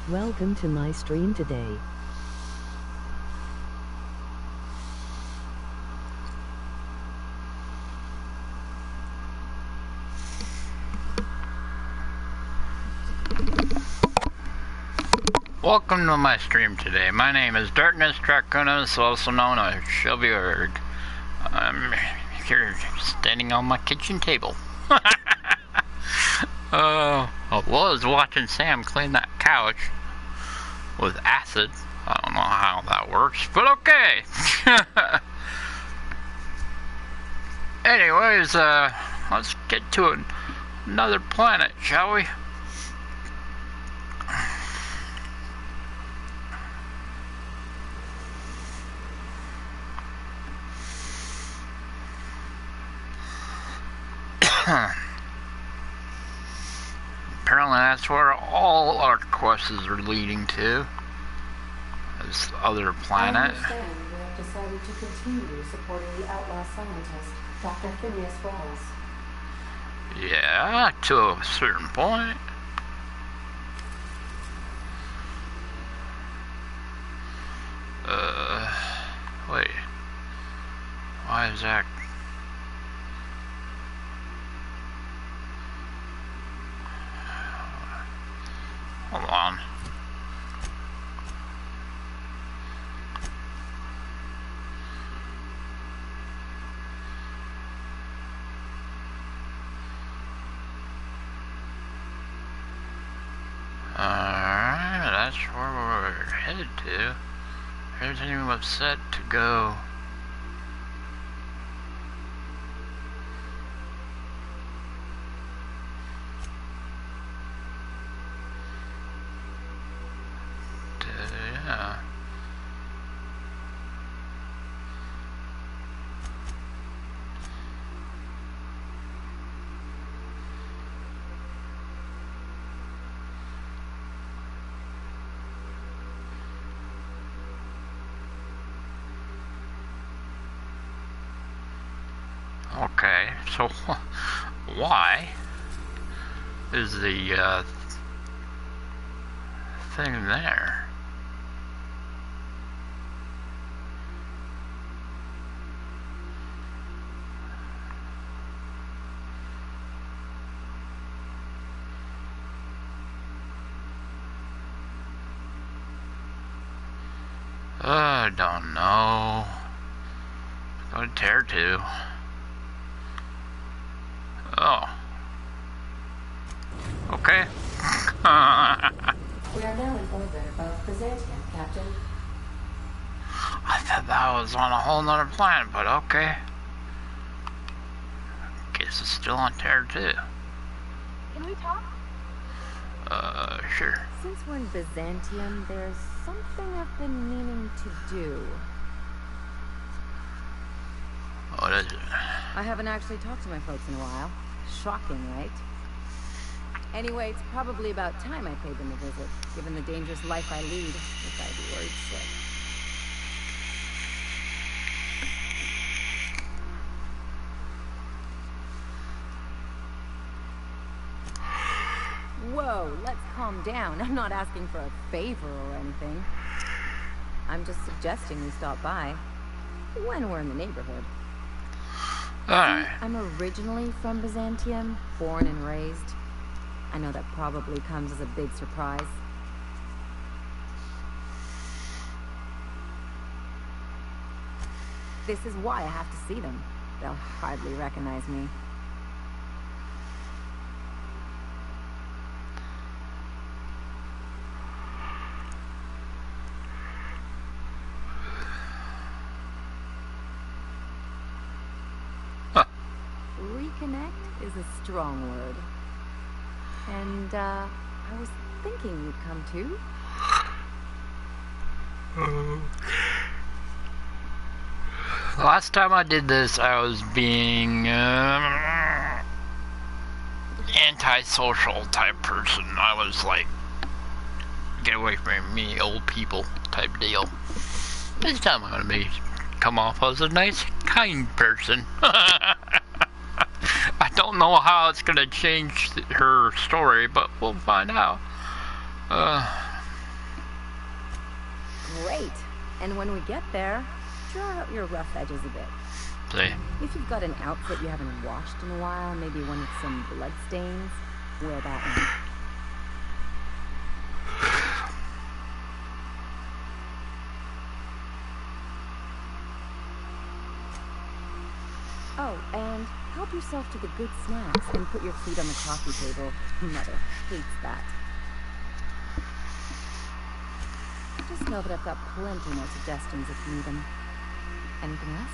Welcome to my stream today. Welcome to my stream today. My name is Darkness Draconis, also known as Shelbyard. I'm here standing on my kitchen table. I was watching Sam clean that couch with acid. I don't know how that works, but okay. Anyways, let's get to another planet, shall we? Apparently that's where all our quests are leading to. This other planet. I understand you have decided to continue supporting the outlaw scientist, Dr. Phineas Wells. Yeah, to a certain point. Wait. Why is that? Hold on. Alright, that's where we're headed to. Everything was set to go. Yeah. Okay, so why is the thing there? I don't know. Go to Tier 2. Oh. Okay. We are now in orbit above Byzantium, Captain. I thought that was on a whole nother planet, but okay. Guess it's still on Tier 2. Can we talk? Sure. Since we're in Byzantium, there's something I've been meaning to do. What is it? I haven't actually talked to my folks in a while. Shocking, right? Anyway, it's probably about time I paid them a visit, given the dangerous life I lead, if I'd be word sick. Whoa, let's calm down. I'm not asking for a favor or anything. I'm just suggesting we stop by when we're in the neighborhood. Alright. I'm originally from Byzantium, born and raised. I know that probably comes as a big surprise. This is why I have to see them. They'll hardly recognize me. Reconnect is a strong word. And, I was thinking you'd come too. Last time I did this, I was being antisocial type person. I was like, get away from me, old people type deal. This time I'm gonna come off as a nice, kind person. I don't know how it's gonna change her story, but we'll find out. Great. And when we get there, draw out your rough edges a bit. See? If you've got an outfit you haven't washed in a while, maybe one with some blood stains, wear that one. Oh, and help yourself to the good snacks and put your feet on the coffee table. Mother hates that. Just know that I've got plenty more suggestions if you need them. Anything else?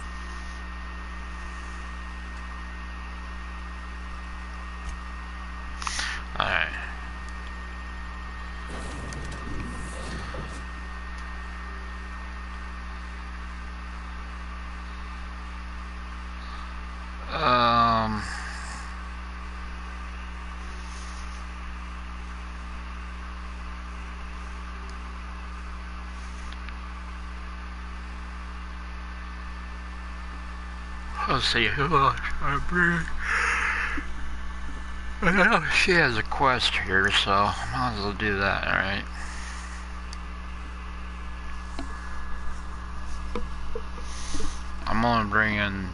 Alright. Let's see who else I bring. I know she has a quest here, so might as well do that, alright? I'm gonna bring in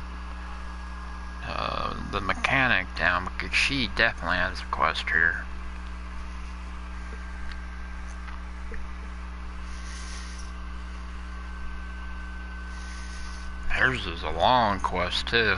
the mechanic down because she definitely has a quest here. Hers is a long quest too.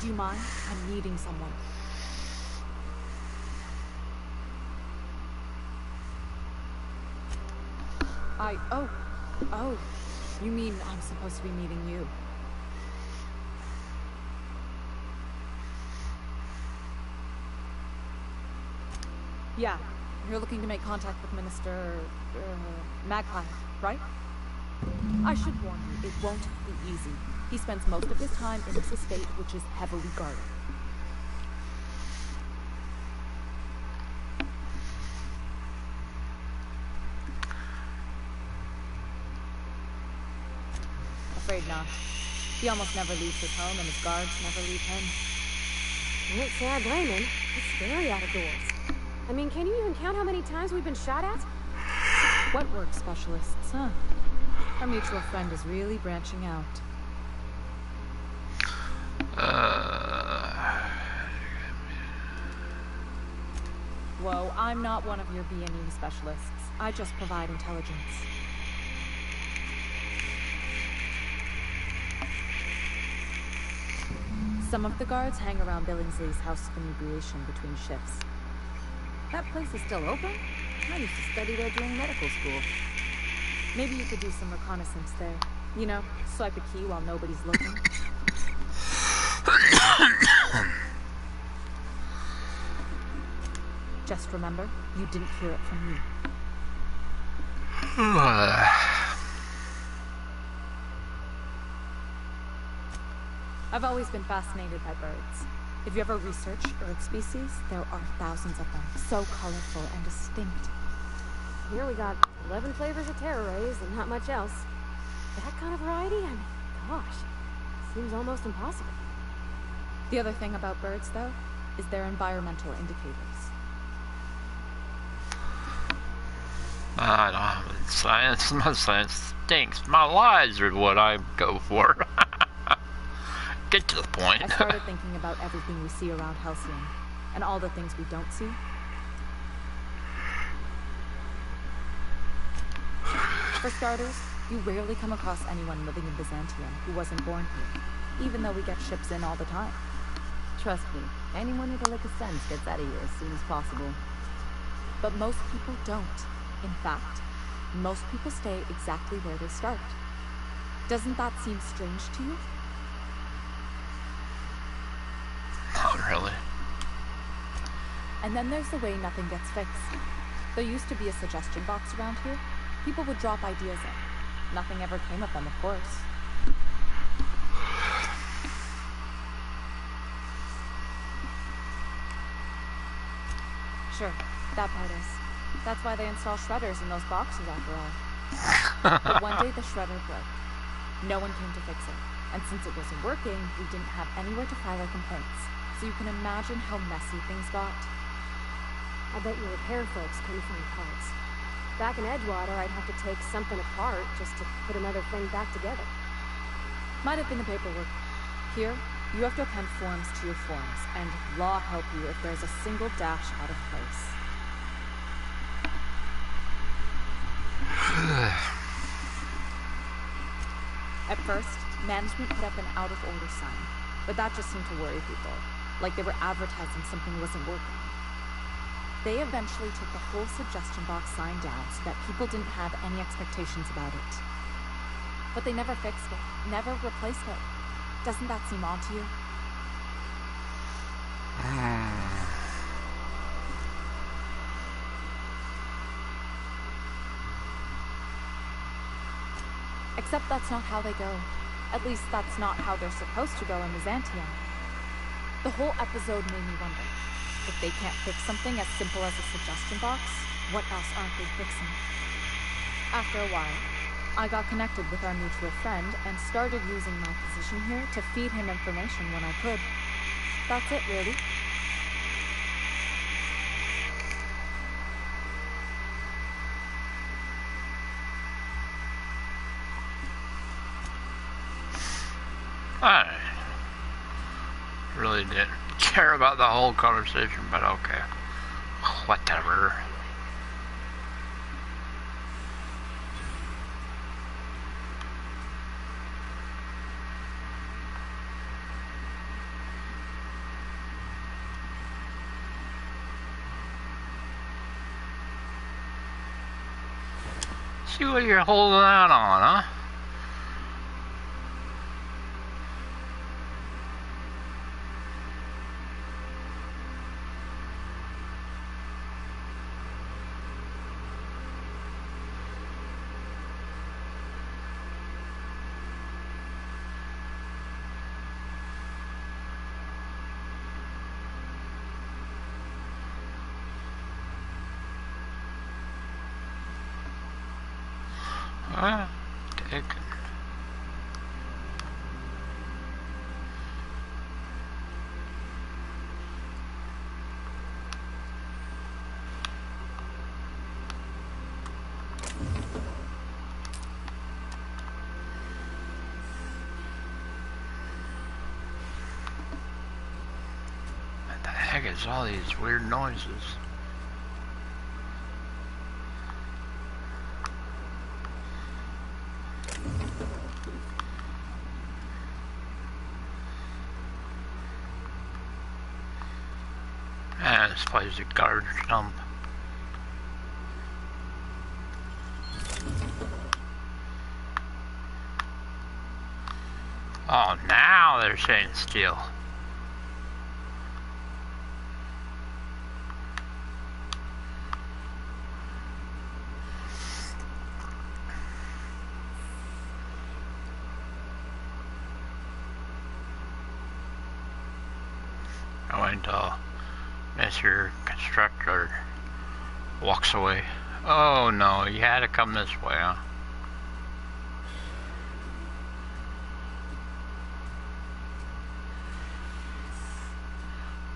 Do you mind? I'm needing someone. Oh. You mean I'm supposed to be meeting you? Yeah, you're looking to make contact with Minister... Magpie, right? I should warn you, it won't be easy. He spends most of his time in this estate, which is heavily guarded. Afraid not. He almost never leaves his home, and his guards never leave him. I won't say I blame him. It's scary out of doors. I mean, can you even count how many times we've been shot at? Wetwork specialists, huh? Our mutual friend is really branching out. Whoa, I'm not one of your B&E specialists. I just provide intelligence. Some of the guards hang around Billingsley's house of inebriation between shifts. That place is still open? I used to study there during medical school. Maybe you could do some reconnaissance there. You know, swipe a key while nobody's looking. Just remember, you didn't hear it from me. I've always been fascinated by birds. If you ever research Earth species, there are thousands of them, so colorful and distinct. Here we got 11 flavors of terror rays and not much else. That kind of variety? I mean, gosh, seems almost impossible. The other thing about birds, though, is their environmental indicators. I don't have science. My science stinks. My lies are what I go for. Get to the point. I started thinking about everything we see around Halcyon, and all the things we don't see. For starters, you rarely come across anyone living in Byzantium who wasn't born here, even though we get ships in all the time. Trust me, anyone with a lick of sense gets out of here as soon as possible. But most people don't. In fact, most people stay exactly where they start. Doesn't that seem strange to you? Not really. And then there's the way nothing gets fixed. There used to be a suggestion box around here. People would drop ideas in. Nothing ever came of them, of course. Sure, that part is. That's why they install shredders in those boxes after all. But one day the shredder broke. No one came to fix it. And since it wasn't working, we didn't have anywhere to file our complaints. So you can imagine how messy things got. I bet your repair folks couldn't find parts. Back in Edgewater, I'd have to take something apart just to put another thing back together. Might have been the paperwork. Here, you have to append forms to your forms, and law help you if there's a single dash out of place. At first, management put up an out-of-order sign, but that just seemed to worry people, like they were advertising something wasn't working. They eventually took the whole suggestion box sign down so that people didn't have any expectations about it. But they never fixed it, never replaced it. Doesn't that seem odd to you? Except that's not how they go. At least that's not how they're supposed to go in Byzantium. The whole episode made me wonder, if they can't fix something as simple as a suggestion box, what else aren't they fixing? After a while, I got connected with our mutual friend and started using my position here to feed him information when I could. That's it, really. I really didn't care about the whole conversation, but okay. Whatever. See what you're holding out on, huh? Taken. What the heck is all these weird noises? This place is a garbage dump. Oh, now they're saying steel. Going to Mr. Constructor walks away. Oh no, you had to come this way, huh?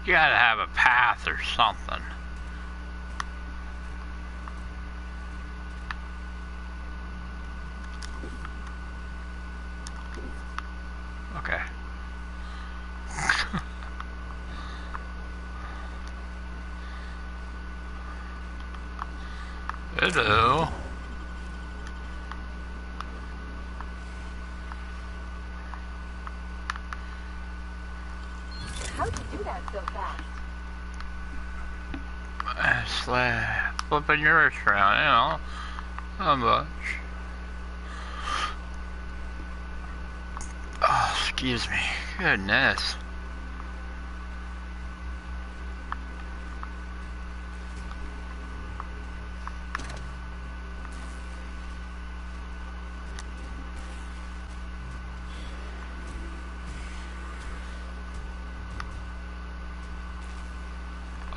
You gotta have a path or something. Okay. Hello. How'd you do that so fast? It's like flipping yours around, you know. How much? Oh, excuse me. Goodness.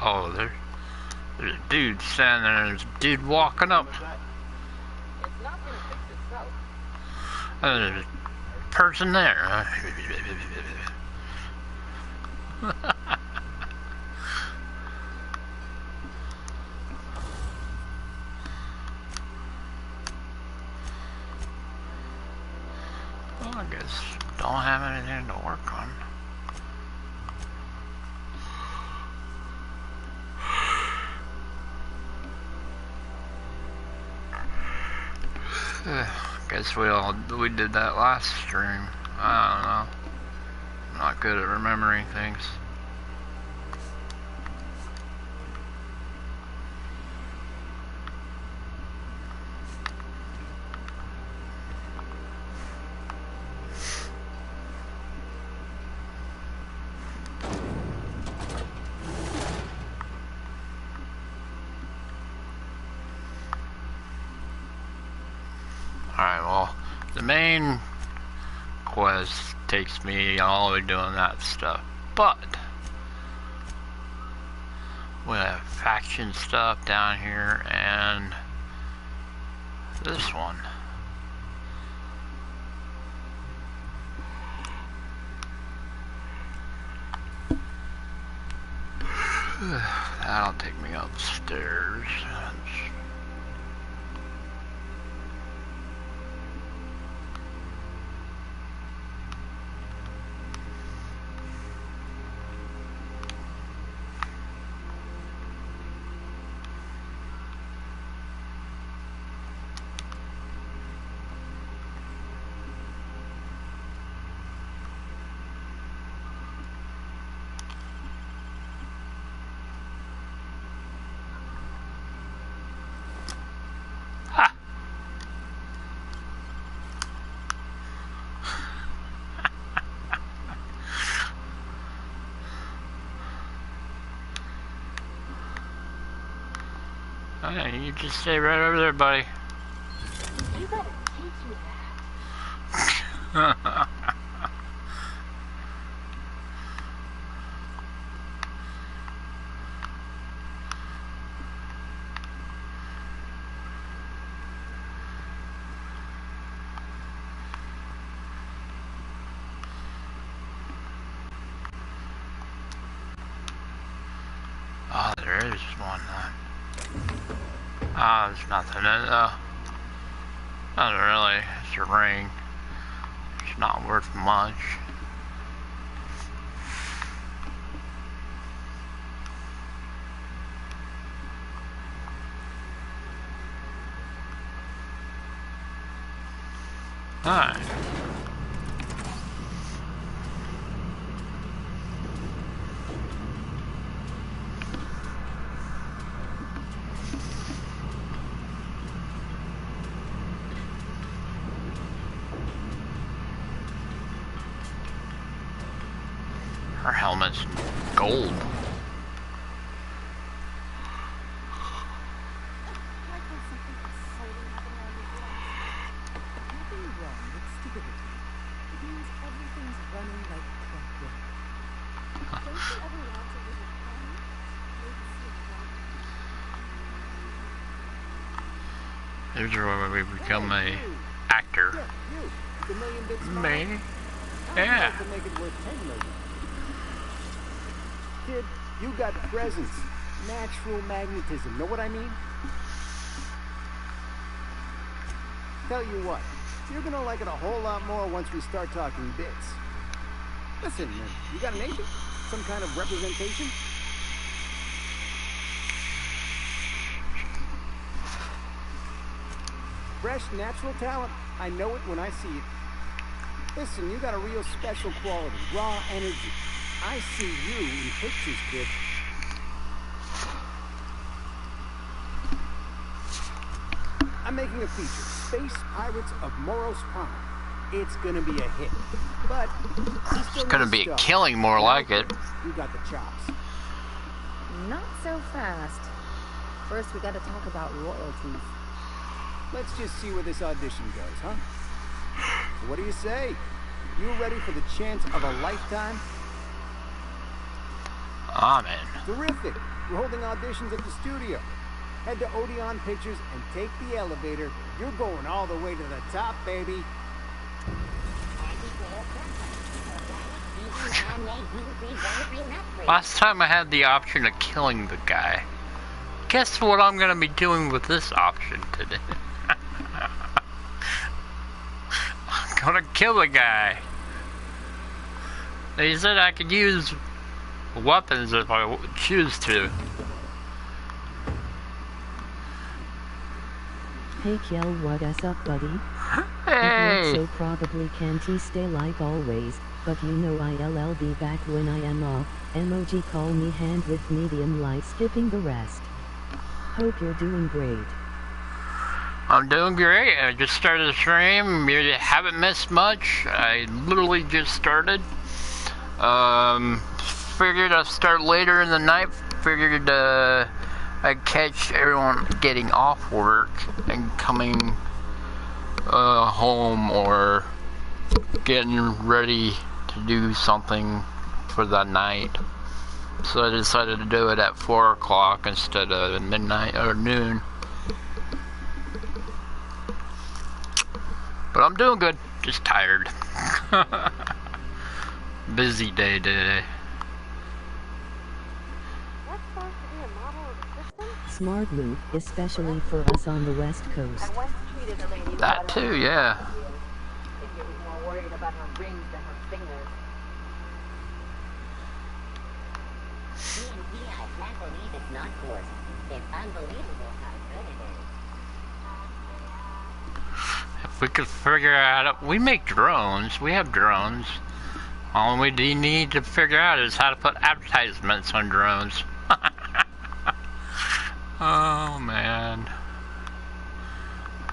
Oh, there's a dude standing there, there's a dude walking up. It's not gonna fix itself. And there's a person there. Well, I guess don't have anything to work on. Guess we did that last stream. I don't know. I'm not good at remembering things. Alright, well, the main quest takes me all the way doing that stuff, but we have faction stuff down here and this one. That'll take me upstairs. Alright, you just stay right over there, buddy. You gotta teach me that. Oh, there is one. Ah, there's nothing in it though. Not really. It's a ring. It's not worth much. Alright. Her helmet's gold. Here's where we become a actor. Me? Yeah. Kid, you got presence. Natural magnetism. Know what I mean? Tell you what, you're gonna like it a whole lot more once we start talking bits. Listen, man, you got an agent? Some kind of representation? Fresh, natural talent. I know it when I see it. Listen, you got a real special quality, raw energy. I see you in pictures, kid. I'm making a feature, Space Pirates of Moros Prime. It's gonna be a hit, but It's gonna be a killing, more like it. You got the chops. Not so fast. First, we gotta talk about royalties. Let's just see where this audition goes, huh? So what do you say? You ready for the chance of a lifetime? Amen. Terrific. We're holding auditions at the studio. Head to Odeon Pictures and take the elevator. You're going all the way to the top, baby. Last time I had the option of killing the guy. Guess what I'm gonna be doing with this option today? I'm gonna kill the guy. They said I could use weapons if I choose to. Hey Kiel, what is up, buddy? Hey! So probably can't he stay like always, but you know I'll be back when I am off. Emoji call me hand with medium light, skipping the rest. Hope you're doing great. I'm doing great. I just started the stream. You haven't missed much. I literally just started. Figured I'd start later in the night. Figured I'd catch everyone getting off work and coming home or getting ready to do something for the night. So I decided to do it at 4 o'clock instead of midnight or noon. But I'm doing good, just tired. Busy day today. That's supposed to be a model of the system? Smart move, especially for us on the West Coast. That too, yeah. Maybe was more worried about her rings than her fingers. I can't believe it's not forced. It's unbelievable how good it is. If we could figure out, we make drones, we have drones. All we need to figure out is how to put advertisements on drones. Oh man.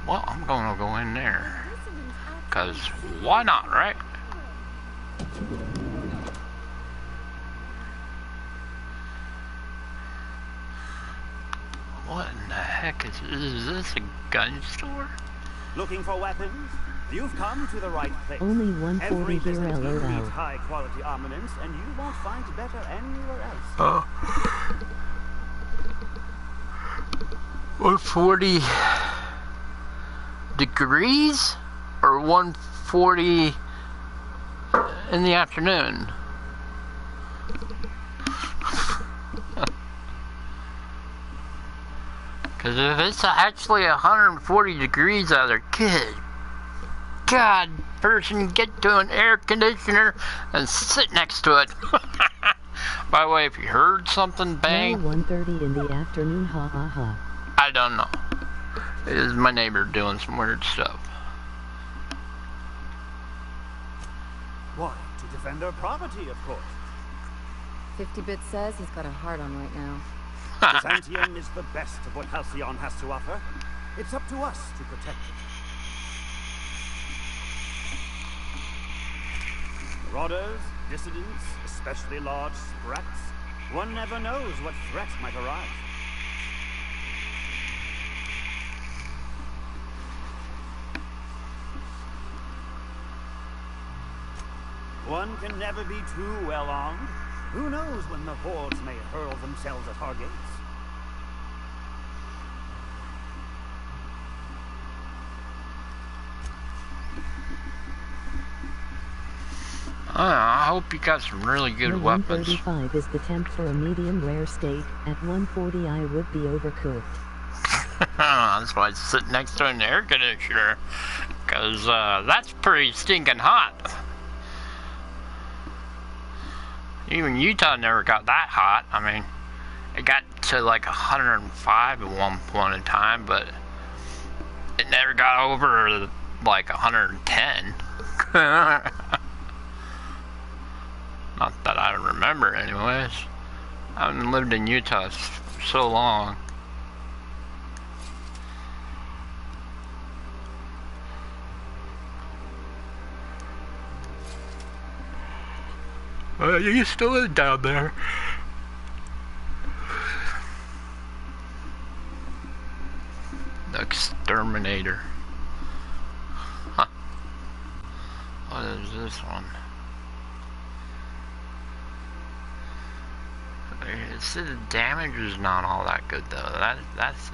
Well, I'm gonna go in there. Cause why not, right? What in the heck is this a gun store? Looking for weapons? You've come to the right place. Only 140 Every here, Byzantium LOL. needs high-quality armaments, and you won't find better anywhere else. Oh. 140 degrees or 140 in the afternoon? Because if it's actually 140 degrees out there, good God, person, get to an air conditioner and sit next to it. By the way, if you heard something bang, Now 1:30 in the afternoon, ha ha ha. I don't know. It is my neighbor doing some weird stuff. Why? To defend our property, of course. 50-bit says he's got a hard on right now. Byzantium is the best of what Halcyon has to offer. It's up to us to protect it. Marauders, dissidents, especially large sprats. One never knows what threats might arise. One can never be too well armed. Who knows when the hordes may hurl themselves at our gates? I hope you got some really good The weapons. 135 is the temp for a medium rare steak. At 140 I would be overcooked. That's why I sit next to an air conditioner. Because that's pretty stinking hot. Even Utah never got that hot. I mean, it got to like 105 at one point in time, but it never got over like 110. Not that I remember anyways. I haven't lived in Utah so long. I used to live down there. The Exterminator. Huh. What is this one? It said the damage is not all that good though. That's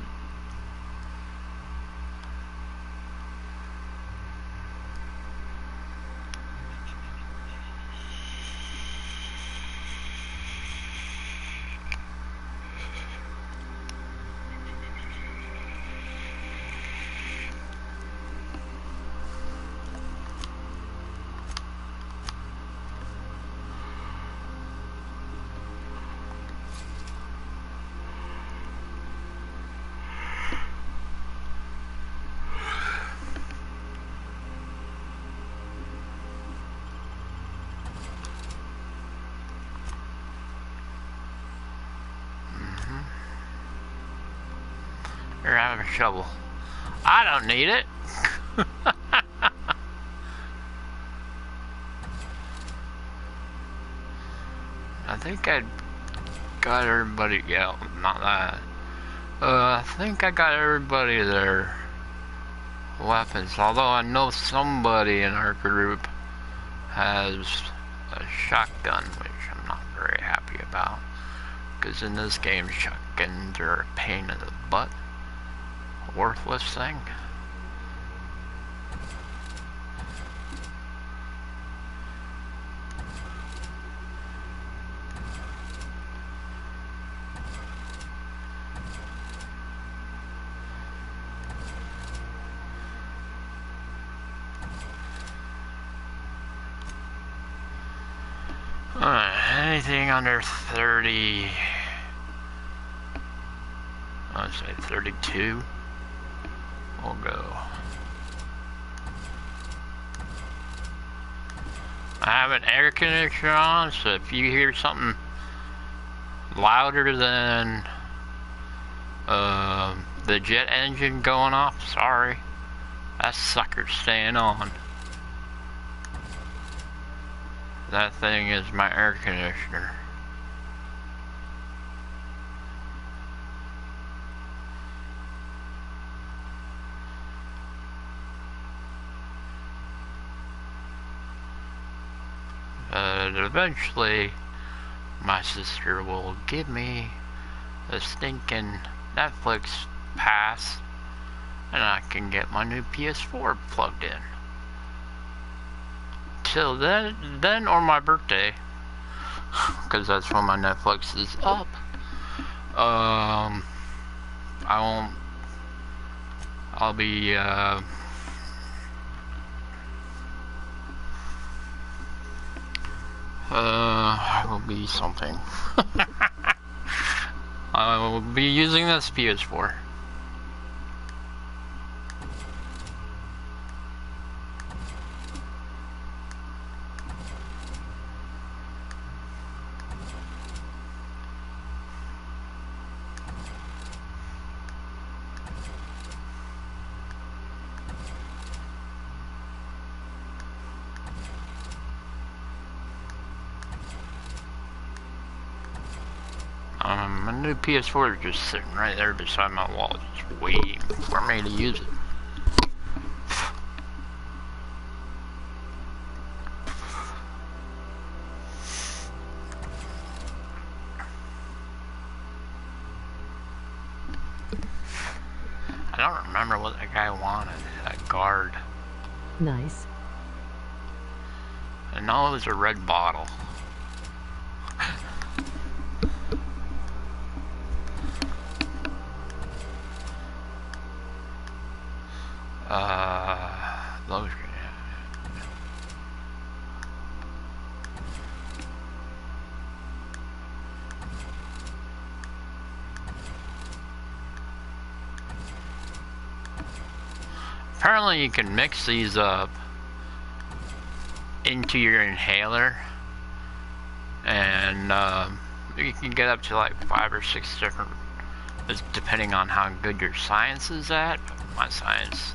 Here, I have a shovel. I don't need it. I think I got everybody. Yeah, not that. I think I got everybody their weapons. Although I know somebody in our group has a shotgun, which I'm not very happy about. Because in this game, shotguns are a pain in the butt. Worthless thing. Anything under 30, I'd say 32. We'll go. I have an air conditioner on, so if you hear something louder than the jet engine going off, sorry. That sucker's staying on. That thing is my air conditioner. But eventually, my sister will give me a stinking Netflix pass, and I can get my new PS4 plugged in. Till then or my birthday, because that's when my Netflix is up. I'll be I will be something. I will be using this PS4. My new PS4 is just sitting right there beside my wall, just waiting for me to use it. I don't remember what that guy wanted, that guard. Nice. I know it was a red bottle. Those. Apparently you can mix these up into your inhaler and you can get up to like 5 or 6 different, depending on how good your science is at. My science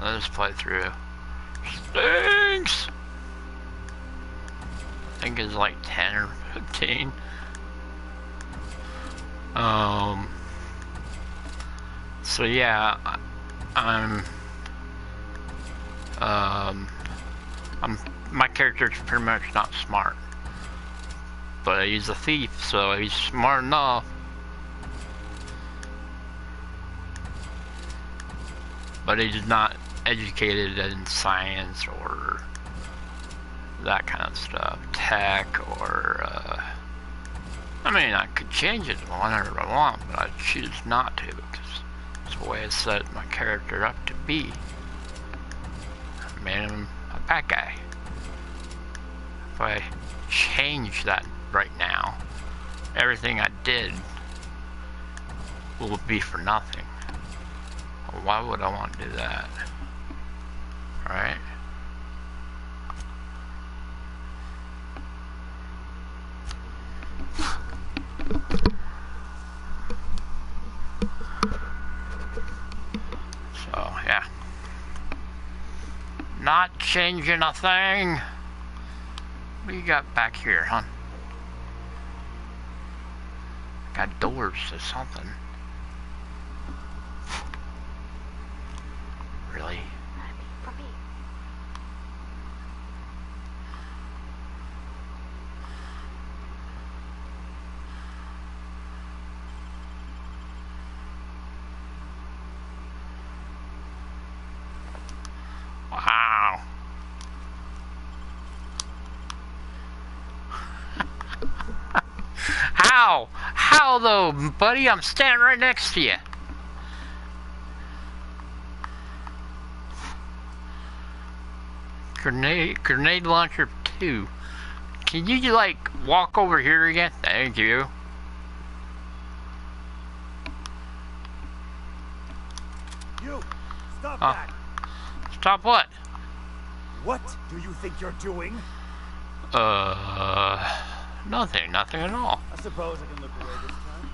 on this playthrough stinks. I think it's like 10 or 15. So yeah, my character's pretty much not smart, but he's a thief, so he's smart enough. But he's not educated in science or that kind of stuff, tech, or I mean, I could change it whenever I want, but I choose not to because it's the way I set my character up to be. I made him a bad guy. If I change that right now, everything I did will be for nothing. Why would I want to do that? Right? So, yeah. Not changing a thing. What you got back here, huh? Got doors to something. Really? Wow. How? How though, buddy? I'm standing right next to you. Grenade launcher 2. Can you like walk over here again? Thank you. You! Stop that! Stop what? What do you think you're doing? Nothing at all. I suppose I can look away this time.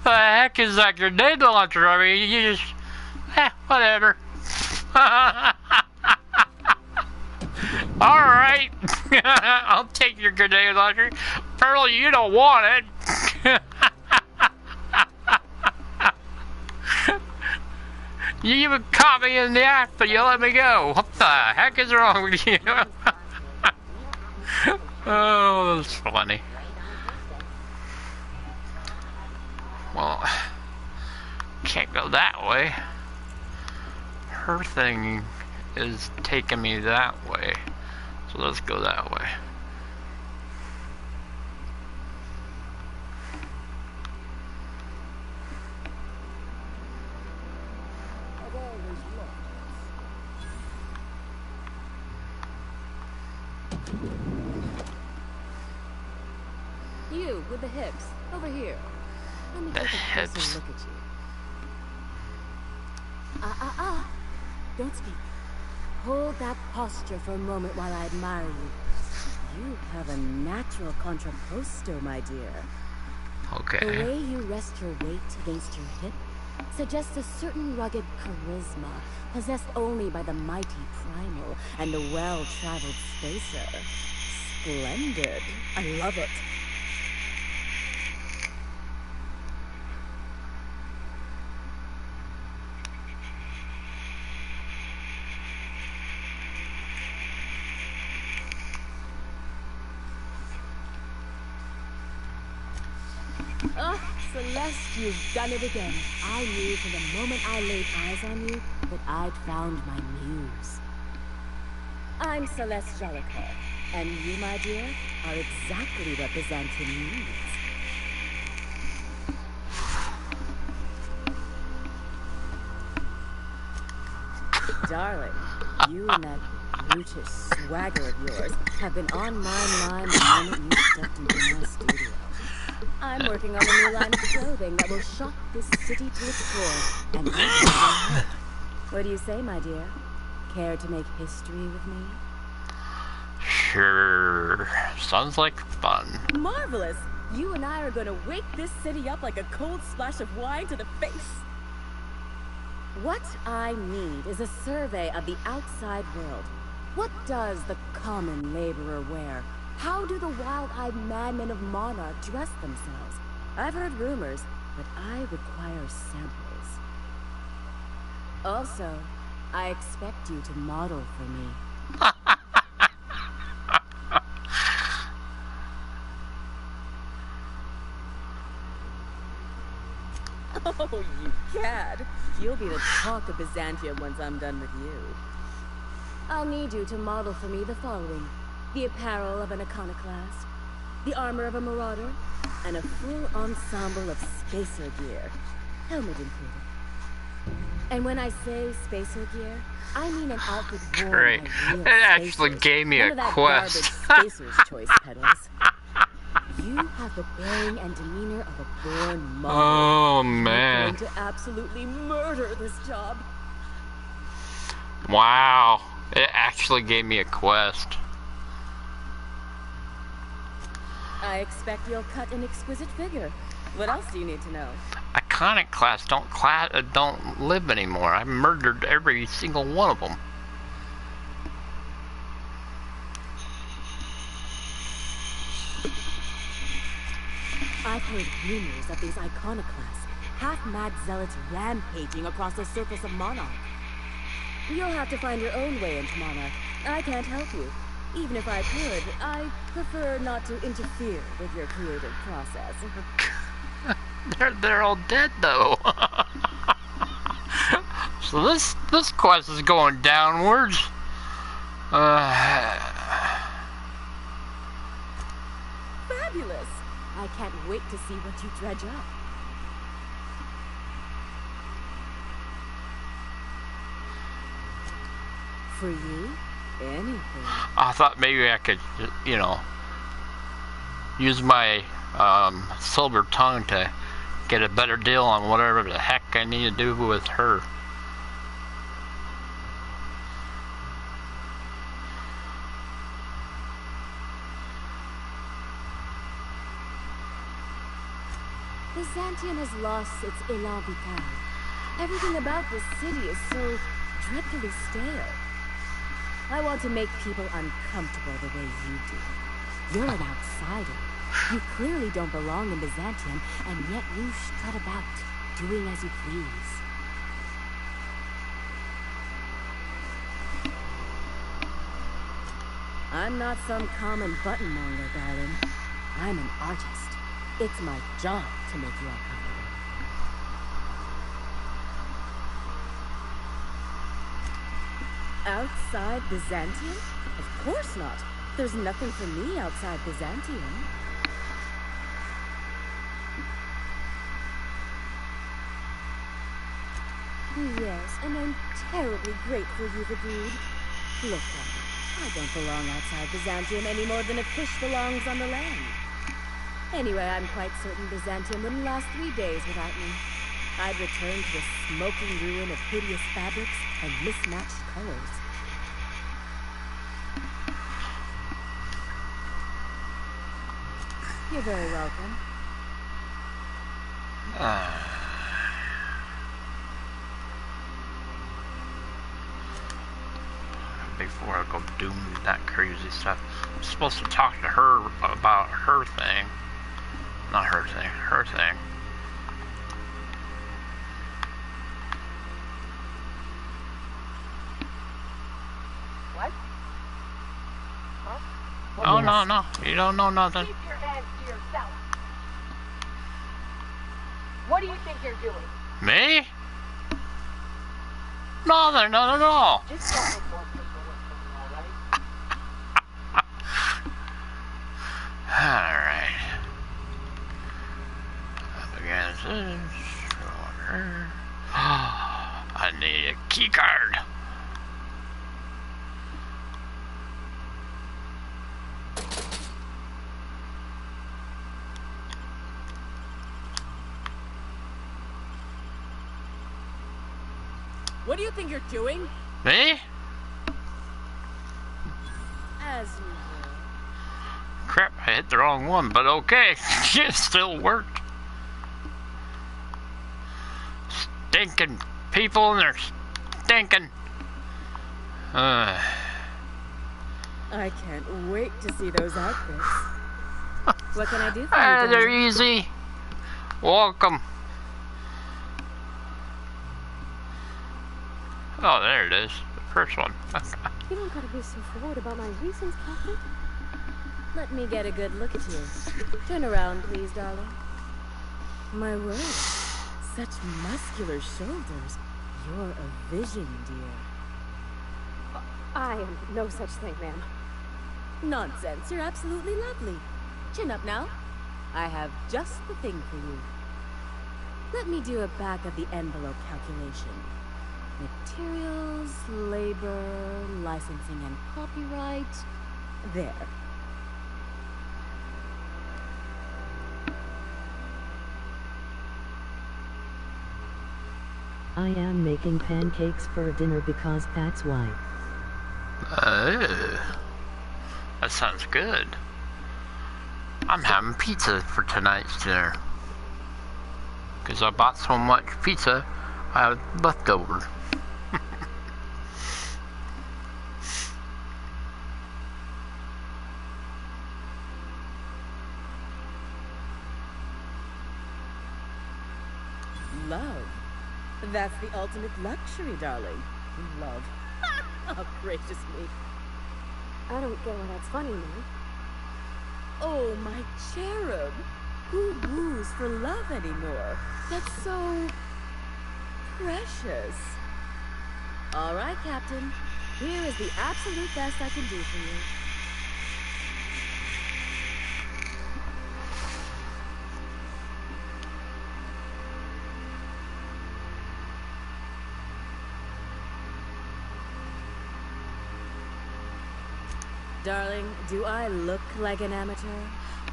The heck is that grenade launcher? I mean, you just... whatever. Alright. I'll take your grenade launcher. Pearl, you don't want it. You even caught me in the act, but you let me go. What the heck is wrong with you? Oh, that's funny. Well, can't go that way. Her thing is taking me that way. So let's go that way. You, with the hips. Over here. Let me take a closer look at you. Don't speak. Hold that posture for a moment while I admire you. You have a natural contrapposto, my dear. Okay. The way you rest your weight against your hip suggests a certain rugged charisma possessed only by the mighty primal and the well-traveled spacer. Splendid. I love it. Oh, Celeste, you've done it again. I knew from the moment I laid eyes on you that I'd found my muse. I'm Celeste Jellicoe, and you, my dear, are exactly what Byzantium needs. Darling, you and that brutish swagger of yours have been on my mind the moment you stepped into my studio. I'm working on a new line of clothing that will shock this city to its core, and I need your help. What do you say, my dear? Care to make history with me? Sure. Sounds like fun. Marvelous! You and I are gonna wake this city up like a cold splash of wine to the face. What I need is a survey of the outside world. What does the common laborer wear? How do the wild-eyed madmen of Monarch dress themselves? I've heard rumors, but I require samples. Also, I expect you to model for me. Oh, you cad. You'll be the talk of Byzantium once I'm done with you. I'll need you to model for me the following. The apparel of an iconoclast, the armor of a marauder, and a full ensemble of spacer gear, helmet included. And when I say spacer gear, I mean an outfit worn Great. by real It actually spacers. gave me None a of that quest. garbage Spacer's Choice pedals. You have the bearing and demeanor of a born model. Oh, You're man. going to absolutely murder this job. Wow. It actually gave me a quest. I expect you'll cut an exquisite figure. What else do you need to know? Iconic class don't live anymore. I murdered every single one of them. I've heard rumors of these iconoclasts, half-mad zealots rampaging across the surface of Monarch. You'll have to find your own way into Monarch. I can't help you. Even if I could, I prefer not to interfere with your creative process. They're all dead though. So this quest is going downwards. Fabulous! I can't wait to see what you dredge up. For you, anything. I thought maybe I could, you know, use my silver tongue to get a better deal on whatever the heck I need to do with her. Byzantium has lost its élan vital. Everything about this city is so dreadfully stale. I want to make people uncomfortable the way you do. You're an outsider. You clearly don't belong in Byzantium, and yet you strut about, doing as you please. I'm not some common buttonmonger, darling. I'm an artist. It's my job to make you uncomfortable. Outside Byzantium? Of course not. There's nothing for me outside Byzantium. Yes, and I'm terribly grateful you've agreed. Look, darling, I don't belong outside Byzantium any more than a fish belongs on the land. Anyway, I'm quite certain Byzantium wouldn't last 3 days without me. I'd return to a smoking ruin of hideous fabrics and mismatched colors. You're very welcome. Before I go doing that crazy stuff, I'm supposed to talk to her about her thing. Not her thing, her thing. What? Huh? Oh, no, you don't know nothing. Keep your hands to yourself. What do you think you're doing? Me? Nothing, not at all. Just don't make more paperwork for me, alright? Alright. Again, I need a key card. What do you think you're doing? Me? As usual. Crap, I hit the wrong one, but okay. It still worked. Stinking people and they're stinking. I can't wait to see those outfits. What can I do for you? They're easy. Welcome. Oh, there it is. The first one. You don't gotta be so forward about my reasons, Captain. Let me get a good look at you. Turn around, please, darling. My word. Such muscular shoulders. You're a vision, dear. I am no such thing, ma'am. Nonsense. You're absolutely lovely. Chin up now. I have just the thing for you. Let me do a back of the envelope calculation. Materials, labor, licensing and copyright. There. I am making pancakes for dinner because that's why. That sounds good. I'm having pizza for tonight's dinner. Because I bought so much pizza, I have leftover. Love. That's the ultimate luxury, darling. Love. Oh, gracious me. I don't get why that's funny, ma'am. Oh, my cherub. Who woos for love anymore? That's so precious. All right, Captain. Here is the absolute best I can do for you. Darling, do I look like an amateur?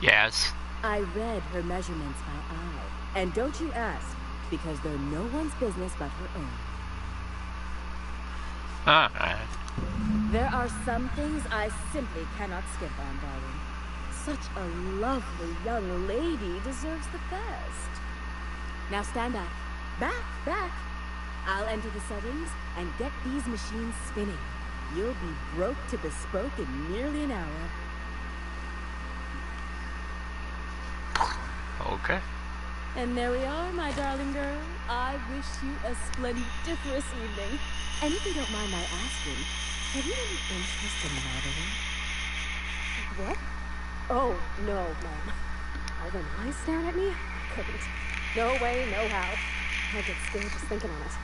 Yes. I read her measurements by eye. And don't you ask, because they're no one's business but her own. There are some things I simply cannot skip on, darling. Such a lovely young lady deserves the best. Now stand back. Back. I'll enter the settings and get these machines spinning. You'll be broke to bespoke in nearly an hour. Okay. And there we are, my darling girl. I wish you a splendiferous evening. And if you don't mind my asking, have you any interest in modeling? What? Oh, no, ma'am. Are the eyes staring at me? I couldn't. No way, no how. I get scared just thinking on it.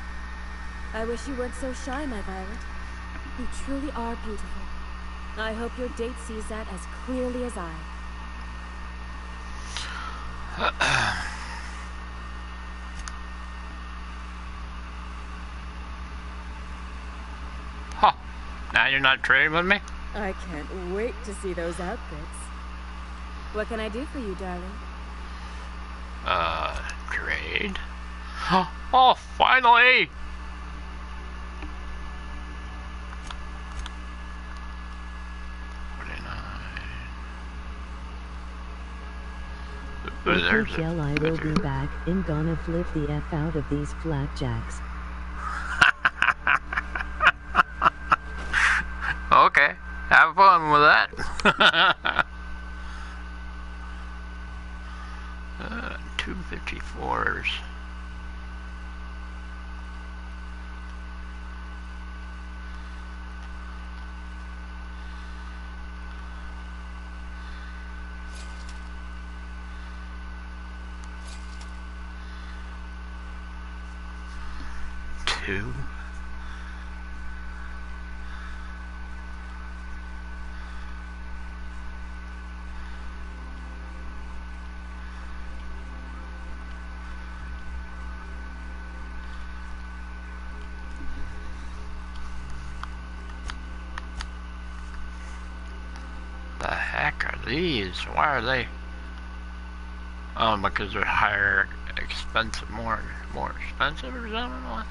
I wish you weren't so shy, my Violet. You truly are beautiful. I hope your date sees that as clearly as I. Huh. Now you're not trading with me? I can't wait to see those outfits. What can I do for you, darling? Trade? Oh, finally! Tell I will be back and gonna flip the F out of these flapjacks. Okay, have fun with that. 254s. Two. The heck are these? Why are they? Oh, because they're higher, expensive, more expensive or something? What?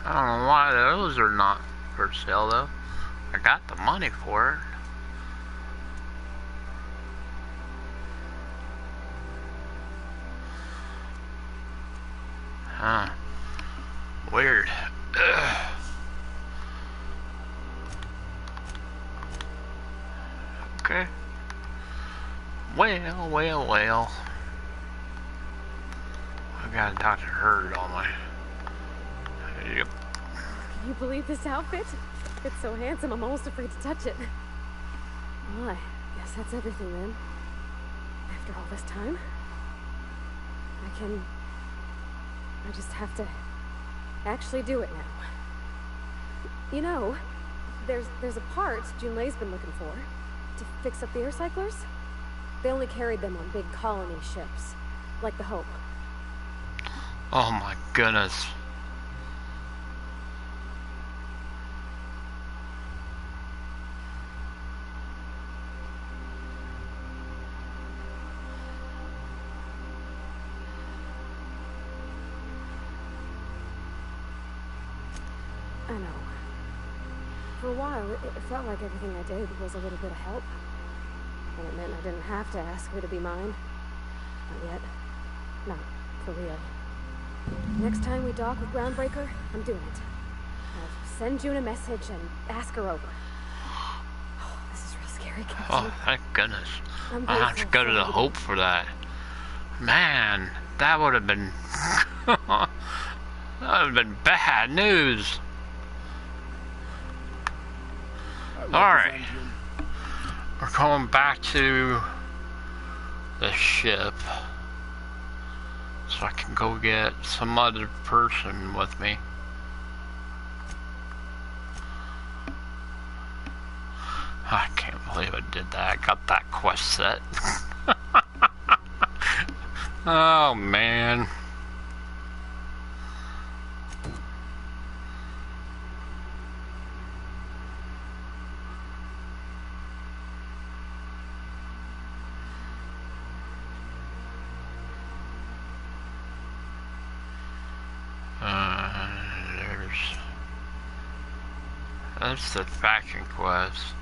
I don't know why those are not for sale though. I got the money for it. Huh. Weird. Ugh. Okay. Well. I gotta talk to her on my... Yep. Can you believe this outfit? It's so handsome, I'm almost afraid to touch it. Well, I guess that's everything then. After all this time, I just have to actually do it now. You know, there's a part Junlei's been looking for to fix up the air cyclers. They only carried them on big colony ships, like the Hope. Oh my goodness. I know. For a while, it felt like everything I did was a little bit of help. And it meant I didn't have to ask her to be mine. Not yet. Not for real. Next time we dock with Groundbreaker, I'm doing it. I'll send June a message and ask her over. Oh, this is real scary, Captain. Oh, thank goodness. I have to go to the Hope for that. Man, that would have been... that would have been bad news. Alright. We're going back to the ship. So I can go get some other person with me. I can't believe I did that. I got that quest set. Oh man. That's the faction quest.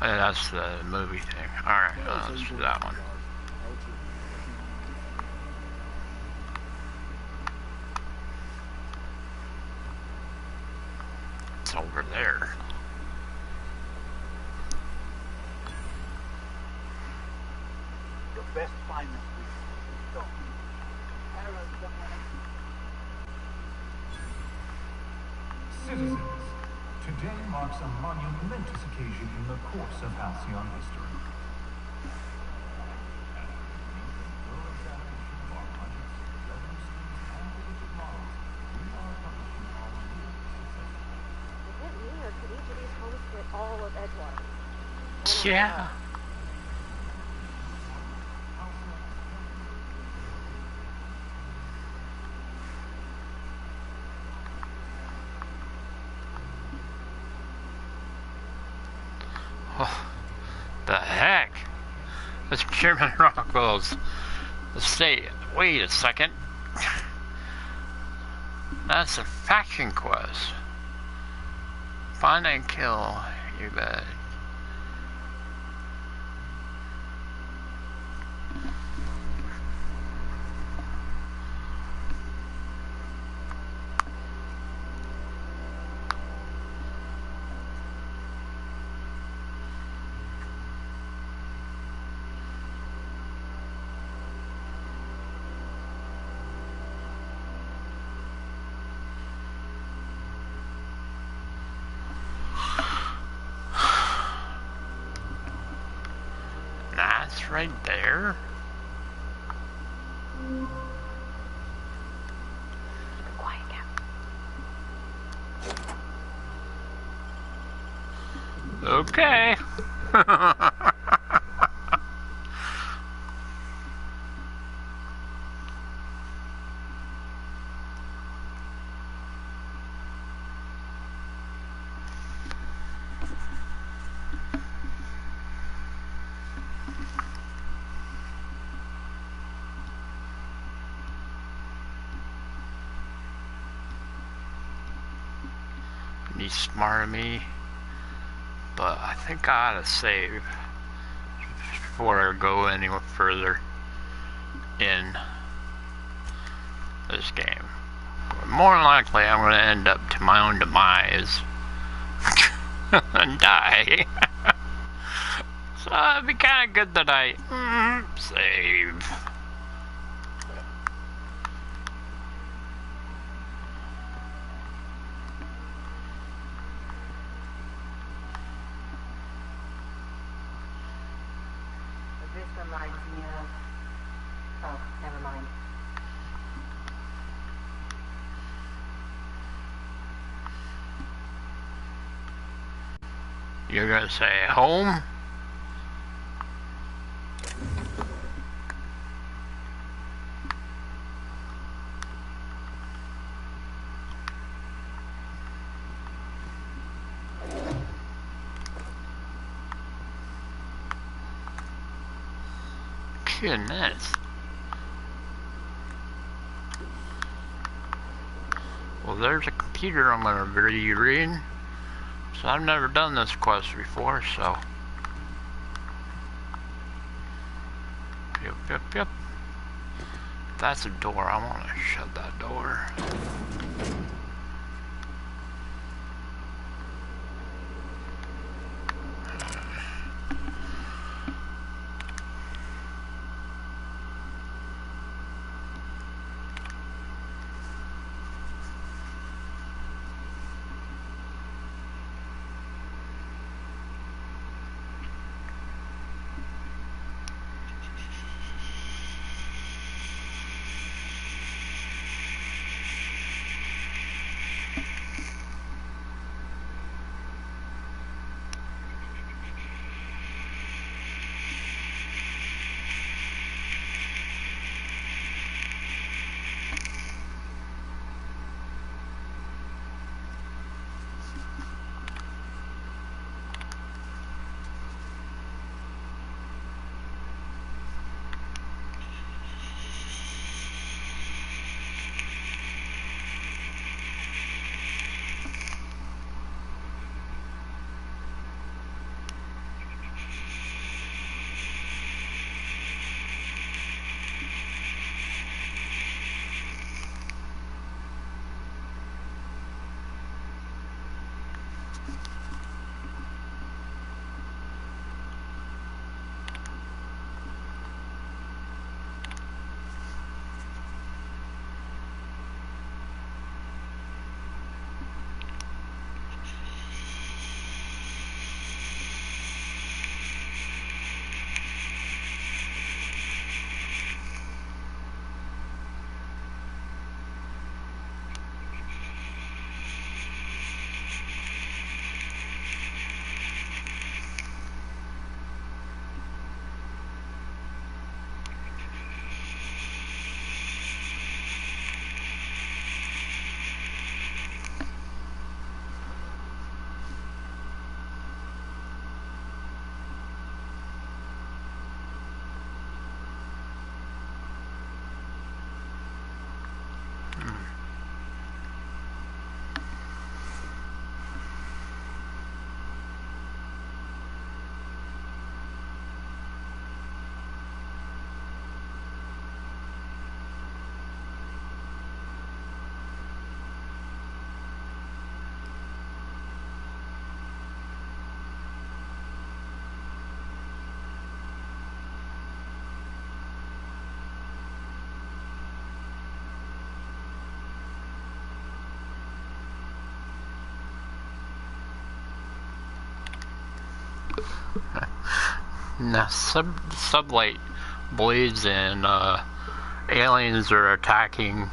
That's the movie thing. Alright, let's do that one. It's over there. Your best finest week. Citizens, today marks a monumentous occasion in the course of Halcyon history. Yeah. Oh, the heck? That's Chairman Rockwell's estate. Wait a second. That's a faction quest. Find and kill. You bet. That's right there. Quiet, Cap. Okay. be smart of me, but I think I ought to save before I go any further in this game. But more than likely, I'm going to end up to my own demise and die. So it'd be kind of good that I save. This reminds me of... Oh, never mind. You're gonna say home? Goodness. Well, there's a computer I'm gonna be reading. So I've never done this quest before, so. Yep. That's a door. I wanna shut that door. Now, sublight blades and aliens are attacking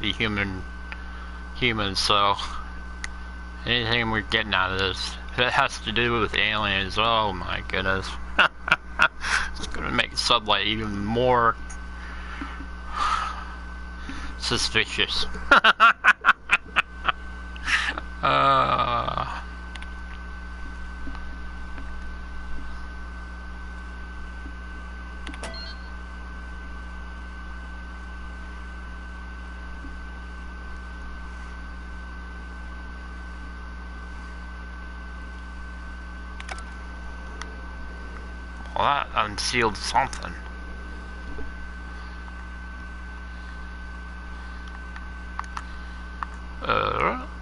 the humans, so anything we're getting out of this, if it has to do with aliens, oh my goodness. It's gonna make sublight even more suspicious. Well, that unsealed something.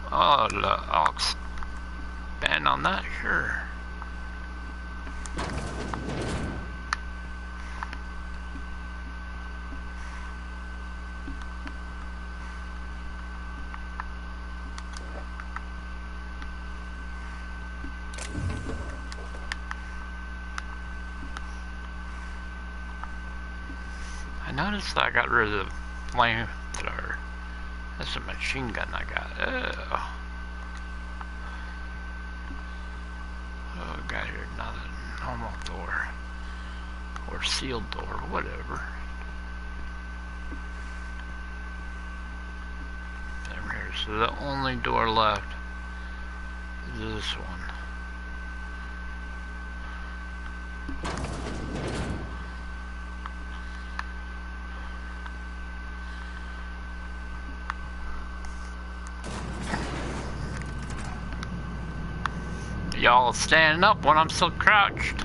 I'll expand on that, sure. I noticed that I got rid of the flamethrower. That's a machine gun I got. Oh, got here nothing. Normal door. Or sealed door, whatever. There here. So the only door left is this one. Y'all standing up when I'm still crouched.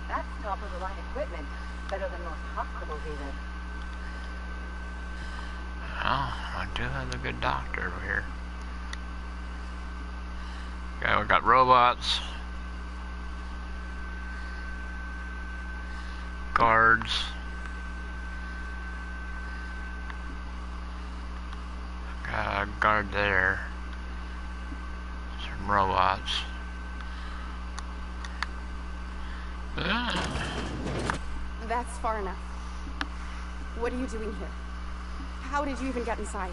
That's top-of-the-line equipment. Better than most hospitals, even. Well, I do have a good doctor over here. Okay, we got robots. Guards. Got a guard there. Some robots. That's far enough. What are you doing here? How did you even get inside?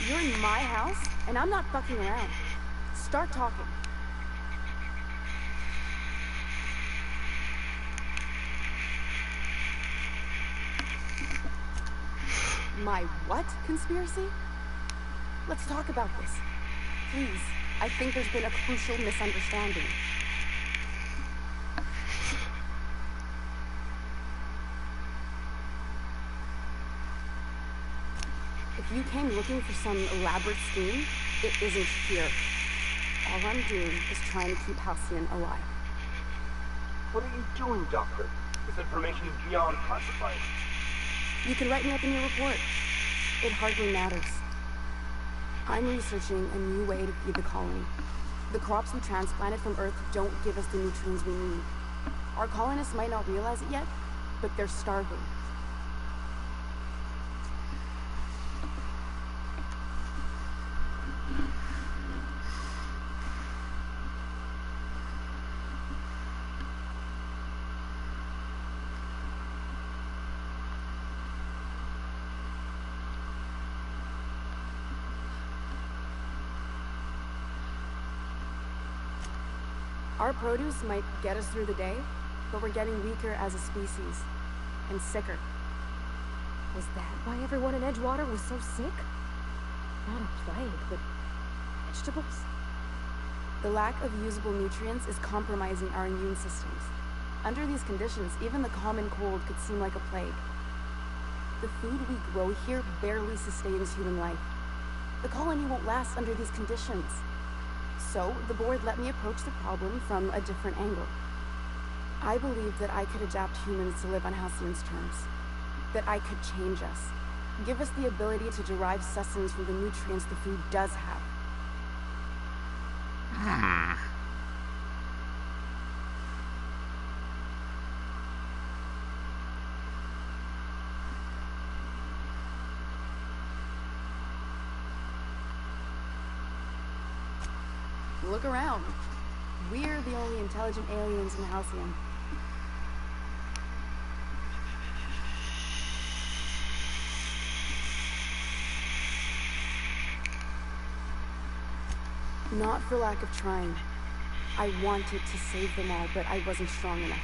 You're in my house, and I'm not fucking around. Start talking. My what conspiracy? Let's talk about this. Please, I think there's been a crucial misunderstanding. If you came looking for some elaborate scheme, it isn't here. All I'm doing is trying to keep Halcyon alive. What are you doing, Doctor? This information is beyond classified. You can write me up in your report. It hardly matters. I'm researching a new way to feed the colony. The crops we transplanted from Earth don't give us the nutrients we need. Our colonists might not realize it yet, but they're starving. Our produce might get us through the day, but we're getting weaker as a species, and sicker. Was that why everyone in Edgewater was so sick? Not a plague, but vegetables? The lack of usable nutrients is compromising our immune systems. Under these conditions, even the common cold could seem like a plague. The food we grow here barely sustains human life. The colony won't last under these conditions. So, the board let me approach the problem from a different angle. I believed that I could adapt humans to live on Halcyon's terms. That I could change us. Give us the ability to derive sustenance from the nutrients the food does have. Look around. We're the only intelligent aliens in Halcyon. Not for lack of trying. I wanted to save them all, but I wasn't strong enough.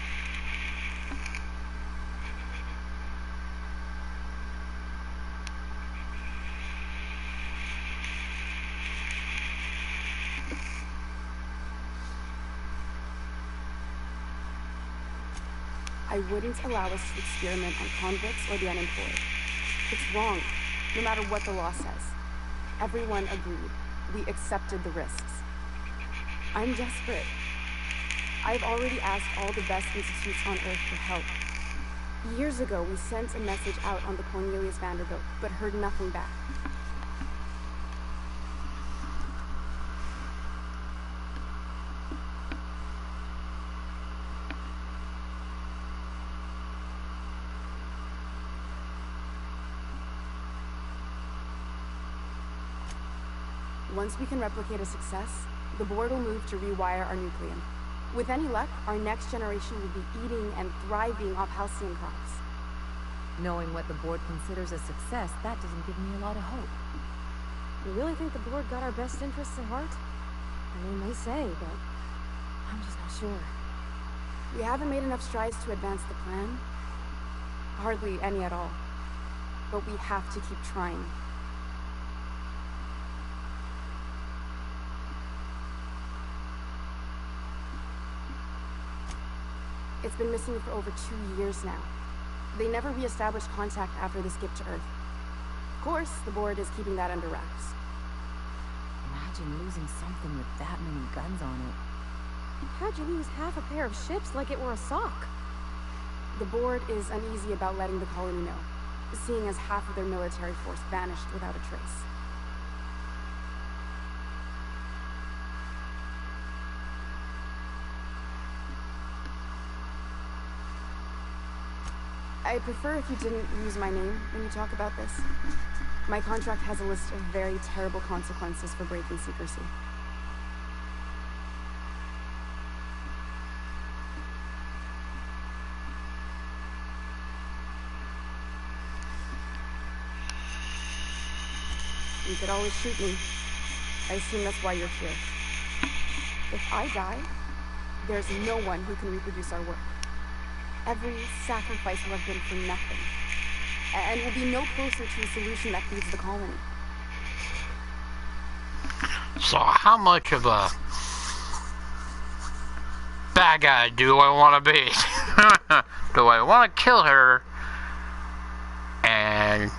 I wouldn't allow us to experiment on convicts or the unemployed. It's wrong, no matter what the law says. Everyone agreed. We accepted the risks. I'm desperate. I've already asked all the best institutes on Earth for help. Years ago, we sent a message out on the Cornelius Vanderbilt, but heard nothing back. Once we can replicate a success, the board will move to rewire our nucleum. With any luck, our next generation will be eating and thriving off halcyon crops. Knowing what the board considers a success, that doesn't give me a lot of hope. You really think the board got our best interests at heart? I mean, they say, but I'm just not sure. We haven't made enough strides to advance the plan. Hardly any at all. But we have to keep trying. It's been missing for over 2 years now. They never re-established contact after the skip to Earth. Of course, the board is keeping that under wraps. Imagine losing something with that many guns on it. How'd you lose half a pair of ships like it were a sock? The board is uneasy about letting the colony know, seeing as half of their military force vanished without a trace. I'd prefer if you didn't use my name when you talk about this. My contract has a list of very terrible consequences for breaking secrecy. You could always shoot me. I assume that's why you're here. If I die, there's no one who can reproduce our work. Every sacrifice will have been for nothing. And we'll be no closer to a solution that feeds the colony. So how much of a bad guy do I want to be? Do I want to kill her and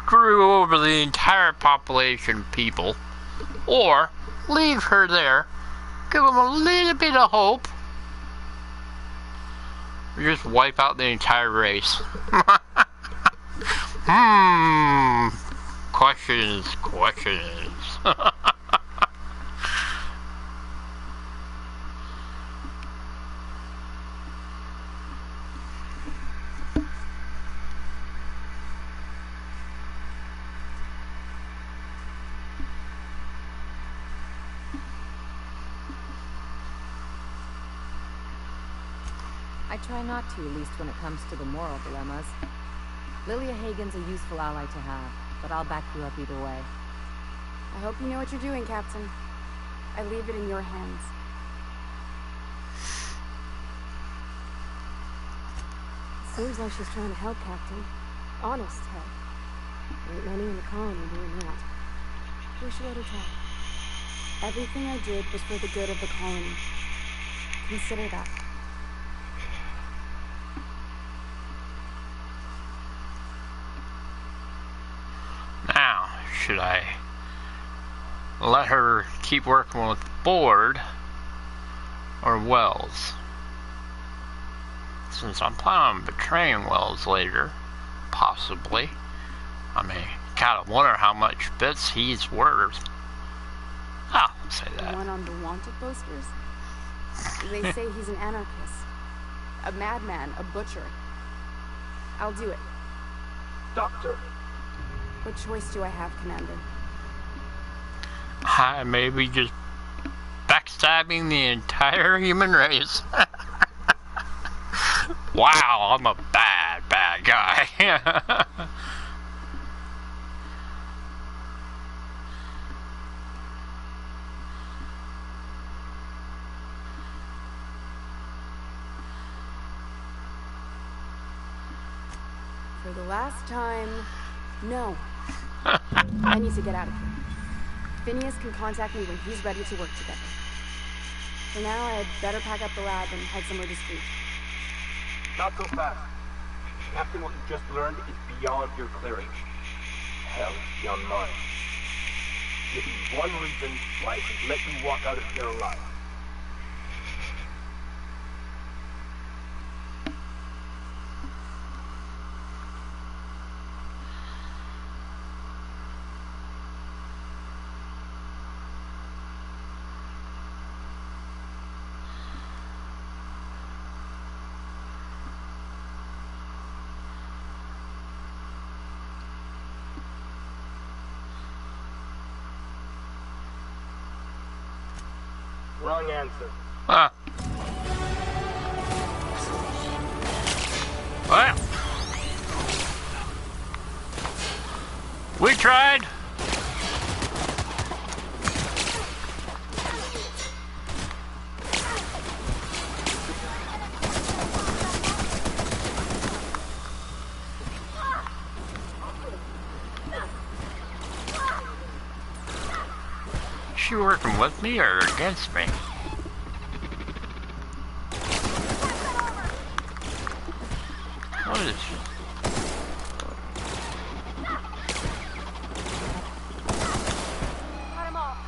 screw over the entire population of people? Or leave her there, give them a little bit of hope, or just wipe out the entire race? Questions. I try not to, at least when it comes to the moral dilemmas. Lilia Hagen's a useful ally to have, but I'll back you up either way. I hope you know what you're doing, Captain. I leave it in your hands. Seems like she's trying to help, Captain. Honest help. Ain't many in the colony doing that. We should let her talk. Everything I did was for the good of the colony. Consider that. Now, should I let her keep working with the board or Wells? Since I'm planning on betraying Wells later, possibly. I mean, gotta wonder how much bits he's worth. I'll say that. The one on the wanted posters? They say he's an anarchist, a madman, a butcher. I'll do it. Doctor. What choice do I have, Commander? I may be just backstabbing the entire human race. Wow, I'm a bad guy. For the last time, no. I need to get out of here. Phineas can contact me when he's ready to work together. For now, I'd better pack up the lab and head somewhere discreet. Not so fast. Captain, what you just learned is beyond your clearing. Hell, it's beyond mine. Give me one reason why I should let you walk out of here alive. Wrong answer. Ah. Well, we tried. Is she working with me or against me? What is she? Cut him off.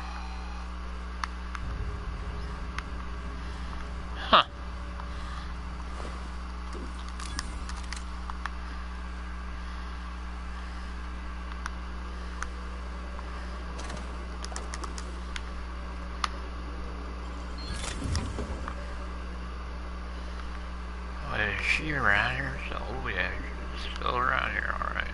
Huh. Is she around here? So, oh yeah, she's still around here, alright.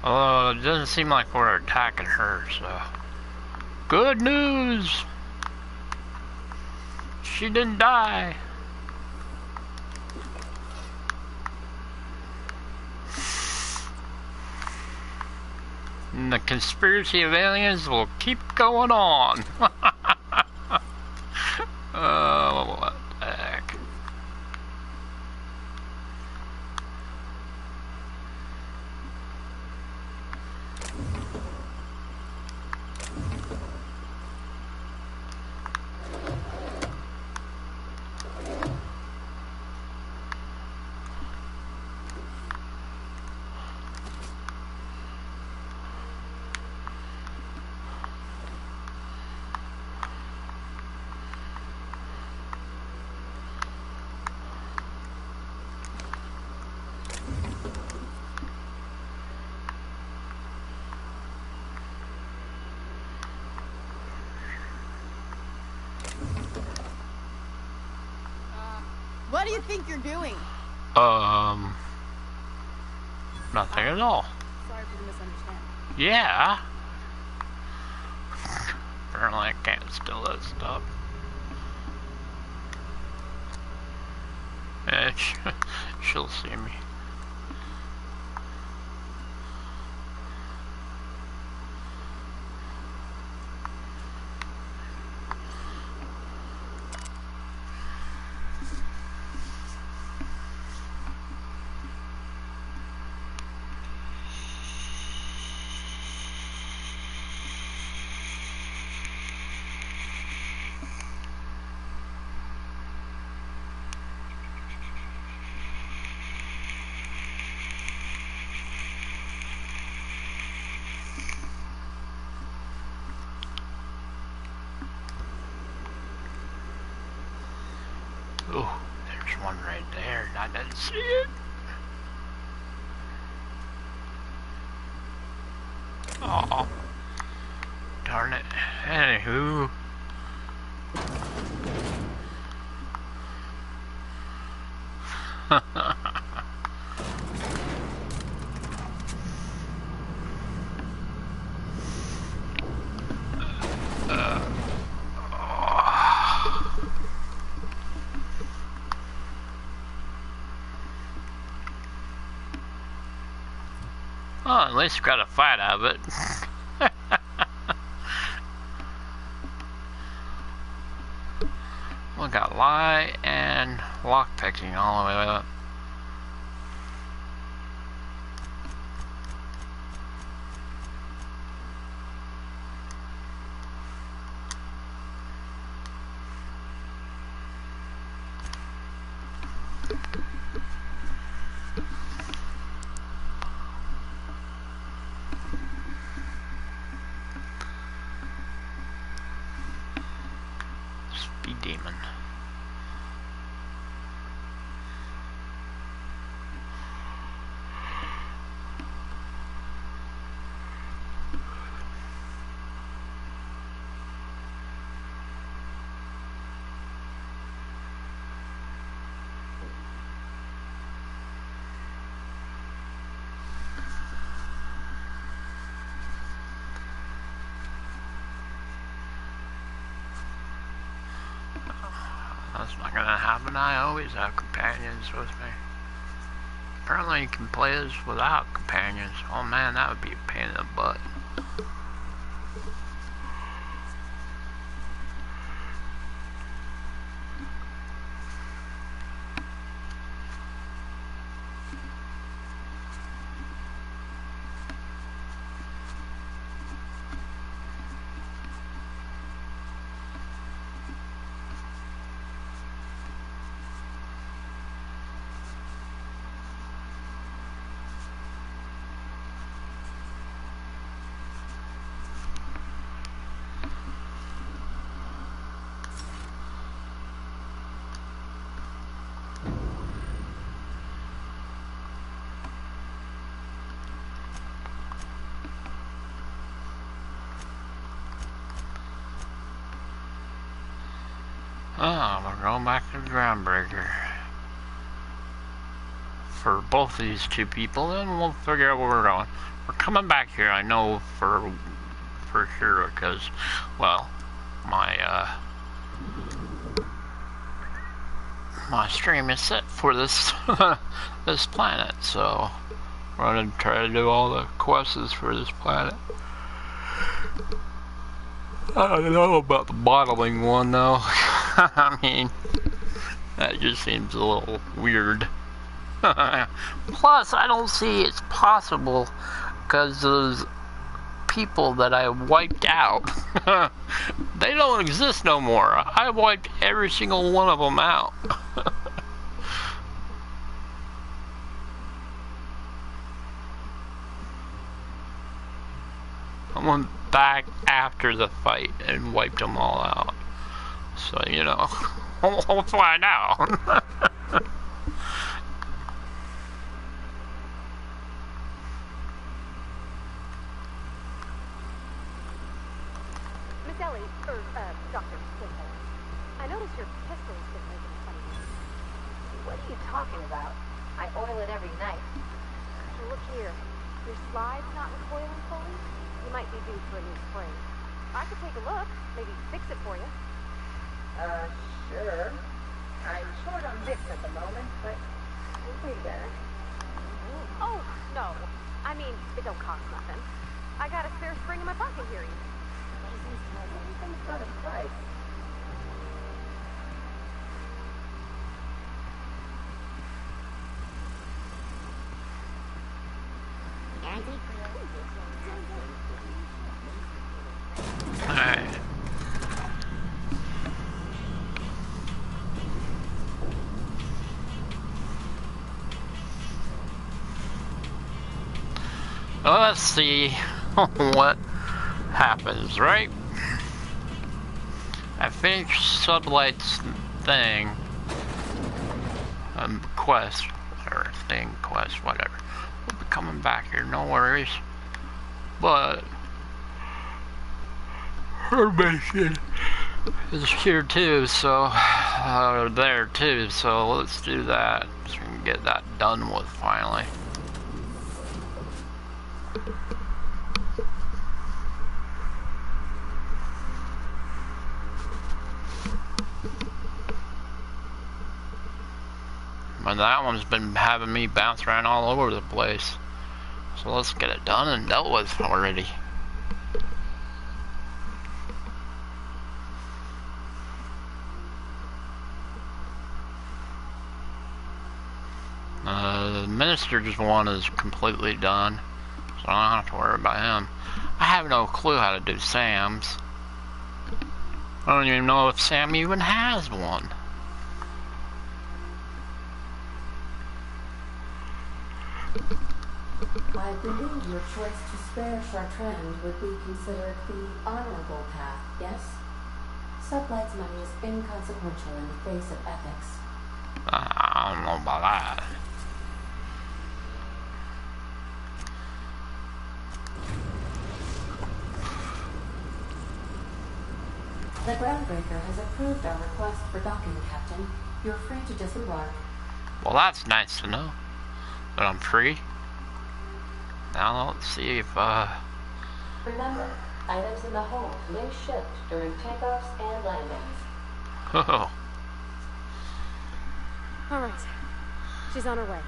Oh, it doesn't seem like we're attacking her, so. Good news! She didn't die. And the conspiracy of aliens will keep going on. Oh, what the heck. What do you think you're doing? Nothing at all. Sorry for the misunderstanding. Yeah. Apparently I can't steal that stuff. Yeah, she'll see me. Oh, there's one right there. I didn't see it. Oh, darn it. Anywho. Well, at least we got a fight out of it. We got lie and lockpicking all the way up. Speed demon. That's not gonna happen. I always have companions with me. Apparently you can play this without companions. Oh man, that would be a pain in the butt. Oh, we're going back to the Groundbreaker. For both of these two people, then we'll figure out where we're going. We're coming back here, I know for sure, because, well, my stream is set for this this planet, so we're gonna try to do all the quests for this planet. I don't know about the bottling one though. I mean, that just seems a little weird. Plus, I don't see it's possible because those people that I wiped out, they don't exist no more. I wiped every single one of them out. I went back after the fight and wiped them all out. So, you know, we'll find out. Miss Ellie, Dr. Skinner, I noticed your pistol's been making a funny noise. What are you talking about? I oil it every night. Look here. Your slide's not recoiling fully. You might be due for a new spring. I could take a look, maybe fix it for you. Sure. I'm short on bits at the moment, but we'll be there. Oh, no. I mean, it don't cost nothing. I got a spare spring in my pocket here. Everything's got a price. Alright. Well, let's see what happens, right? I finished Sublight's thing, quest, or thing, quest, whatever. We'll be coming back here, no worries. But her mission is here too, so there too. So let's do that so we can get that done with finally. And that one's been having me bounce around all over the place. So let's get it done and dealt with already. The minister's one is completely done, so I don't have to worry about him. I have no clue how to do Sam's. I don't even know if Sam even has one. I believe your choice to spare Chartrand would be considered the honorable path, yes? Sublight's money is inconsequential in the face of ethics. I don't know about that. The groundbreaker has approved our request for docking, Captain. You're free to disembark. Well, that's nice to know. But I'm free. Now let's see if, Remember, items in the hold may shift during takeoffs and landings. Oh. All right. She's on her way.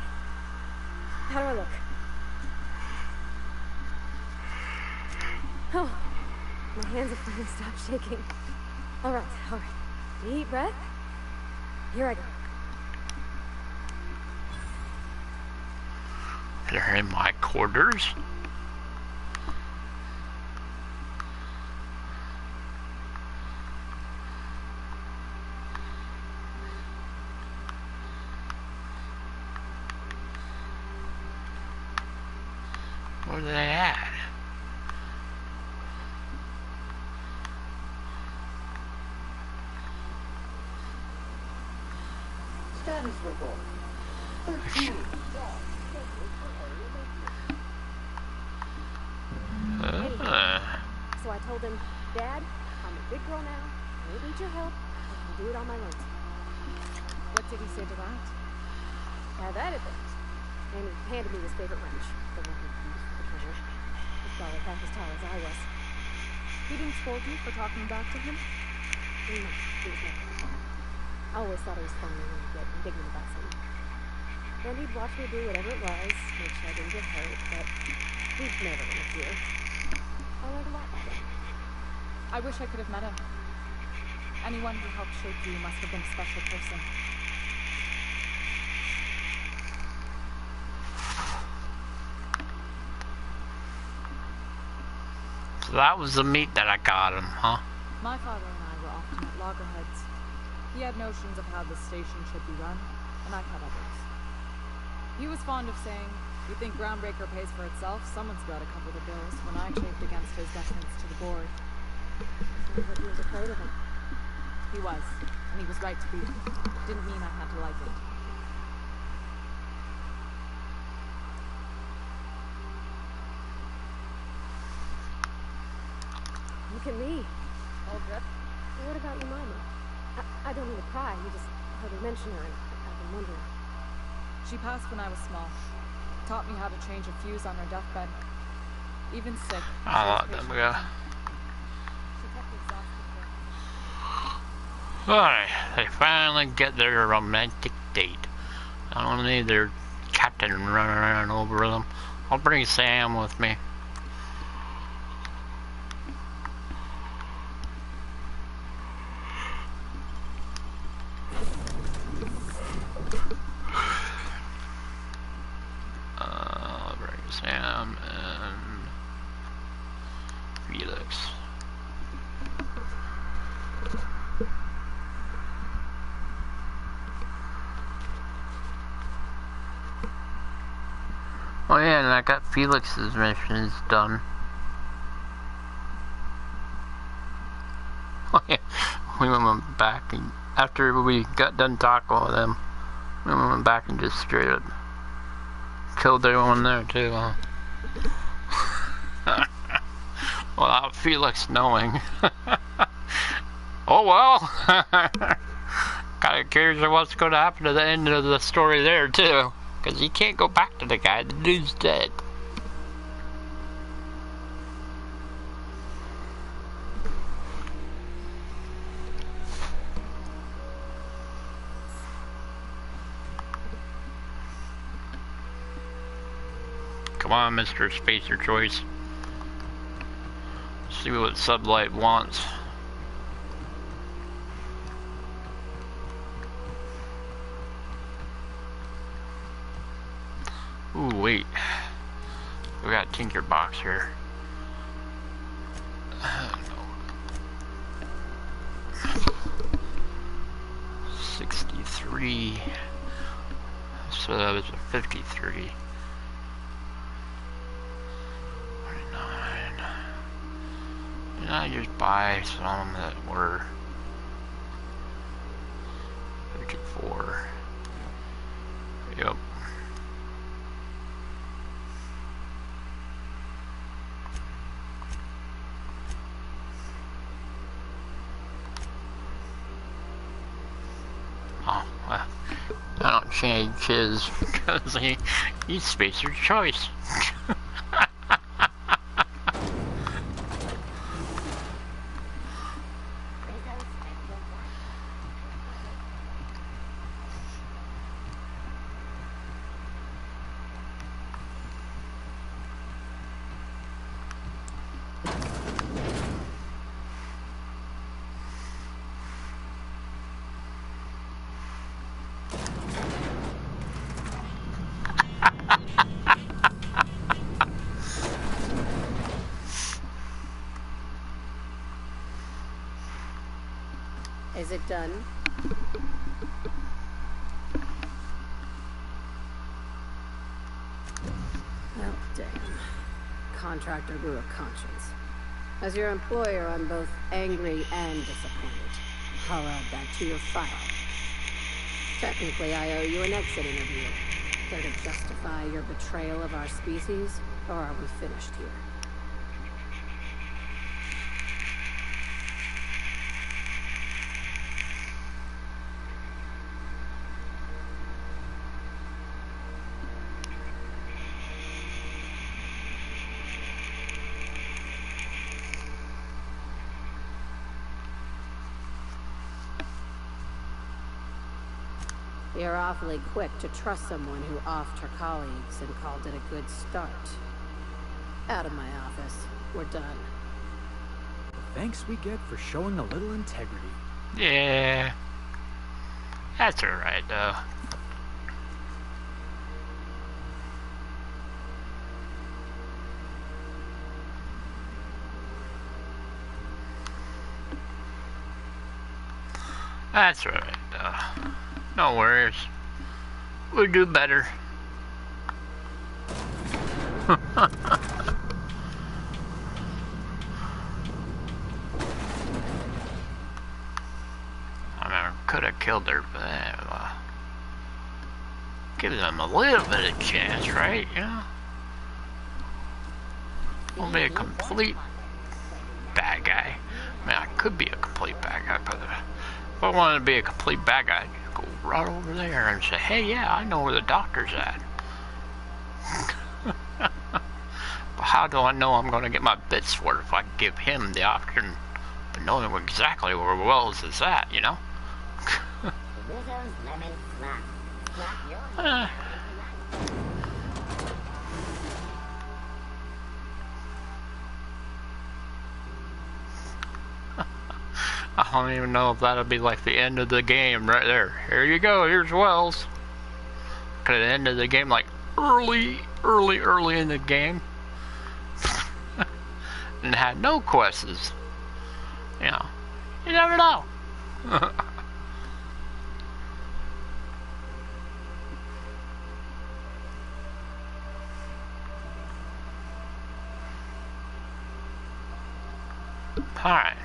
How do I look? Oh, my hands have finally stopped shaking. All right. Deep breath. Here I go. They're in my quarters. Where are they at? Status report. 13. So I told him, Dad, I'm a big girl now. I don't need your help. I can do it on my own. What did he say to that? That it is. And he handed me his favorite wrench, the one he used for the camera. He's probably half as tall as I was. He didn't scold you for talking back to him? No, he was never. I always thought it was funny when he'd get indignant about something. Then he'd watch me do whatever it was, make sure I didn't get hurt, but he'd never interfere. I learned a lot from him. I wish I could have met him. Anyone who helped shape you must have been a special person. So that was the meat that I got him, huh? My father and I were often at loggerheads. He had notions of how the station should be run, and I had others. He was fond of saying, "You think Groundbreaker pays for itself? Someone's got to cover the bills," when I chafed against his deference to the board. Sounds like he was afraid of him. He was, and he was right to be. Didn't mean I had to like it. Look at me. All dressed. What about your mama? I don't mean to pry. You just heard her mention her, and I've been wondering. She passed when I was small. Taught me how to change a fuse on her deathbed. Even sick. I'll let them go. Alright, they finally get their romantic date. I don't need their captain running around over them. I'll bring Sam with me. I'll bring Sam and Felix. Oh yeah, and I got Felix's missions done. Oh yeah, we went back and after we got done talking with them, we went back and just straight up killed everyone there too. Without Felix knowing. Oh well. Kinda curious what's gonna happen to the end of the story there too. Because you can't go back to the guy, the dude's dead. Come on, Mr. Spacer Choice. Let's see what Sublight wants. Ooh, wait. We got Tinkerbox here. No. 63. So that was a 53. 49. And I just buy some that were 54. Yep. Oh, well, I don't change his because he's Spacer's choice. Is it done? Well, damn. Contractor grew a conscience. As your employer, I'm both angry and disappointed. I'll add that to your file. Technically, I owe you an exit interview. Care to justify your betrayal of our species, or are we finished here? You're awfully quick to trust someone who offed her colleagues and called it a good start. Out of my office. We're done. Thanks we get for showing a little integrity. Yeah. That's alright, though. That's alright, though. No worries. We'll do better. I mean, could have killed her, but give them a little bit of chance, right? You know? I'll be a complete bad guy. I mean, I could be a complete bad guy, but if I wanted to be a complete bad guy, I'd go right over there and say, hey, yeah, I know where the doctor's at. But how do I know I'm going to get my bits for it if I give him the option of knowing exactly where Wells is at, you know? I don't even know if that'll be like the end of the game right there. Here you go, here's Wells. Could it end of the game like early in the game? And had no quests. You know, you never know. Alright.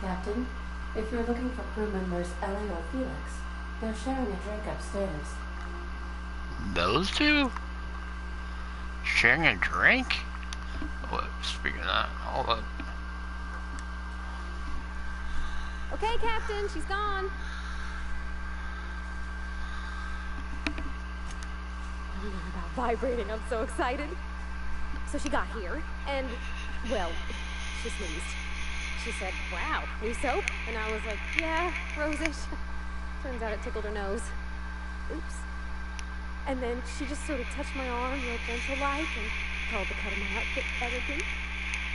Captain, if you're looking for crew members Ellie or Felix, they're sharing a drink upstairs. Those two? Sharing a drink? What, speaking of that, hold up. Okay, Captain, she's gone. I don't know about vibrating, I'm so excited. So she got here, and, well, she sneezed. She said, wow, new soap? And I was like, yeah, rosish. Turns out it tickled her nose. Oops. And then she just sort of touched my arm real gentle-like, and called the cut of my heart bit everything.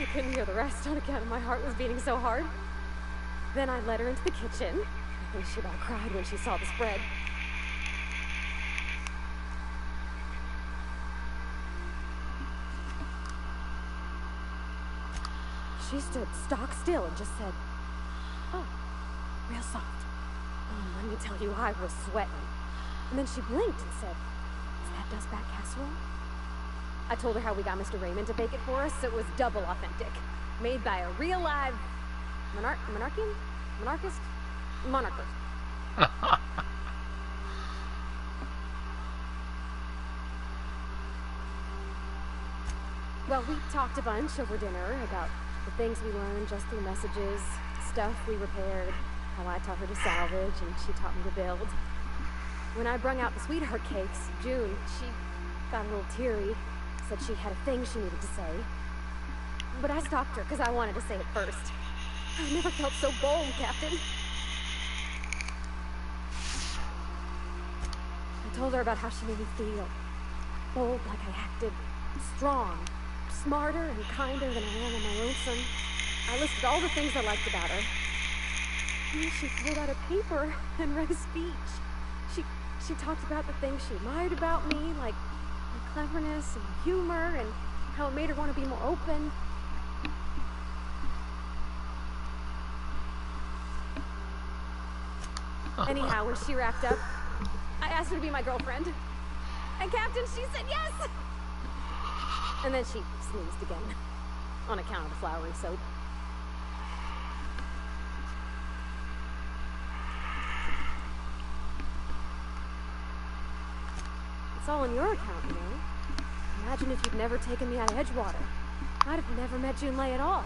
I couldn't hear the rest on account of my heart was beating so hard. Then I led her into the kitchen. I think she about cried when she saw the spread. She stood stock still and just said, "Oh, real soft." Oh, let me tell you, I was sweating. And then she blinked and said, "Is that dustback casserole?" I told her how we got Mr. Raymond to bake it for us, so it was double authentic. Made by a real live monarchist. Well, we talked a bunch over dinner about the things we learned just through messages, stuff we repaired, how I taught her to salvage and she taught me to build. When I brung out the sweetheart cakes, June, she got a little teary, said she had a thing she needed to say. But I stopped her because I wanted to say it first. I never felt so bold, Captain. I told her about how she made me feel. Bold like I acted, strong, smarter and kinder than I am on my lonesome. I listed all the things I liked about her. And then she pulled out a paper and read a speech. She talked about the things she admired about me, like my cleverness and humor, and how it made her want to be more open. Anyhow, when she wrapped up, I asked her to be my girlfriend. And Captain, she said yes! And then she sneezed again, on account of the floury soap. It's all in your account, you know? Imagine if you'd never taken me out of Edgewater. I'd have never met Junlei at all.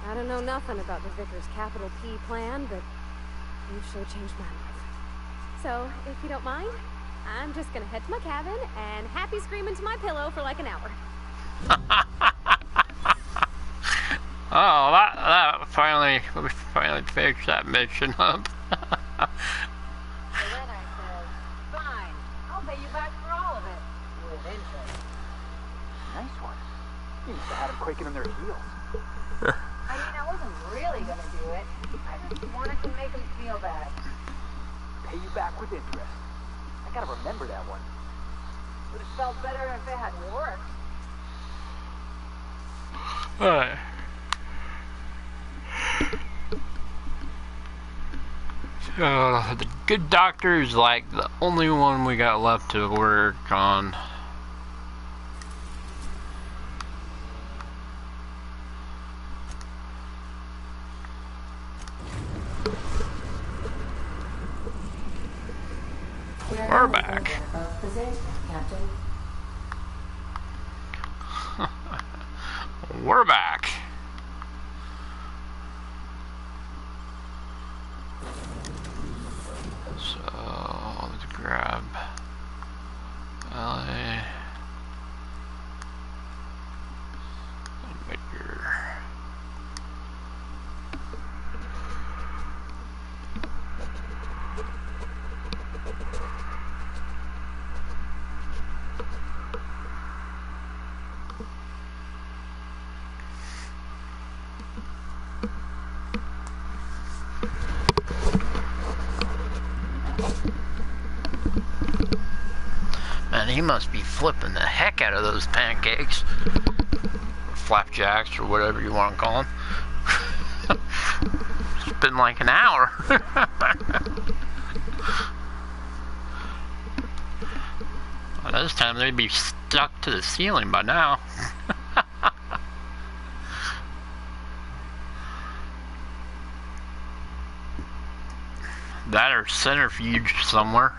I don't know nothing about the Vicar's capital P plan, but you've sure changed my life. So, if you don't mind, I'm just gonna head to my cabin and happy scream into my pillow for like an hour. Oh, that finally, we finally finished that mission up. So then I said, "Fine, I'll pay you back for all of it, with interest." Nice one. You must have had them quaking in their heels. I mean, I wasn't really gonna do it. I just wanted to make them feel bad. Pay you back with interest. I gotta remember that one. Would have felt better if it had worked. Alright. So, the good doctor is like the only one we got left to work on. We're back. Captain. We're back. So let's grab LA and Victor. Man, he must be flipping the heck out of those pancakes. Or flapjacks, or whatever you want to call them. It's been like an hour. Well, this time they'd be stuck to the ceiling by now. That or centrifuge somewhere.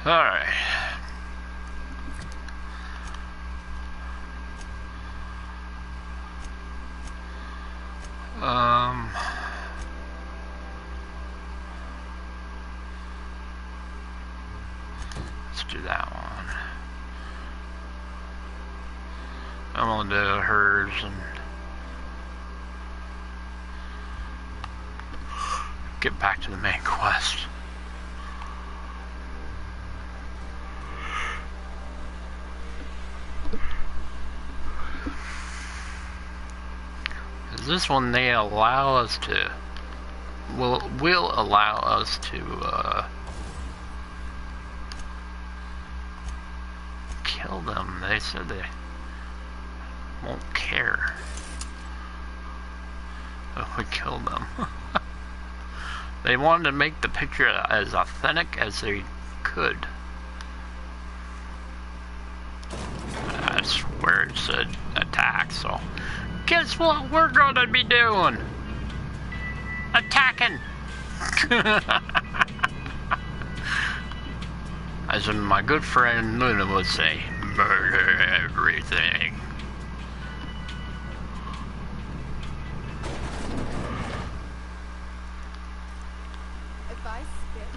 Alright. Let's do that one. I'm gonna do hers and get back to the main quest. this one they allow us to, will allow us to kill them. They said they won't care if we kill them. They wanted to make the picture as authentic as they could. That's where it said attack, so guess what we're gonna be doing? Attacking! As my good friend Luna would say, murder everything. If I spit,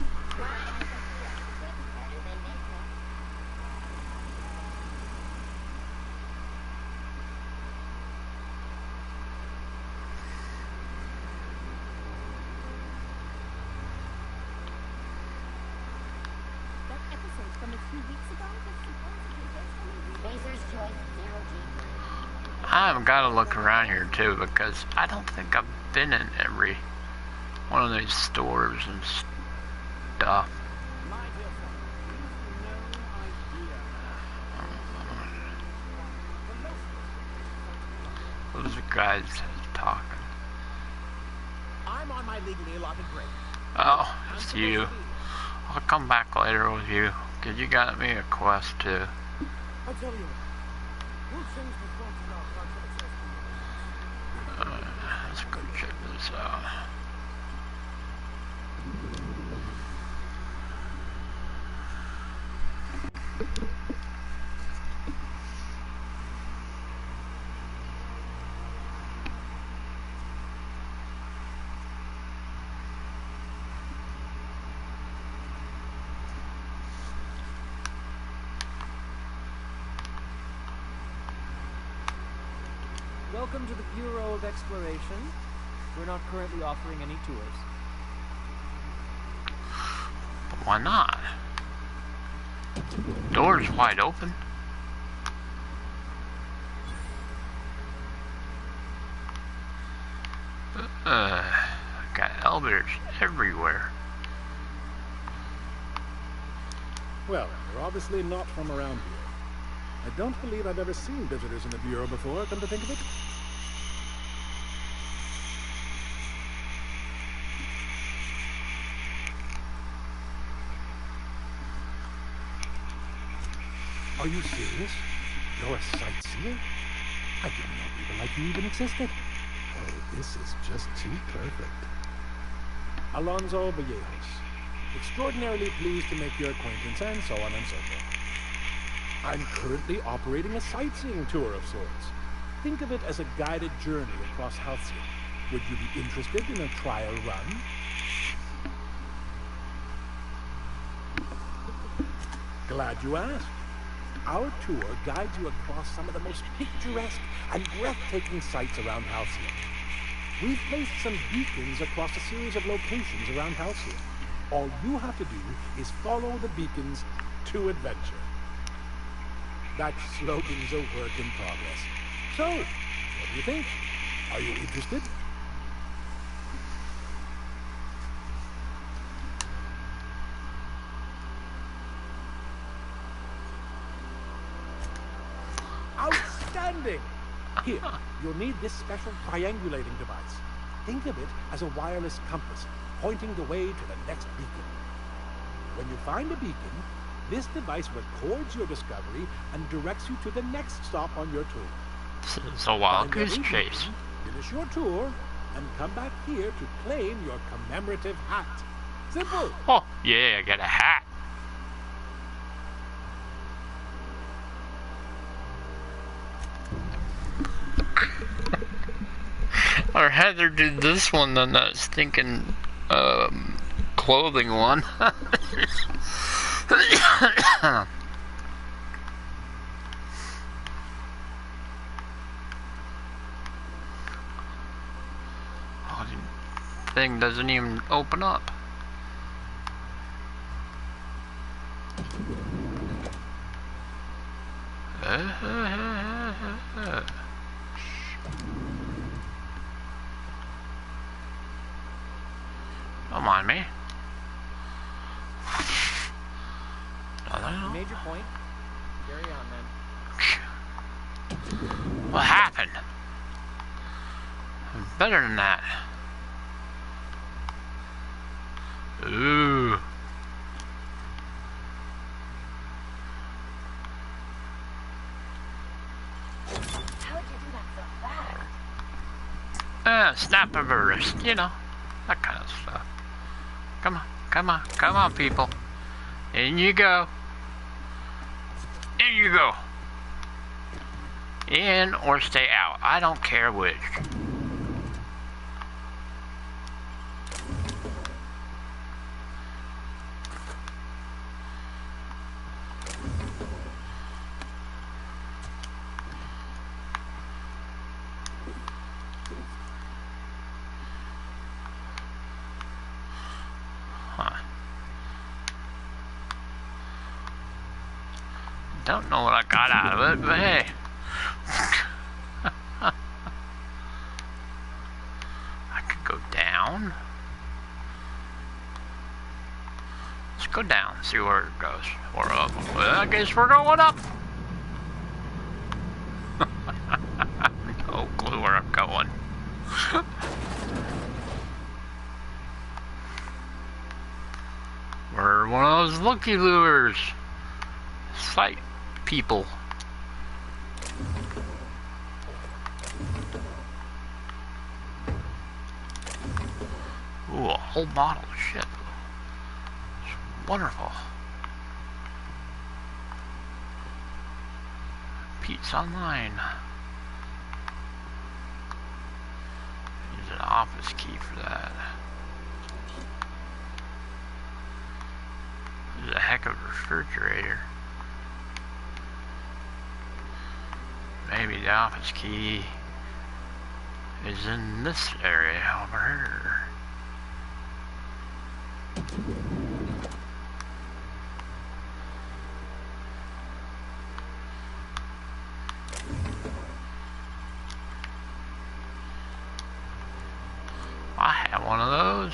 That episode from a few weeks ago was supposedly based on a Spacer's Choice 0G. I've got to look around here too, because I don't think I've been in every one of these stores and stuff. Those guys talking. I'm on my legally allotted break. Oh, it's you. I'll come back later with you, because you got me a quest too. I'll tell you. We'll change the front of our contract. Let's go check this out. Welcome to the Bureau of Exploration. We're not currently offering any tours. But why not? Door's wide open. Got elevators everywhere. Well, you're obviously not from around here. I don't believe I've ever seen visitors in the Bureau before, come to think of it. Are you serious? You're a sightseer? I didn't know people like you even existed. Oh, this is just too perfect. Alonso Vallejos. Extraordinarily pleased to make your acquaintance, and so on and so forth. I'm currently operating a sightseeing tour of sorts. Think of it as a guided journey across Halcyon. Would you be interested in a trial run? Glad you asked. Our tour guides you across some of the most picturesque and breathtaking sights around Halcyon. We've placed some beacons across a series of locations around Halcyon. All you have to do is follow the beacons to adventure. That slogan's a work in progress. So, what do you think? Are you interested? Outstanding! Here, you'll need this special triangulating device. Think of it as a wireless compass, pointing the way to the next beacon. When you find a beacon, this device records your discovery and directs you to the next stop on your tour. It's a wild goose chase. Finish your tour and come back here to claim your commemorative hat. Simple. Oh, yeah, I got a hat. Or Heather did this one than that stinking clothing one. Oh, the thing doesn't even open up. made your point. Carry on, then. What happened? Better than that. Ooh. How would you do that so fast? Snap of a wrist, you know, that kind of stuff. Come on, come on, come on, people. In you go. In you go. In or stay out. I don't care which. Don't know what I got out of it, but hey. I could go down. Let's go down, see where it goes. Or up. Well, I guess we're going up. No clue where I'm going. We're one of those looky lures. Fight people. Ooh, a whole bottle of shit. It's wonderful. Pete's online. Use an office key for that. This is a heck of a refrigerator. Maybe the office key is in this area over here. I have one of those.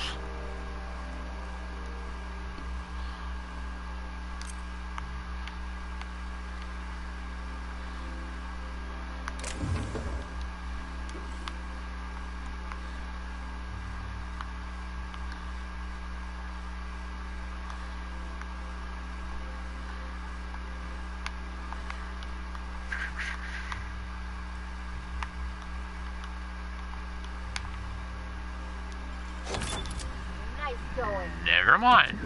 Nice going. Never mind.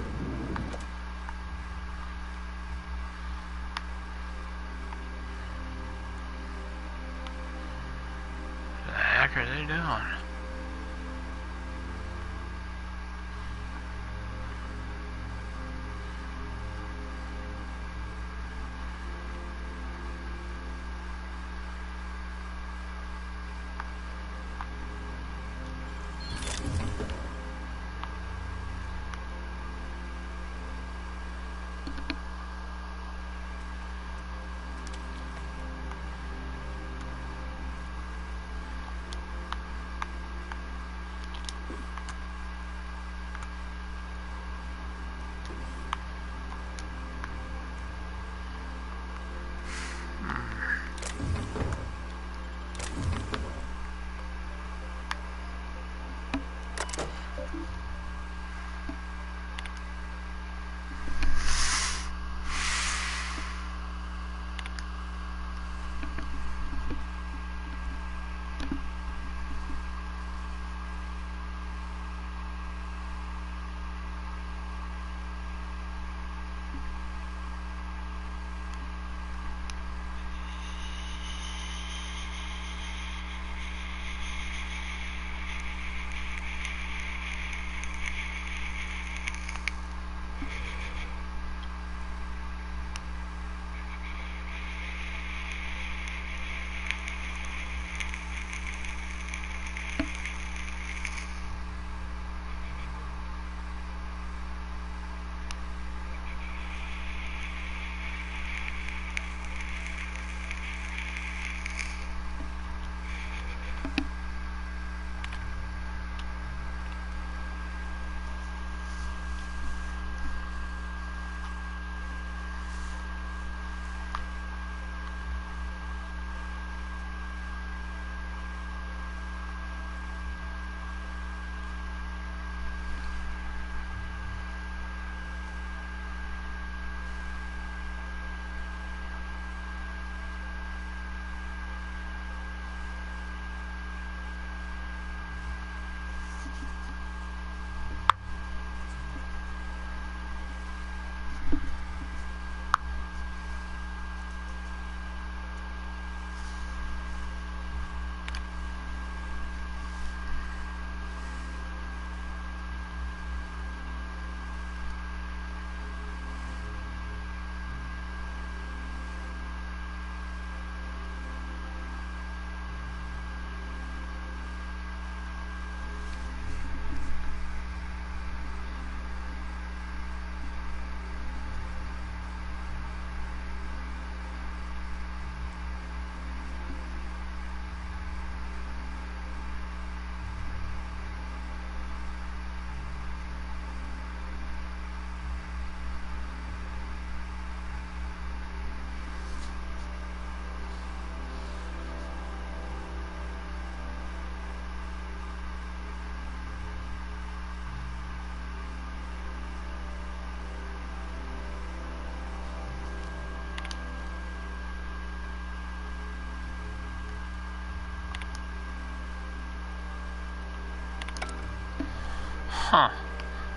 What the heck are they doing? Huh.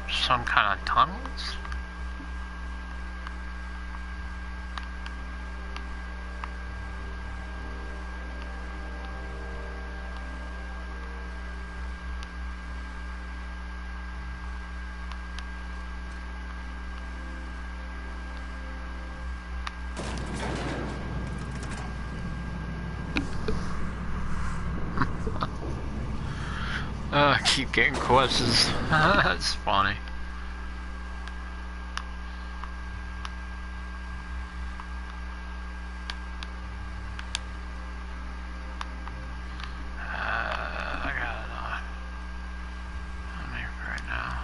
Some kind of tunnels? I keep getting questions. That's funny. I got it. I'm here for right now.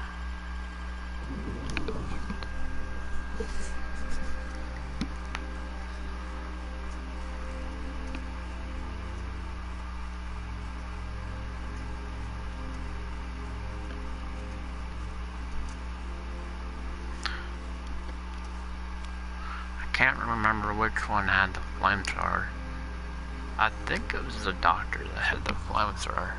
I can't remember which one had the flamethrower. I think it was the doctor that had the flamethrower.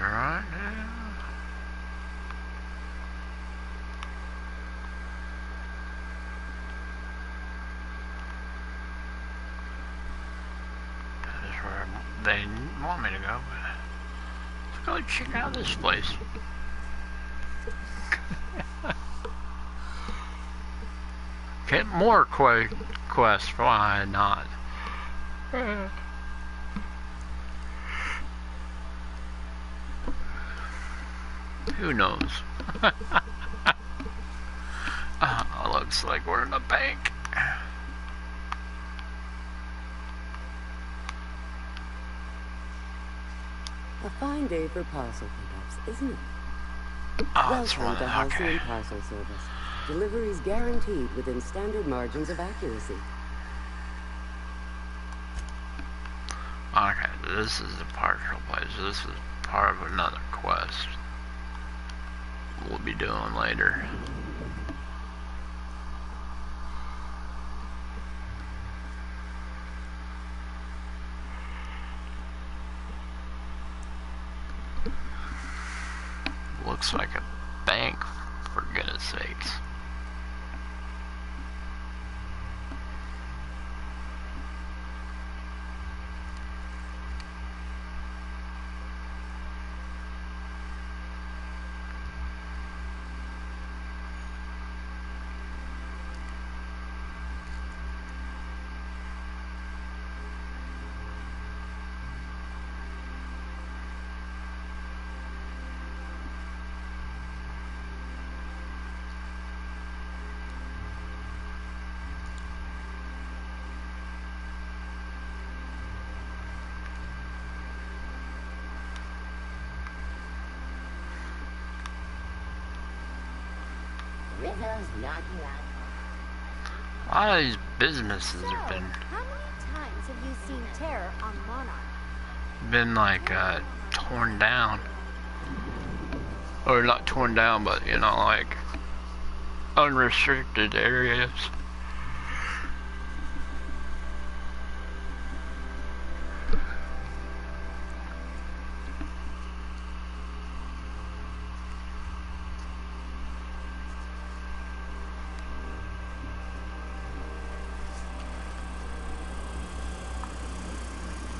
Right now. That is where they want me to go. Let's go check out this place. Get more quests. Why not? Who knows? Looks like we're in a bank. A fine day for parcel pickups, isn't it? That's Welcome one. to Halcyon Okay. Parcel Service. Deliveries guaranteed within standard margins of accuracy. Okay, this is the partial place. This is part of another quest we'll be doing later. Looks like a bank, for goodness sakes. Rizzo's knocking out. A lot of these businesses have been How many times have you seen terror on Monarch? like torn down, or not torn down, but you know, like unrestricted areas.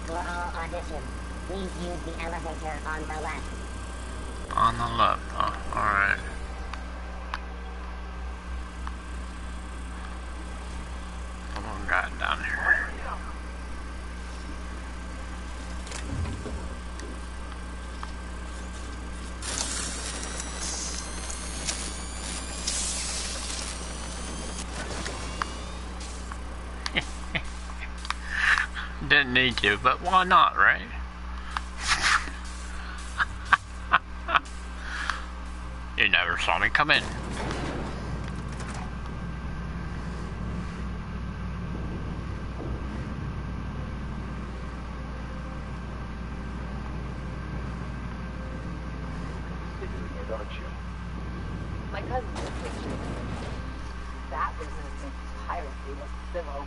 For all audition, please use the elevator on the left. On the left, huh? Alright. What we got down here? didn't need to, but why not, right? You never saw me come in. Aren't you? My cousin took pictures. That business makes piracy look civil.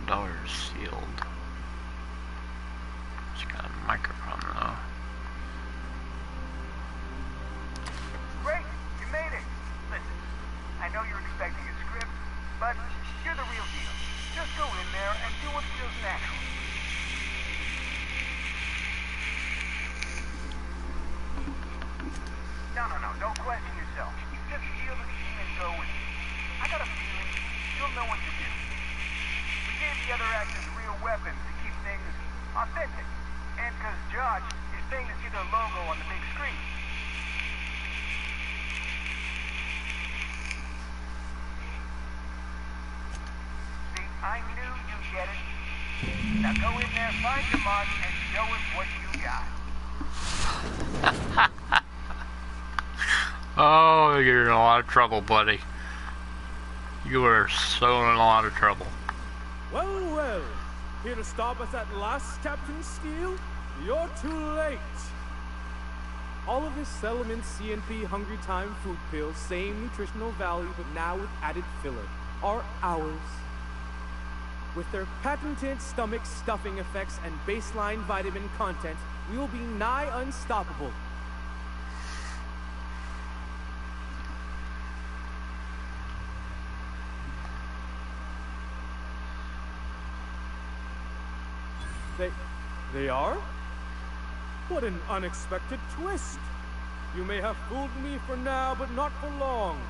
Door's sealed. She's got a microphone though. Great, you made it. Listen, I know you're expecting a script, but you're the real deal. Just go in there and do what feels natural. No, don't question yourself. Just feel the scene and go with it. I got a feeling you'll know what to do. We gave the other actors real weapons to keep things authentic. And because Josh is paying to see their logo on the big screen. See, I knew you'd get it. Now go in there, find your mark, and show us what you got. Oh, you're in a lot of trouble, buddy. You are so in a lot of trouble. Well, well. Here to stop us at last, Captain Steele? You're too late. All of this Settlement CNP Hungry Time food pills, same nutritional value, but now with added filler, are ours. With their patented stomach stuffing effects and baseline vitamin content, we will be nigh unstoppable. They are? What an unexpected twist! You may have fooled me for now, but not for long.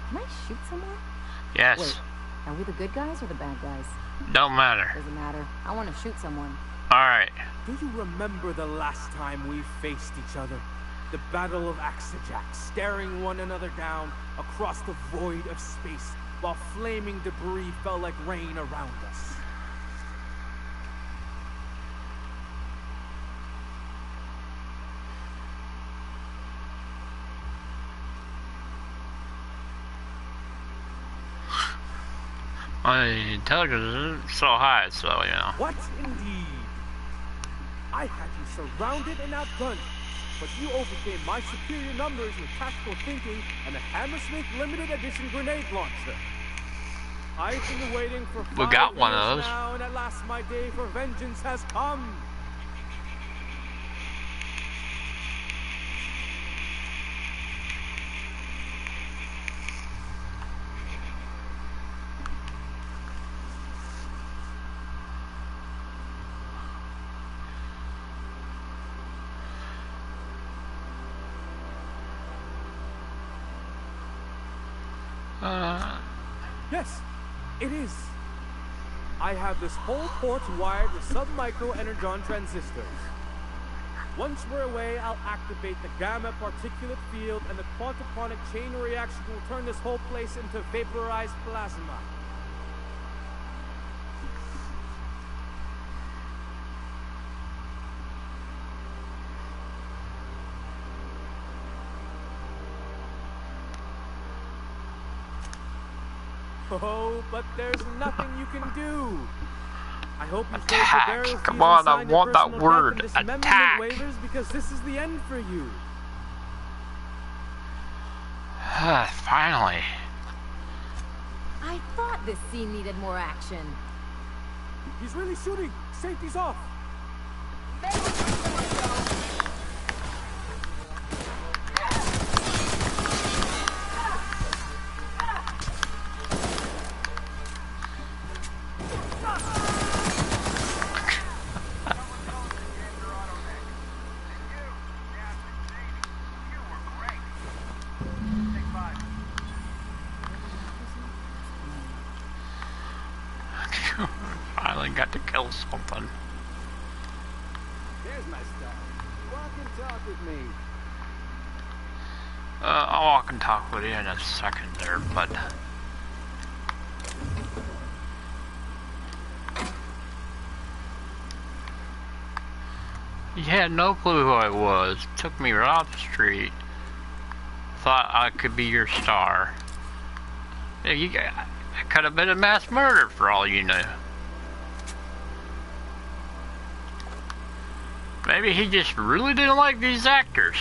Can I shoot someone? Yes. Wait, are we the good guys or the bad guys? Don't matter. Doesn't matter. I want to shoot someone. Alright. Do you remember the last time we faced each other? The Battle of Axejack, staring one another down across the void of space while flaming debris fell like rain around us. My intelligence isn't so high, so you know. What indeed? I had you surrounded and outgunned, but you overcame my superior numbers with tactical thinking and a Hammersmith limited edition grenade launcher. I've been waiting for 5 We got one of years those. now, and at last my day for vengeance has come. Yes, it is. I have this whole port wired with sub-micro energon transistors. Once we're away, I'll activate the gamma particulate field, and the quantaphonic chain reaction will turn this whole place into vaporized plasma. Oh, but there's nothing you can do. I hope you Attack. Come on, I want that word. Attack. Waivers because this is the end for you. Finally. I thought this scene needed more action. He's really shooting. Safety's off. Finally got to kill something. There's my stuff. Walk and talk with me. I can talk with you in a second there, but you had no clue who I was. Took me right off the street. Thought I could be your star. It could have been a mass murder for all you knew. Maybe he just really didn't like these actors.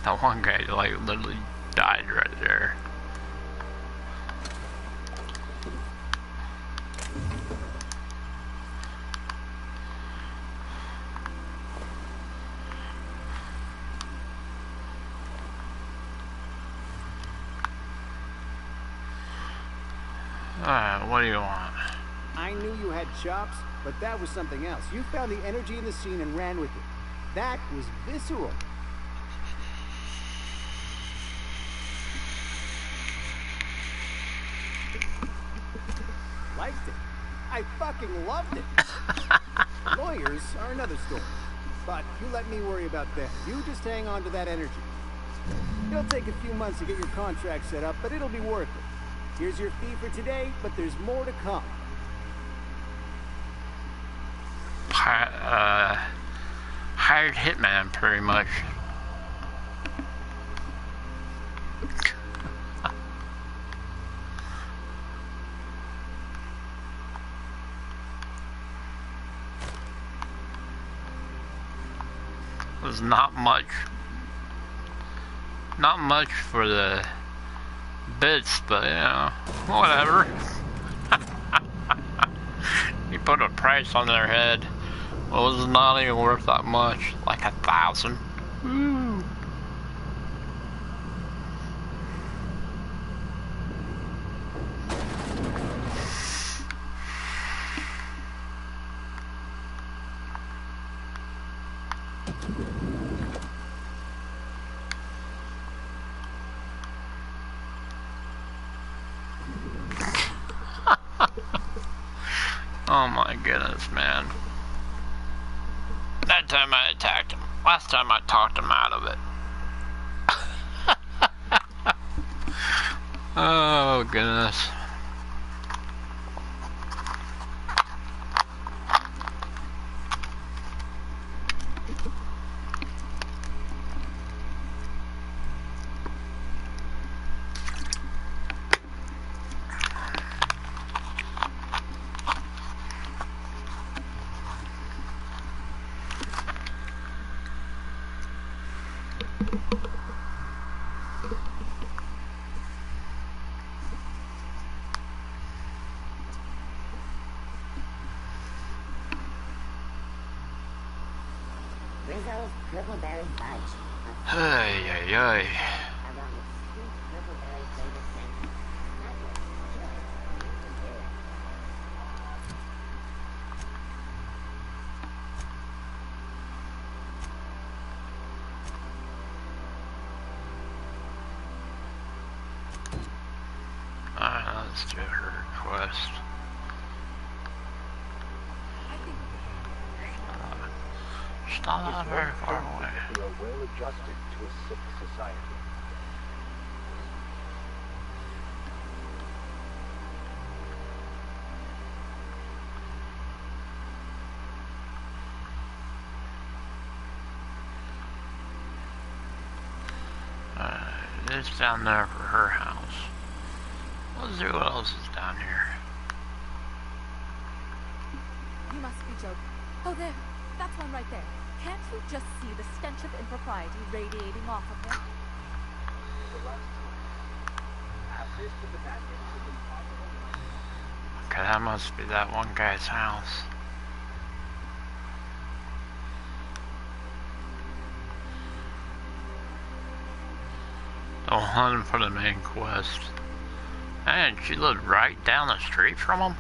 That one guy like literally died right there. Alright, what do you want? I knew you had chops, but that was something else. You found the energy in the scene and ran with it. That was visceral. Liked it. I fucking loved it. Lawyers are another story. But you let me worry about them. You just hang on to that energy. It'll take a few months to get your contract set up, but it'll be worth it. Here's your fee for today, but there's more to come. Hired hitman, pretty much. Was not much for the bits, but you know, whatever. You put a price on their head. Well, it was not even worth that much, like 1,000. Woo. Oh my goodness, man. That time I attacked him. Last time I talked him out of it. Oh goodness. Rizzo's Purpleberry Fudge. Hey, hey, hey. Along with sweet purpleberry flavored sandwich. That was just good. Alright, let's do her request. She's not very far away. We are well adjusted to a sick society. It's down there for her house. Let's see what else is down here. You must be joking. Oh, there. That's one right there. Can't you just see the stench of impropriety radiating off of him? Okay, that must be that one guy's house. The one for the main quest. And she lived right down the street from him.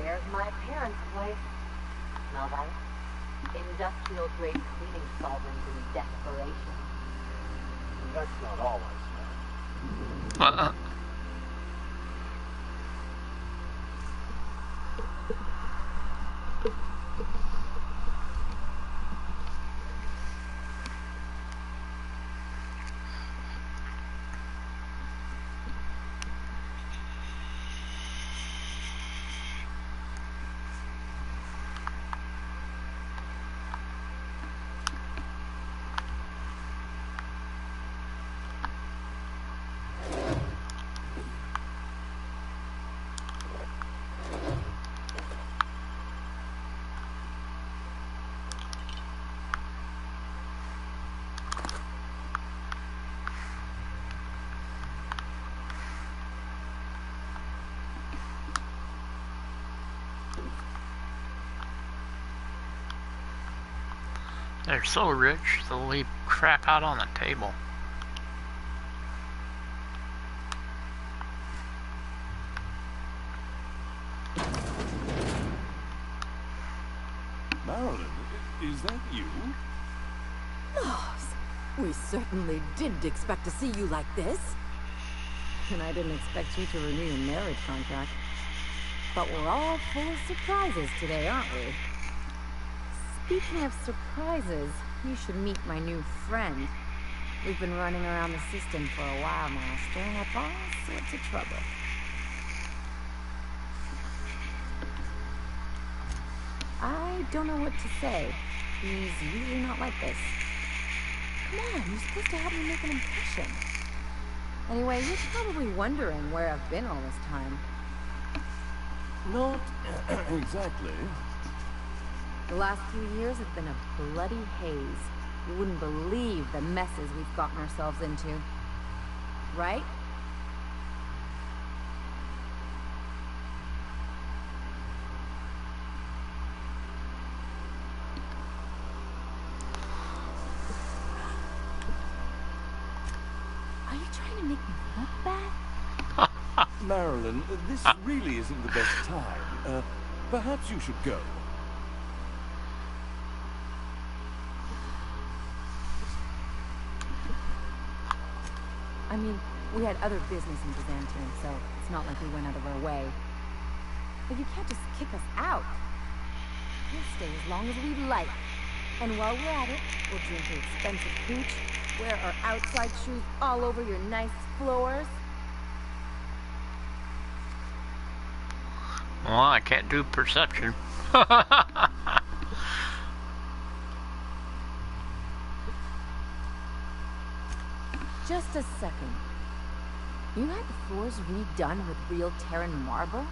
Where's my parents' place? Smell that? Industrial grade cleaning solvent in desperation. That's not all I smell. They're so rich, they'll leave crap out on the table. Marilyn, is that you? Laws, we certainly didn't expect to see you like this. And I didn't expect you to renew your marriage contract. But we're all full of surprises today, aren't we? Speaking of surprises, you should meet my new friend. We've been running around the system for a while now, stirring up all sorts of trouble. I don't know what to say. He's usually not like this. Come on, you're supposed to help me make an impression. Anyway, you're probably wondering where I've been all this time. Not exactly. The last few years have been a bloody haze. You wouldn't believe the messes we've gotten ourselves into. Right? Are you trying to make me look bad? Marilyn, this really isn't the best time. Perhaps you should go. I mean, we had other business in Byzantium, so it's not like we went out of our way. But you can't just kick us out. We'll stay as long as we like. And while we're at it, we'll drink your expensive hooch, wear our outside shoes all over your nice floors. Well, I can't do perception. Just a second. You had the floors redone with real Terran marble?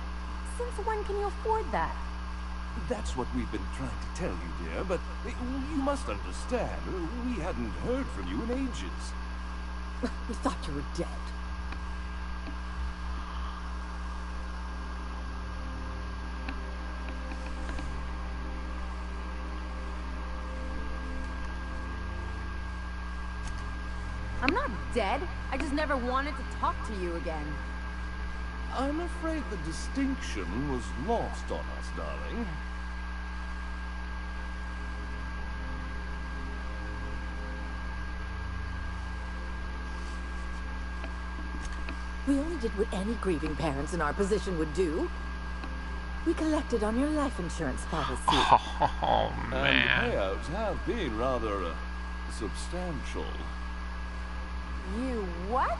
Since when can you afford that? That's what we've been trying to tell you, dear, but you must understand, we hadn't heard from you in ages. We thought you were dead. I'm not dead. I just never wanted to talk to you again. I'm afraid the distinction was lost on us, darling. We only did what any grieving parents in our position would do. We collected on your life insurance policy. Oh, man. And the payouts have been rather substantial. You what?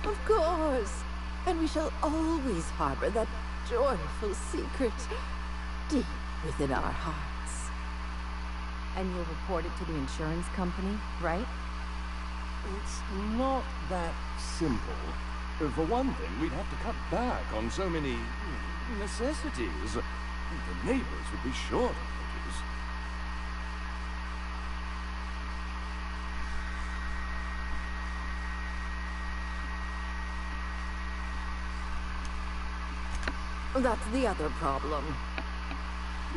Of course. And we shall always harbor that joyful secret deep within our hearts. And you'll report it to the insurance company, right? It's not that simple. For one thing, we'd have to cut back on so many necessities. The neighbors would be short of produce. That's the other problem.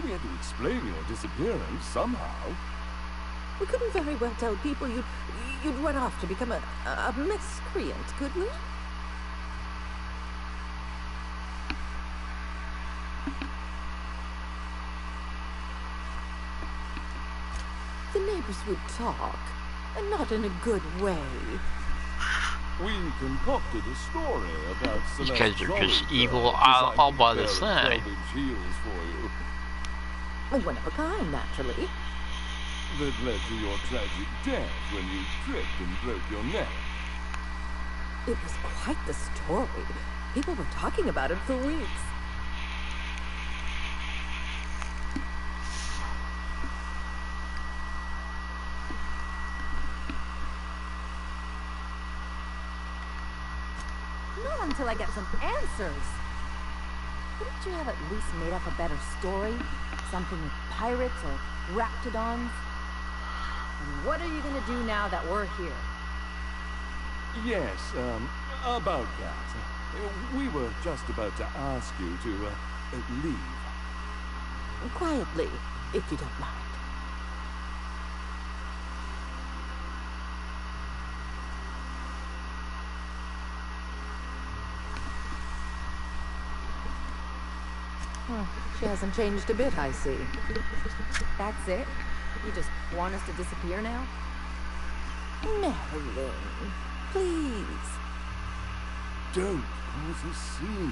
We had to explain your disappearance somehow. We couldn't very well tell people you'd run off to become a miscreant, could we? The neighbors would talk, and not in a good way. We concocted a story about These guys are just evil all by the side. Heels for you. One of a kind, naturally. That led to your tragic death when you tripped and broke your neck. It was quite the story. People were talking about it for weeks. Not until I get some answers. Couldn't you have at least made up a better story? Something with pirates or raptidons? And what are you gonna do now that we're here? Yes, about that. We were just about to ask you to, leave. Quietly, if you don't mind. She hasn't changed a bit, I see. That's it? You just want us to disappear now? Marilyn, please. Don't cause a scene.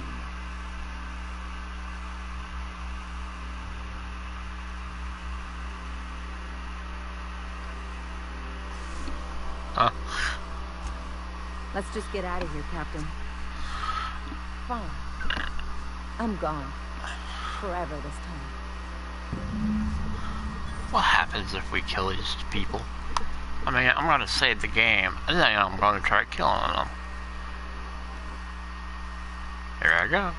Let's just get out of here, Captain. Fine. I'm gone. Forever this time. What happens if we kill these people? I mean, I'm gonna save the game, and then I'm gonna try killing them. Here I go.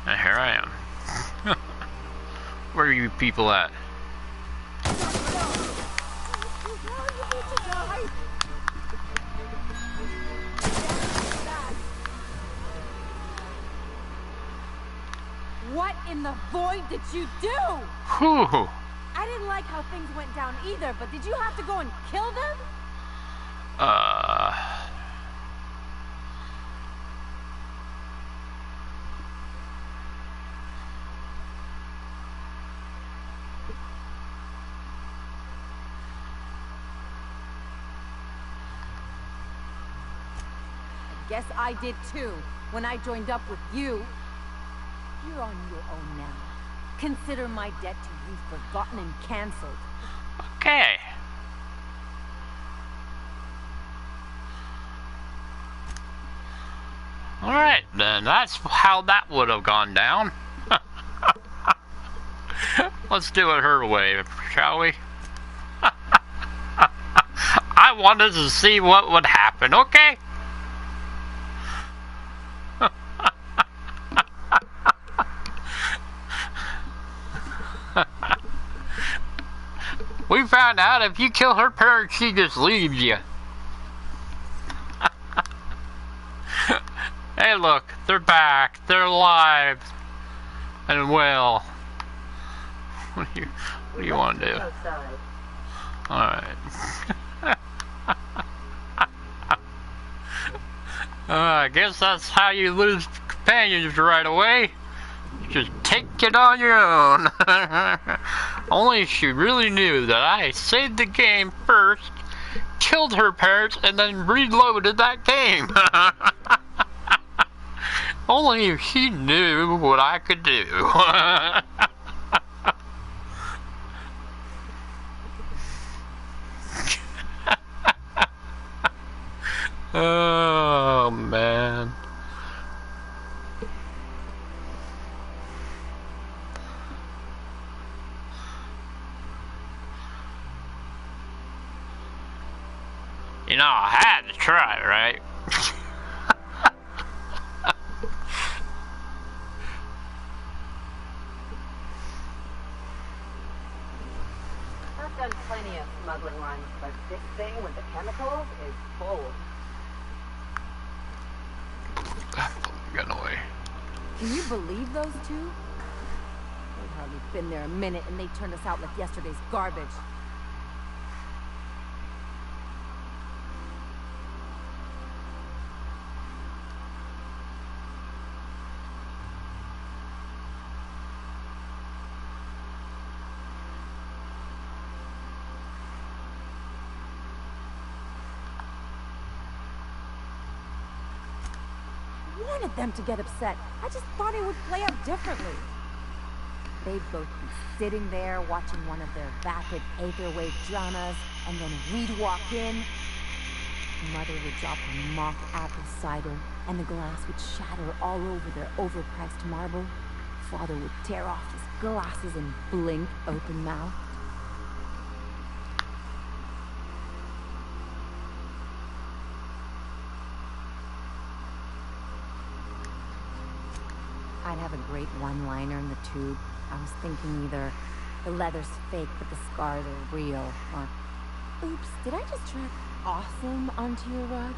And here I am. Where are you people at? What in the void did you do? Whew. I didn't like how things went down either, but did you have to go and kill them? I guess I did too, when I joined up with you. You're on your own now. Consider my debt to you forgotten and cancelled. Okay. Alright, then that's how that would have gone down. Let's do it her way, shall we? I wanted to see what would happen, okay? We found out if you kill her parents, she just leaves you. Hey look, they're back, they're alive, and well. What do you want to do? Alright. I guess that's how you lose companions right away. Just take it on your own. Only if she really knew that I saved the game first, killed her parents, and then reloaded that game. Only if she knew what I could do. Oh, man. You know, I had to try, right? I've done plenty of smuggling runs, but this thing with the chemicals is bold. Gun away. Can you believe those two? They'd hardly been there a minute and they turned us out like yesterday's garbage. I wanted them to get upset. I just thought it would play out differently. They'd both be sitting there watching one of their vapid aetherwave dramas, and then we'd walk in. Mother would drop a mock apple cider, and the glass would shatter all over their overpriced marble. Father would tear off his glasses and blink open-mouthed. I'd have a great one-liner in the tube. I was thinking either the leather's fake but the scars are real, or oops, did I just drag awesome onto your rug?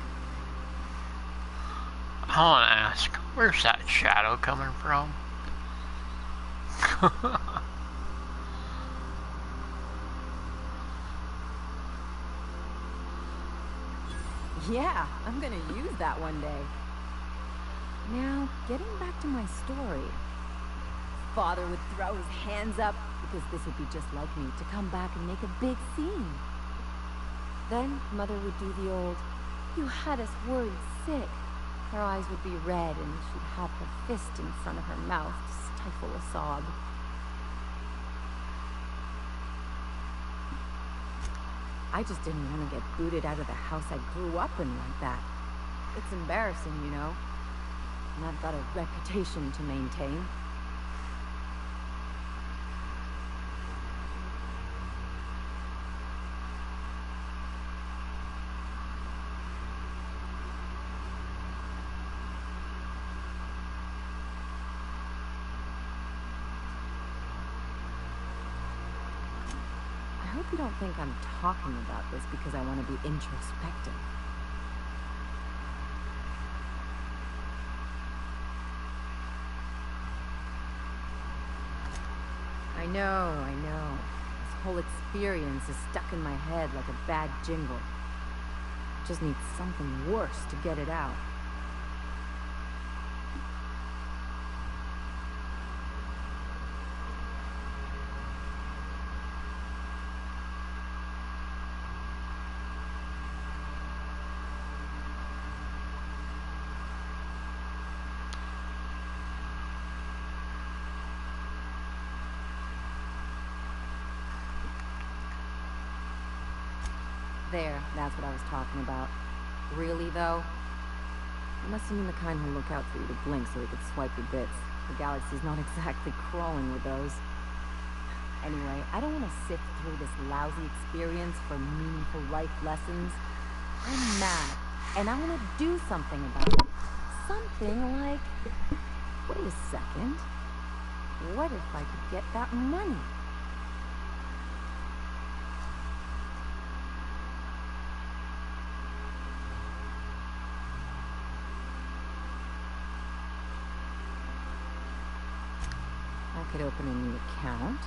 I want to ask, where's that shadow coming from? Yeah, I'm gonna use that one day. Now, getting back to my story. Father would throw his hands up, because this would be just like me, to come back and make a big scene. Then, Mother would do the old, "You had us worried sick." Her eyes would be red, and she'd have her fist in front of her mouth to stifle a sob. I just didn't want to get booted out of the house I grew up in like that. It's embarrassing, you know. And I've got a reputation to maintain. I hope you don't think I'm talking about this because I want to be introspective. I know. This whole experience is stuck in my head like a bad jingle. I just need something worse to get it out. There, that's what I was talking about. Really, though? You must have been the kind who look out for you to blink so they could swipe your bits. The galaxy's not exactly crawling with those. Anyway, I don't want to sift through this lousy experience for meaningful life lessons. I'm mad, and I want to do something about it. Something like... Wait a second. What if I could get that money? I could open a new account,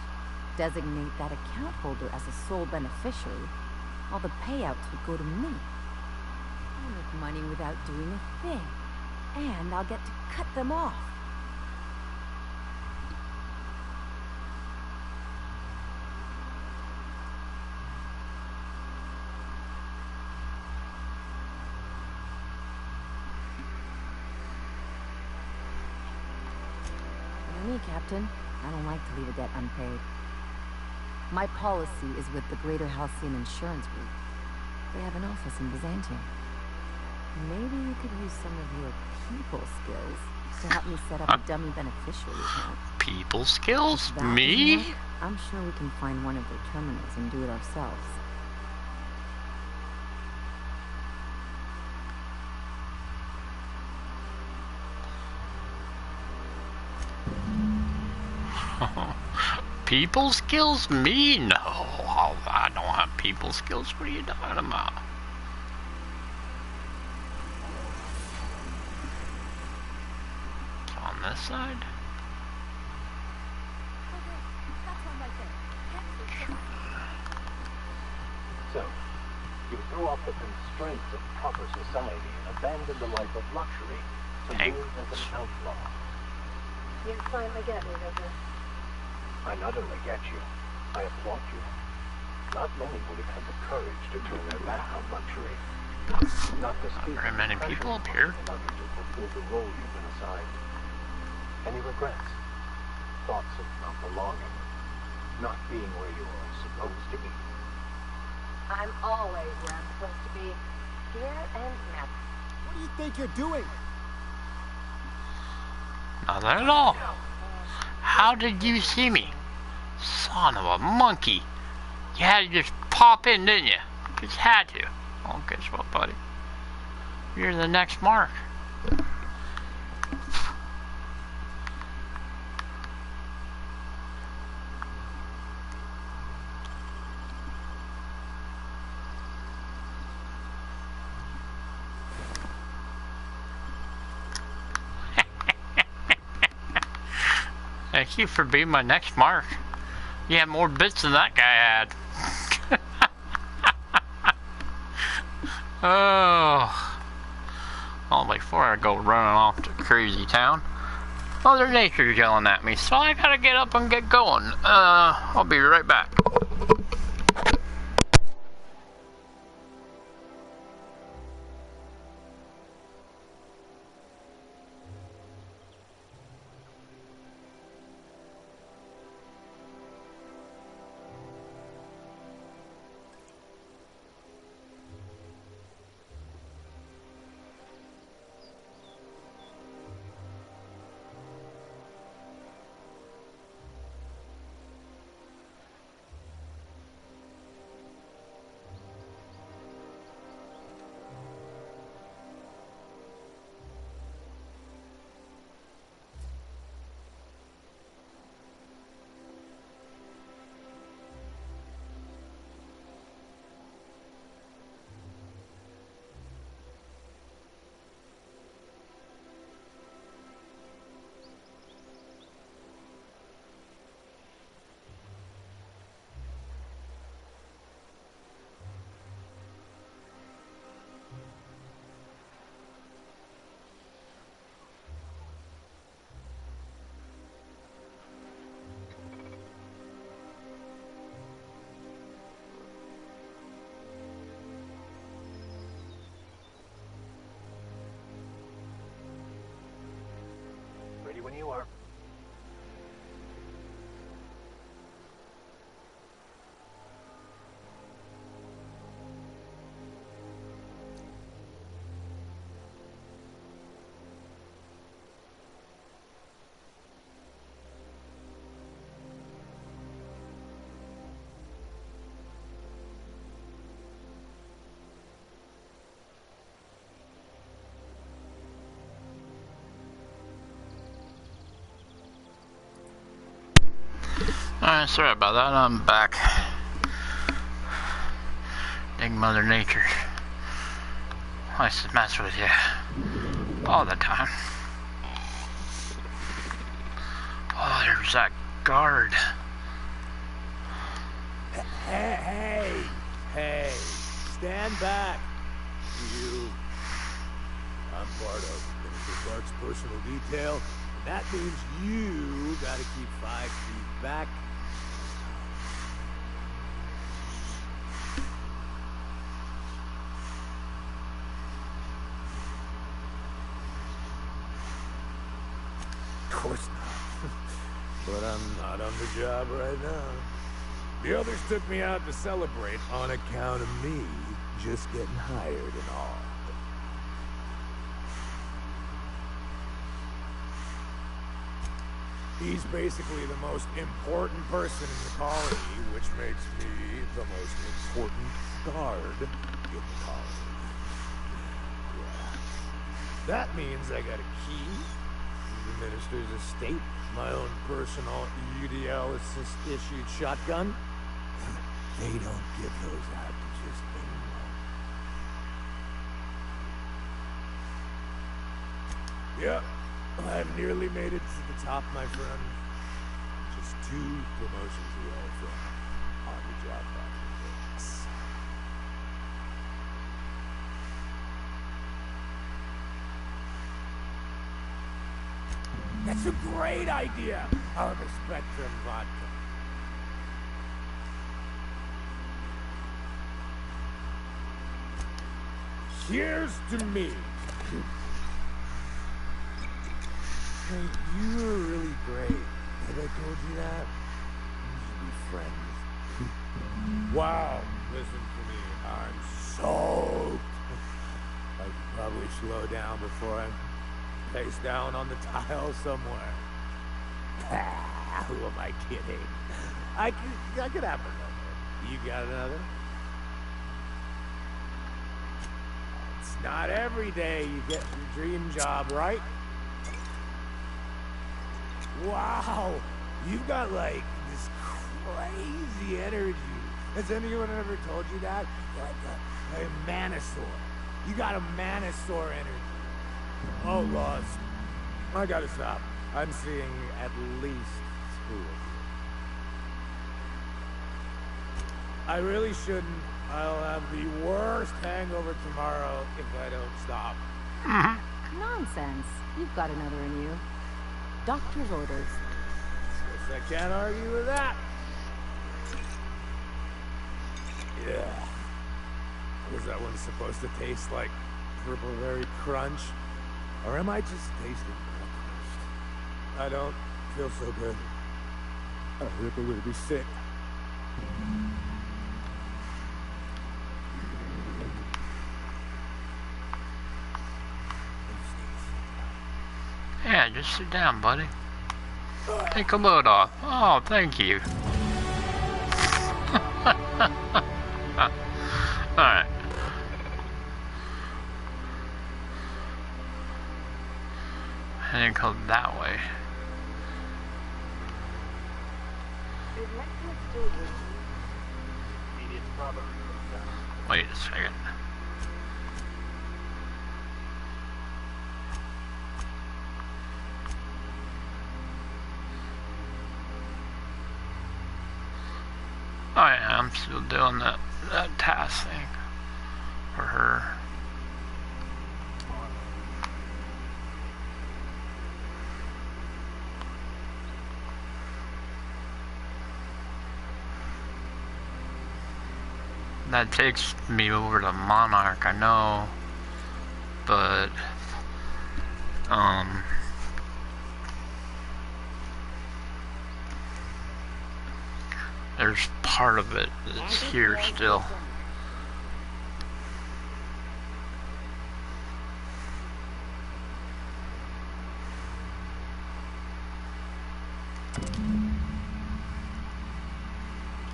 designate that account holder as a sole beneficiary. All the payouts would go to me. I'll make money without doing a thing, and I'll get to cut them off. You know me, Captain. I don't like to leave a debt unpaid. My policy is with the Greater Halcyon Insurance Group. They have an office in Byzantium. Maybe you could use some of your people skills to help me set up a dummy beneficiary account. People skills? If that Me? doesn't work, I'm sure we can find one of their terminals and do it ourselves. People skills? Me? No. I don't have people skills. What are you talking about? this side? So, you threw off the constraints of proper society and abandoned the life of luxury to live as an outlaw. You finally get me, Vicar. I not only get you, I applaud you. Not many would have had the courage to turn their back on luxury. Not to speak Very many people up here. to fulfill the role you've been assigned. Any regrets? Thoughts of not belonging, not being where you are supposed to be. I'm always where I'm supposed to be. Here and now. What do you think you're doing? Nothing at all. How did you see me? Son of a monkey. You had to just pop in, didn't you? Just had to. Oh, guess what, buddy? You're the next mark. Thank you for being my next mark. You had more bits than that guy had. Oh. Well, before I go running off to crazy town, Mother Nature's yelling at me, so I gotta get up and get going. I'll be right back. Ready when you are. Alright, sorry about that. I'm back. Dang Mother Nature. Likes to mess with you all the time. Oh, there's that guard. Hey, stand back. You. I'm part of Mr. Clark's personal detail, and that means you gotta keep 5 feet back. Of course not. But I'm not on the job right now. The others took me out to celebrate on account of me just getting hired and all. He's basically the most important person in the colony, which makes me the most important guard in the colony. Yeah. That means I got a key to the minister's estate, my own personal UDL-issued shotgun. They don't give those out to just anyone. Yep, I've nearly made it to the top, my friend. I'm just 2 promotions away from on-the-job practice. That's a great idea! I'll have a Spectrum vodka. Cheers to me! Hey, you were really great. Have I told you that? We should be friends. Wow, listen to me. I'm soaked. I could probably slow down before I'm face down on the tile somewhere. Who am I kidding? I could have another. You got another? It's not every day you get your dream job, right? Wow, you've got like this crazy energy. Has anyone ever told you that? You're like a manosaur. You got a manosaur energy. Oh, laws. I gotta stop. I'm seeing at least 2 of you. I really shouldn't. I'll have the worst hangover tomorrow if I don't stop. Nonsense. You've got another in you. Doctor's orders. Guess I can't argue with that. Yeah. Was that one supposed to taste like Purple Berry Crunch? Or am I just tasting breakfast? I don't feel so good. I hope I'm gonna be sick. Yeah, just sit down, buddy. Take a load off. Oh, thank you. Alright. And then go that way. Wait a second. Oh yeah, I'm still doing that task thing for her. That takes me over to Monarch, I know, but there's part of it that's here still.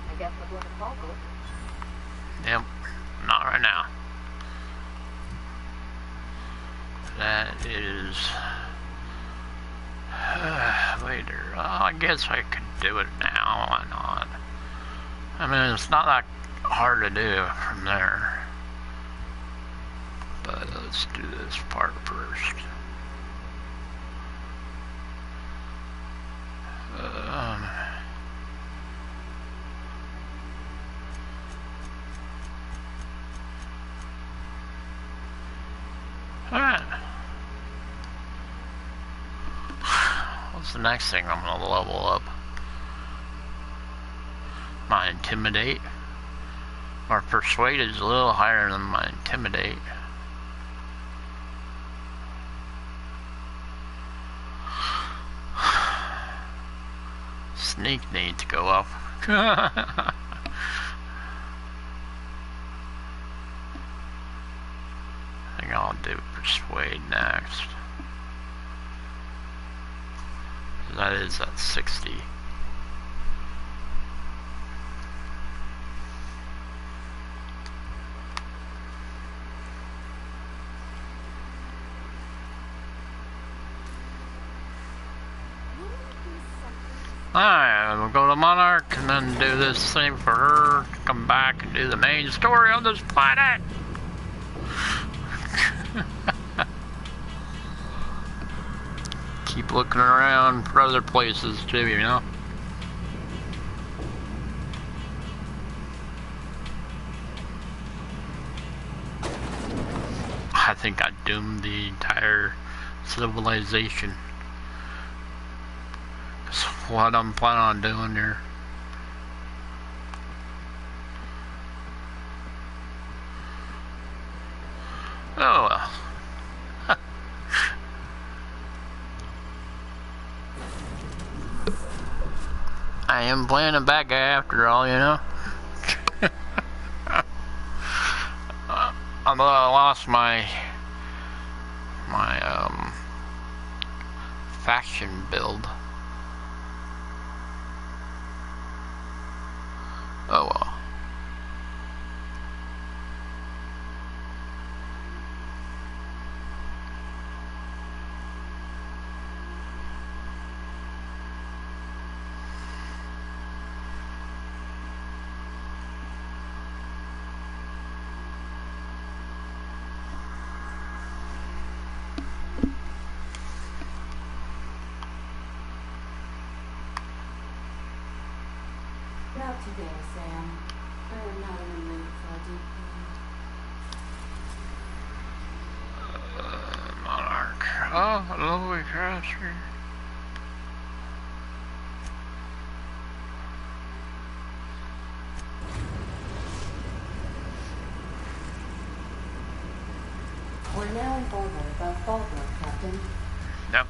I guess we're going to call it. Yep, not right now. That is later. Oh, I guess I could do it now. Why not? I mean, it's not that hard to do from there. But let's do this part first. Alright. What's the next thing I'm gonna level up? My Intimidate. My Persuade is a little higher than my Intimidate. Sneak needs to go up. I think I'll do Persuade next. That is at 60. Alright, we'll go to Monarch and then do this thing for her, come back and do the main story on this planet! keep looking around for other places too, you know? I think I doomed the entire civilization. That's what I'm planning on doing here. Oh well. I am playing a bad guy after all, you know? Although I lost my faction build. Oh well. Not today, Sam. I'm not in the mood for a deep clean. Monarch. Oh, a lovely craftsman. We're now in orbit above Baldwin, Captain. Yep.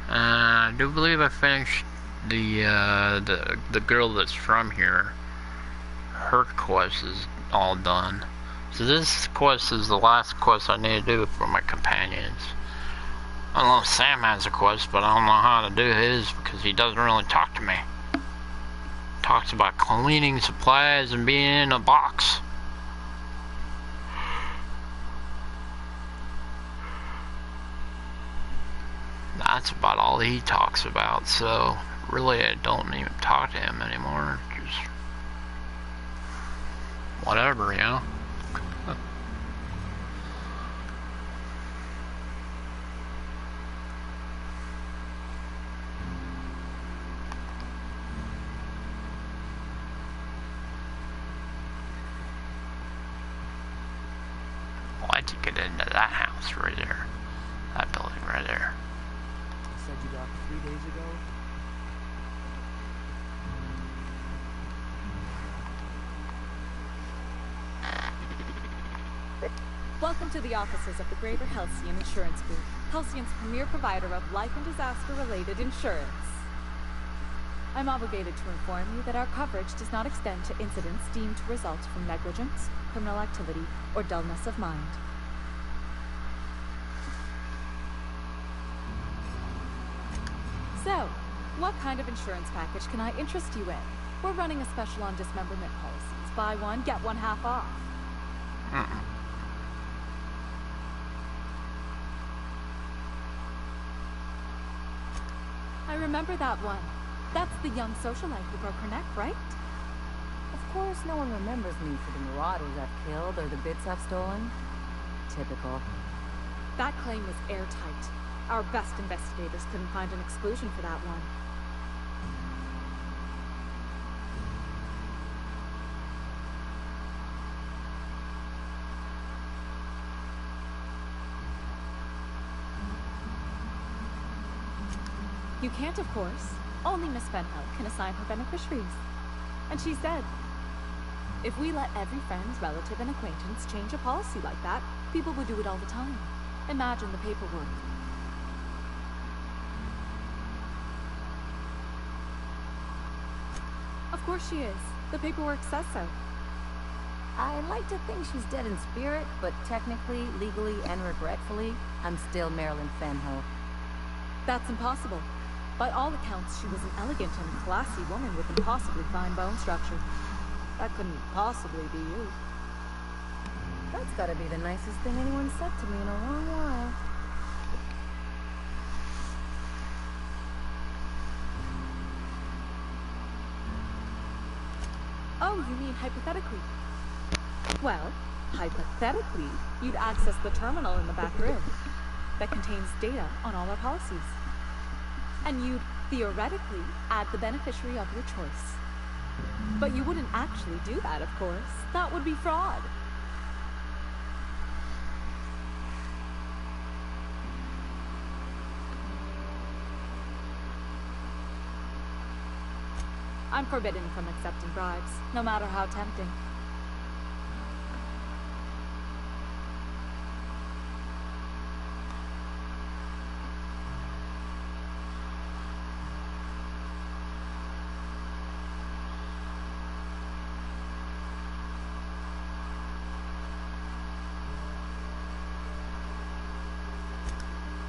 I do believe I finished the girl that's from here. Her quest is all done. So this quest is the last quest I need to do for my companions. I don't know if Sam has a quest, but I don't know how to do his because he doesn't really talk to me. Talks about cleaning supplies and being in a box. That's about all he talks about, so really I don't even talk to him anymore. Just whatever, you know? Why'd you get into that house right there? That building right there. You said you got 3 days ago? Welcome to the offices of the Greater Halcyon Insurance Group, Halcyon's premier provider of life and disaster-related insurance. I'm obligated to inform you that our coverage does not extend to incidents deemed to result from negligence, criminal activity, or dullness of mind. So, what kind of insurance package can I interest you in? We're running a special on dismemberment policies. Buy one, get one half off. I remember that one. That's the young socialite who broke her neck, right? Of course, no one remembers me for the marauders I've killed or the bits I've stolen. Typical. That claim was airtight. Our best investigators couldn't find an exclusion for that one. You can't, of course. Only Miss Fenhill can assign her beneficiaries. And she's dead. If we let every friend, relative, and acquaintance change a policy like that, people would do it all the time. Imagine the paperwork. Of course she is. The paperwork says so. I like to think she's dead in spirit, but technically, legally, and regretfully, I'm still Marilyn Fenho. That's impossible. By all accounts, she was an elegant and classy woman with impossibly fine bone structure. That couldn't possibly be you. That's gotta be the nicest thing anyone's said to me in a long while. Oh, you mean hypothetically? Well, hypothetically, you'd access the terminal in the back room that contains data on all our policies. And you'd theoretically add the beneficiary of your choice. But you wouldn't actually do that, of course. That would be fraud. I'm forbidden from accepting bribes, no matter how tempting.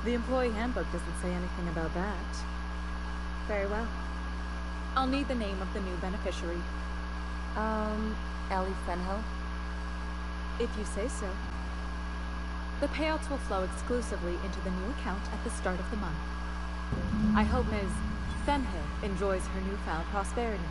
The employee handbook doesn't say anything about that. Very well. I'll need the name of the new beneficiary. Ellie Fenho? If you say so. The payouts will flow exclusively into the new account at the start of the month. I hope Ms. Fenho enjoys her newfound prosperity.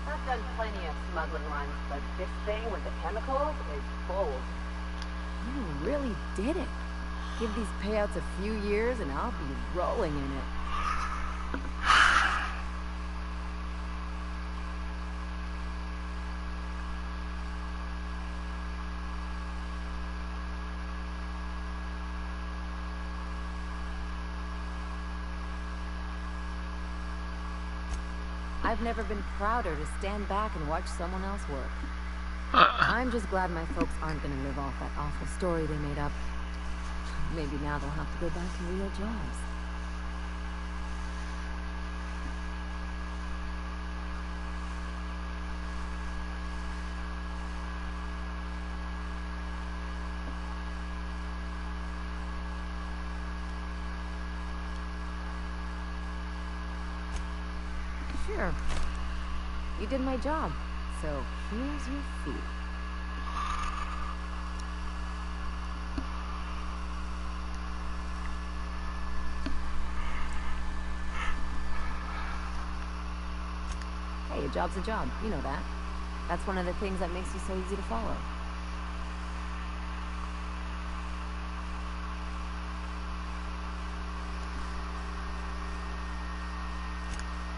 I've done plenty of smuggling runs, but this thing with the chemicals is bold. You really did it. Give these payouts a few years and I'll be rolling in it. I've never been prouder to stand back and watch someone else work. I'm just glad my folks aren't gonna live off that awful story they made up. Maybe now they'll have to go back to real jobs. Sure. You did my job, so here's your fee. Hey, a job's a job. You know that. That's one of the things that makes you so easy to follow.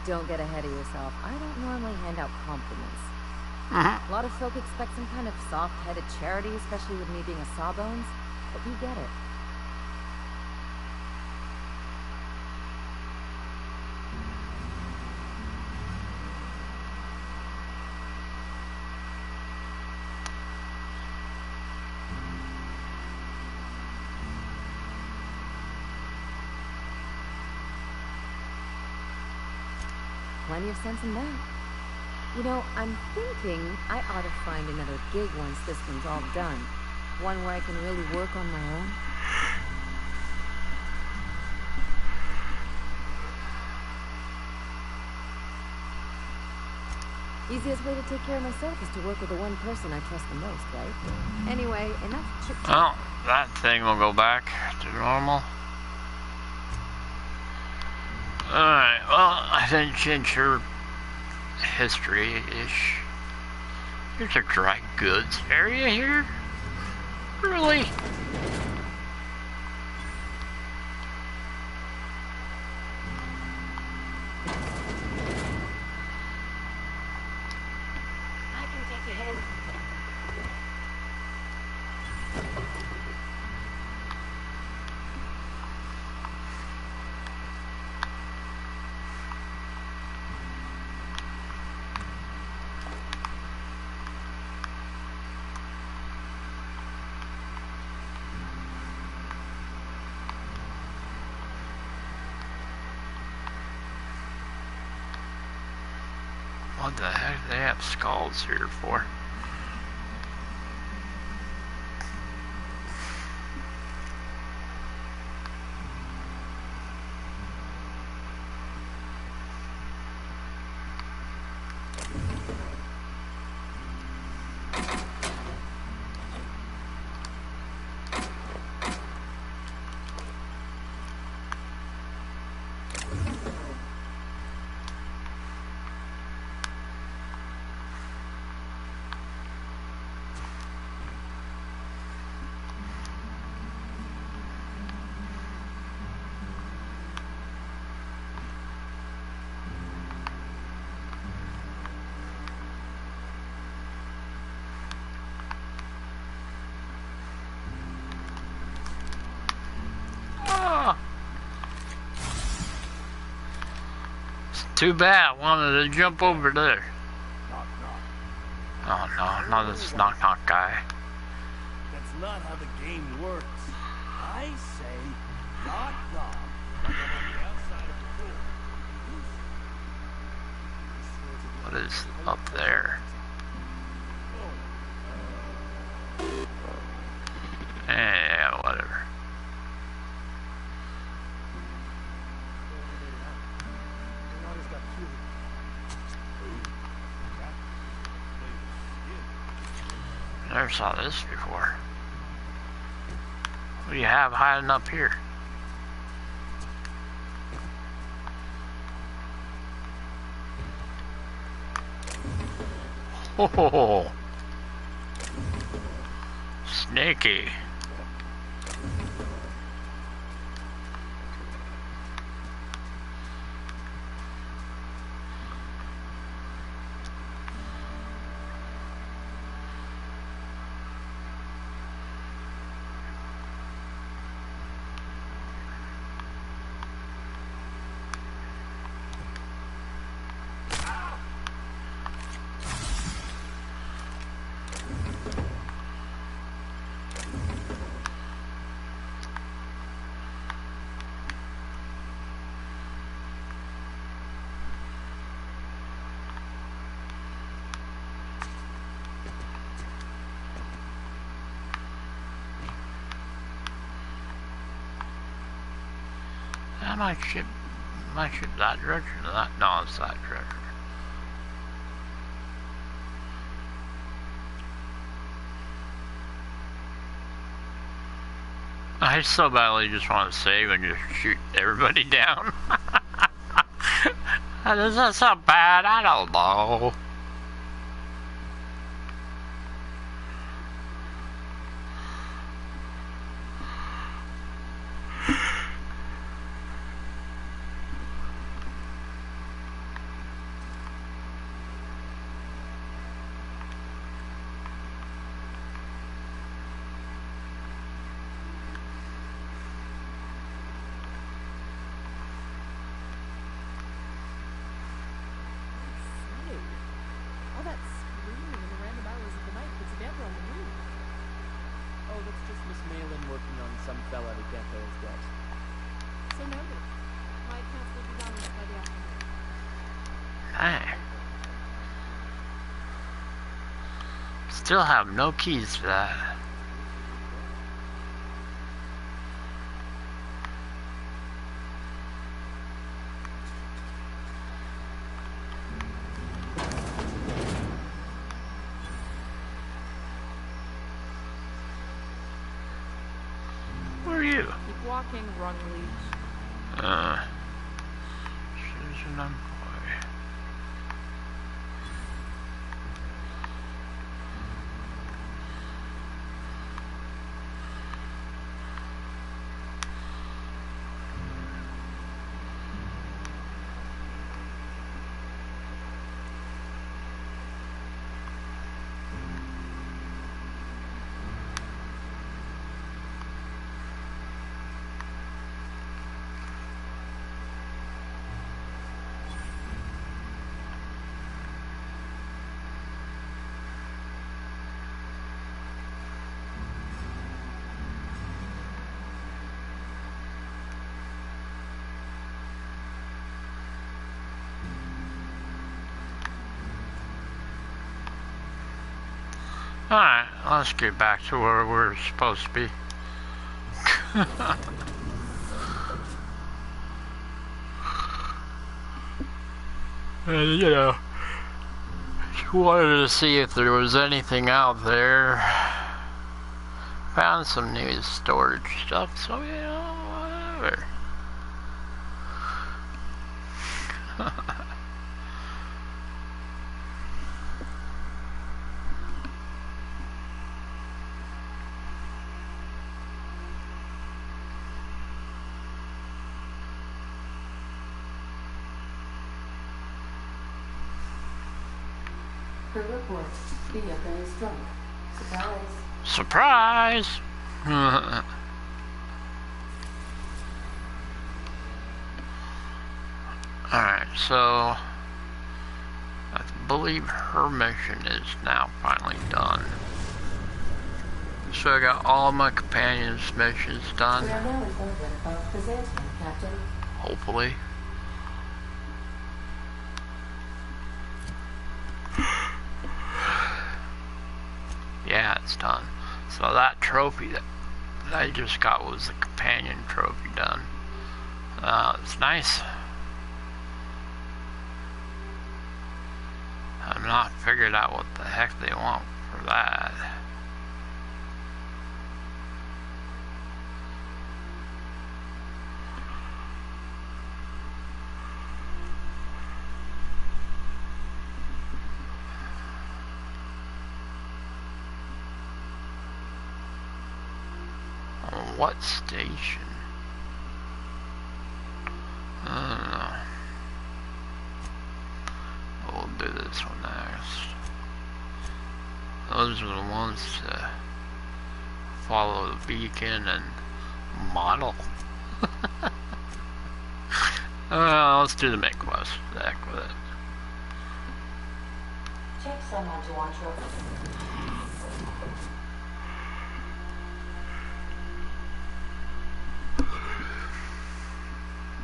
Don't get ahead of yourself. I don't normally hand out compliments. A lot of folk expect some kind of soft-headed charity, especially with me being a sawbones, but you get it. Plenty of sense in that. You know, I'm thinking I ought to find another gig once this one's all done. One where I can really work on my own. Easiest way to take care of myself is to work with the one person I trust the most, right? Anyway, enough chit-chat. Well, that thing will go back to normal. Alright, well, I think since your history-ish, there's a dry goods area here? Really? I can take a hint. What the heck do they have skulls here for? Too bad, I wanted to jump over there. Oh no, not this knock knock guy. That's not how the game works. I say, knock knock. Like I'm on the outside of the door. What is up there? Yeah, whatever. Never saw this before. What do you have hiding up here? Oh, snaky. I might ship that direction or that. No, it's that direction. I so badly just want to save and just shoot everybody down. Does that sound bad? I don't know. Still have no keys for that. Where are you? Keep walking, run leash. Susan employee. Alright, let's get back to where we're supposed to be. And, you know, wanted to see if there was anything out there. Found some new storage stuff, so you know, whatever. Per report, Bianca is drunk. Surprise. Surprise! Alright, so I believe her mission is now finally done. So I got all my companions' missions done. We are now in orbit of Byzantium, Captain. Hopefully. Yeah, it's done. So that trophy that I just got was the companion trophy done. It's nice. I'm not figured out what the heck they want for that. On what station? I don't know. We'll do this one next. Those are the ones to follow the beacon and model. Let's do the main quest. The heck with it. Check someone to watch over.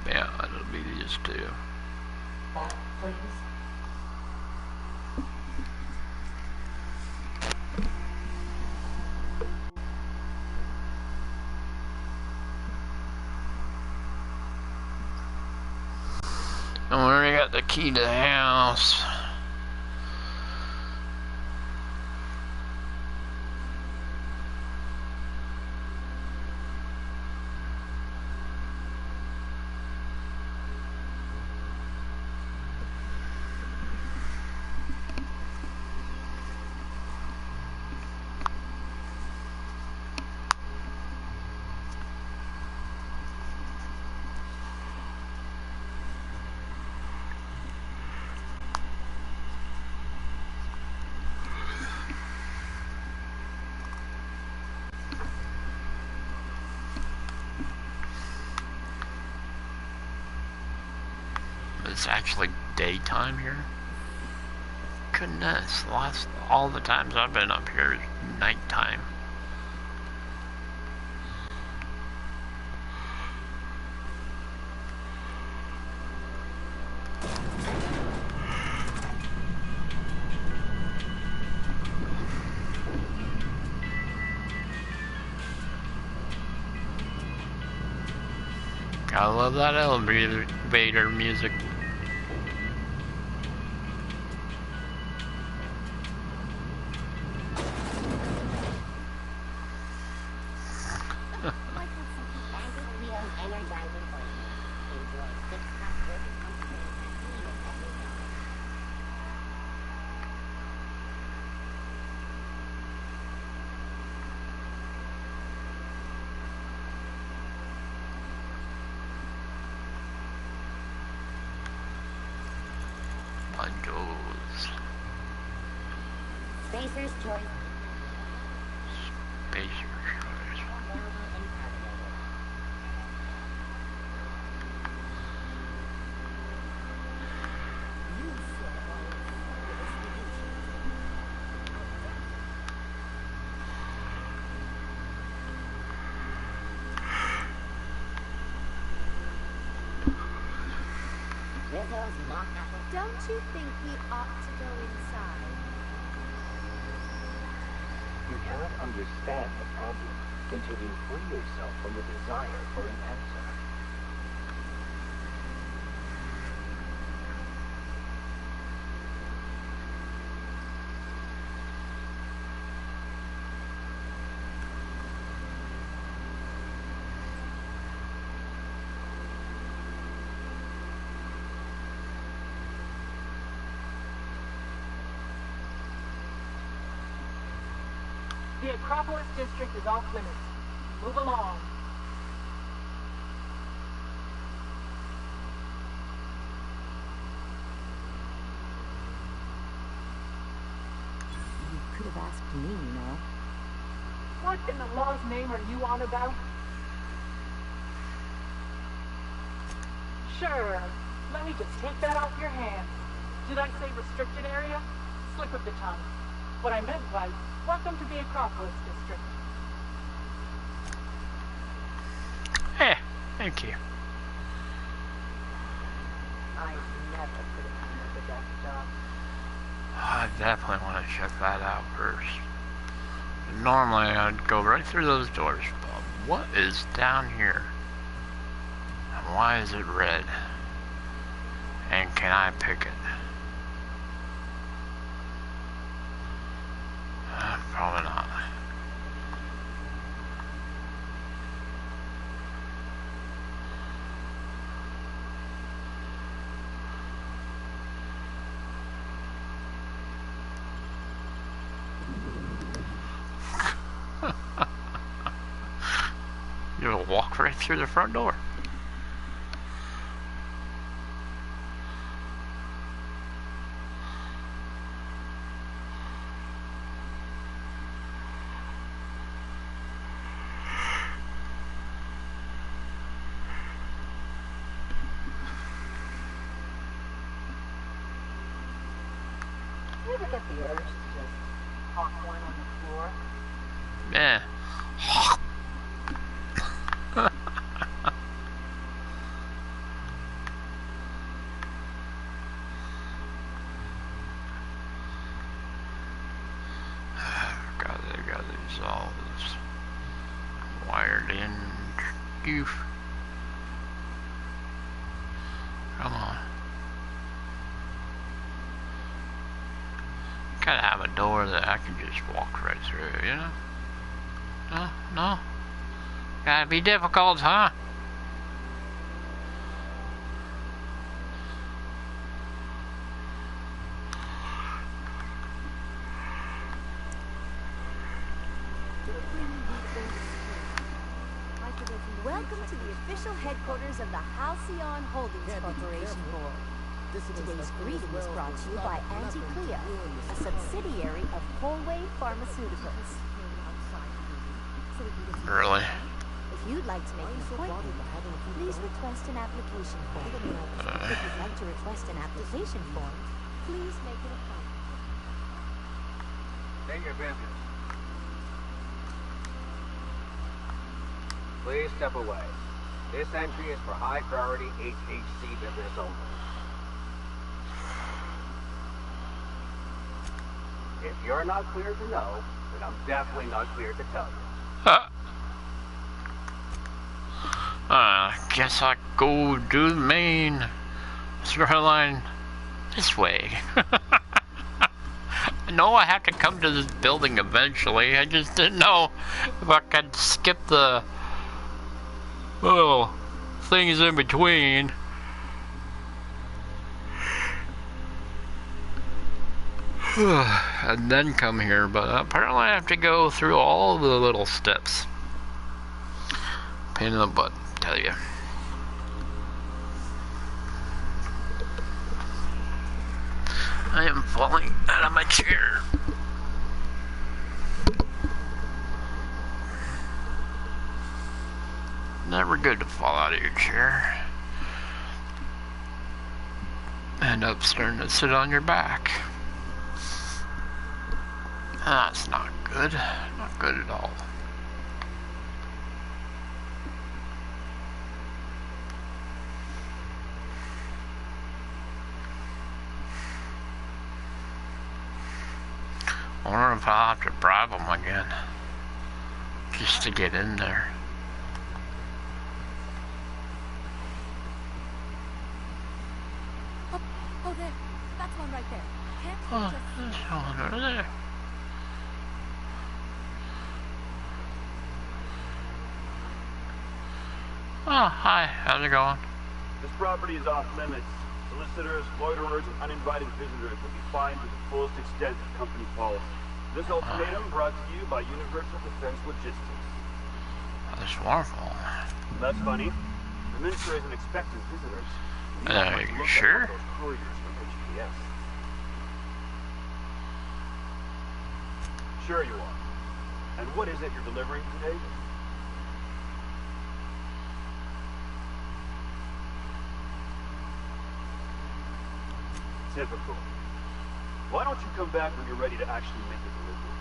Yeah, it'll be these two. Back, please. And we already got the key to the house. It's actually daytime here. Goodness, all the times I've been up here is nighttime. I love that elevator music. Spacer's choice. Spacer's choice. Don't you think we ought to go inside? You cannot understand the problem until you free yourself from the desire for an answer. The Acropolis district is off limits. Move along. You could have asked me, you know. What in the law's name are you on about? Sure. Let me just take that off your hands. Did I say restricted area? Slip of the tongue. What I meant was, welcome to the Acropolis district. Hey, thank you. I never could have come up with that job. I definitely want to check that out first. Normally I'd go right through those doors, but what is down here? And why is it red? And can I pick it? Probably not. You'll walk right through the front door. You ever get the urge to just hawk one on the floor? Yeah. got these all this wired in goof. Come on. Gotta have a door that I can just walk right through, you know? No? No? Gotta be difficult, huh? Welcome to the official headquarters of the Halcyon Holdings Corporation Board. Today's greeting is brought to you by Auntie Cleo, a subsidiary of Polway Pharmaceuticals. Really? If you'd like to make an appointment, please request an application form. If you'd like to request an application form, please make an appointment. State your business. Please step away. This entry is for high priority HHC business only. If you're not clear to know, then I'm definitely not clear to tell you. Guess I go do the main storyline this way. I know I have to come to this building eventually. I just didn't know if I could skip the little things in between. And then come here, but apparently I have to go through all the little steps. Pain in the butt, tell you. I am falling out of my chair. Never good to fall out of your chair. End up starting to sit on your back. That's not good. Not good at all. I wonder if I'll have to bribe them again. Just to get in there. Oh, there. That's one right there. Can't you Oh, just... there's one over there. Oh, hi. How's it going? This property is off limits. Solicitors, loiterers, and uninvited visitors will be fined to the fullest extent of company policy. This ultimatum brought to you by Universal Defense Logistics. That's wonderful. That's funny. The minister isn't expecting visitors. You sure? Those couriers from HPS. Sure you are. And what is it you're delivering today? Typical. Why don't you come back when you're ready to actually make the delivery?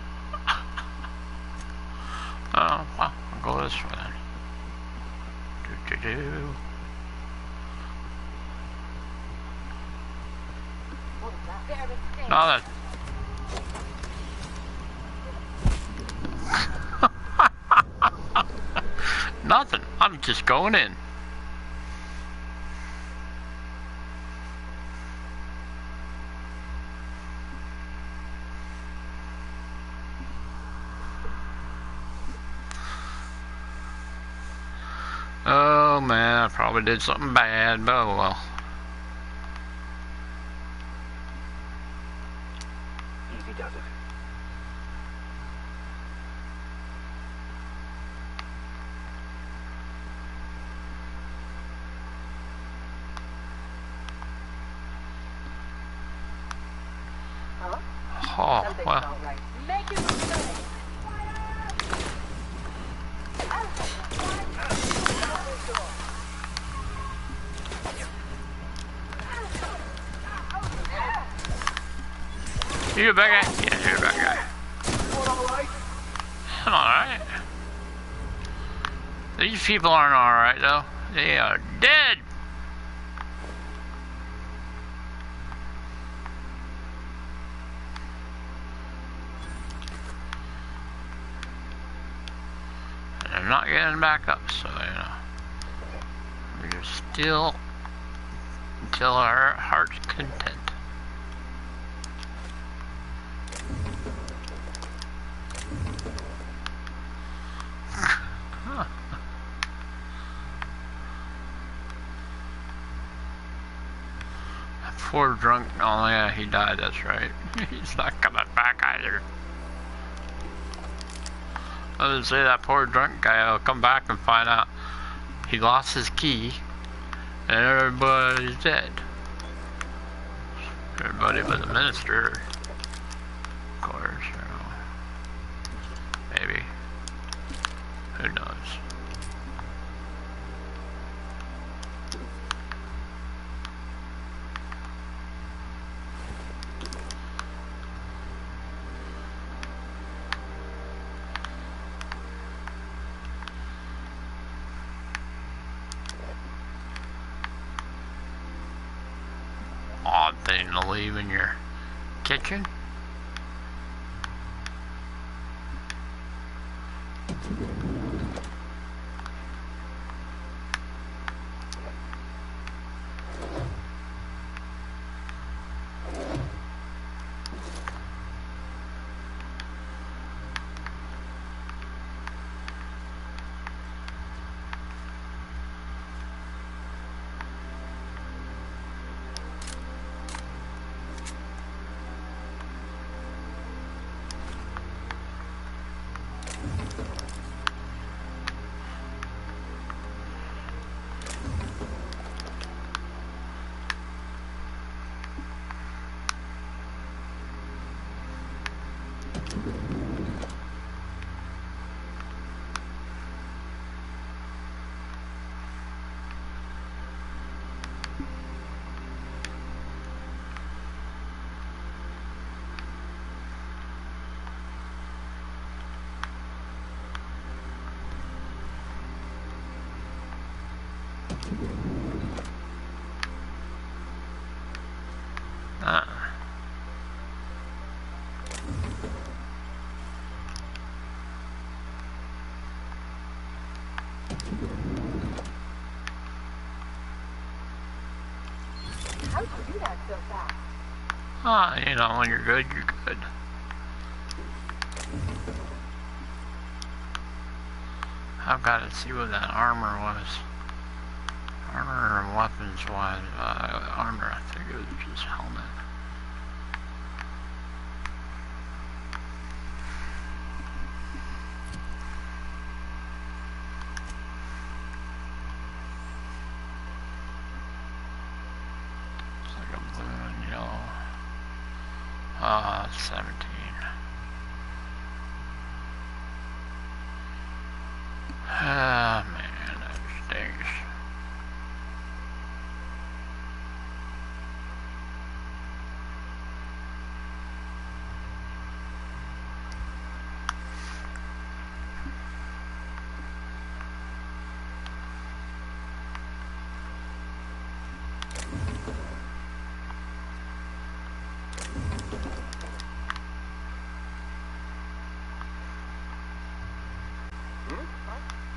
Oh, well, I'll go this way then. No, nothing. I'm just going in. Oh man, I probably did something bad, but oh well. Easy does it. Oh, well. Make it mistake. You a bad guy? Yeah, you're a bad guy. I'm alright. These people aren't alright though. They are dead. And they're not getting back up, so you know. We're still until our heart's content. Poor drunk. Oh yeah, he died. That's right. He's not coming back either. I was gonna say that poor drunk guy will come back and find out he lost his key, and everybody's dead. Everybody but the minister, of course. You know. Maybe. Who knows? Odd thing to leave in your kitchen. so fast. You know, when you're good, you're good. I've got to see what that armor was. Armor and weapons was, armor, I think it was just helmet. It's like a blue and yellow. 17. Ah, man, that stinks.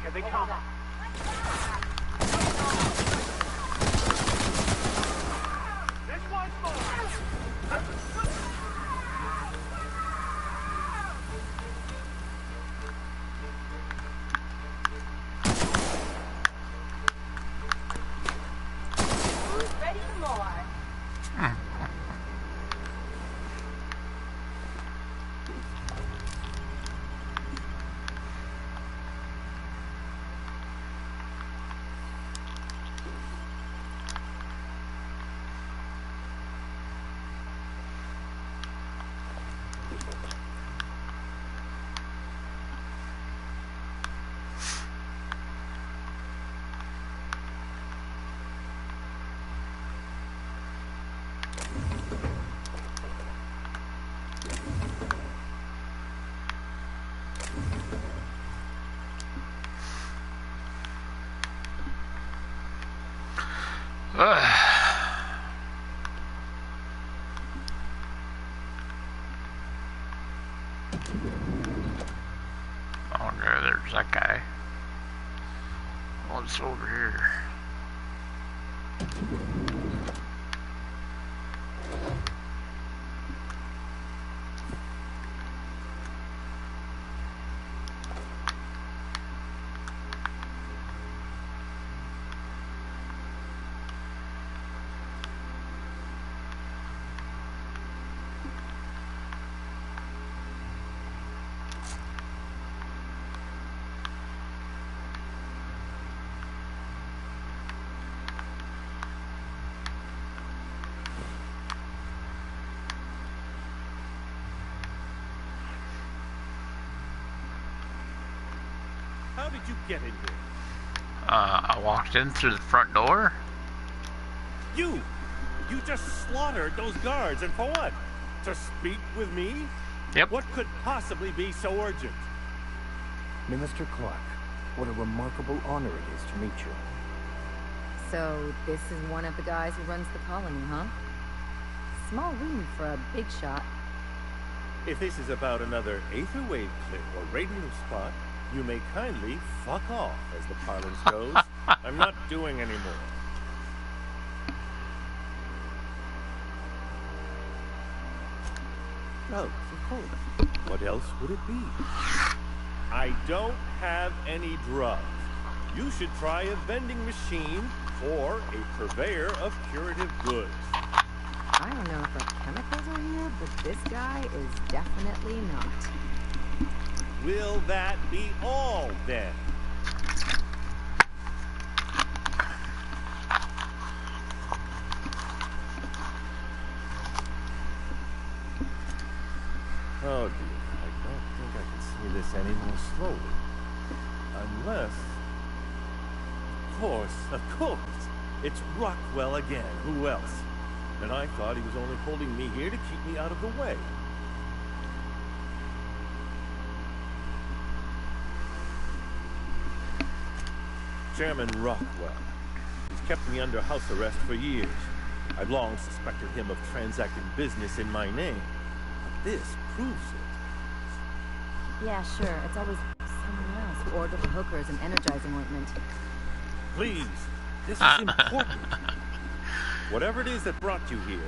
Here they come. This one's more. Who's ready for more? Oh, no, there's that guy. What's over here? How did you get in here? I walked in through the front door. You just slaughtered those guards, and for what? To speak with me? Yep. What could possibly be so urgent? Minister Clark, what a remarkable honor it is to meet you. So, this is one of the guys who runs the colony, huh? Small room for a big shot. If this is about another Aetherwave clip or radio spot, you may kindly fuck off, as the parlance goes. I'm not doing any more. Drugs, of course. What else would it be? I don't have any drugs. You should try a vending machine or a purveyor of curative goods. I don't know if the chemicals are here, but this guy is definitely not. Will that be all, then? Oh dear, I don't think I can see this any more slowly. Unless... Of course! It's Rockwell again. Who else? And I thought he was only holding me here to keep me out of the way. Chairman Rockwell. He's kept me under house arrest for years. I've long suspected him of transacting business in my name. But this proves it. Yeah, sure. It's always someone else who ordered the hookers and energizing ointment. Please, this is important. Whatever it is that brought you here,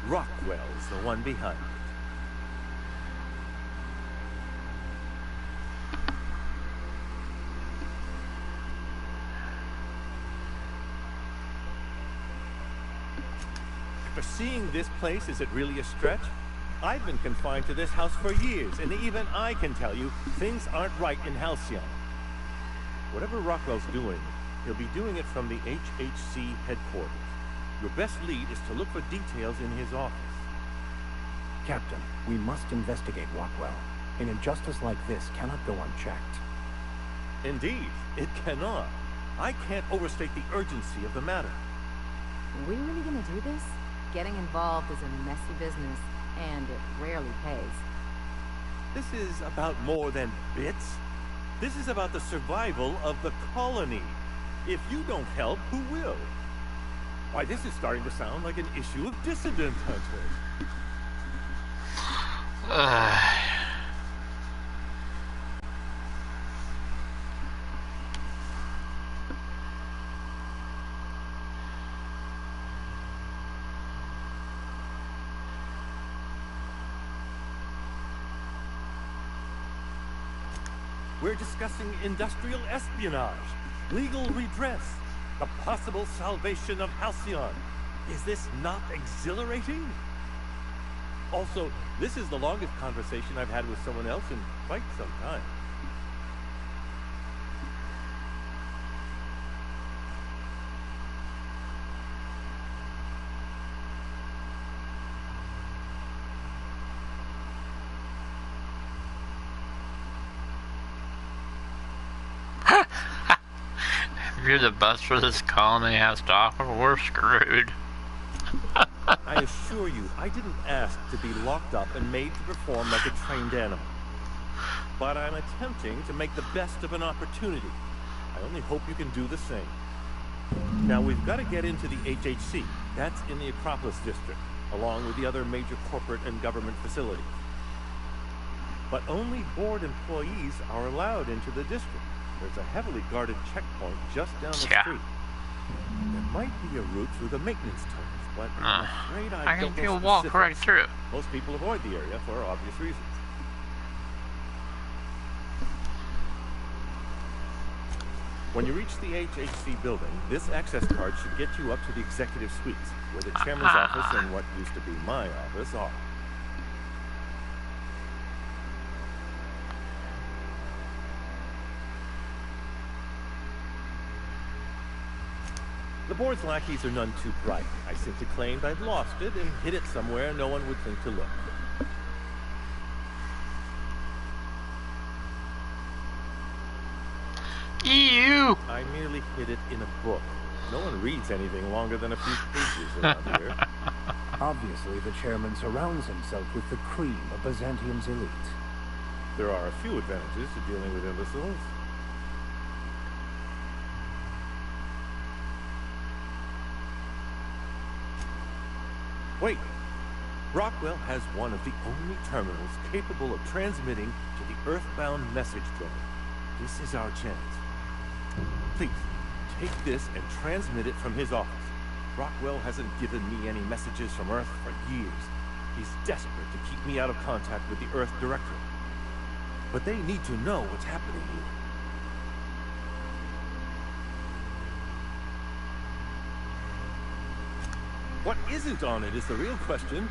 Rockwell's the one behind it. After seeing this place, is it really a stretch? I've been confined to this house for years, and even I can tell you, things aren't right in Halcyon. Whatever Rockwell's doing, he'll be doing it from the HHC headquarters. Your best lead is to look for details in his office. Captain, we must investigate Rockwell. An injustice like this cannot go unchecked. Indeed, it cannot. I can't overstate the urgency of the matter. Are we really gonna do this? Getting involved is a messy business, and it rarely pays. This is about more than bits. This is about the survival of the colony. If you don't help, who will? Why, this is starting to sound like an issue of dissident hunters. We're discussing industrial espionage, legal redress, the possible salvation of Halcyon. Is this not exhilarating? Also, this is the longest conversation I've had with someone else in quite some time. If you're the best for this colony has to offer, we're screwed. I assure you, I didn't ask to be locked up and made to perform like a trained animal. But I'm attempting to make the best of an opportunity. I only hope you can do the same. Now, we've got to get into the HHC. That's in the Acropolis district, along with the other major corporate and government facilities. But only board employees are allowed into the district. There's a heavily guarded checkpoint just down the street. There might be a route through the maintenance tunnels, but I'm afraid I don't know specifics. Walk right through. Most people avoid the area for obvious reasons. When you reach the HHC building, this access card should get you up to the executive suites, where the chairman's office and what used to be my office are. The board's lackeys are none too bright. I simply claimed I'd lost it and hid it somewhere no one would think to look. Ew! I merely hid it in a book. No one reads anything longer than a few pages around here. Obviously, the chairman surrounds himself with the cream of Byzantium's elite. There are a few advantages to dealing with imbeciles. Wait! Rockwell has one of the only terminals capable of transmitting to the Earthbound message drone. This is our chance. Please, take this and transmit it from his office. Rockwell hasn't given me any messages from Earth for years. He's desperate to keep me out of contact with the Earth Directorate. But they need to know what's happening here. What isn't on it is the real question.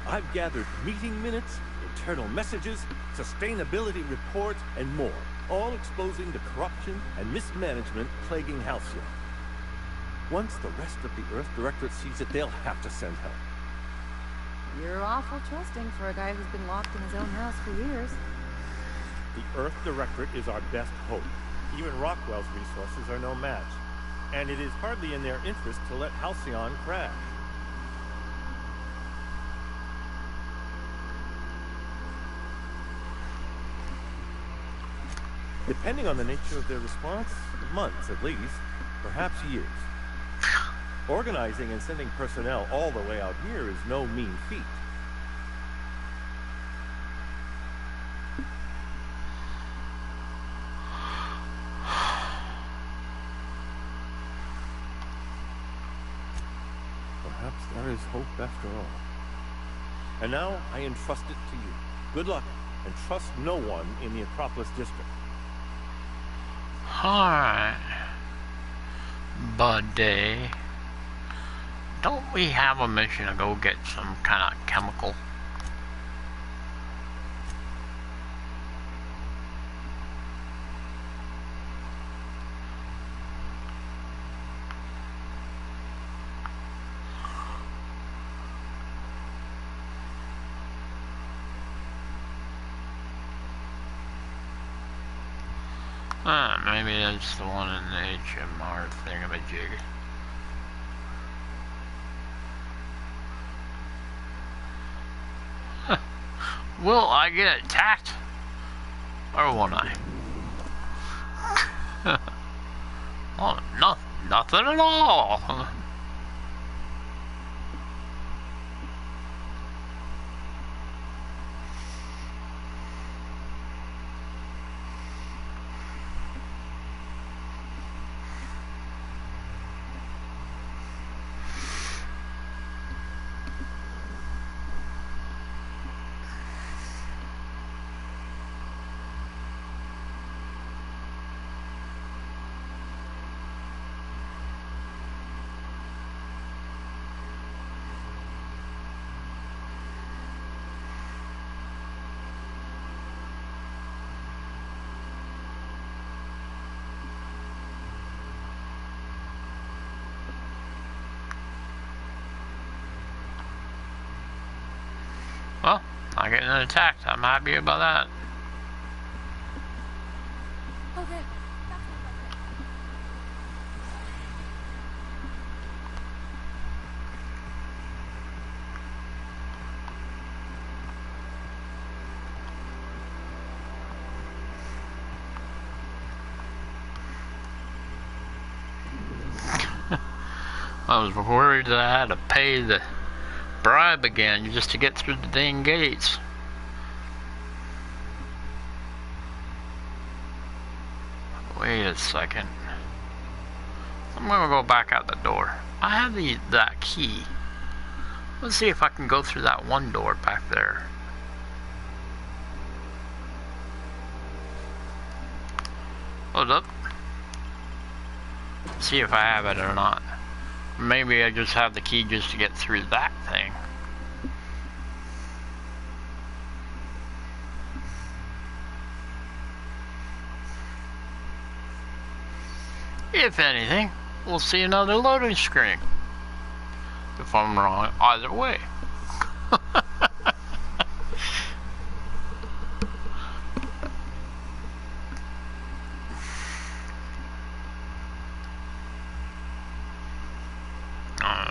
I've gathered meeting minutes, internal messages, sustainability reports, and more, all exposing the corruption and mismanagement plaguing Halcyon. Once the rest of the Earth Directorate sees it, they'll have to send help. You're awful trusting for a guy who's been locked in his own house for years. The Earth Directorate is our best hope. Even Rockwell's resources are no match. And it is hardly in their interest to let Halcyon crash. Depending on the nature of their response, months at least, perhaps years. Organizing and sending personnel all the way out here is no mean feat. hope after all. And now I entrust it to you. Good luck, and trust no one in the Acropolis district. Alright. Buddy. Don't we have a mission to go get some kind of chemical? Maybe that's the one in the HMR thingamajig. Will I get attacked? Or won't I? Oh, nothing at all. Well, I'm getting attacked. I'm happy about that. Okay. I was worried that I had to pay the bribe again just to get through the dang gates. Wait a second. I'm gonna go back out the door. I have that key. Let's see if I can go through that one door back there. Hold up. See if I have it or not. Maybe I just have the key just to get through that thing. If anything, we'll see another loading screen. If I'm wrong, either way.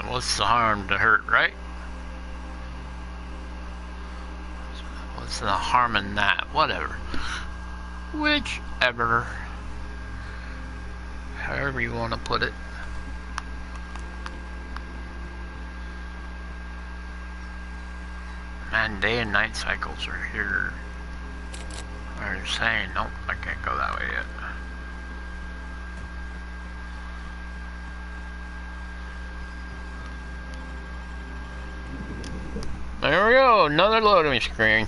What's the harm to hurt, right? What's the harm in that? Whatever. Whichever. However you want to put it. Man, day and night cycles are here. They're saying, nope, I can't go that way yet. There we go, another loading screen.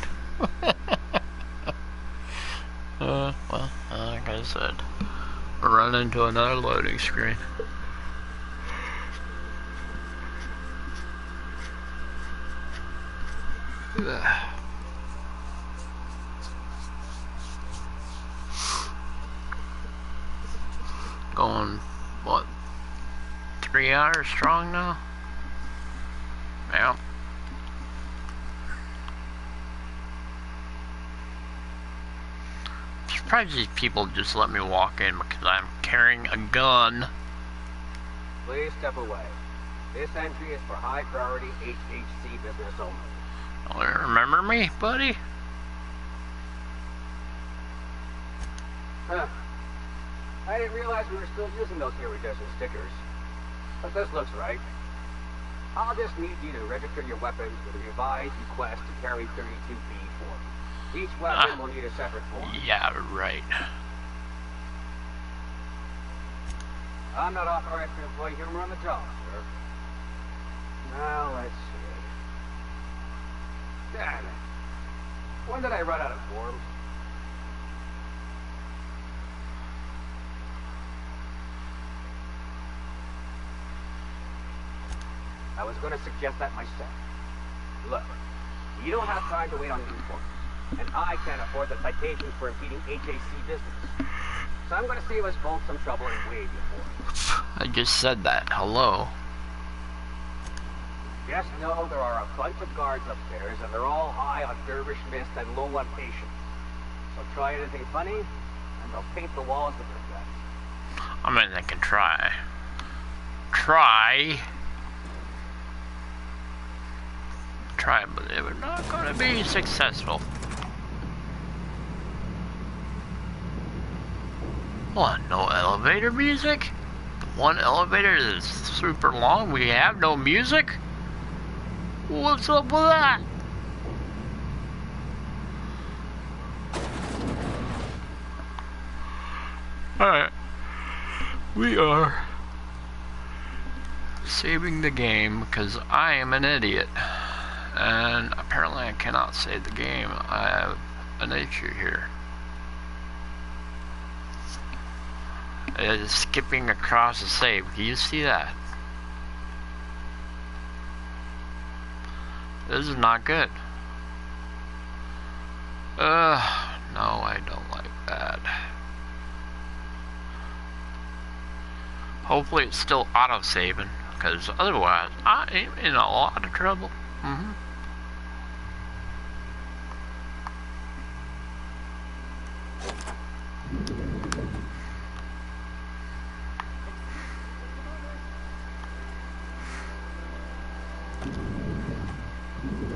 Well, like I said, run into another loading screen. Going, what, 3 hours strong now? Yeah. Surprised these people just let me walk in because I'm carrying a gun. Please step away. This entry is for high priority HHC business only. Oh, remember me, buddy? Huh. I didn't realize we were still using those iridescent stickers. But this looks right. I'll just need you to register your weapons with a revised request to carry 32B form. Each weapon will need a separate form. Yeah, right. I'm not authorized to employ humor on the job, sir. Now, let's see. Damn it. When did I run out of forms? I was going to suggest that myself. Look, you don't have time to wait on uniform, and I can't afford the citations for impeding HAC business. So I'm going to save us both some trouble and waive you for it. I just said that. Hello. Just know there are a bunch of guards upstairs, and they're all high on dervish mist and low on patience. So try anything funny, and they'll paint the walls with their guns. I mean, they can try. Try, but they were not going to be successful. What? No elevator music? One elevator is super long. We have no music? What's up with that? Alright. We are saving the game because I am an idiot. And apparently I cannot save the game. I have an issue here. It is skipping across the save. Can you see that? This is not good. No, I don't like that. Hopefully it's still auto-saving, because otherwise I am in a lot of trouble.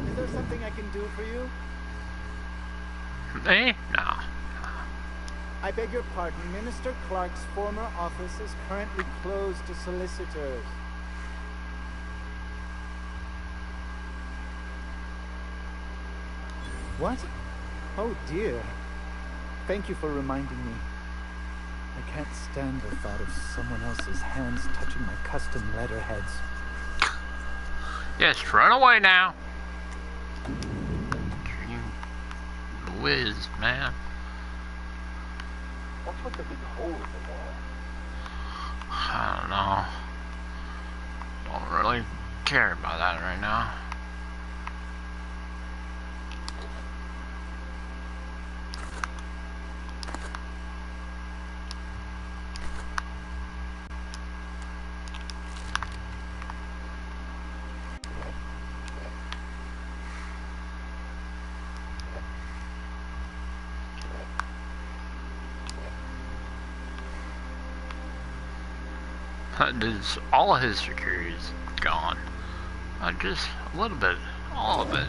Is there something I can do for you? Eh? No. I beg your pardon. Minister Clark's former office is currently closed to solicitors. What? Oh dear. Thank you for reminding me. I can't stand the thought of someone else's hands touching my custom letterheads. Yes, run away now. You whiz, man. What's with the big hole in the wall? I don't know. Don't really care about that right now. All of his security's gone. Just a little bit. All of it.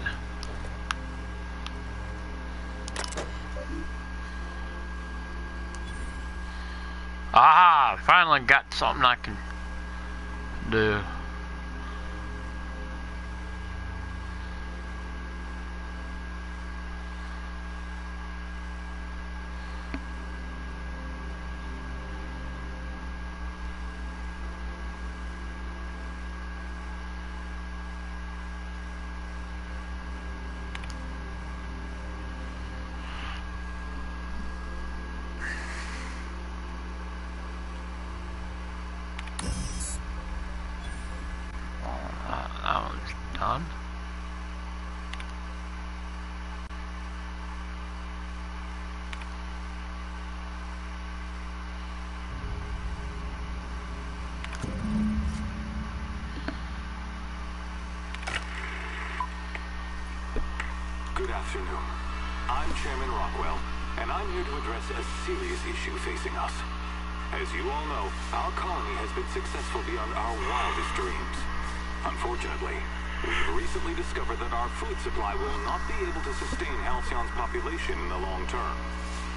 Aha! Finally got something I can do. Done. Good afternoon. I'm Chairman Rockwell, and I'm here to address a serious issue facing us. As you all know, our colony has been successful beyond our wildest dreams. Unfortunately, we've recently discovered that our food supply will not be able to sustain Halcyon's population in the long term.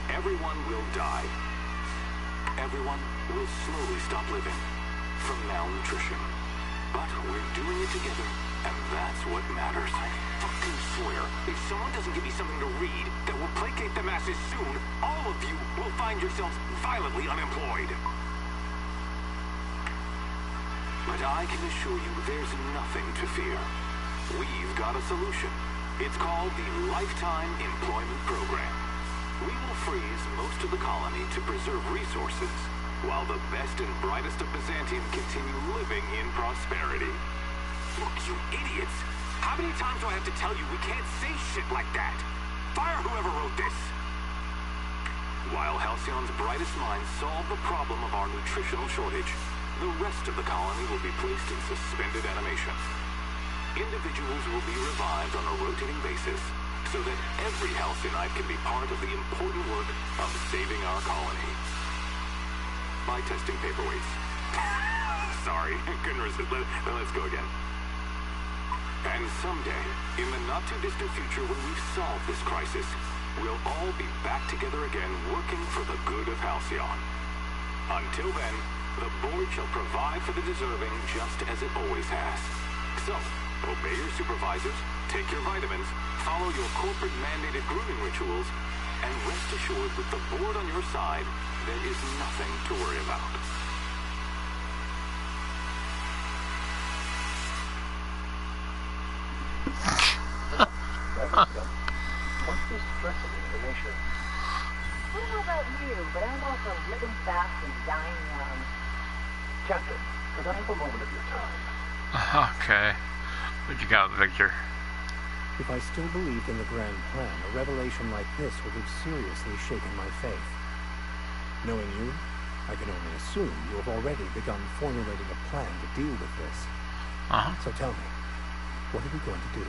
Everyone will die. Everyone will slowly stop living from malnutrition. But we're doing it together, and that's what matters. I fucking swear, if someone doesn't give me something to read that will placate the masses soon, all of you will find yourselves violently unemployed. But I can assure you there's nothing to fear. We've got a solution. It's called the Lifetime Employment Program. We will freeze most of the colony to preserve resources, while the best and brightest of Byzantium continue living in prosperity. Look, you idiots! How many times do I have to tell you we can't say shit like that? Fire whoever wrote this! While Halcyon's brightest minds solve the problem of our nutritional shortage, the rest of the colony will be placed in suspended animation. Individuals will be revived on a rotating basis, so that every Halcyonite can be part of the important work of saving our colony. By testing paperweights. Sorry, couldn't resist. Let's go again. And someday, in the not-too-distant future when we've solved this crisis, we'll all be back together again working for the good of Halcyon. Until then, the board shall provide for the deserving just as it always has. So, obey your supervisors, take your vitamins, follow your corporate-mandated grooming rituals, and rest assured with the board on your side, there is nothing to worry about. What's this stressful information? I don't know about you, but I'm also living fast and dying young. Captain, could I have a moment of your time? Okay. What you got, Victor? If I still believed in the grand plan, a revelation like this would have seriously shaken my faith. Knowing you, I can only assume you have already begun formulating a plan to deal with this. So tell me, what are we going to do?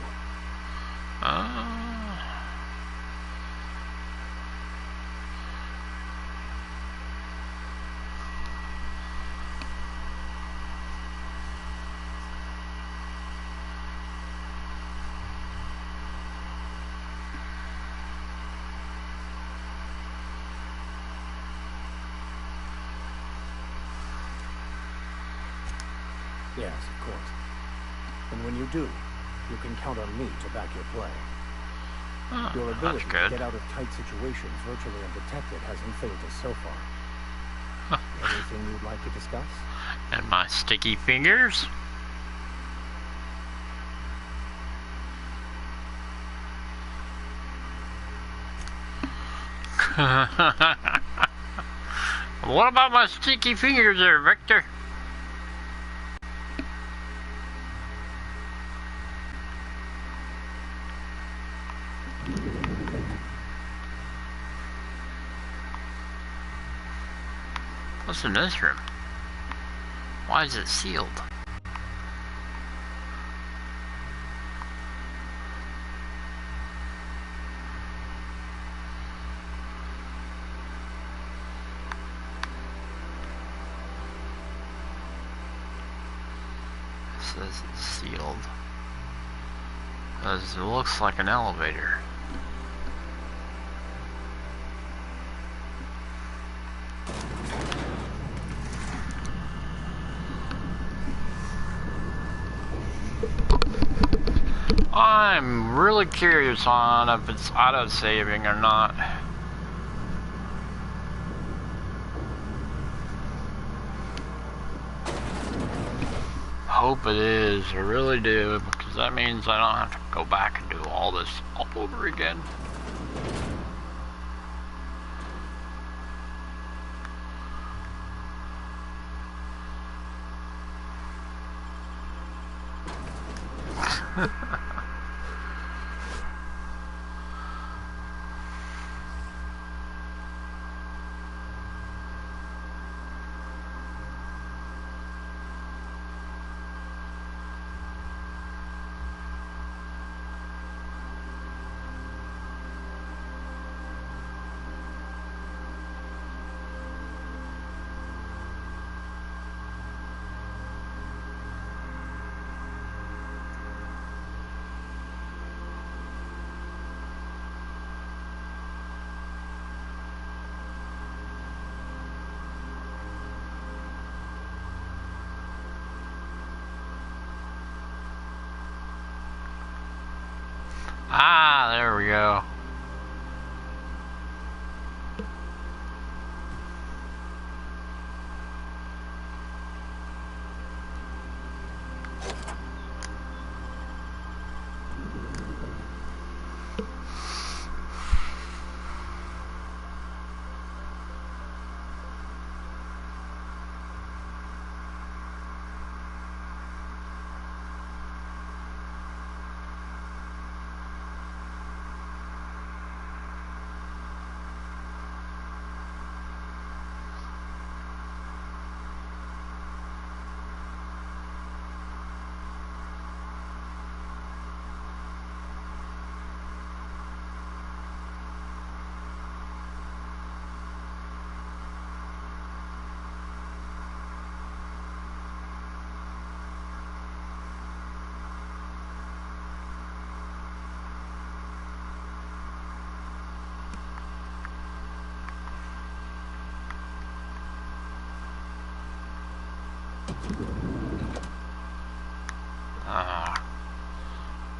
Yes, of course. And when you do, you can count on me to back your play. Your ability to get out of tight situations virtually undetected hasn't failed us so far. Anything you'd like to discuss? And my sticky fingers? What about my sticky fingers there, Victor? What's in this room? Why is it sealed? It says it's sealed. Because it looks like an elevator. I'm really curious on if it's auto-saving or not. Hope it is, I really do, because that means I don't have to go back and do all this all over again. Ah, there we go.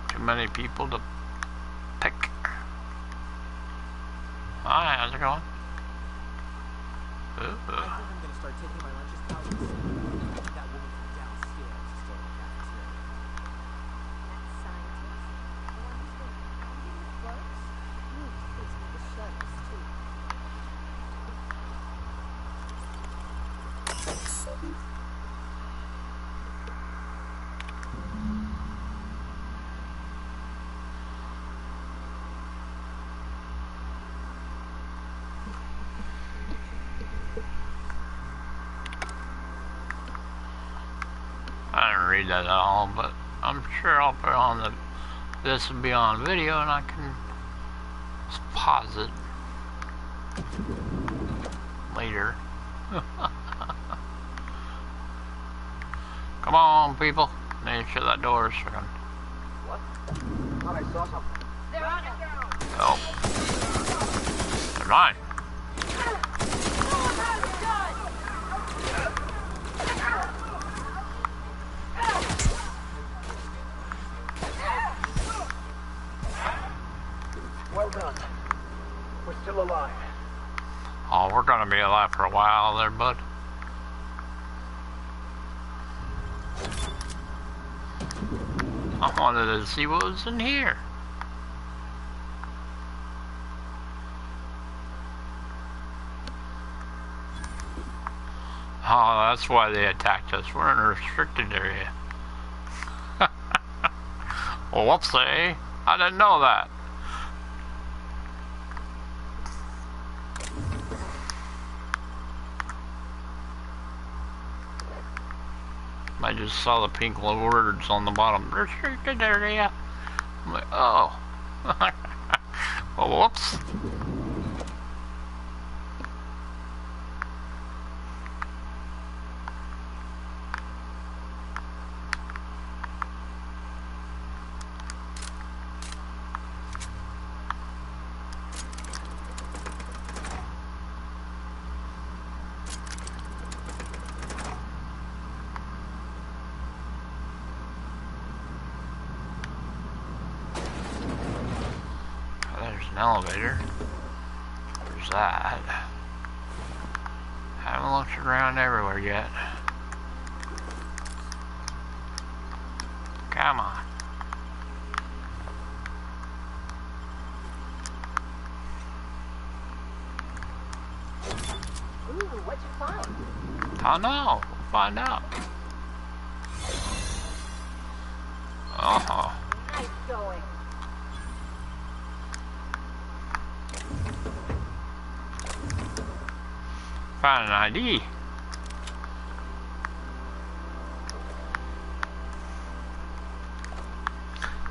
Too many people to pick. Hi, how's it going? I think I'm gonna start taking my lunches out soon. That woman from downstairs is still in the cafeteria. That scientist? The one who's been finding the bugs? Moved facing the shutters, too. I didn't read that at all, but I'm sure I'll put on the. This will be on video, and I can just pause it later. Come on, people! Need to shut that door so I can. What? Thought I saw something. They're on it. Oh, they're mine. Well done. We're still alive. Oh, we're gonna be alive for a while there, bud. I wanted to see what was in here. Oh, that's why they attacked us. We're in a restricted area. Well, whoopsie. I didn't know that. I just saw the pink little words on the bottom. Restricted area. I'm like, oh. Well, whoops. Elevator. There's that. Haven't looked around everywhere yet. Come on. Ooh, what you find? I know. We'll find out. Oh. Nice going. Found an ID.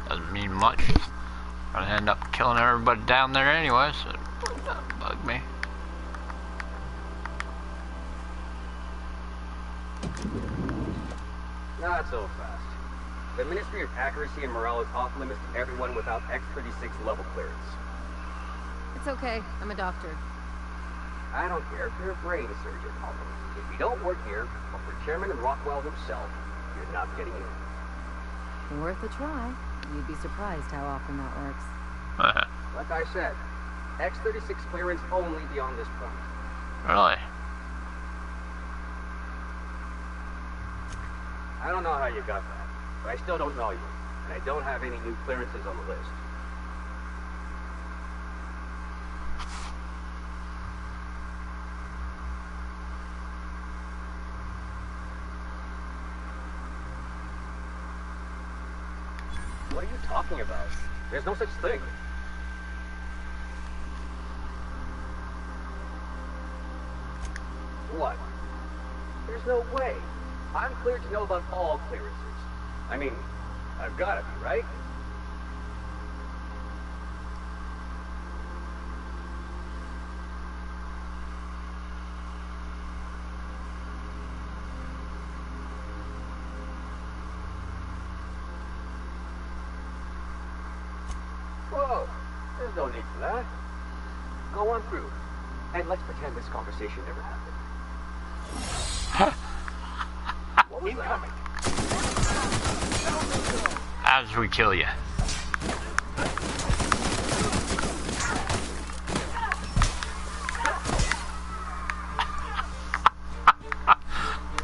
Doesn't mean much. Gonna end up killing everybody down there anyway, so it doesn't bug me. Not so fast. The Ministry of Accuracy and Morale is off limits to everyone without X-36 level clearance. It's okay. I'm a doctor. I don't care if you're a brain surgeon. If you don't work here, or for Chairman Rockwell himself, you're not getting in. Worth a try. You'd be surprised how often that works. Like I said, X-36 clearance only beyond this point. Really? I don't know how you got that, but I still don't know you, and I don't have any new clearances on the list. What are you talking about? There's no such thing. What? There's no way. I'm cleared to know about all clearances. I mean, I've got to be, right? Whoa, there's no need for that. Go on through, and let's pretend this conversation never happened. Incoming. As we kill you.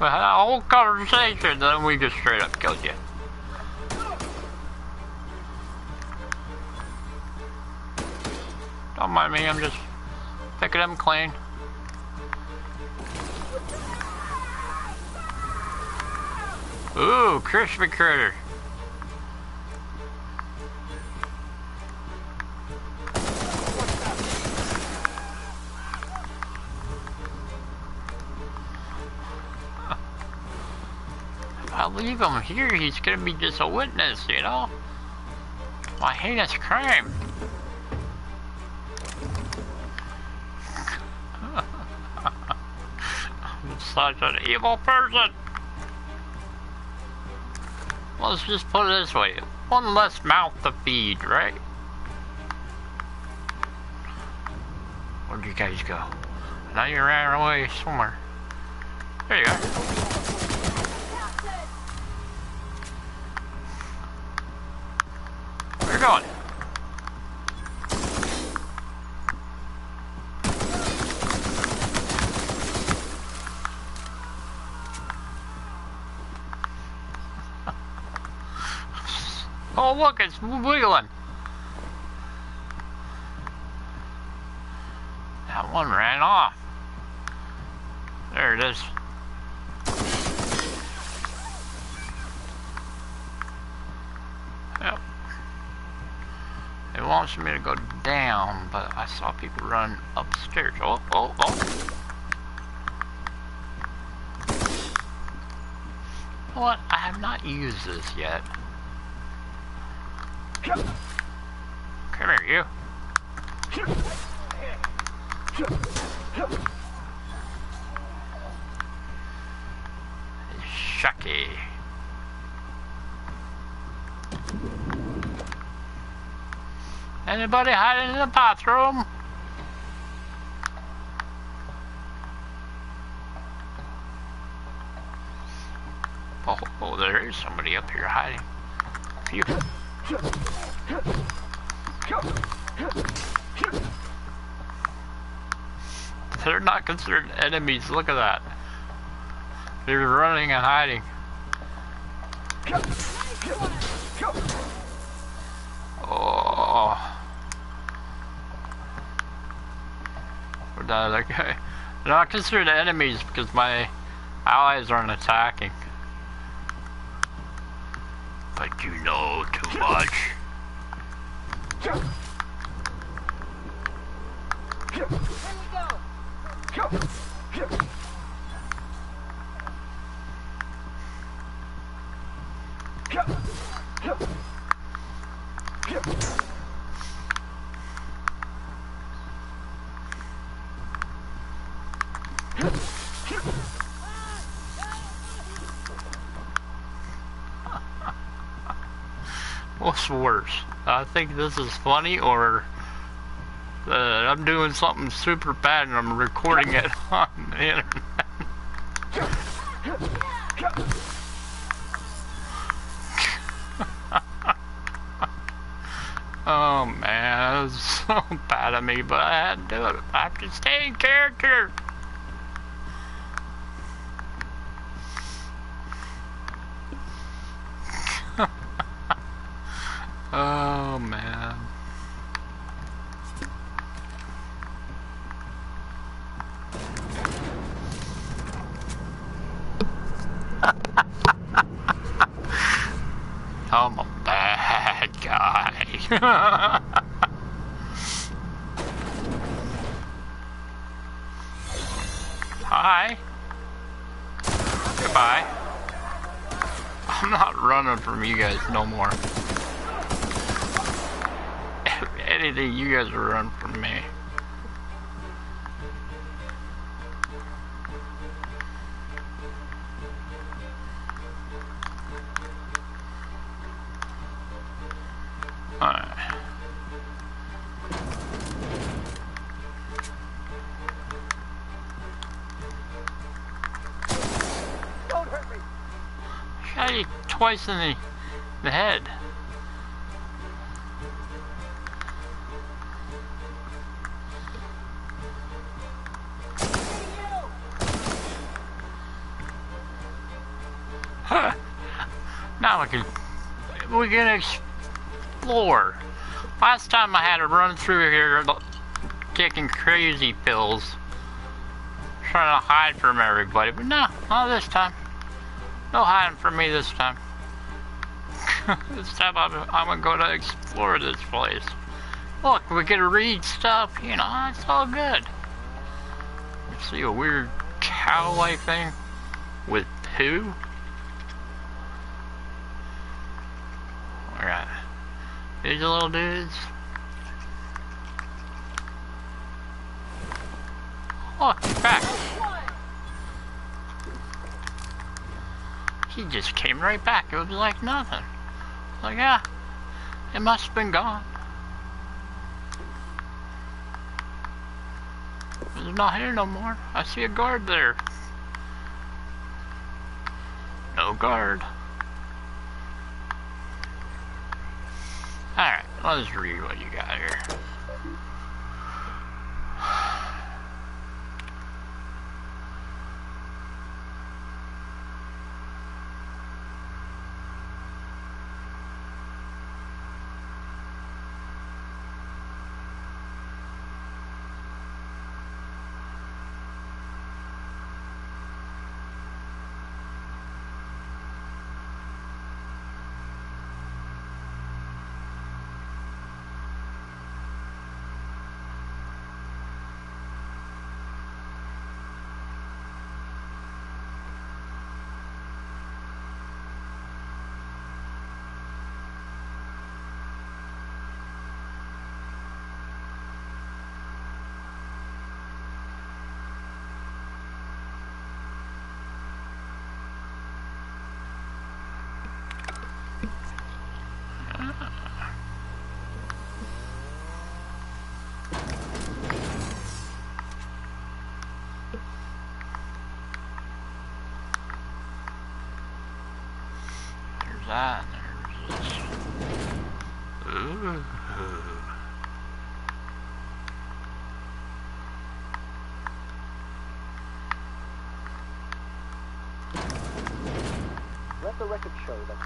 We had a whole conversation, then we just straight up killed you. Don't mind me, I'm just picking them clean. Ooh, crispy critter. If I leave him here, he's gonna be just a witness, you know? My heinous crime. I'm such an evil person. Let's just put it this way. One less mouth to feed, right? Where'd you guys go? Now you ran away somewhere. There you are. Where you going? Oh look, it's wiggling. That one ran off. There it is. Yep. It wants me to go down, but I saw people run upstairs. Oh, oh, oh. You know what? I have not used this yet. Come here, you. Shucky. Anybody hiding in the bathroom? Oh, there is somebody up here hiding. Phew. They're not considered enemies, look at that. They're running and hiding. Oh. Where'd that other guy? They're not considered enemies because my allies aren't attacking. But you know too much. Here we go. What's worse? I think this is funny, or I'm doing something super bad and I'm recording it on the internet. Oh man, that was so bad of me, but I had to do it. I have to stay in character. Oh man. I'm a bad guy. Hi. Goodbye. I'm not running from you guys no more. Anything, you guys will run from me. Alright. Don't hurt me. shot you twice in the head. Huh. Now we can explore. Last time I had to run through here taking crazy pills, trying to hide from everybody, but no, not this time. No hiding from me this time. This time I'm gonna go to explore this place. Look, we can read stuff, you know, it's all good. You see a weird cow-like thing with poo? Alright. These little dudes. Oh, back. He just came right back. It was like nothing. Like, yeah, it must have been gone. It's not here no more. I see a guard there. No guard. Alright, let's read what you got here. That and there's this. Ooh. Let the record show that.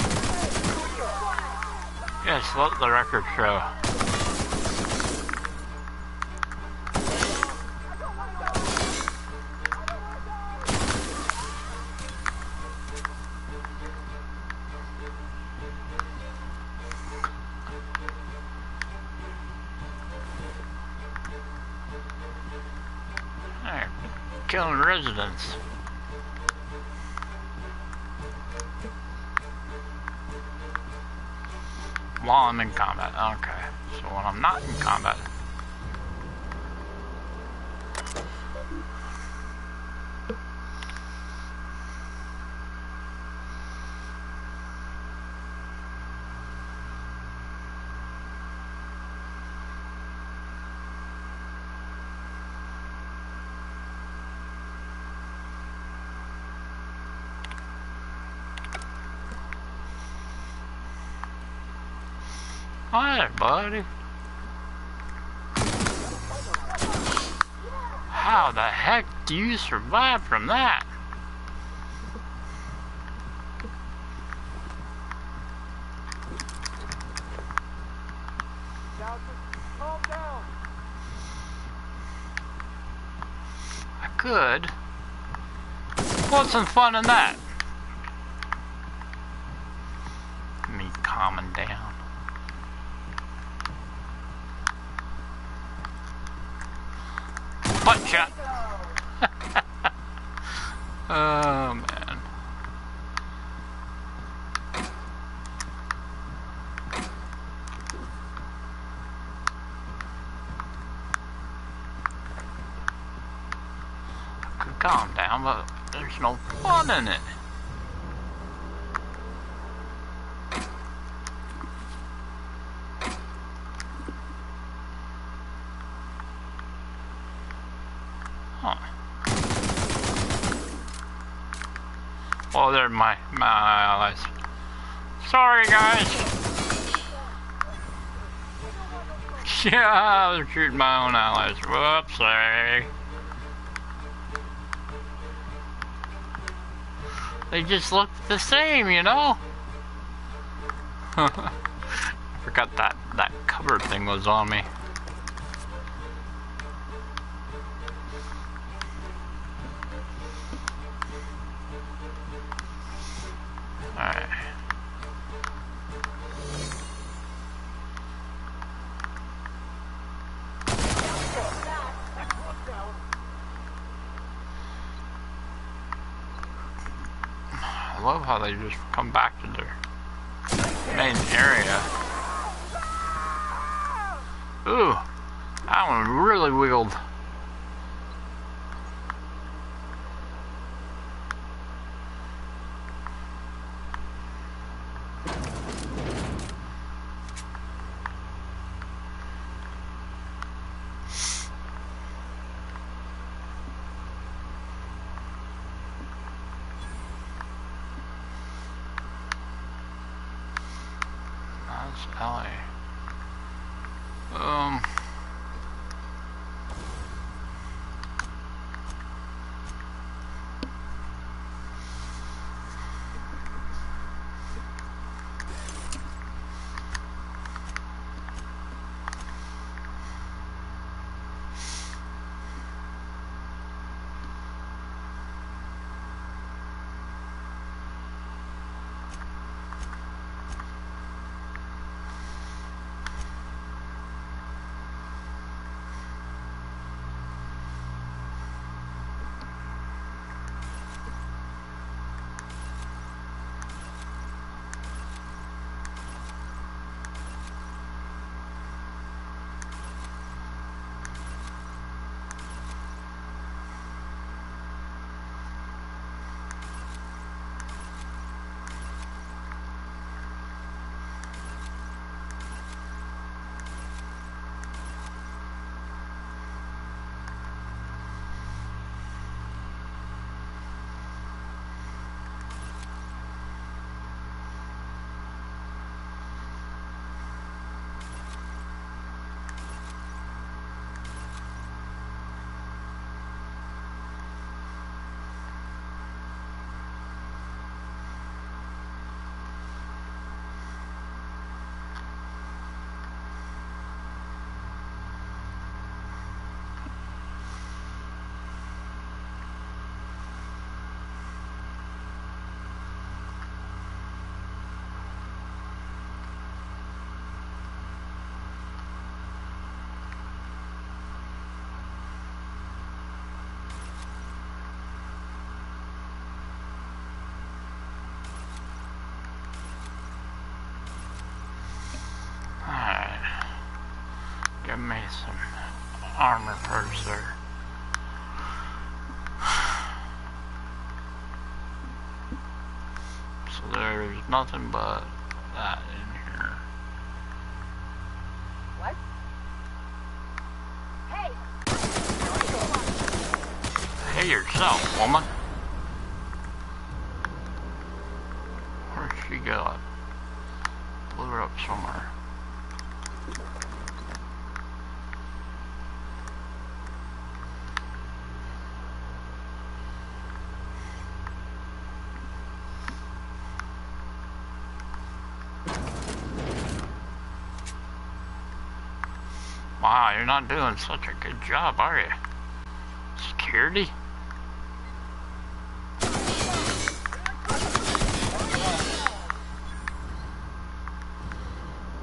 Yes, let the record show. Killing residents. While I'm in combat. Okay. So when I'm not in combat. Hi, buddy. How the heck do you survive from that? Now just calm down. I could. What's some fun in that? Me calming down. Butt shot. Oh man. I could calm down, but there's no fun in it. Oh, they're my allies. Sorry, guys. Yeah, I was shooting my own allies. Whoopsie. They just look the same, you know? Forgot that cover thing was on me. Alright. I love how they just come back to their main area. Ooh, that one really wiggled. LA. Give me some armor parts there. So there's nothing but that in here. What? Hey! Hey yourself, woman. Where'd she go? Blew her up somewhere. Wow, you're not doing such a good job, are you? Security?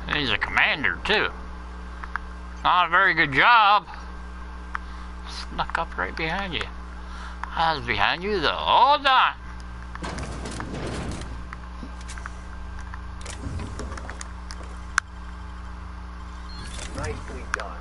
And he's a commander, too. Not a very good job. Snuck up right behind you. I was behind you the whole time. Nicely done.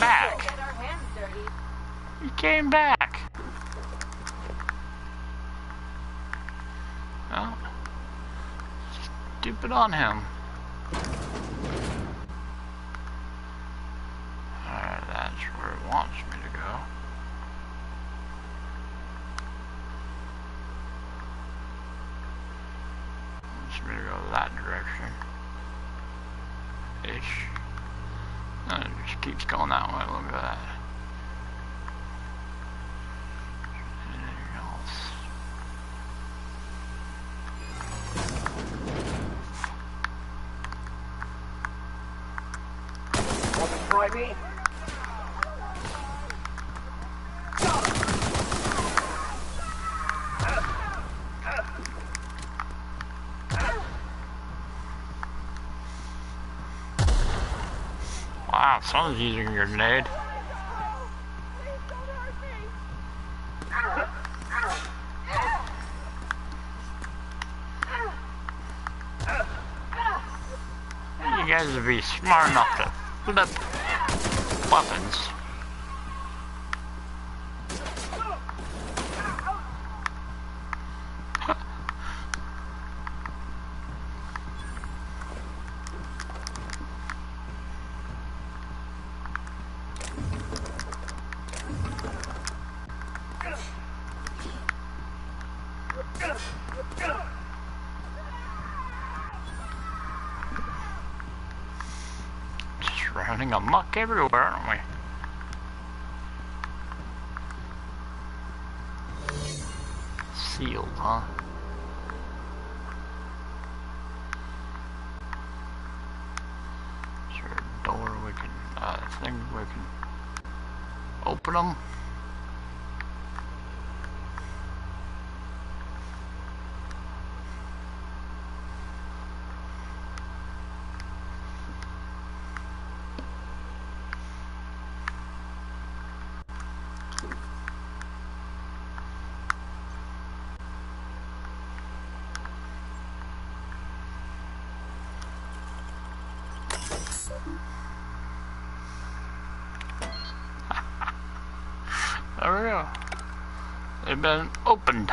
back. Get our hands dirty. He came back. Well, stupid on him. Alright, that's where it wants me to go. Wants me to go that direction. Ish. No, it just keeps going that way. Look at that. Anything else? Want to try me? Wow, someone's using a grenade. You guys would be smart enough to flip weapons. Running amok everywhere, aren't we? Sealed, huh? Is there a door we can, thing we can open them? There we go. They've been opened.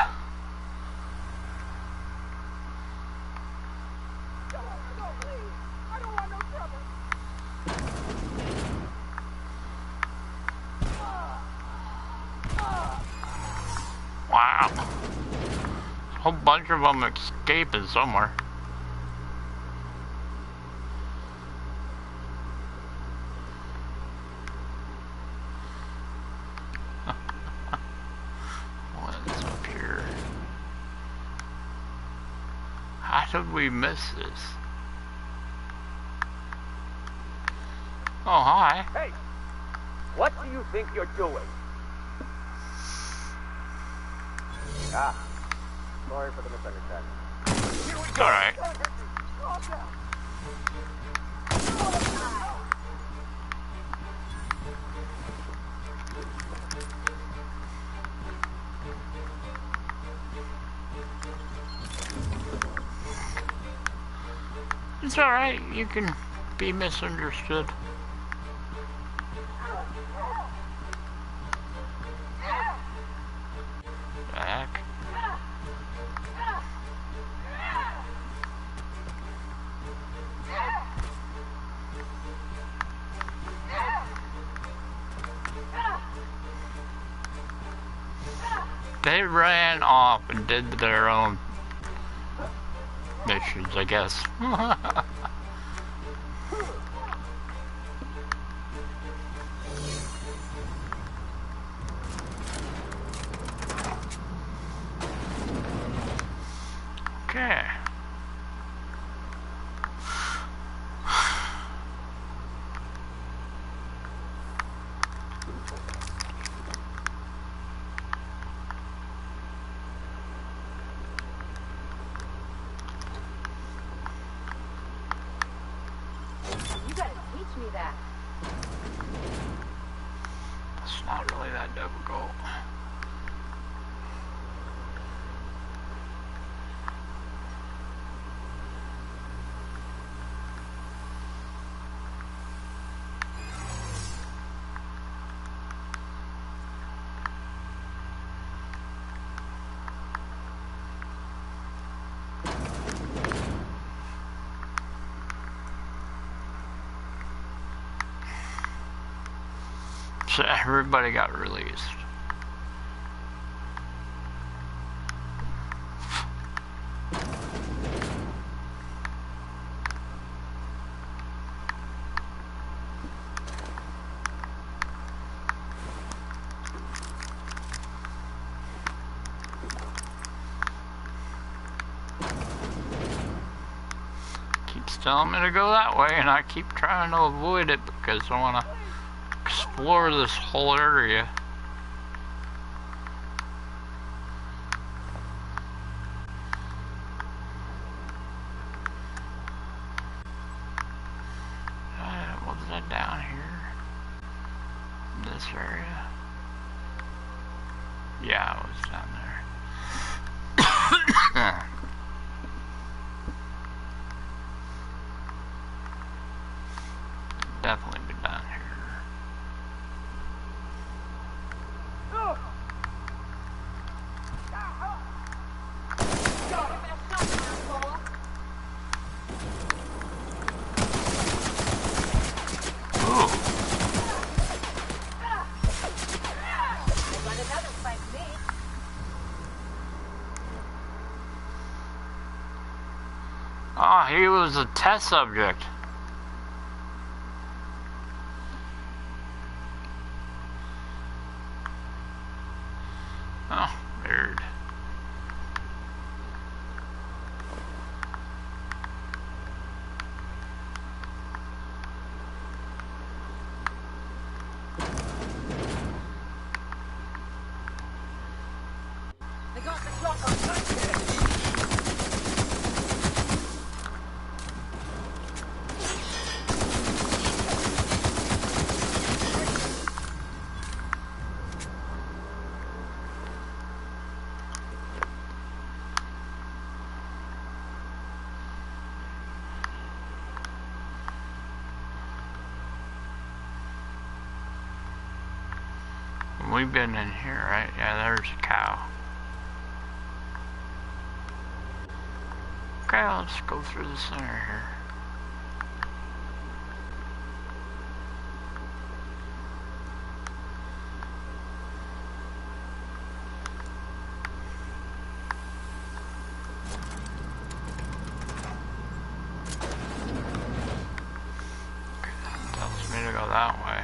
Wow. A whole bunch of them escaping somewhere. What's up here? How did we miss this? Oh, hi. Hey! What do you think you're doing? Ah, sorry for the misunderstanding. It's alright. It's alright, you can be misunderstood. Back. They ran off and did their own missions, I guess. Okay. You gotta teach me that. It's not really that difficult. So everybody got released. Keeps telling me to go that way, and I keep trying to avoid it because I want to explore this whole area. Was that down here? This area? Yeah, it was down there. Definitely be down here. Oh, he was a test subject. Oh, weird. They got the clock on touch. We've been in here, right? Yeah, there's a cow. Okay, let's go through the center here. Okay, that tells me to go that way.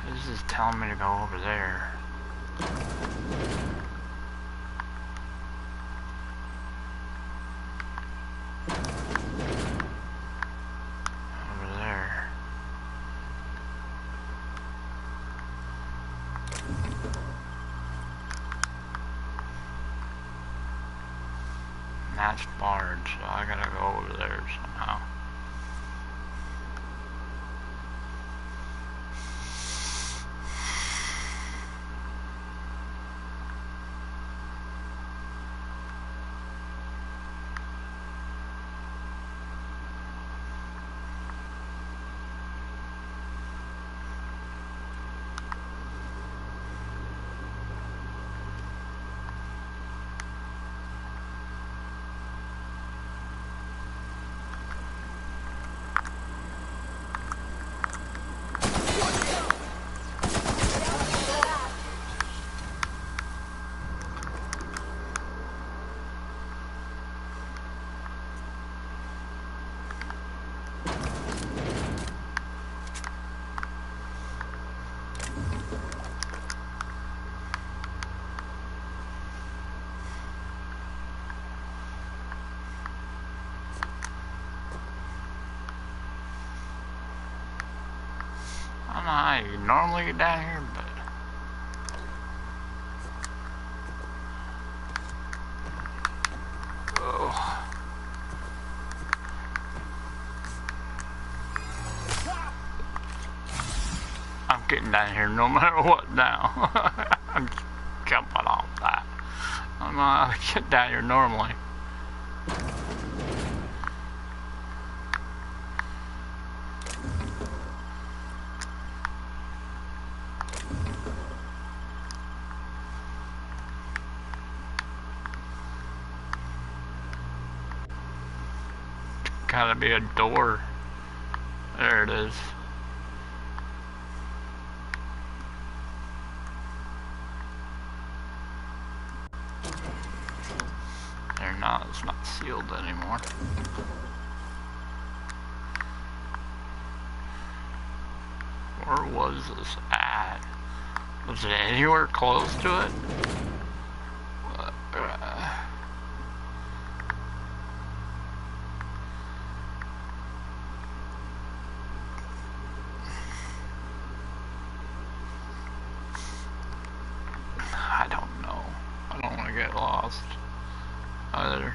This is telling me to go over there. Over there. And that's barred, so I gotta go over there somehow. I don't know how you normally get down here, but oh. I'm getting down here no matter what now. I'm jumping off that. I don't know how to get down here normally. Gotta be a door. There it is. it's not sealed anymore. Where was this at? Was it anywhere close to it? I don't know. I don't want to get lost either.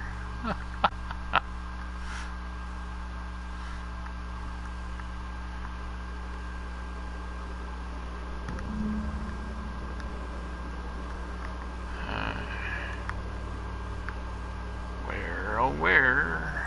Where?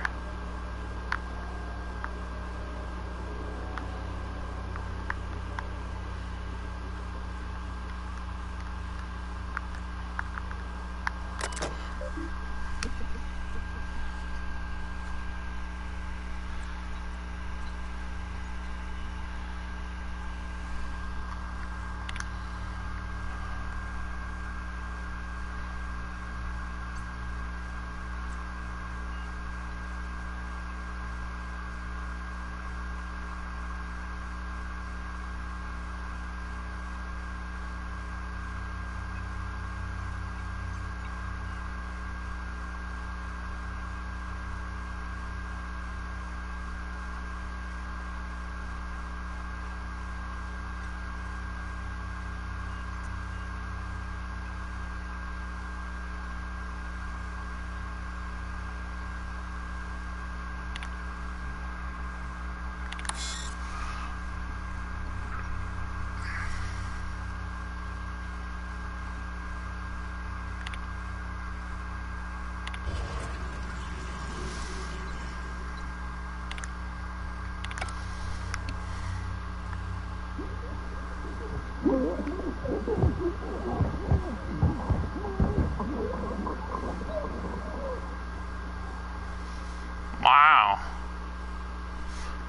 Wow.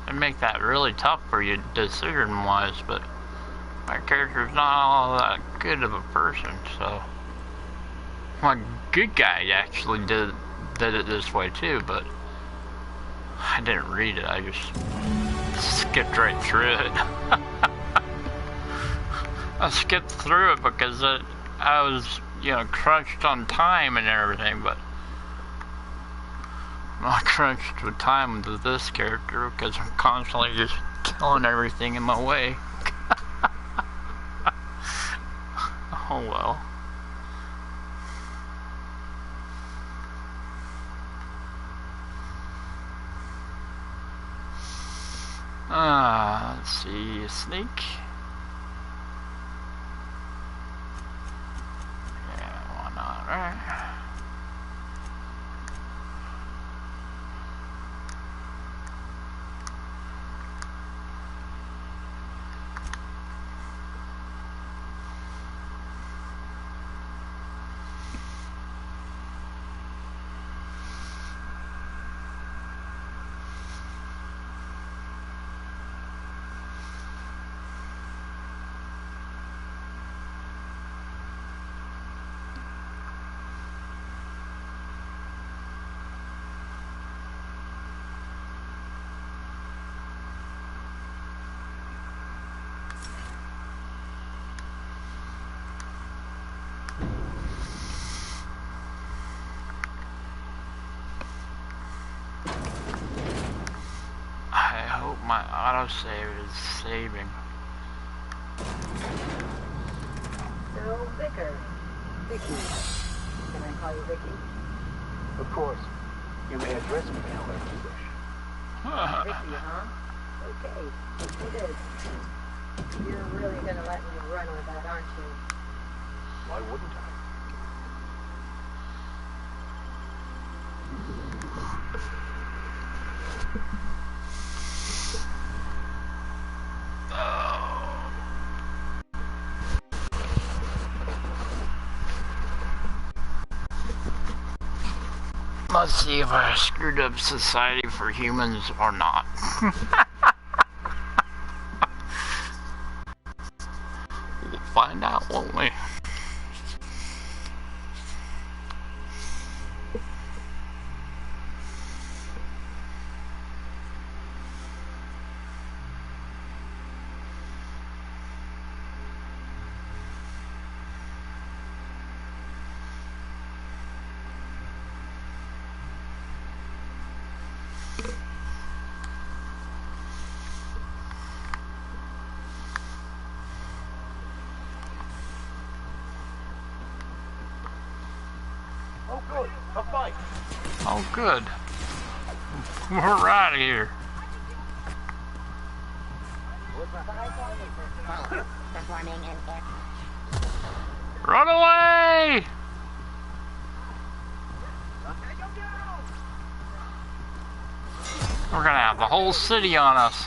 They make that really tough for you decision-wise, but my character's not all that good of a person, so... My good guy actually did it this way too, but I didn't read it, I just skipped right through it. I skipped through it because I was, you know, crunched on time and everything, but I'm not crunched with time with this character because I'm constantly just killing everything in my way. Oh well. Let's see, sneak. Yeah, why not, right? My autosave is saving. So, Vicar. Vicky. Can I call you Vicky? Of course. You may address me however you wish. Vicky, huh? Okay. It is. You're really gonna let me run with that, aren't you? Why wouldn't I? Let's see if I screwed up Society for Humans or not. We'll find out, won't we? good. A fight. Oh, good. We're out of here. Performing an air. Run away! We're gonna have the whole city on us.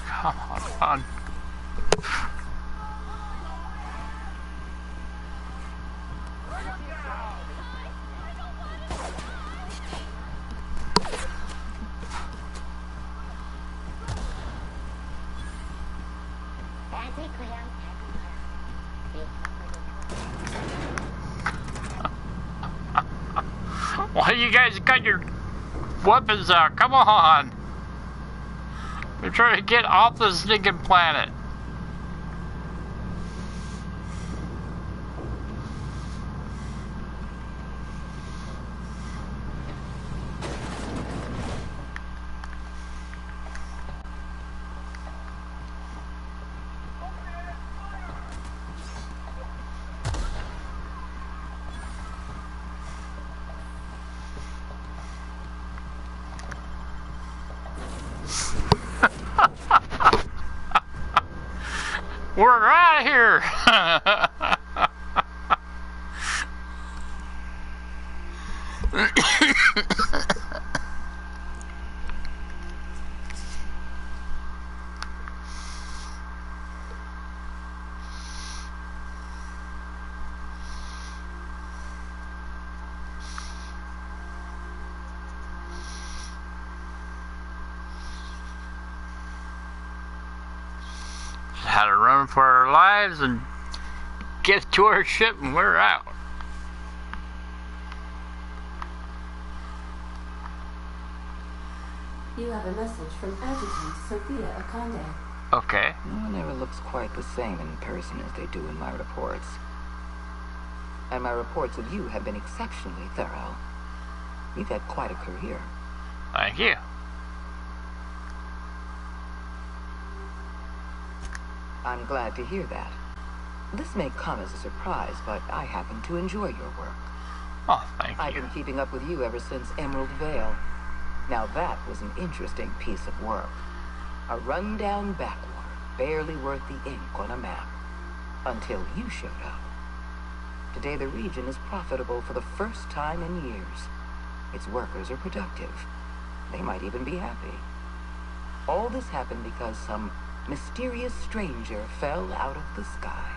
Come on. Why you guys got your weapons out? Come on! We're trying to get off the stinking planet. We're out of here! Had to run for our lives and get to our ship, and we're out. You have a message from Adjutant Sophia Akande. Okay. No one ever looks quite the same in person as they do in my reports. And my reports of you have been exceptionally thorough. You've had quite a career. Thank you. I'm glad to hear that. This may come as a surprise, but I happen to enjoy your work. Oh, thank you. I've been keeping up with you ever since Emerald Vale. Now that was an interesting piece of work. A rundown backwater, barely worth the ink on a map. Until you showed up. Today the region is profitable for the first time in years. Its workers are productive. They might even be happy. All this happened because some mysterious stranger fell out of the sky.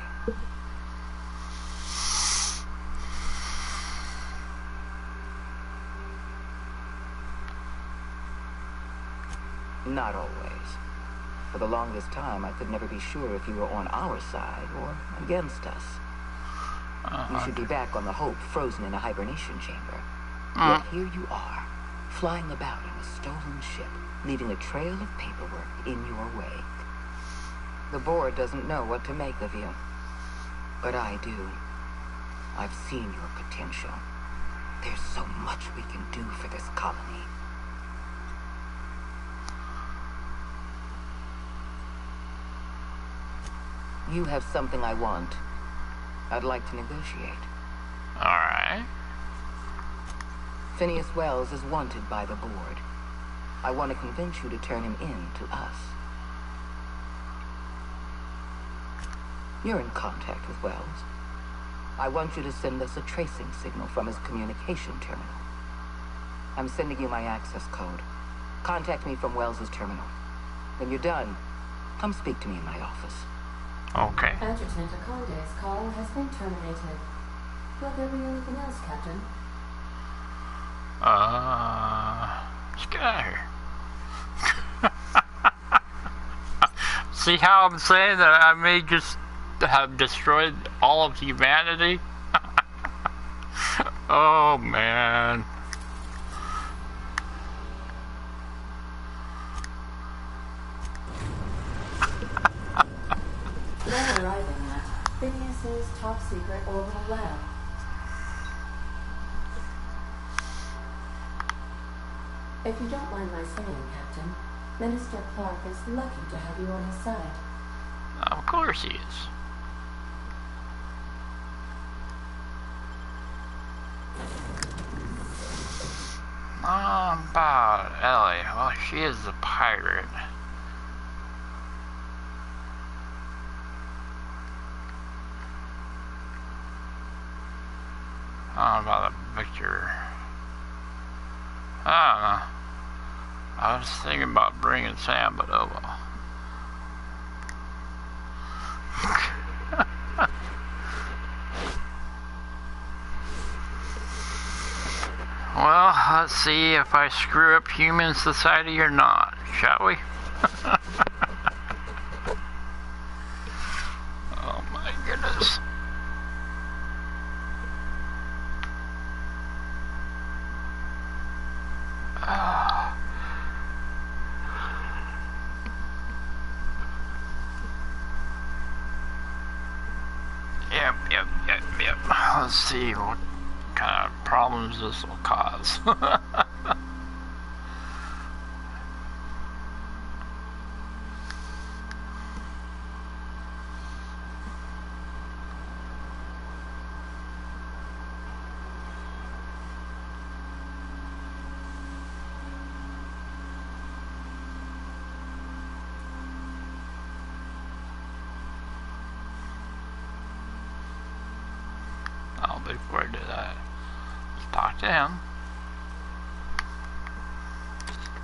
Not always. For the longest time, I could never be sure if you were on our side or against us. You should be back on the Hope, frozen in a hibernation chamber. Yet here you are, flying about in a stolen ship, leaving a trail of paperwork in your wake. The board doesn't know what to make of you. But I do. I've seen your potential. There's so much we can do for this colony. You have something I want. I'd like to negotiate. Alright. Phineas Wells is wanted by the board. I want to convince you to turn him in to us. You're in contact with Wells. I want you to send us a tracing signal from his communication terminal. I'm sending you my access code. Contact me from Wells's terminal. When you're done, come speak to me in my office. Okay. Adjutant Akande's call has been terminated. Will there be anything else, Captain? Let's get out of here. See how I'm saying that I may just have destroyed all of humanity? Oh, man. Now arriving at Phineas's top-secret orbital lab. If you don't mind my saying, Captain, Minister Clark is lucky to have you on his side. Of course he is. About Ellie. Well, she is a pirate. I don't know about Victor. I don't know. I was thinking about bringing Sam, but oh well. Well, let's see if I screw up human society or not, shall we? Oh my goodness. Yep. Let's see what kind of problems this will cause. Before I do that, let's talk to him.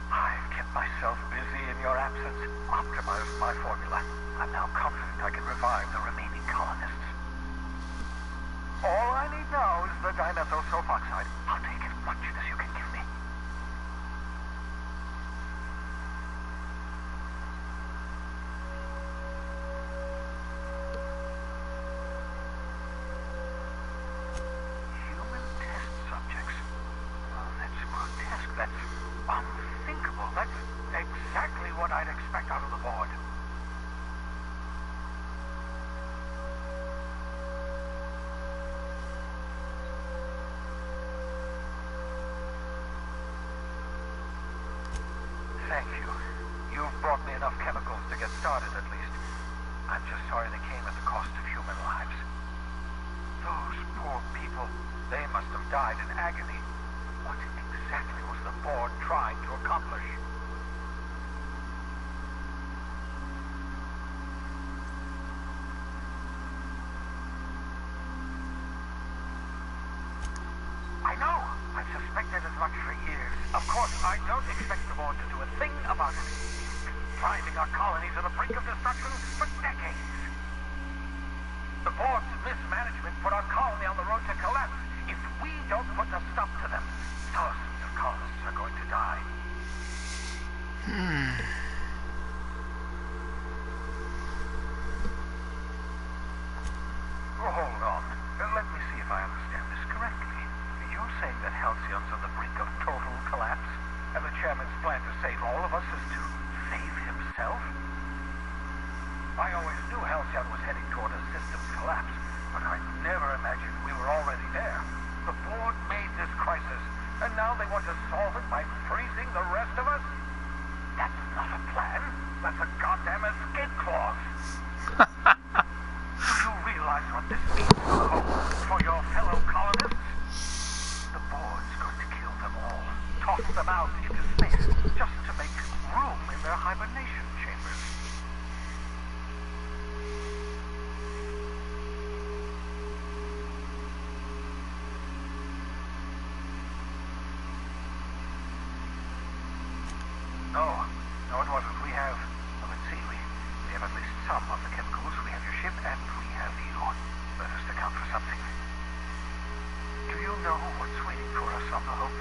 I've kept myself busy in your absence, optimized my formula. I'm now confident I can revive the remaining colonists. All I need now is the dimethyl sulfoxide. I'll take as much as you can give me. Thank you. You've brought me enough chemicals to get started, at least. I'm just sorry they came at the cost of human lives. Those poor people, they must have died in agony. What exactly was the board trying to accomplish? I know. I've suspected as much for years. Of course, I don't expect the board to do a thing about it. Driving our colony to the brink of destruction for decades. The board's mismanagement put our colony on the road to collapse. If we don't put a stop to them, thousands of colonists are going to die. Oh, hold on. Let me see if I understand this correctly. You're saying that Halcyon's on the brink of total collapse, and the chairman's plan to save all of us is to save himself? I always knew Halcyon was heading toward a systems collapse, but I never imagined we were already there. The board made this crisis, and now they want to solve it by freezing the rest of us? That's not a plan. That's a goddamn escape clause. Do you realize what this means for hope for your fellow colonists? The board's going to kill them all, toss them out into space, just to make room in their hibernation chambers. No, it wasn't. We have, let's see, we have at least some of the chemicals. We have your ship, and we have you. Let us account for something. Do you know what's waiting for us on the Hope?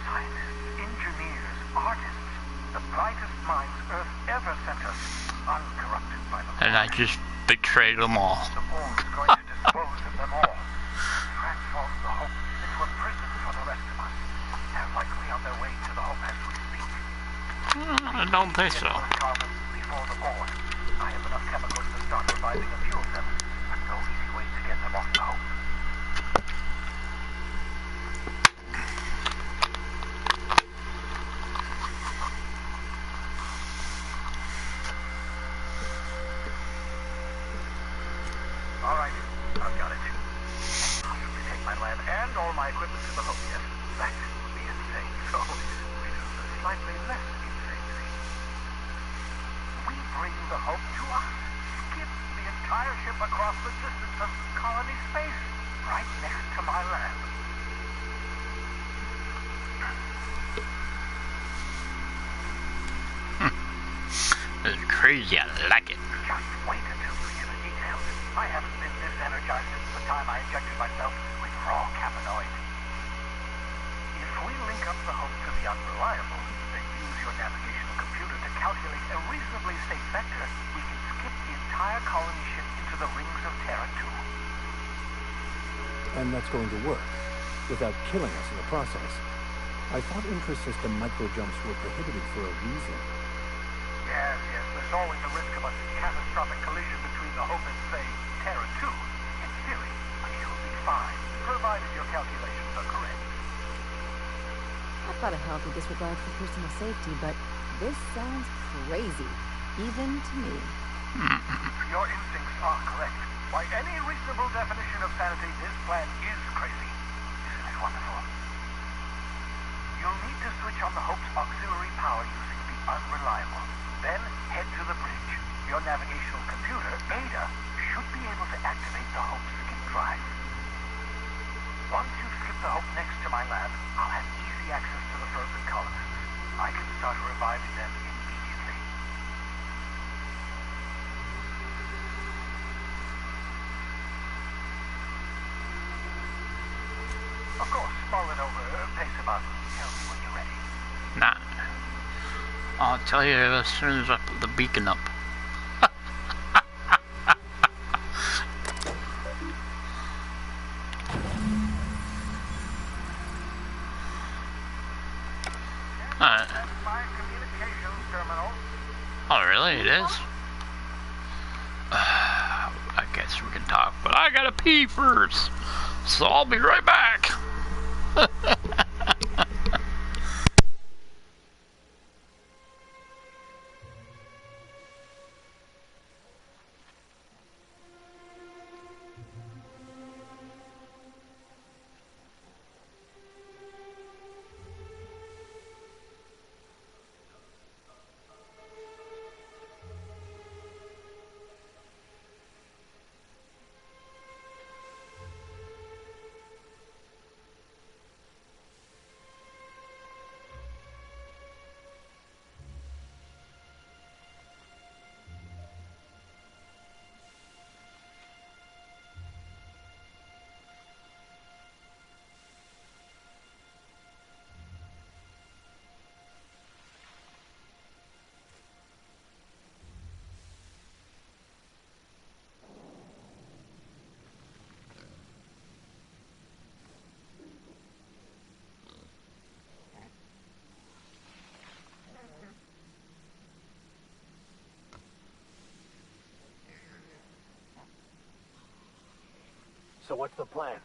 Scientists, engineers, artists, the brightest minds Earth ever sent us, uncorrupted by the And I just betrayed them all. The board's going to dispose of them all. Transform the Hope into a prison for the rest of us. They're likely on their way to the Hope as we speak. I don't think so. Before the board. I have enough chemicals to start reviving a few of them, but no easy way to get them off the Hope. equipment to the Hope yet. That would be insane, so we do the slightly less insane thing. We bring the Hope to us. Skip the entire ship across the distance of colony space, right next to my lab. This is crazy, I like it. Just wait until you hear the details. I haven't been this energized since the time I injected myself with raw caffeinoid. If we link up the Hope to the Unreliable, then use your navigational computer to calculate a reasonably safe vector, we can skip the entire colony ship into the rings of Terra 2. And that's going to work, without killing us in the process. I thought intra-system microjumps were prohibited for a reason. Yes, there's always a risk of a catastrophic collision between the Hope and, say, Terra 2. In theory, but you'll be fine, provided your calculations are correct. I've got a healthy disregard for personal safety, but this sounds crazy, even to me. Your instincts are correct. By any reasonable definition of sanity, this plan is crazy. Isn't it wonderful? You'll need to switch on the Hope's auxiliary power using the Unreliable. Then head to the bridge. Your navigational computer, Ada, should be able to activate the Hope's skip drive. Once you've skipped the Hope next to my lab, I'll have easy access to the frozen colonists. I can start reviving them immediately. Of course, mull it over, pace about, tell me when you're ready. Nah. I'll tell you as soon as I put the beacon up. Oh, really? It is? I guess we can talk, but I gotta pee first. So I'll be right back. So what's the plan?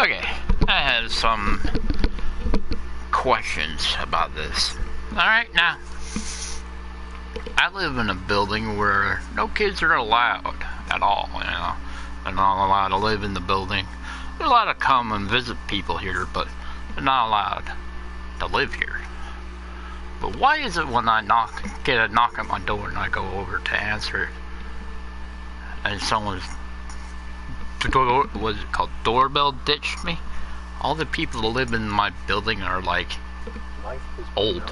Okay, I have some questions about this. Alright, now, I live in a building where no kids are allowed at all, you know. They're not allowed to live in the building. They're allowed to come and visit people here, but they're not allowed to live here. But why is it when I get a knock at my door and I go over to answer it, and someone's what's it called, doorbell ditched me? All the people that live in my building are like old.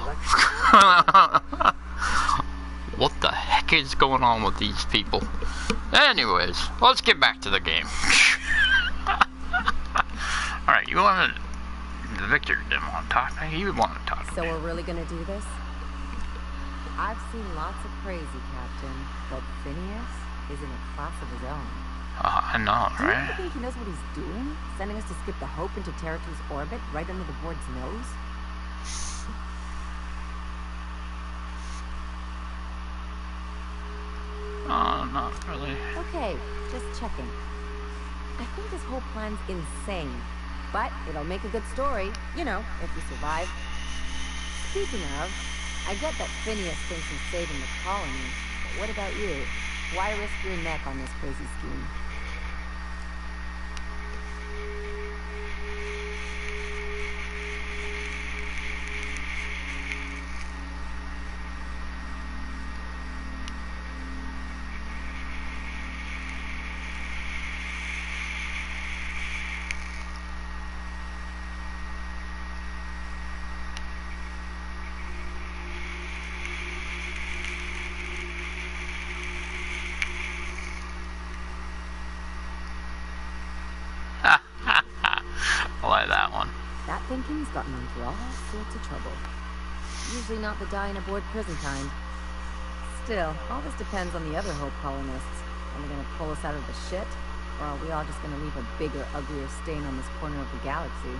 What the heck is going on with these people? Anyways, let's get back to the game. Alright, you wanted... Victor didn't want to talk to me. He would want to talk to me. So we're really gonna do this? I've seen lots of crazy, Captain, but Phineas is in a class of his own. I know, Do you right? really think he knows what he's doing? Sending us to skip the Hope into Territory's orbit right under the board's nose? Not really. Okay, just checking. I think this whole plan's insane, but it'll make a good story, you know, if we survive. Speaking of, I get that Phineas thinks he's saving the colony, but what about you? Why risk your neck on this crazy scheme? I like that one. That thinking's gotten into all sorts of trouble. Usually not the dying aboard prison kind. Still, all this depends on the other Hope colonists. Are they gonna pull us out of the shit? Or are we all just gonna leave a bigger, uglier stain on this corner of the galaxy?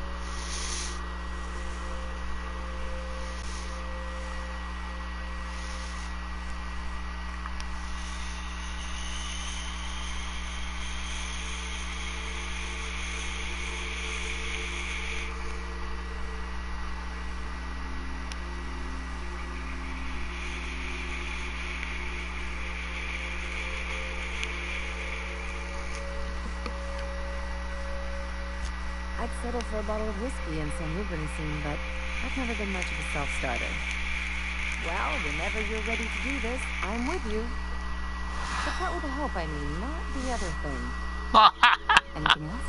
I'd settle for a bottle of whiskey and some lubricant, but I've never been much of a self-starter. Well, whenever you're ready to do this, I'm with you. The part with the Hope, I mean, not the other thing. Anything else?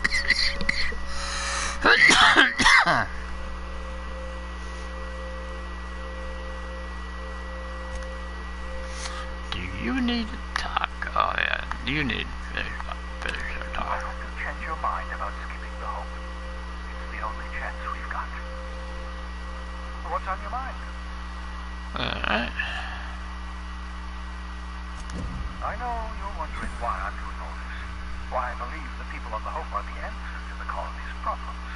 Do you need to talk? Oh yeah, you need to finish our talk. Change your mind about skipping the Hope. It's the only chance we've got. What's on your mind? Alright. I know you're wondering why I'm doing all this. Why I believe the people on the Hope are the answer to the colony's problems.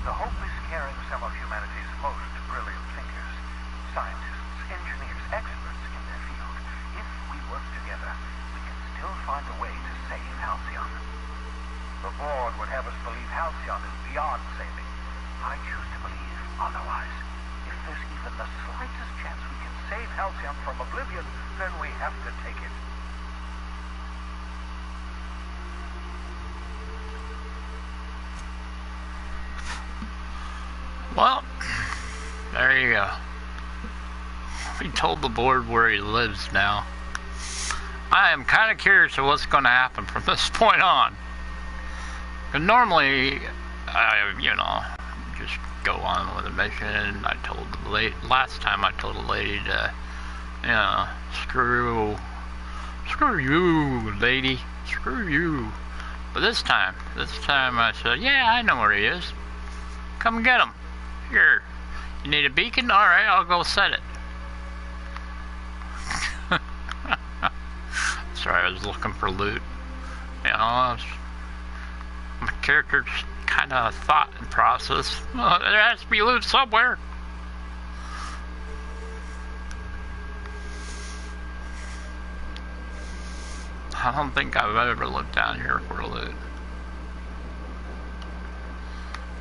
The Hope is carrying some of humanity's most brilliant thinkers, scientists, engineers, experts in their field. If we work together, we can still find a way to save Halcyon. The board would have us believe Halcyon is beyond saving. I choose to believe otherwise. If there's even the slightest chance we can save Halcyon from oblivion, then we have to take it. Well, there you go. We told the board where he lives now. I am kind of curious of what's going to happen from this point on. And normally, you know, just go on with a mission. I told the last time I told a lady to, you know, screw you, lady, screw you. But this time I said, yeah, I know where he is. Come get him. Here, you need a beacon? All right, I'll go set it. Sorry, I was looking for loot. You know, my character's kind of thought and process. Well, there has to be loot somewhere. I don't think I've ever looked down here for loot.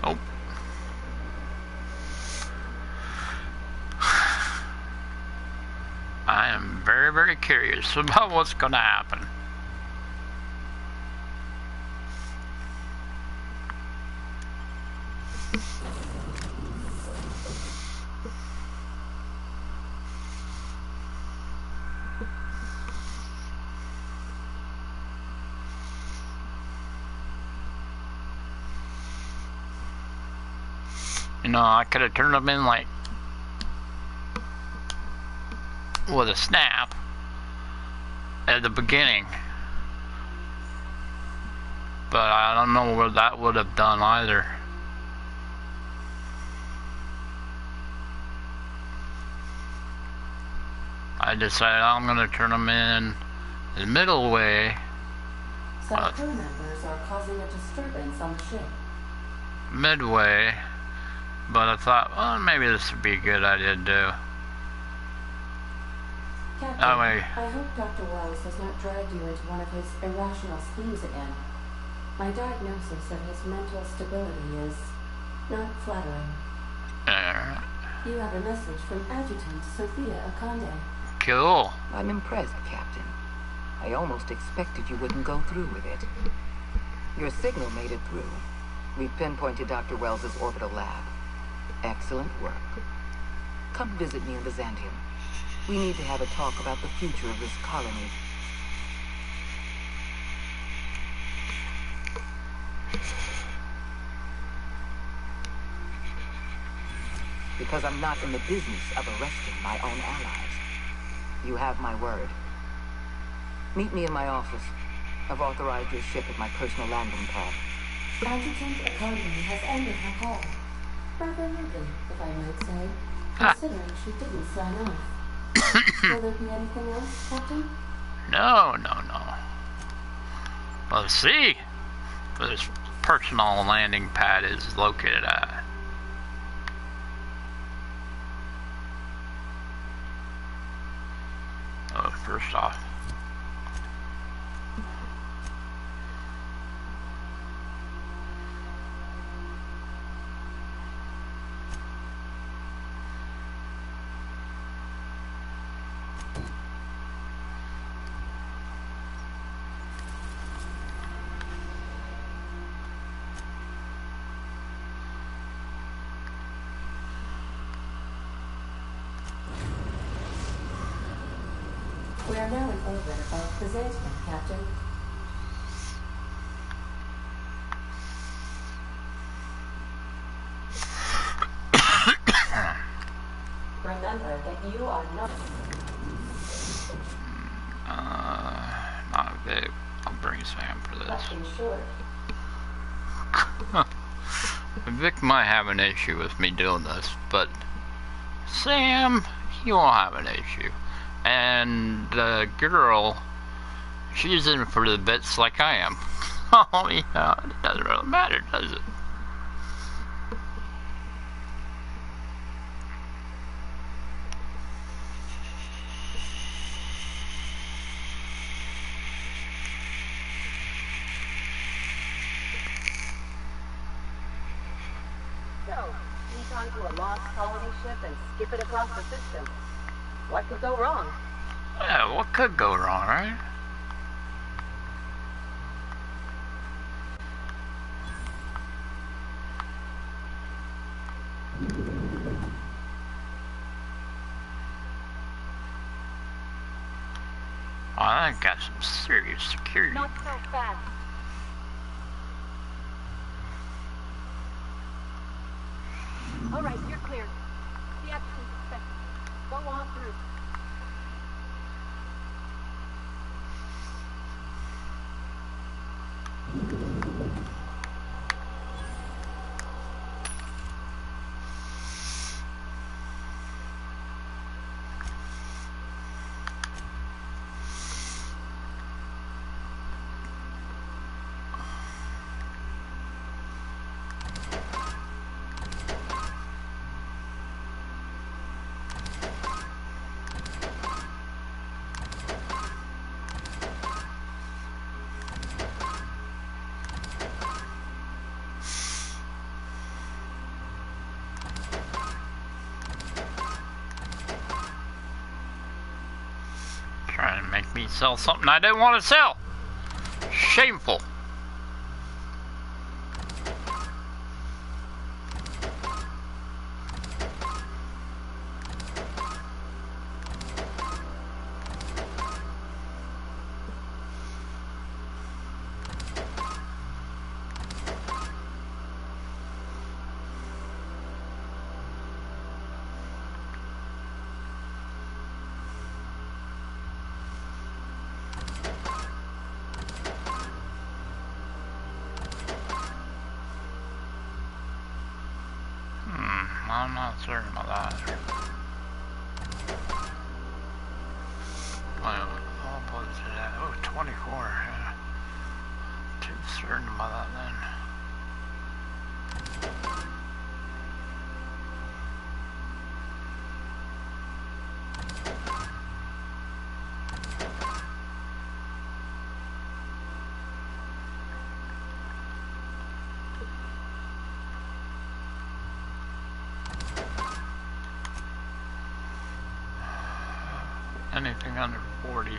Oh. I am very, very curious about what's going to happen. You know, I could have turned them in like with a snap at the beginning, but I don't know what that would have done either. I decided I'm gonna turn them in the middle way. Some crew members are causing a disturbance on the ship. Midway, but I thought, well, maybe this would be a good idea to do. Captain, That way. I hope Dr. Wells has not dragged you into one of his irrational schemes again. My diagnosis of his mental stability is not flattering. You have a message from Adjutant Sophia Akande. Cool. I'm impressed, Captain. I almost expected you wouldn't go through with it. Your signal made it through. We've pinpointed Dr. Wells's orbital lab. Excellent work. Come visit me in Byzantium. We need to have a talk about the future of this colony. Because I'm not in the business of arresting my own allies. You have my word. Meet me in my office. I've authorized your ship at my personal landing pad. Adjutant Akande has ended her call. Rather rudely, if I might say, considering she didn't sign off. Will there be anything else, Captain? No. Let's see where this personal landing pad is located at. Oh, first off. We are now in orbit above Byzantium, Captain. Remember that you are not... Not Vic. I'll bring Sam for this. Nothing short. Vic might have an issue with me doing this, but Sam, he won't have an issue. And the girl, she's in for the bits like I am. Oh, yeah, it doesn't really matter, does it? So, sneak onto a lost colony ship and skip it across the system. What could go wrong? Yeah, what could go wrong, right? Oh, I got some serious security. Not so fast. All right, you're cleared. The action's expected. Go on through. sell something I didn't want to sell. Shameful. I'm not certain about that. Well, what was it at? Oh, 24. Yeah. Too certain about that then. Anything under 40.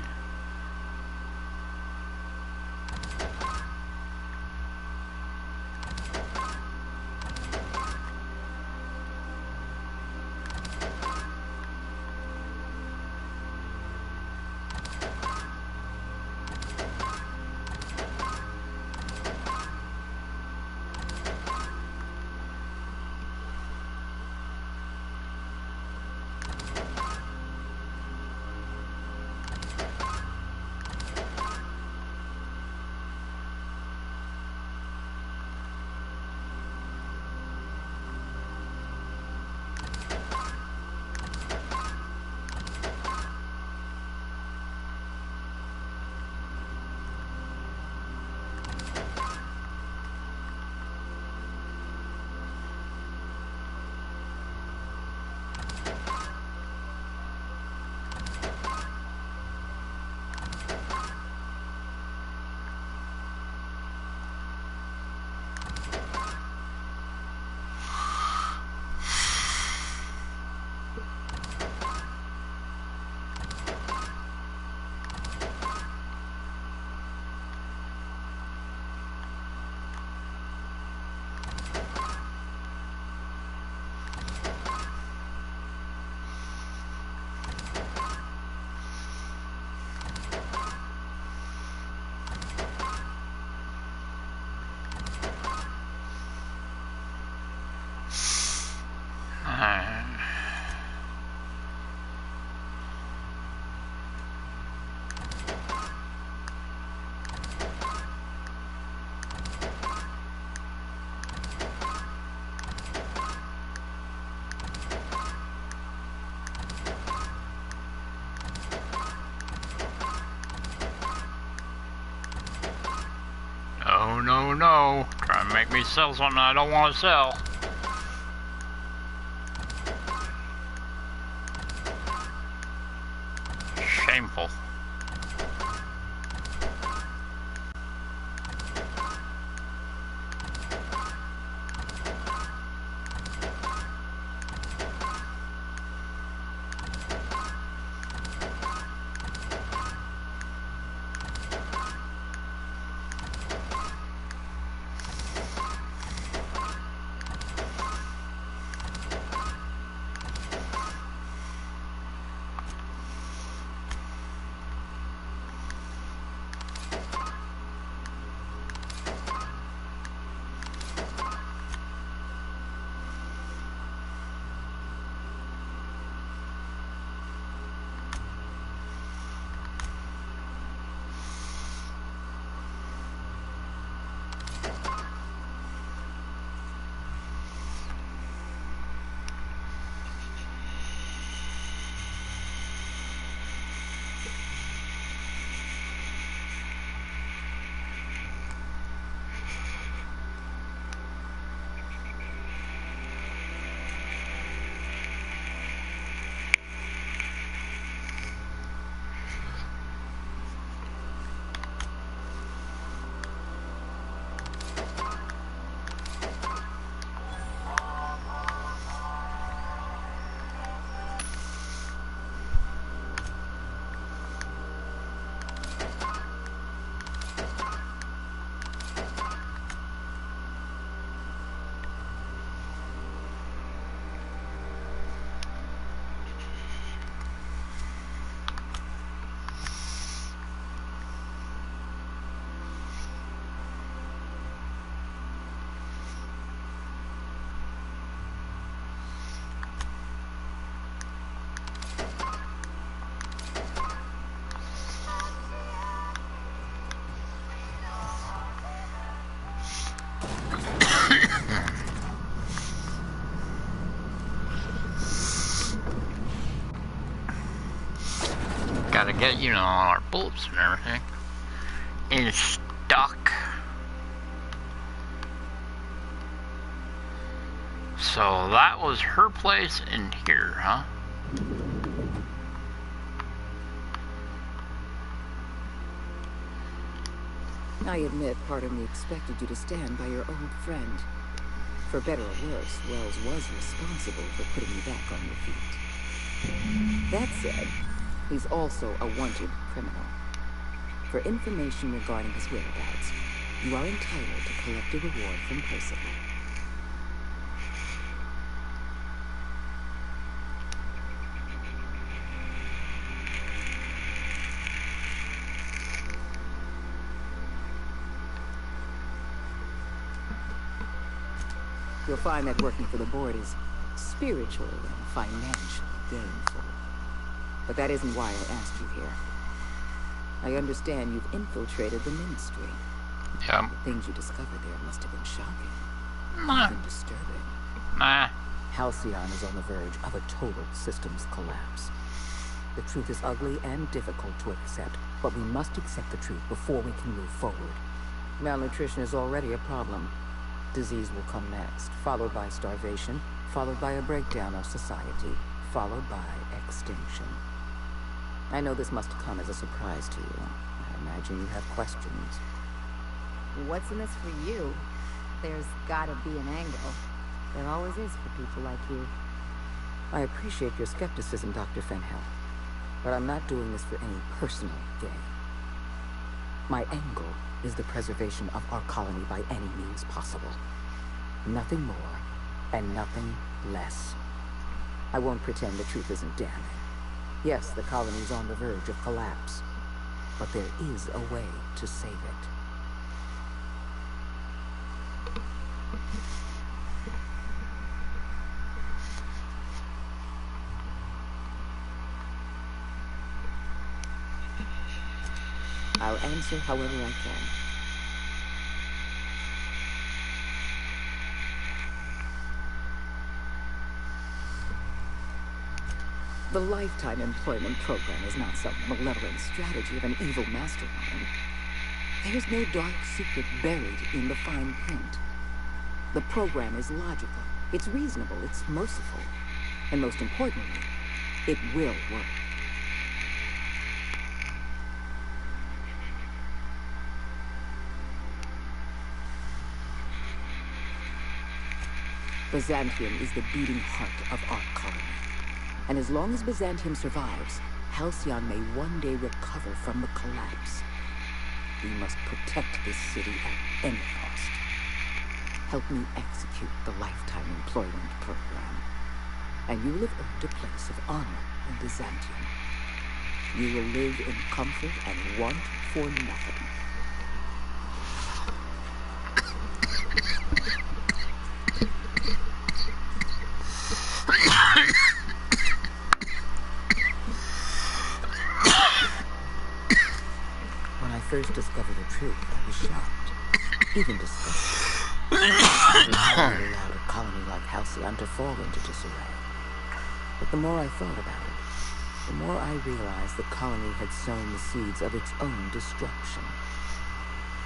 No. Try and make me sell something I don't want to sell. Shameful. get, you know, all our bullets and everything in stock. So that was her place in here, huh? I admit part of me expected you to stand by your old friend. For better or worse, Wells was responsible for putting you back on your feet. That said, he's also a wanted criminal. For information regarding his whereabouts, you are entitled to collect a reward from Percival. You'll find that working for the board is spiritually and financially gainful. But that isn't why I asked you here. I understand you've infiltrated the ministry. Yeah. The things you discovered there must have been shocking. Nah. Even disturbing. Nah. Halcyon is on the verge of a total systems collapse. The truth is ugly and difficult to accept, but we must accept the truth before we can move forward. Malnutrition is already a problem. Disease will come next, followed by starvation, followed by a breakdown of society, followed by extinction. I know this must come as a surprise to you. I imagine you have questions. What's in this for you? There's gotta be an angle. There always is for people like you. I appreciate your skepticism, Dr. Fenhel, but I'm not doing this for any personal gain. My angle is the preservation of our colony by any means possible. Nothing more, and nothing less. I won't pretend the truth isn't damning. Yes, the colony's on the verge of collapse, but there is a way to save it. I'll answer however I can. The lifetime employment program is not some malevolent strategy of an evil mastermind. There's no dark secret buried in the fine print. The program is logical, it's reasonable, it's merciful, and most importantly, it will work. Byzantium is the beating heart of our colony. And as long as Byzantium survives, Halcyon may one day recover from the collapse. We must protect this city at any cost. Help me execute the lifetime employment program, and you will have earned a place of honor in Byzantium. You will live in comfort and want for nothing. When I first discovered the truth, I was shocked, even disgusted. I never allowed a colony like Halcyon to fall into disarray. But the more I thought about it, the more I realized the colony had sown the seeds of its own destruction.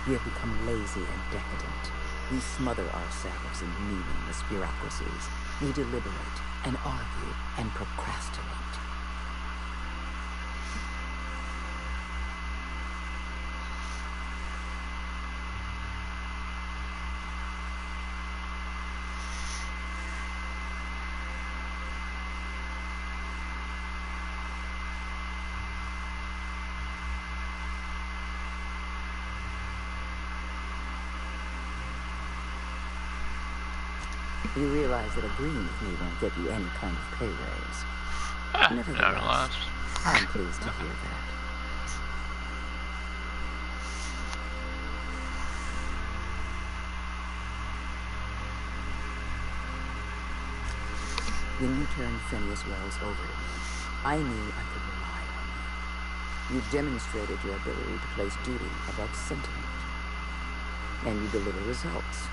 We have become lazy and decadent. We smother ourselves in meaningless bureaucracies. We deliberate and argue and procrastinate. You realize that agreeing with me won't get you any kind of pay raise. Nevertheless, I'm pleased to hear that. When you turned Phineas Wells over to me, I knew I could rely on you. You've demonstrated your ability to place duty above sentiment. And you deliver results.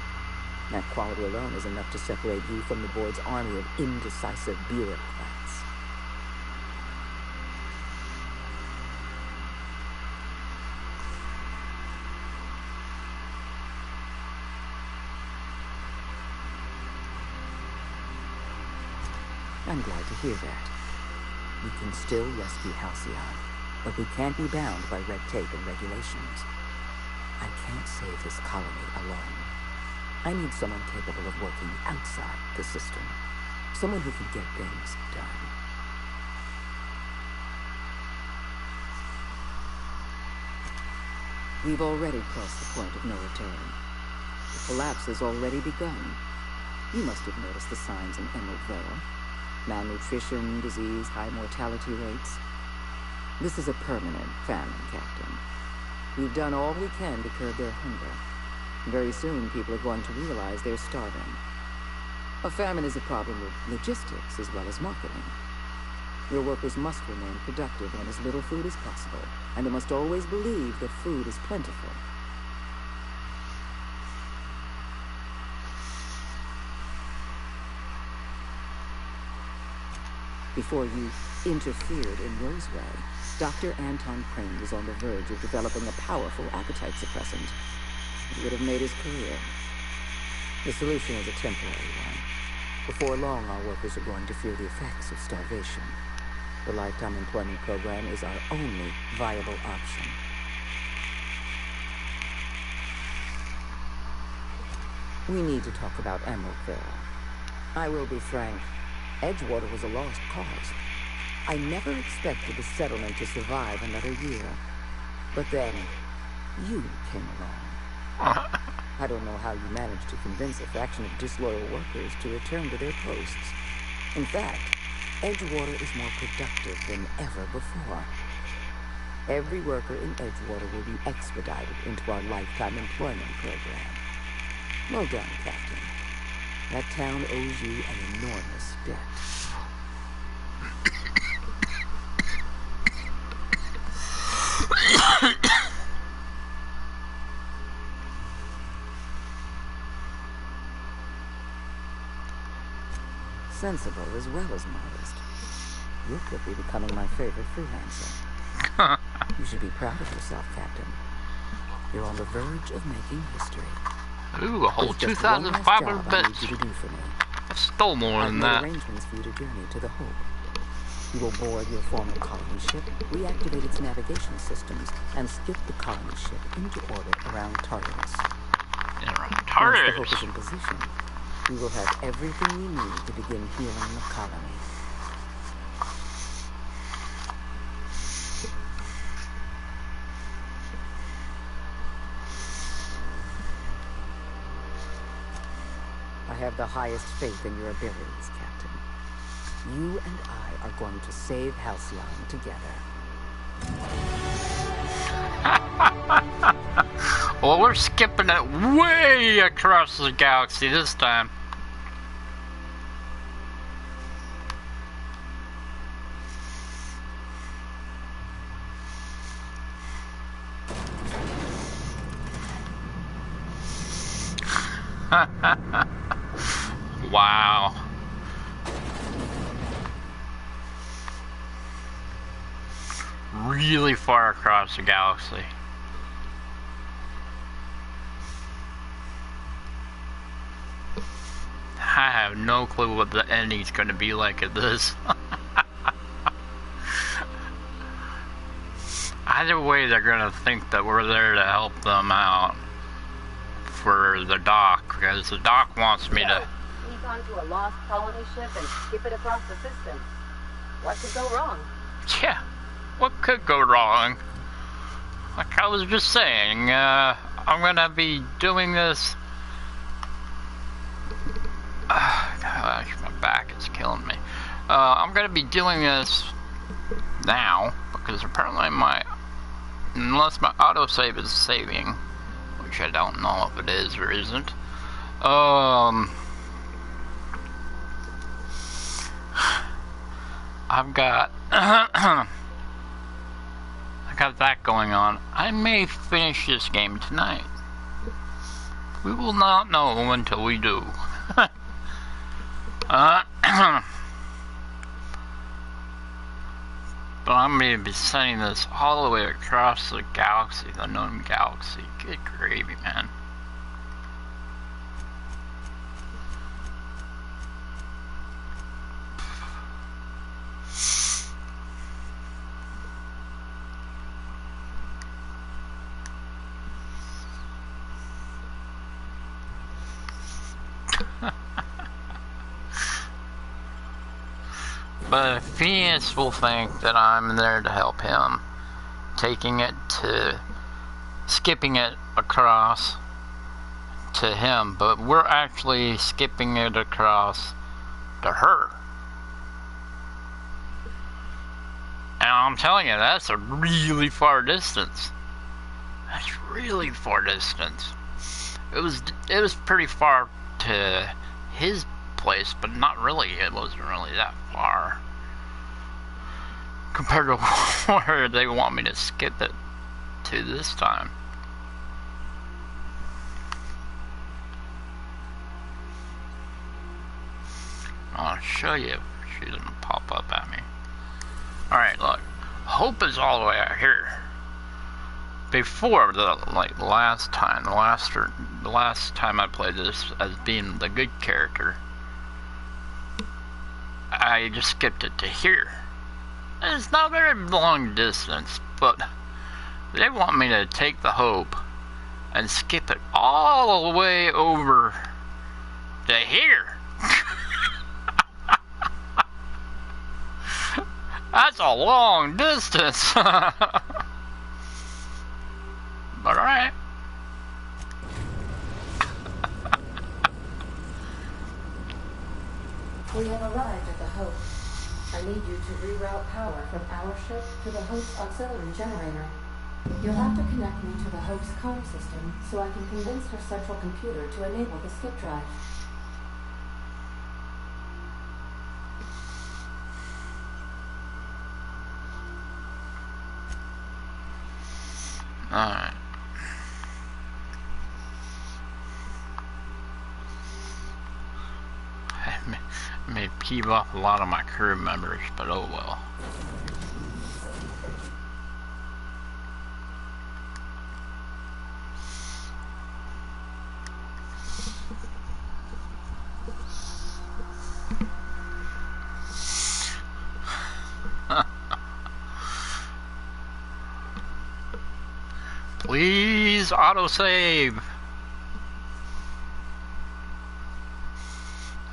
That quality alone is enough to separate you from the board's army of indecisive bureaucrats. I'm glad to hear that. We can still rescue Halcyon, but we can't be bound by red tape and regulations. I can't save this colony alone. I need someone capable of working outside the system. Someone who can get things done. We've already crossed the point of no return. The collapse has already begun. You must have noticed the signs in Emerald Vale. Malnutrition, disease, high mortality rates. This is a permanent famine, Captain. We've done all we can to curb their hunger. Very soon, people are going to realize they're starving. A famine is a problem with logistics as well as marketing. Your workers must remain productive on as little food as possible, and they must always believe that food is plentiful. Before you interfered in Roseway, Dr. Anton Crane was on the verge of developing a powerful appetite suppressant. It would have made his career. The solution is a temporary one. Before long, our workers are going to feel the effects of starvation. The Lifetime Employment Program is our only viable option. We need to talk about Emeraldville. I will be frank. Edgewater was a lost cause. I never expected the settlement to survive another year. But then, you came along. I don't know how you managed to convince a fraction of disloyal workers to return to their posts. In fact, Edgewater is more productive than ever before. Every worker in Edgewater will be expedited into our Lifetime Employment Program. Well done, Captain. That town owes you an enormous debt. Sensible as well as modest. You're quickly becoming my favorite freelancer. You should be proud of yourself, Captain. You're on the verge of making history. Ooh, a whole 2,500 bits. I stole more than that. Arrangements for you to journey to the Hope. You will board your former colony ship, reactivate its navigation systems, and skip the colony ship into orbit around Tartarus. Once the Hope is in position, we will have everything we need to begin healing the colony. I have the highest faith in your abilities, Captain. You and I are going to save Halcyon together. Well, we're skipping it way across the galaxy this time. Wow. Really far across the galaxy. I have no clue what the ending's going to be like at this. Either way, they're going to think that we're there to help them out for the dock, because the dock wants me to sneak onto a lost colony ship and skip it across the system. What could go wrong? Yeah, what could go wrong? Like I was just saying, I'm going to be doing this. Gosh, my back is killing me. I'm going to be doing this now, because apparently unless my autosave is saving, which I don't know if it is or isn't, I've got I got that going on. I may finish this game tonight. We will not know until we do. But I'm going to be sending this all the way across the galaxy, the known galaxy. Good gravy, man. But Phineas will think that I'm there to help him, skipping it across to him, but we're actually skipping it across to her. And I'm telling you, that's a really far distance. That's really far distance. It was pretty far to his place, but not really. It wasn't really that far compared to where they want me to skip it to this time. I'll show you if she doesn't pop up at me. Alright, look. Hope is all the way out here. Before the last time I played this as being the good character, I just skipped it to here. It's not a very long distance, but they want me to take the Hope and skip it all the way over to here. That's a long distance. But alright. We have arrived at the Hope. I need you to reroute power from our ship to the Hope's auxiliary generator. You'll have to connect me to the Hope's comm system so I can convince her central computer to enable the skip drive. Alright. I may peeve off a lot of my crew members, but oh well. Please autosave.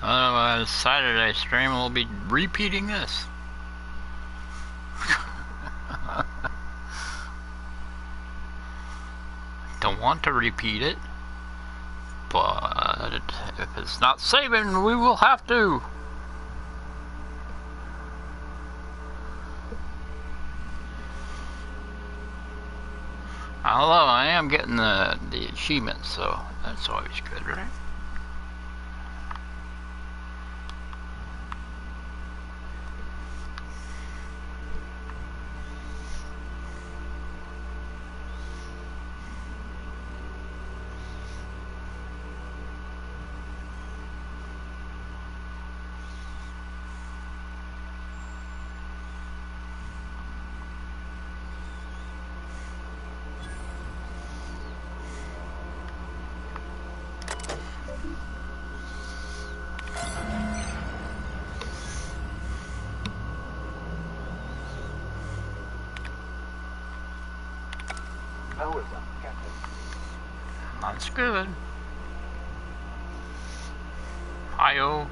Otherwise, Saturday stream will be repeating this. Don't want to repeat it, but if it's not saving, we will have to. Although I am getting the achievement, so that's always good, right? Power's up, Captain. That's good. Hi-oh.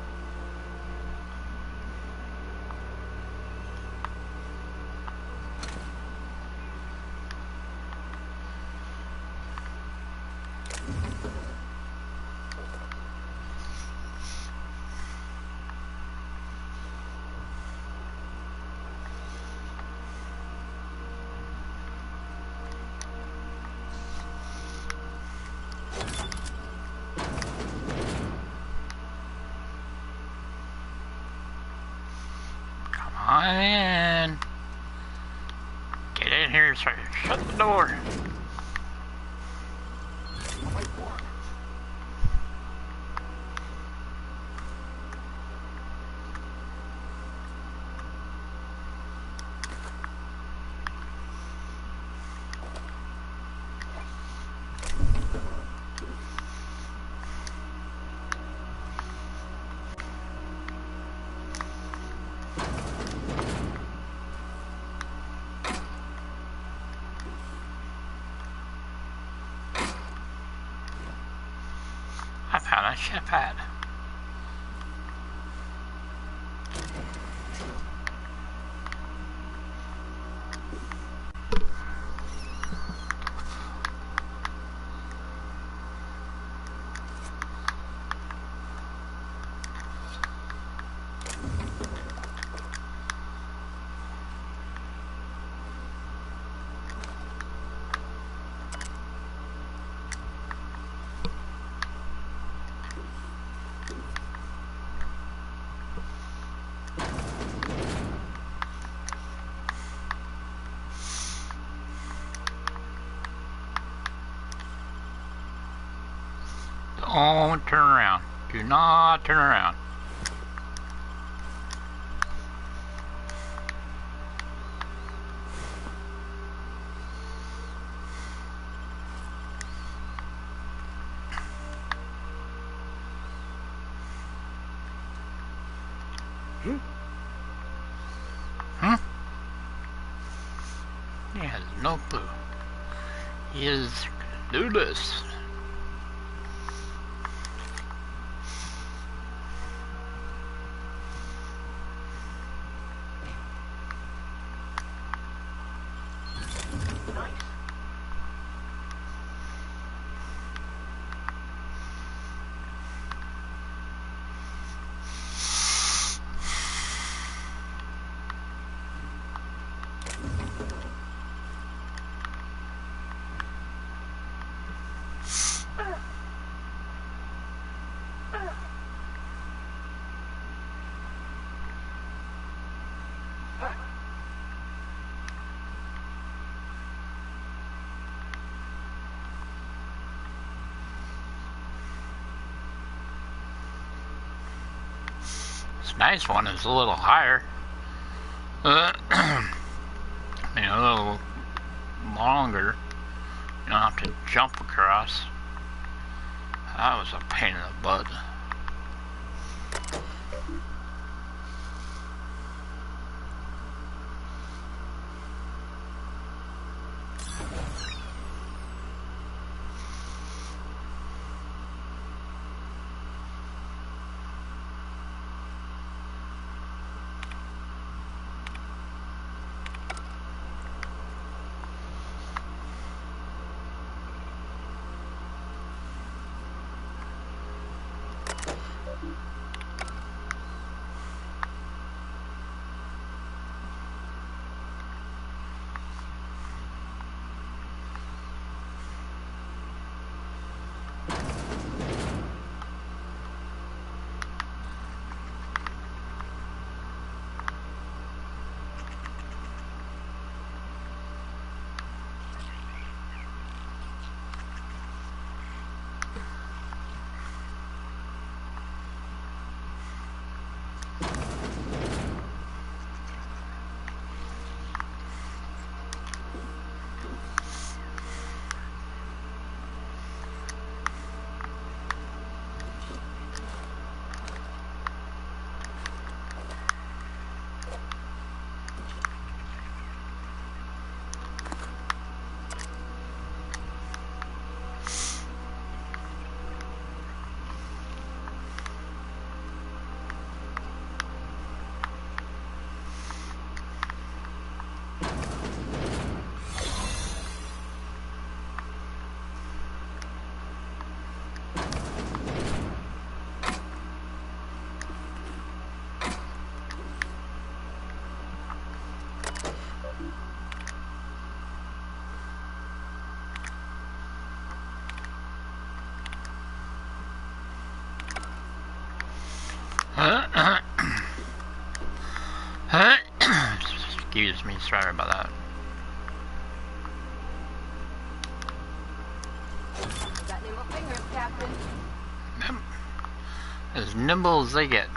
Come in. Get in here, sir. Shut the door. I found a ship hat. Don't turn around. Do not turn around. He has no clue. He is clueless. Nice one is a little higher. A little longer. You don't have to jump across. That was a pain in the butt. Excuse me, sorry about that. Got nimble fingers, Captain. As nimble as they get.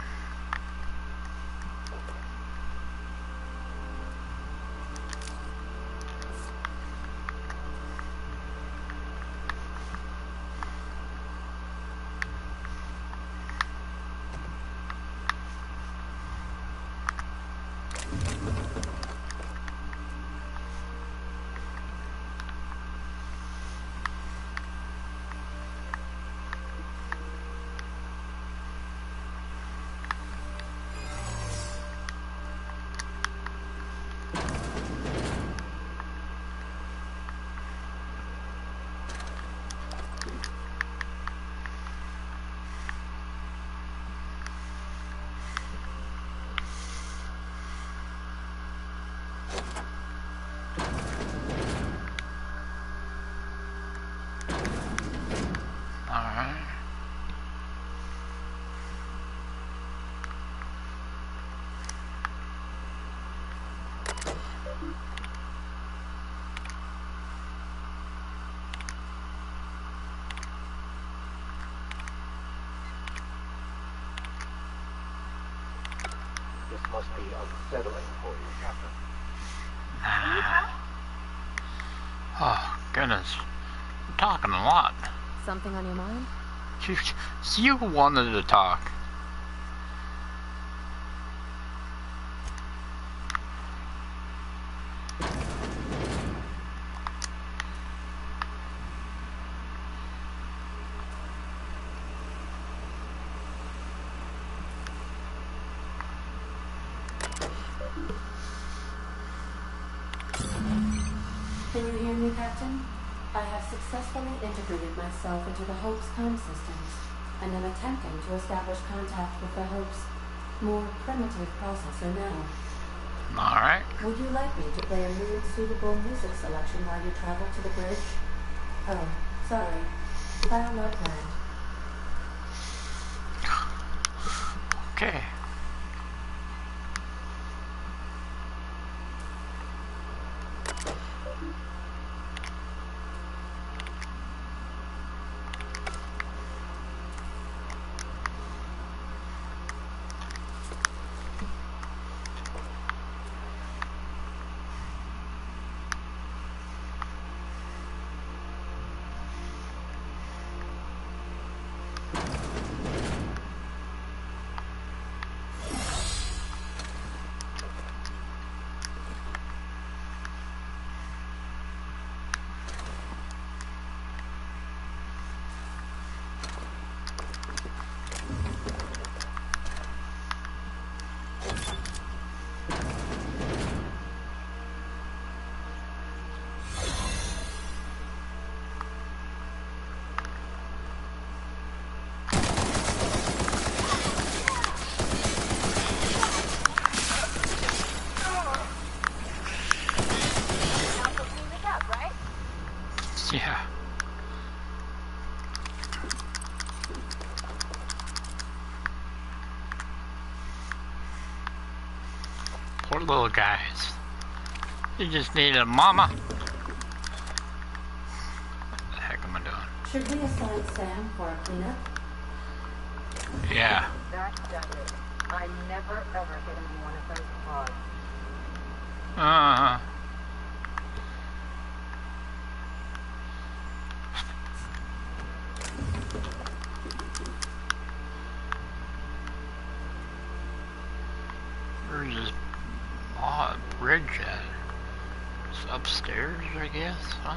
must be unsettling for you, Captain. Oh, goodness. You're talking a lot. Something on your mind? You wanted to talk. Can you hear me, Captain? I have successfully integrated myself into the Hope's comm systems, and am attempting to establish contact with the Hope's more primitive processor now. Alright. Would you like me to play a mood suitable music selection while you travel to the bridge? Oh, sorry. File not planned. Okay. Yeah. Poor little guys. You just need a mama. What the heck am I doing? Should we assign Sam for a cleanup? Yeah. That does it. I never ever hit him in one of those claws. Uh-huh. Where's this bridge at? It's upstairs, I guess, huh?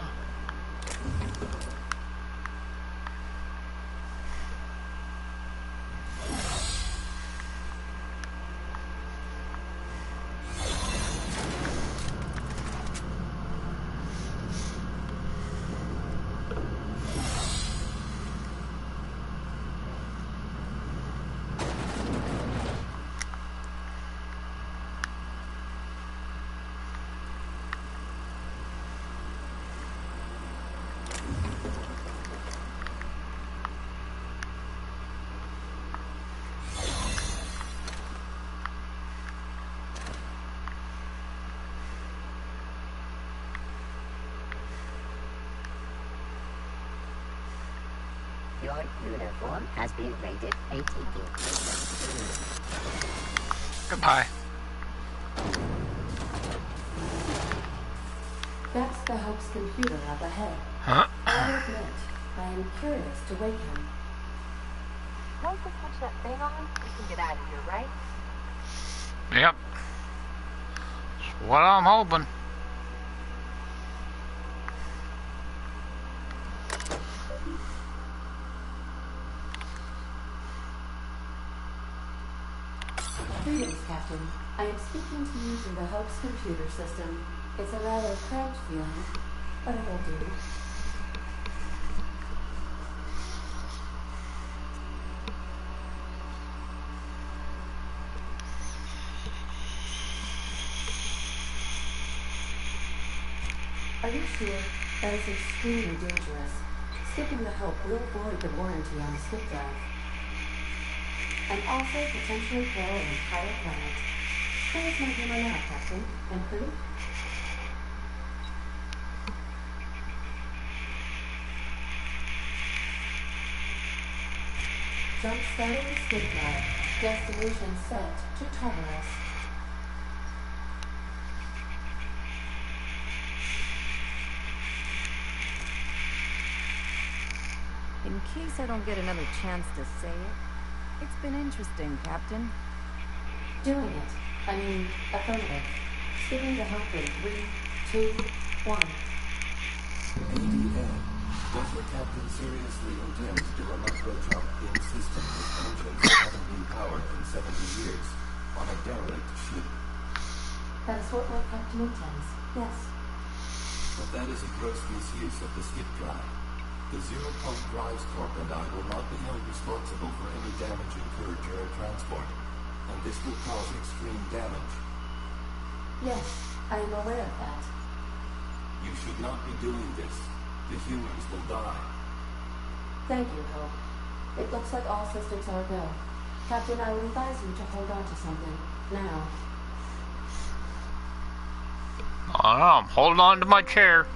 Your uniform has been rated ATP. Goodbye. That's the Hope's computer up ahead. Huh? I'll admit, I am curious to wake him. Once we switch that thing on, we can get out of here, right? Yep. That's what I'm hoping. Greetings, Captain. I am speaking to you through the Hope's computer system. It's a rather cramped feeling, but it'll do. Are you sure? That is extremely dangerous. Skipping the Hope will void the warranty on the skip drive. And also potentially kill an entire planet. Where's my hammer now, Captain? And proof? Jump starting the skip drive. Destination set to Tartarus. In case I don't get another chance to say it, it's been interesting, Captain. Doing it. I mean, affirmative. Skipping to help in 3, 2, 1. ADN. Does your captain seriously intend to do a micro-jump in system with engines that haven't been powered in 70 years on a derelict ship? That is what my captain intends, yes. But that is a gross misuse of the skip drive. The Zero-Point Drives Corp and I will not be held responsible for any damage incurred during transport, and this will cause extreme damage. Yes, I am aware of that. You should not be doing this. The humans will die. Thank you, Hope. It looks like all systems are go. Captain, I would advise you to hold on to something. Now. I'm holding on to my chair.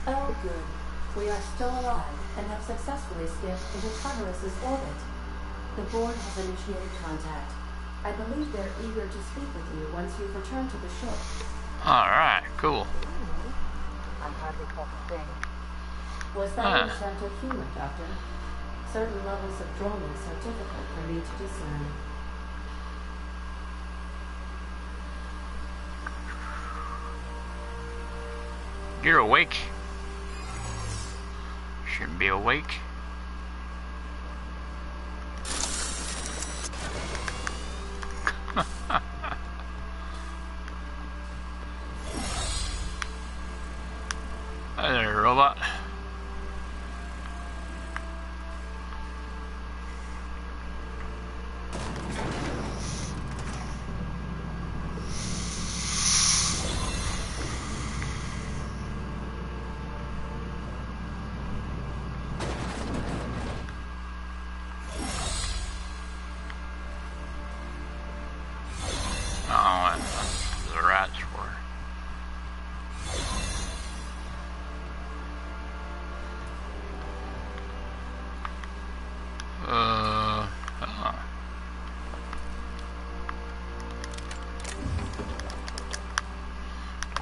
Oh, good. We are still alive and have successfully skipped into Tartarus's orbit. The board has initiated contact. I believe they're eager to speak with you once you've returned to the ship. Alright, cool. I hardly felt a thing. Was that intent of humor, Doctor? Certain levels of drollness are difficult for me to discern. You're awake. Shouldn't be awake. Hi there, robot.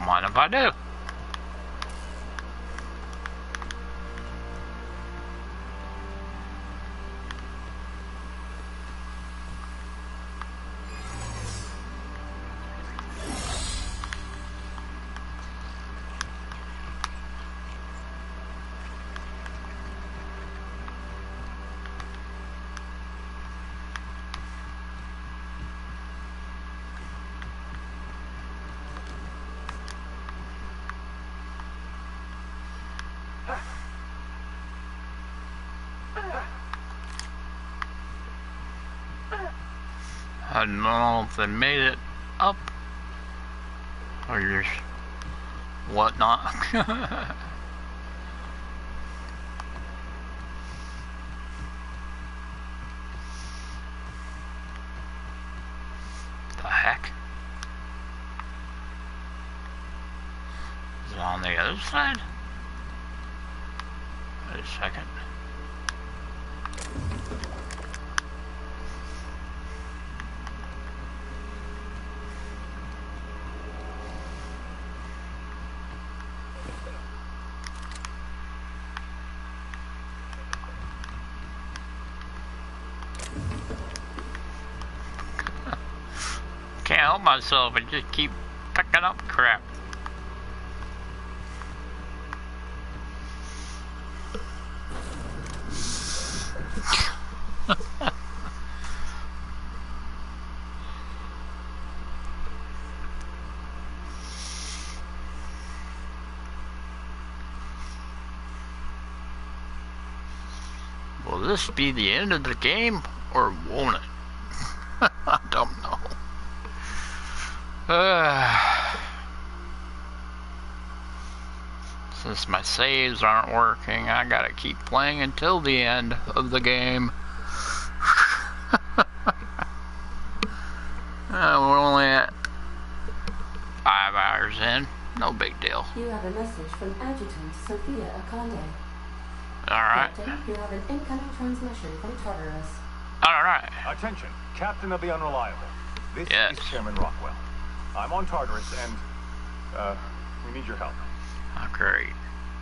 Mind if I do? I don't know if they made it up or just whatnot. The heck? Is it on the other side? Wait a second. Can't help myself and just keep picking up crap. Will this be the end of the game, or won't it? I don't know. Since my saves aren't working, I gotta keep playing until the end of the game. We're only at 5 hours in. No big deal. You have a message from Adjutant Sophia Akande. Alright. Captain, you have an incoming transmission from Tartarus. Alright. Attention, Captain of the Unreliable. This yes. is Chairman Rockwell. I'm on Tartarus and, we need your help. Oh, great.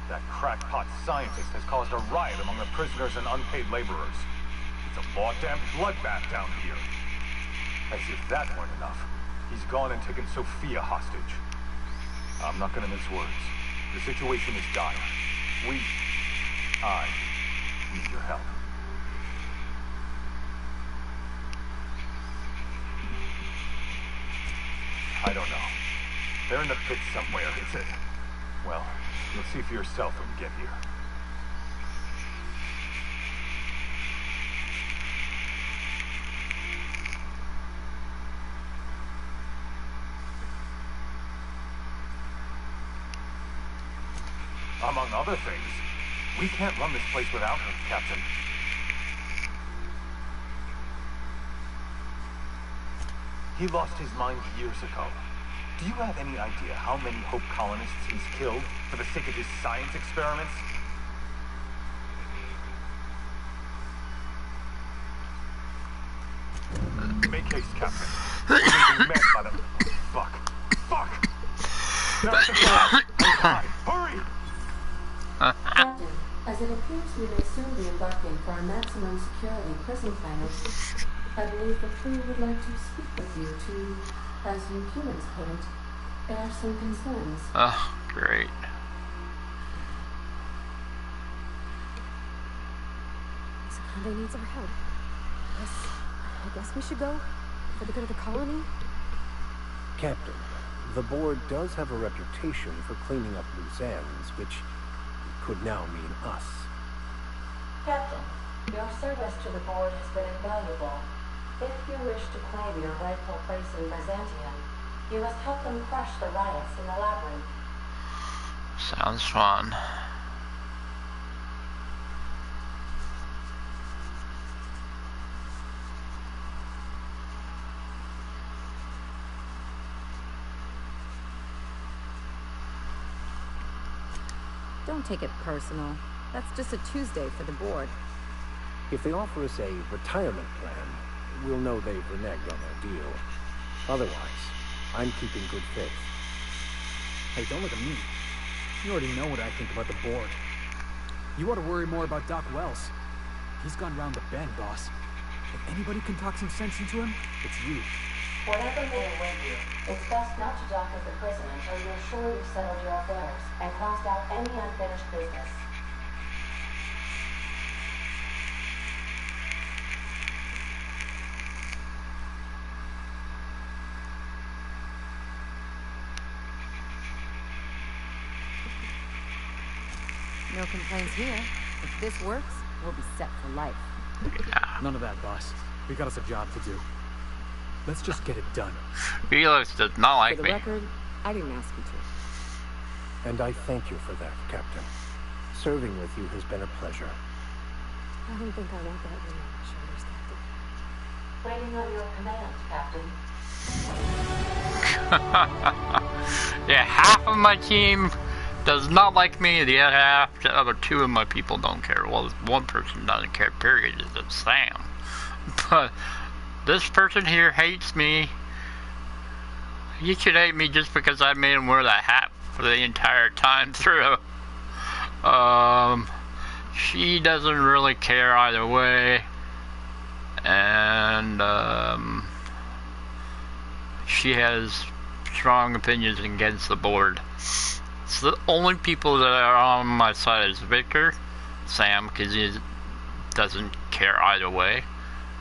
That crackpot scientist has caused a riot among the prisoners and unpaid laborers. It's a goddamn bloodbath down here. As if that weren't enough, he's gone and taken Sophia hostage. I'm not gonna mince words. The situation is dire. I need your help. I don't know. They're in the pit somewhere, is it? Well, you'll see for yourself when you get here. Among other things, we can't run this place without her, Captain. He lost his mind years ago. Do you have any idea how many Hope colonists he's killed for the sake of his science experiments? Make haste, Captain. We're being met by the... Fuck. That's the plan. Hurry! Captain, as it appears we may soon be embarking for a maximum security prison planet, I believe the crew would like to speak with you to, as you humans put it, air some concerns. Oh, great. Akande needs our help. I guess we should go for the good of the colony. Captain, the board does have a reputation for cleaning up loose ends, which could now mean us. Captain, your service to the board has been invaluable. If you wish to claim your rightful place in Byzantium, you must help them crush the riots in the labyrinth. Sounds fun. Don't take it personal. That's just a Tuesday for the board. If they offer us a retirement plan, we'll know they've reneged on their deal. Otherwise, I'm keeping good faith. Hey, don't look at me. You already know what I think about the board. You ought to worry more about Doc Wells. He's gone round the bend, boss. If anybody can talk some sense into him, it's you. Whatever may await you, it's best not to dock at the prison until you're sure you've settled your affairs and closed out any unfinished business. No complaints here. If this works, we'll be set for life. None of that, boss. We got us a job to do. Let's just get it done. Felix does not like me. For the record, I didn't ask you to. And I thank you for that, Captain. Serving with you has been a pleasure. I don't think I want that weight on my shoulders, Captain. Waiting on your command, Captain. Yeah, half of my team does not like me, the other half, the other two of my people don't care. Well, one person doesn't care, period, is Sam. But this person here hates me. He should hate me just because I made him wear that hat for the entire time through. She doesn't really care either way. And, she has strong opinions against the board. So the only people that are on my side is Victor, Sam, because he doesn't care either way,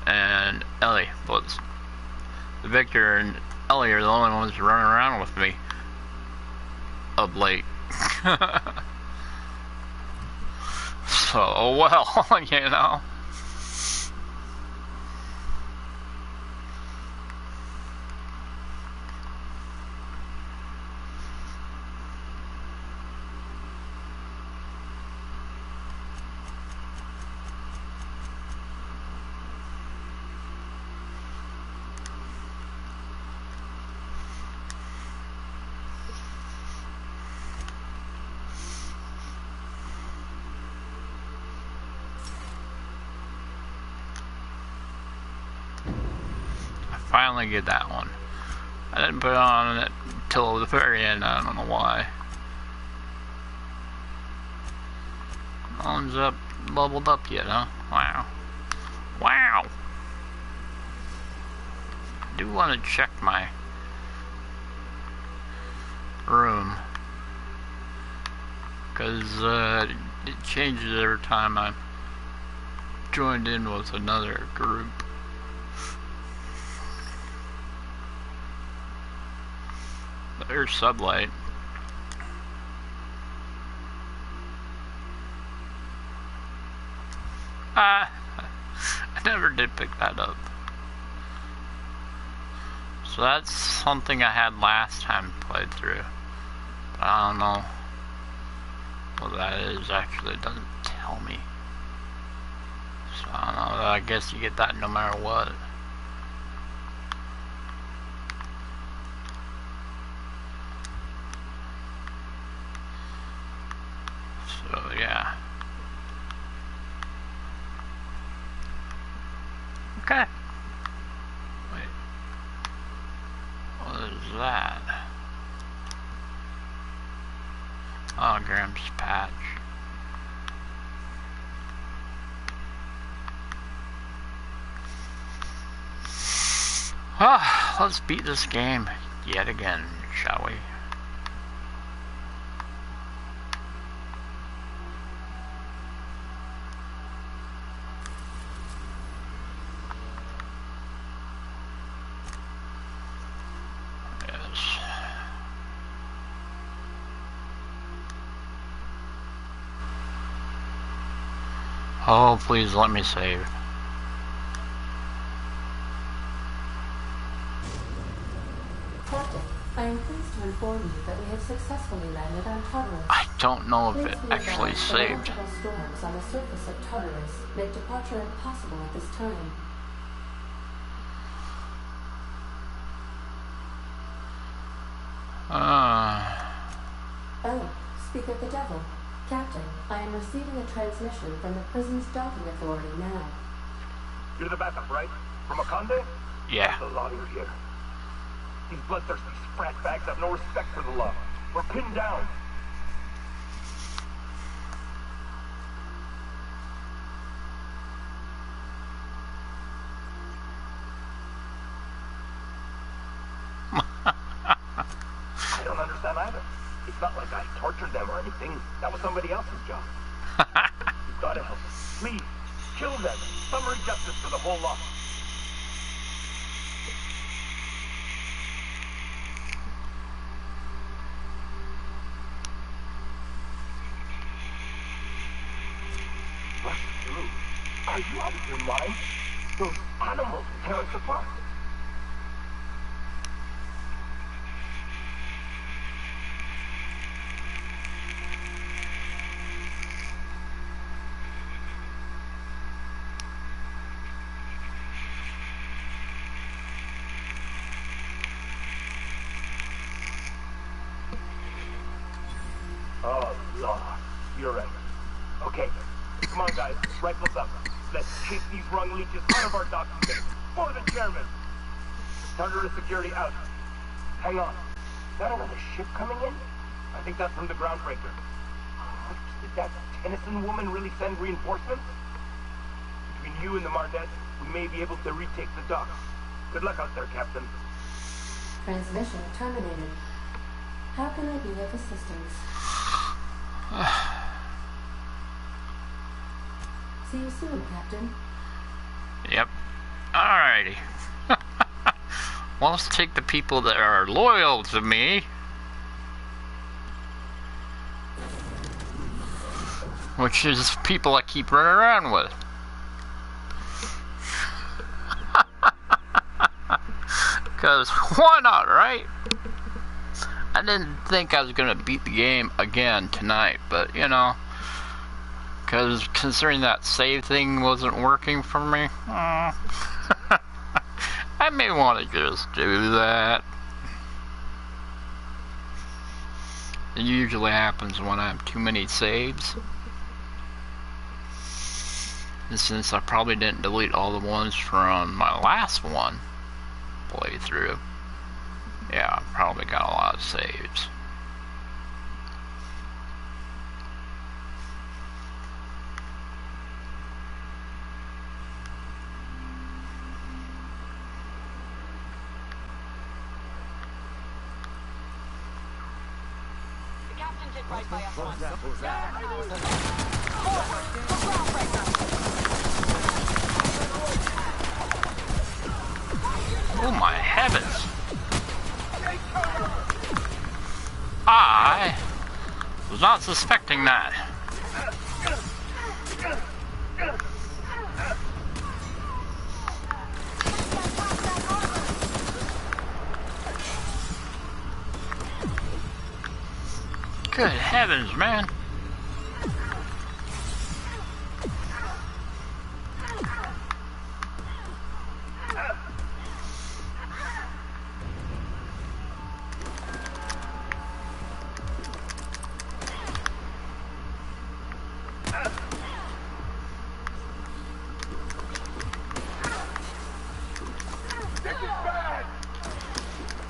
and Ellie. But Victor and Ellie are the only ones running around with me of late. So, oh well, you know. finally get that one. I didn't put it on it until the very end, I don't know why. No one's leveled up yet, huh? Wow. Wow! I do want to check my room. Because it changes every time I joined in with another group. There's Sublight. I never did pick that up. So that's something I had last time played through. But I don't know what that is. Actually, it doesn't tell me. So I don't know. I guess you get that no matter what. So yeah. Okay. Wait. What is that? Oh, Graham's patch. Ah, let's beat this game yet again, shall we? Oh, please let me save. Captain, I am pleased to inform you that we have successfully landed on Tartarus. I don't know if it actually saved. Electrical storms on the surface of Tartarus make departure impossible at this time. Oh, speak of the devil. Captain, I am receiving a transmission from the prison's docking authority now. You're the backup, right? From Akande? Yeah. There's a lot in here. These bloodthirsty frat bags have no respect for the law. We're pinned down. I don't understand either. It's not like I tortured them or anything. That was somebody else's job. You've got to help them. Please, kill them. Summary justice for the whole lot. Bust through. Are you out of your mind? Those animals tear us apart. Oh, Lord. You're right. Okay. Come on, guys. Rifles up. Let's kick these rung leeches out of our docking bay. For the chairman. Tartarus security out. Hang on. Is that another ship coming in? I think that's from the groundbreaker. Did that Tennyson woman really send reinforcements? Between you and the Mardet, we may be able to retake the docks. Good luck out there, Captain. Transmission terminated. How can I be of assistance? See you soon, Captain. Yep. Alrighty. Well, let's take the people that are loyal to me. Which is people I keep running around with. Because why not, right? I didn't think I was going to beat the game again tonight, but you know. Because considering that save thing wasn't working for me, I may want to just do that. It usually happens when I have too many saves. And since I probably didn't delete all the ones from my last one, playthrough. Yeah, I probably got a lot of saves. Oh my heavens! I was not suspecting that. Good heavens, man.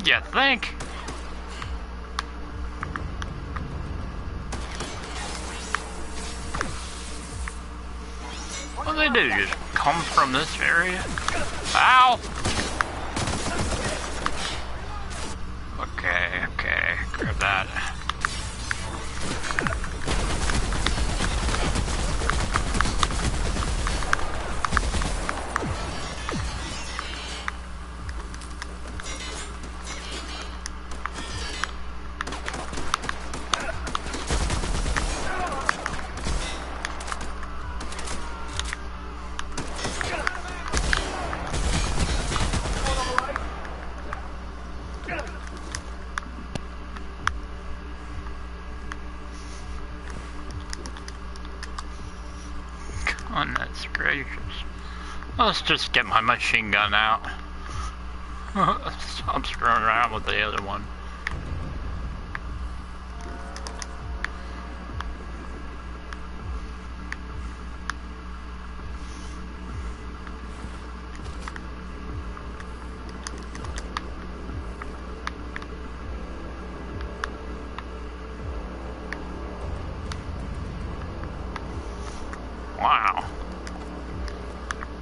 You think? What do they do? Just come from this area? Ow! Okay, okay, grab that. Goodness gracious. Let's just get my machine gun out. Stop screwing around with the other one. Wow.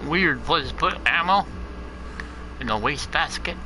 Weird place to put ammo in a wastebasket.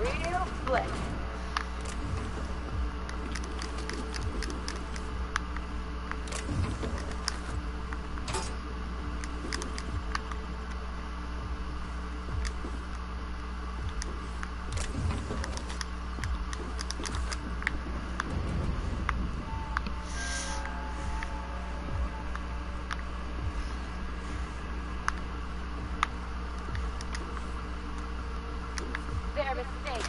Real slick. Their mistake.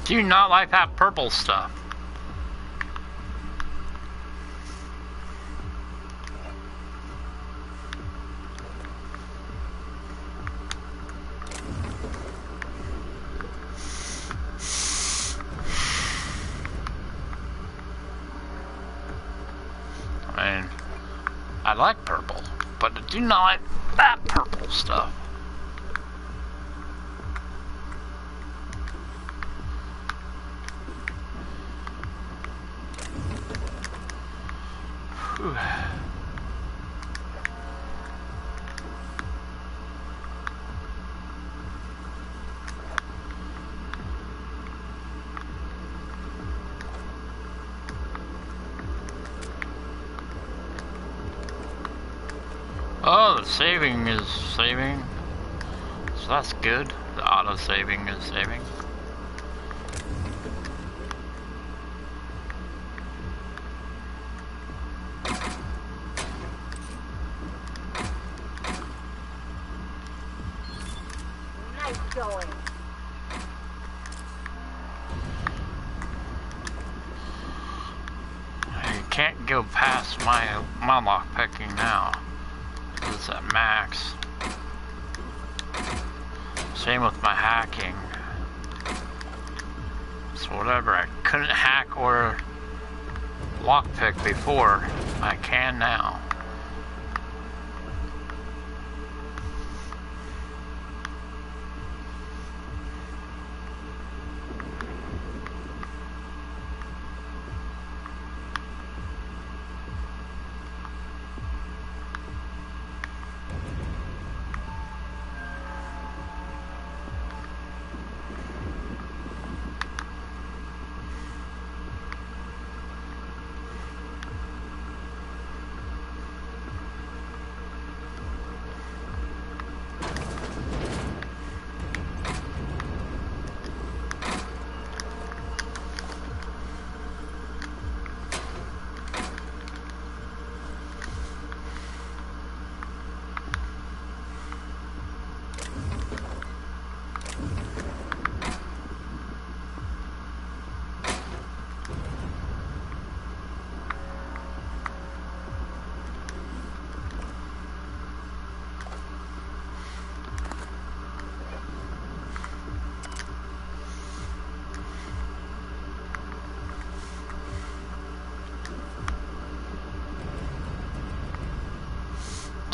Do you not like that purple stuff? I mean, I like purple, but I do not like that purple stuff. Whew. Oh, the saving is saving. So that's good. The auto saving is saving. Nice going. I can't go past my lock picking now. It's at max. Same with my hacking. So whatever I couldn't hack or lockpick before, I can now.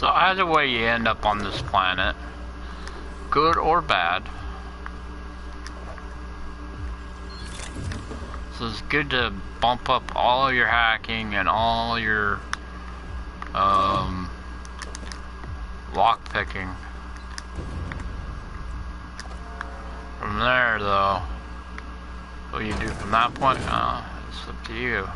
So either way you end up on this planet, good or bad. So it's good to bump up all your hacking and all your lock picking. From there though, what you do from that point, it's up to you.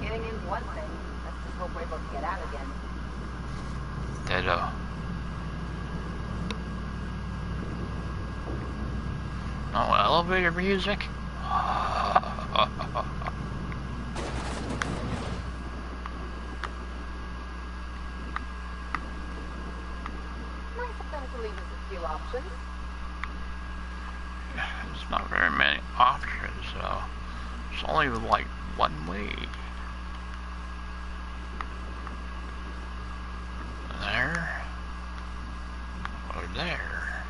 Getting in one thing. Let's just hope we're able to get out again. Ditto. Oh, elevator music? Nice of them to leave us a few options. There's not very many options, so it's only like one way. There. Or there.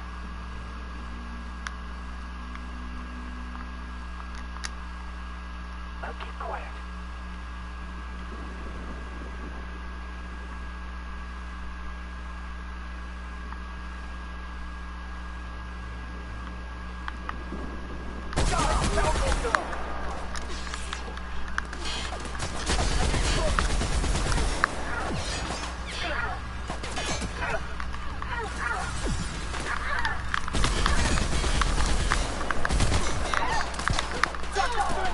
Now keep quiet.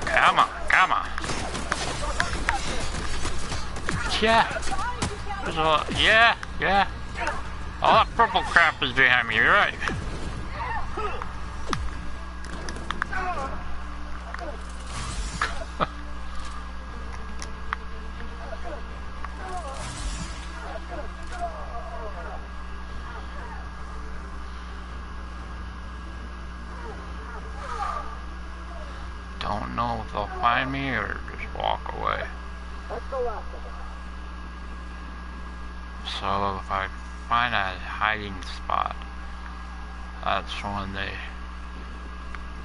Come on, come on. Yeah. There's a, yeah. All that purple crap is behind me, you're right. Don't know if they'll find me or just walk away. So if I find a hiding spot, that's when they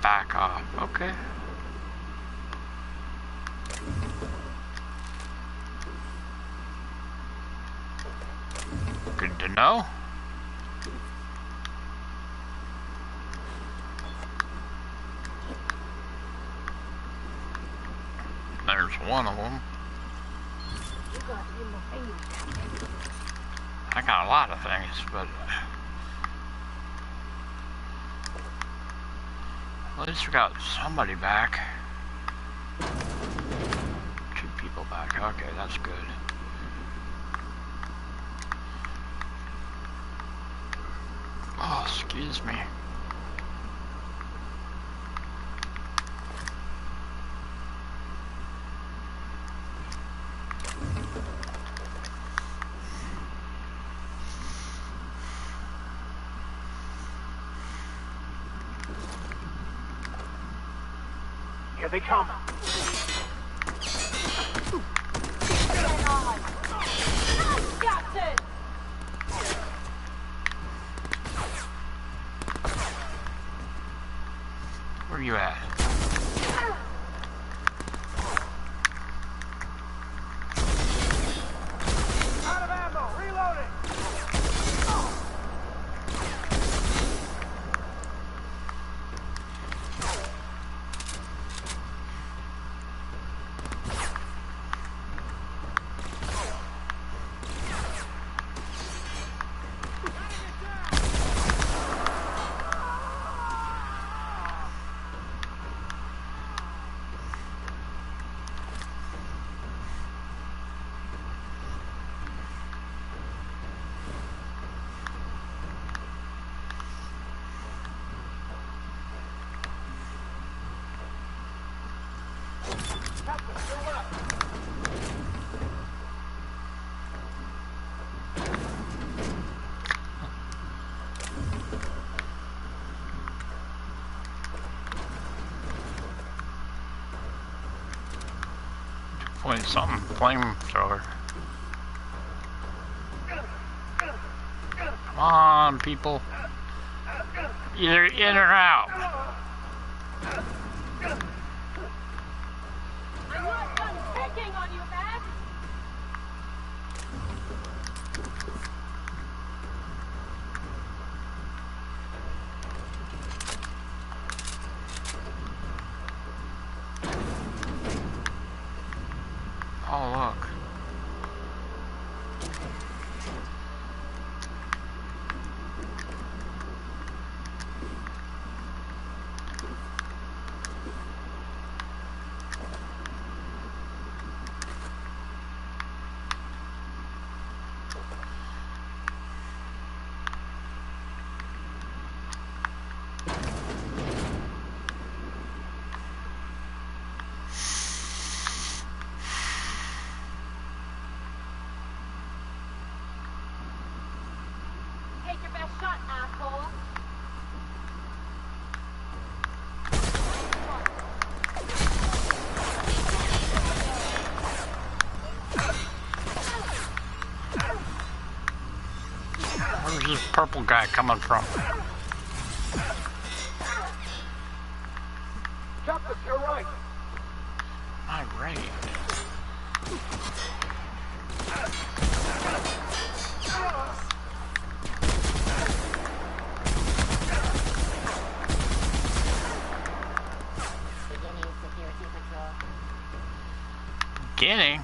back off. Okay. Good to No? There's one of them. I got a lot of things, but at least we got somebody back. 2 people back. Okay, that's good. Oh, excuse me. Here they come. Where are you at? Out of ammo, reloading. Point something, flamethrower. Come on, people. Either in or out. I'm not done picking on you, Matt. Oh, look. Take your best shot, asshole. Where's this purple guy coming from? Justice, you're right. My right. Beginning security patrol. Beginning?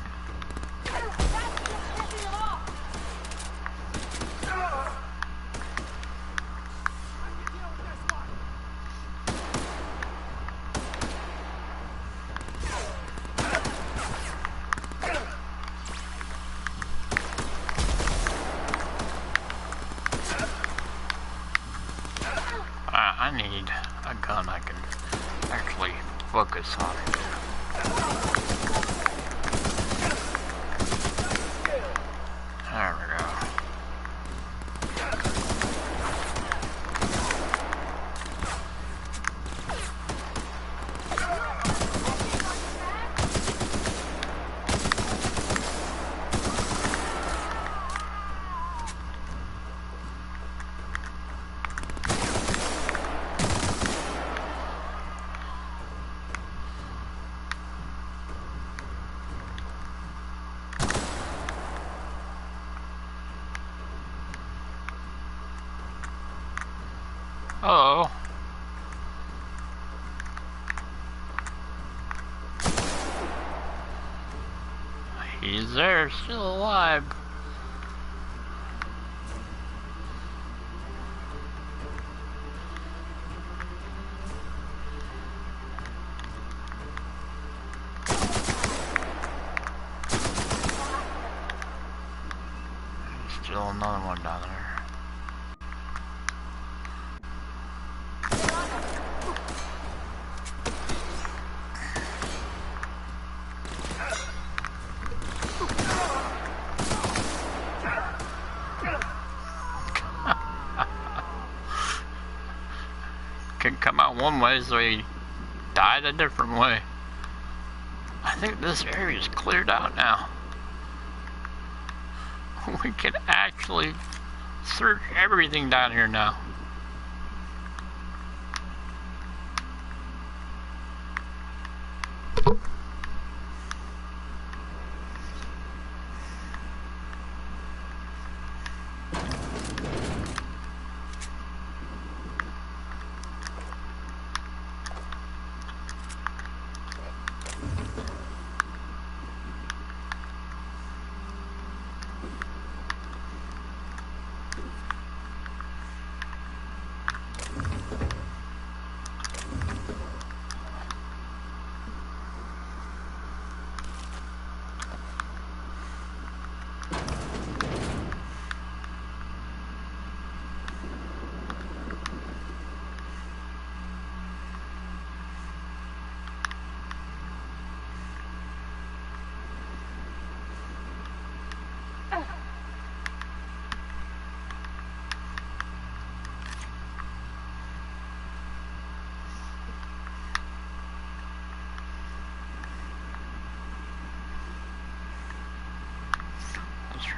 I need a gun I can actually focus on it. There we go. Oh. He's there, still alive. Still another one down there. Could come out one way, so he died a different way. I think this area is cleared out now. We can actually search everything down here now.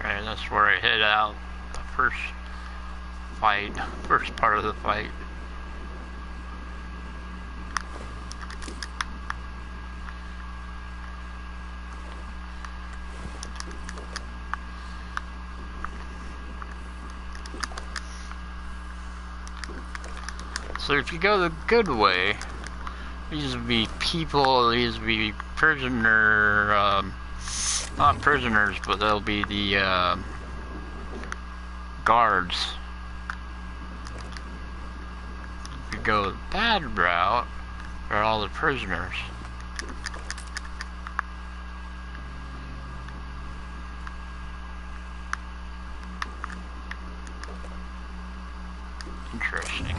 Right, that's where I hit out the first part of the fight. So if you go the good way, these would be people, these would be prisoner, not prisoners, but they'll be the guards. If you go the bad route, they're all the prisoners. Interesting.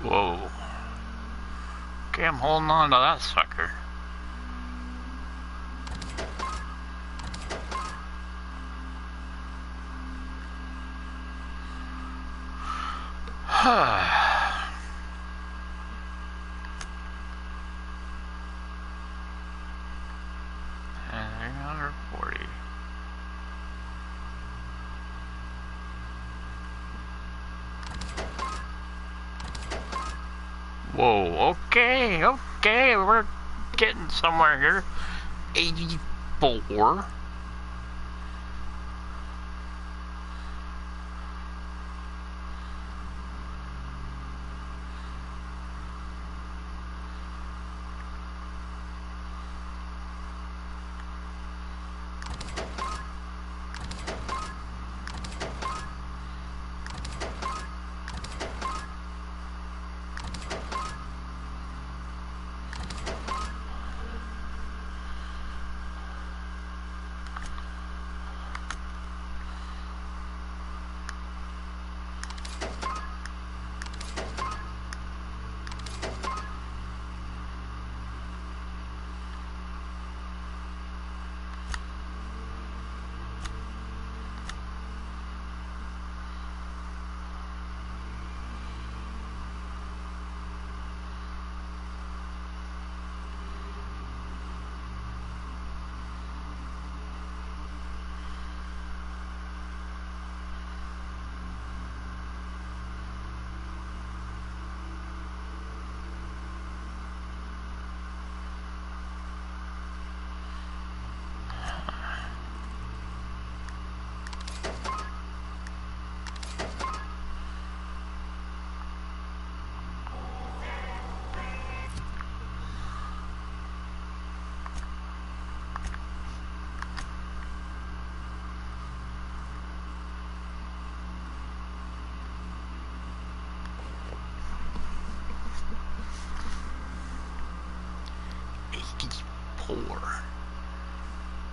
Whoa. Okay, I'm holding on to that sucker. Whoa, okay, we're getting somewhere here. 84.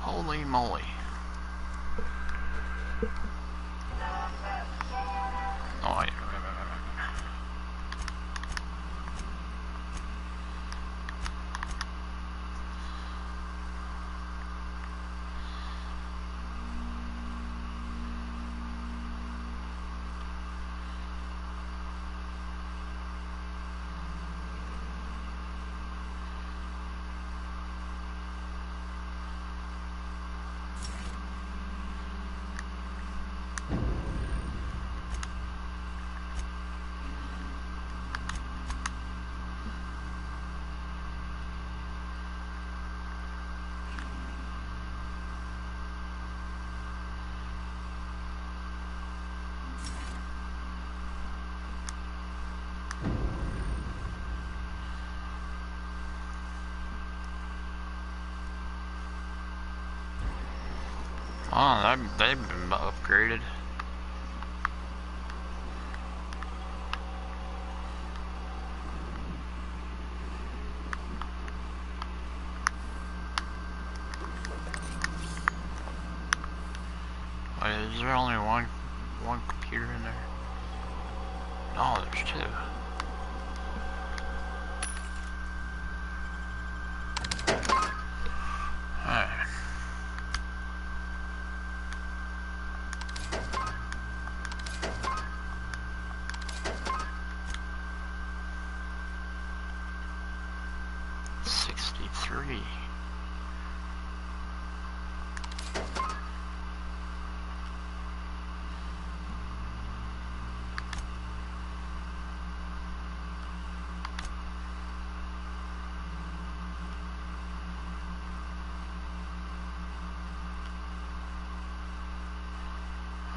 Holy moly. Oh, wait. Oh, they've been upgraded. Wait, is there only one computer in there? Oh, there's two. Alright.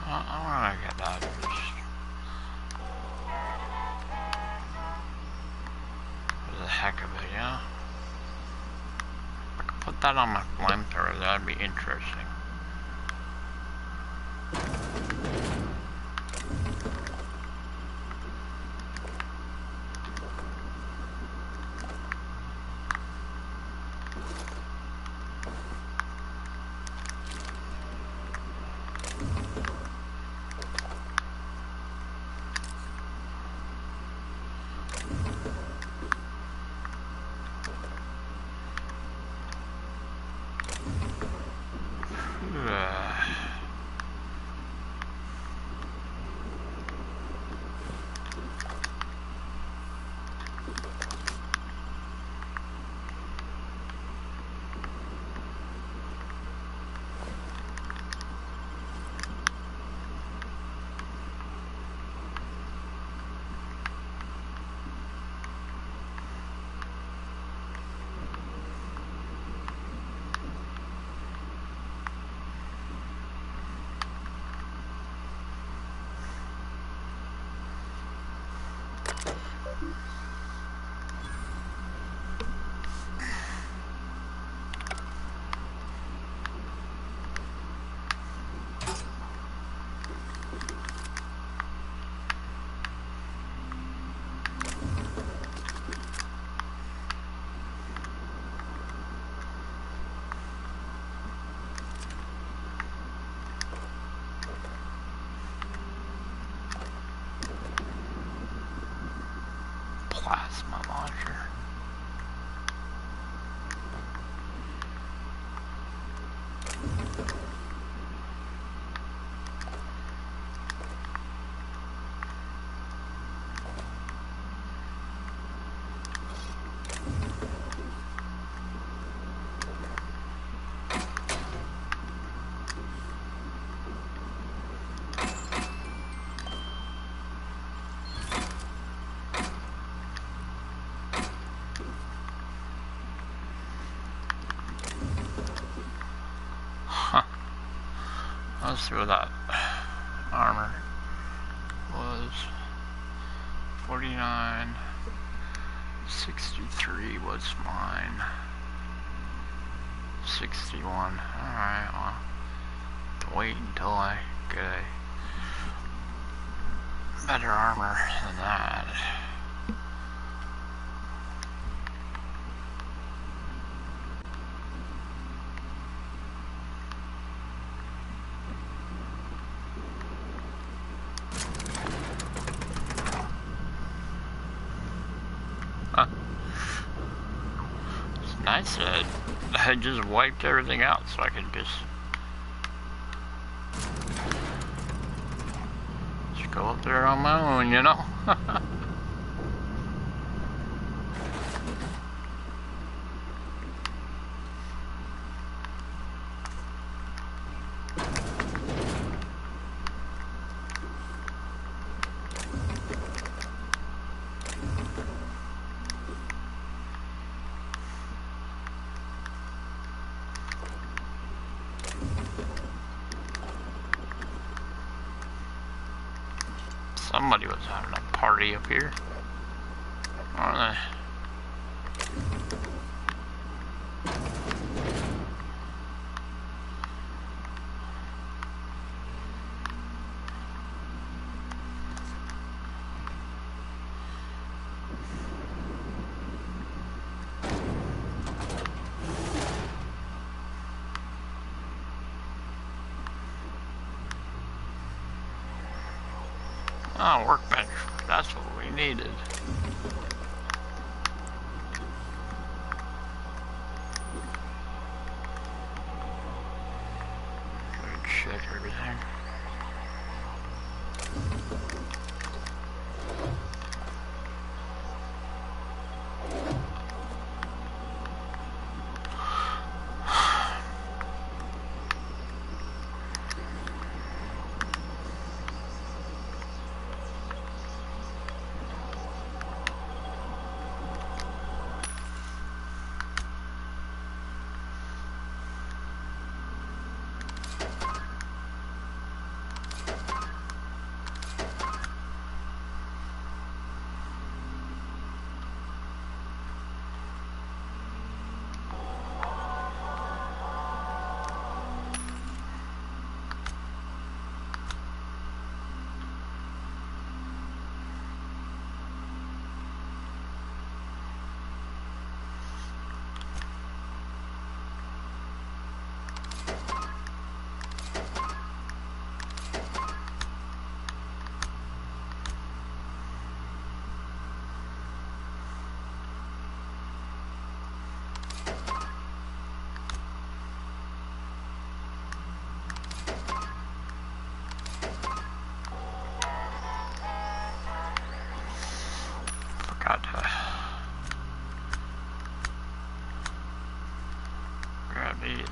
I wanna get that for the heck of it, yeah? If I could put that on my flamethrower, that'd be interesting. Plasma launcher. Let's see what that armor was. 49. 63 was mine. 61. Alright, well, wait until I get a better armor than that. Nice that I just wiped everything out so I could just go up there on my own, you know? Somebody was having a party up here, aren't they? Oh, workbench. That's what we needed. Good shit, everything. Forgot to grab these.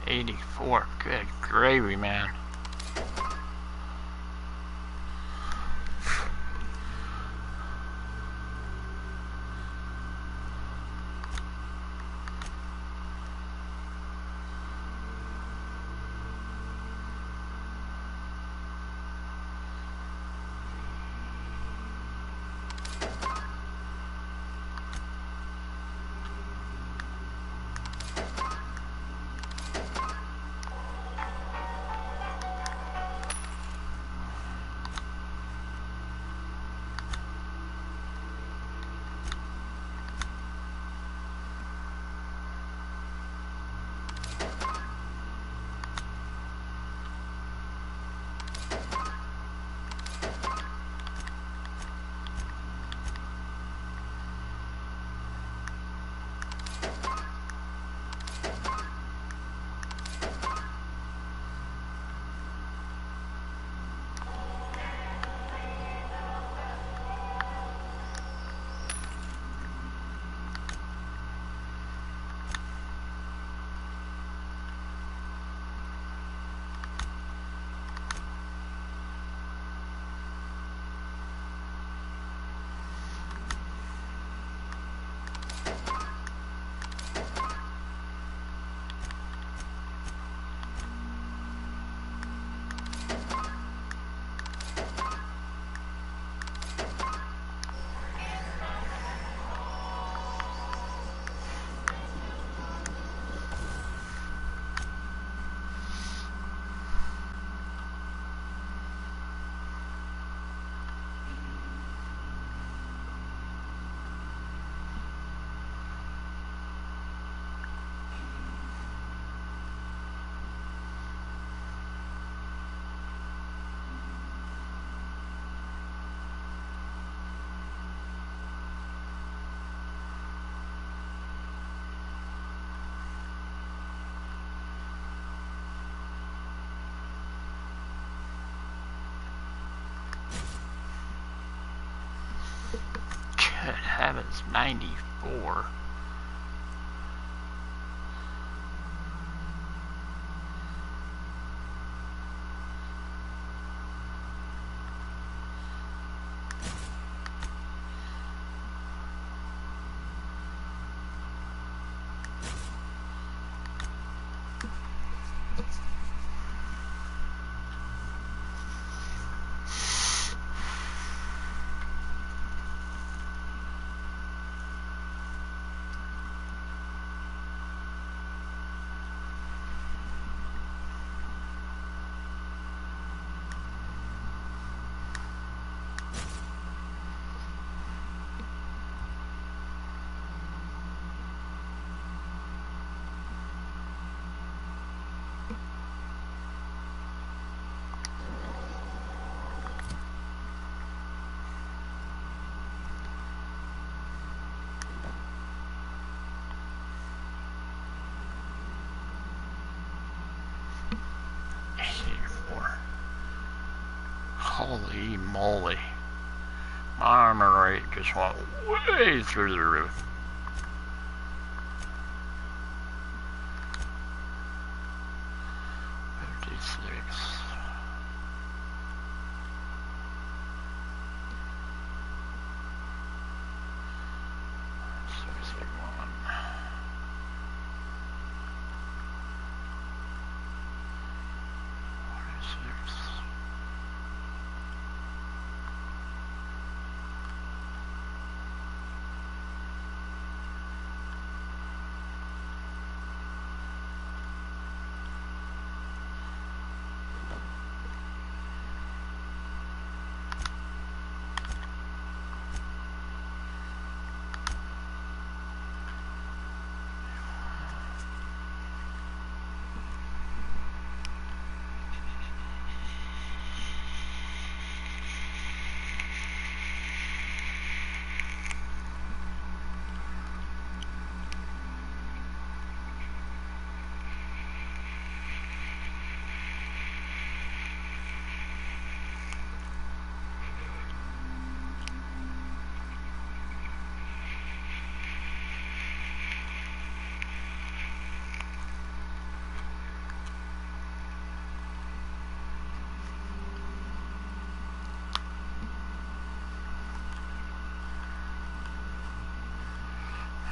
$84, good gravy, man. heavens, 94. Holy moly. My armor rate just went way through the roof.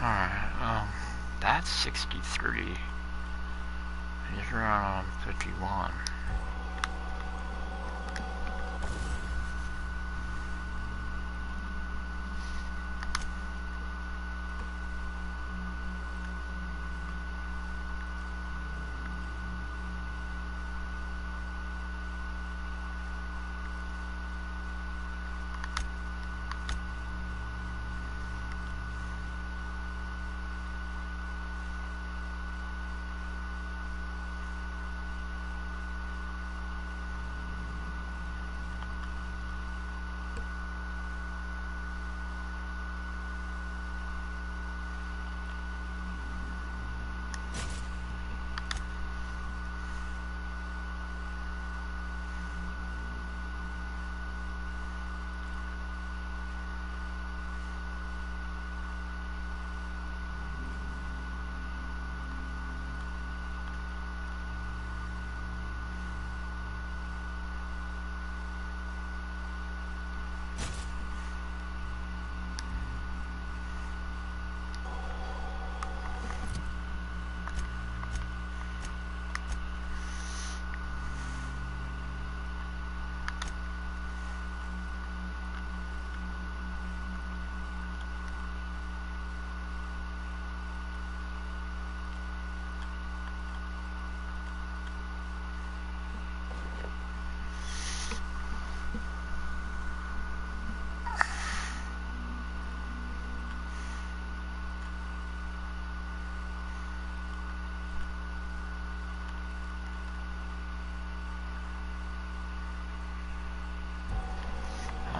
Alright, that's 63. He's around 51.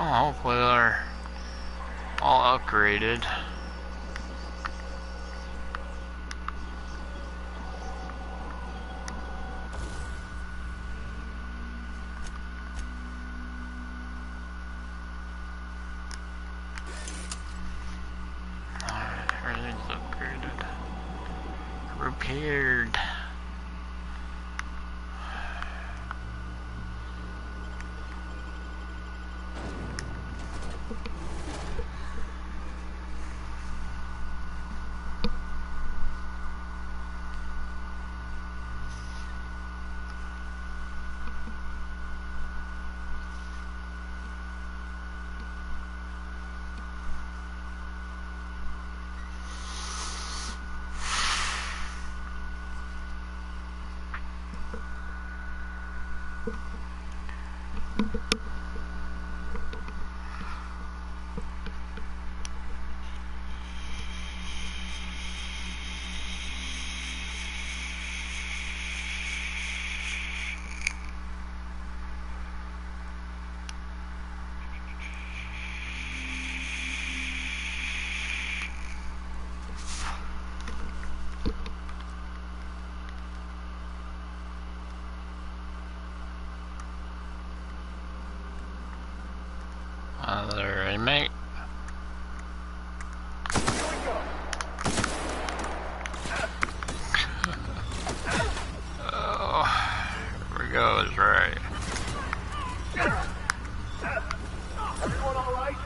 Oh, hopefully they're all upgraded. scared. Another inmate. Oh, here we go, is right. Everyone all right?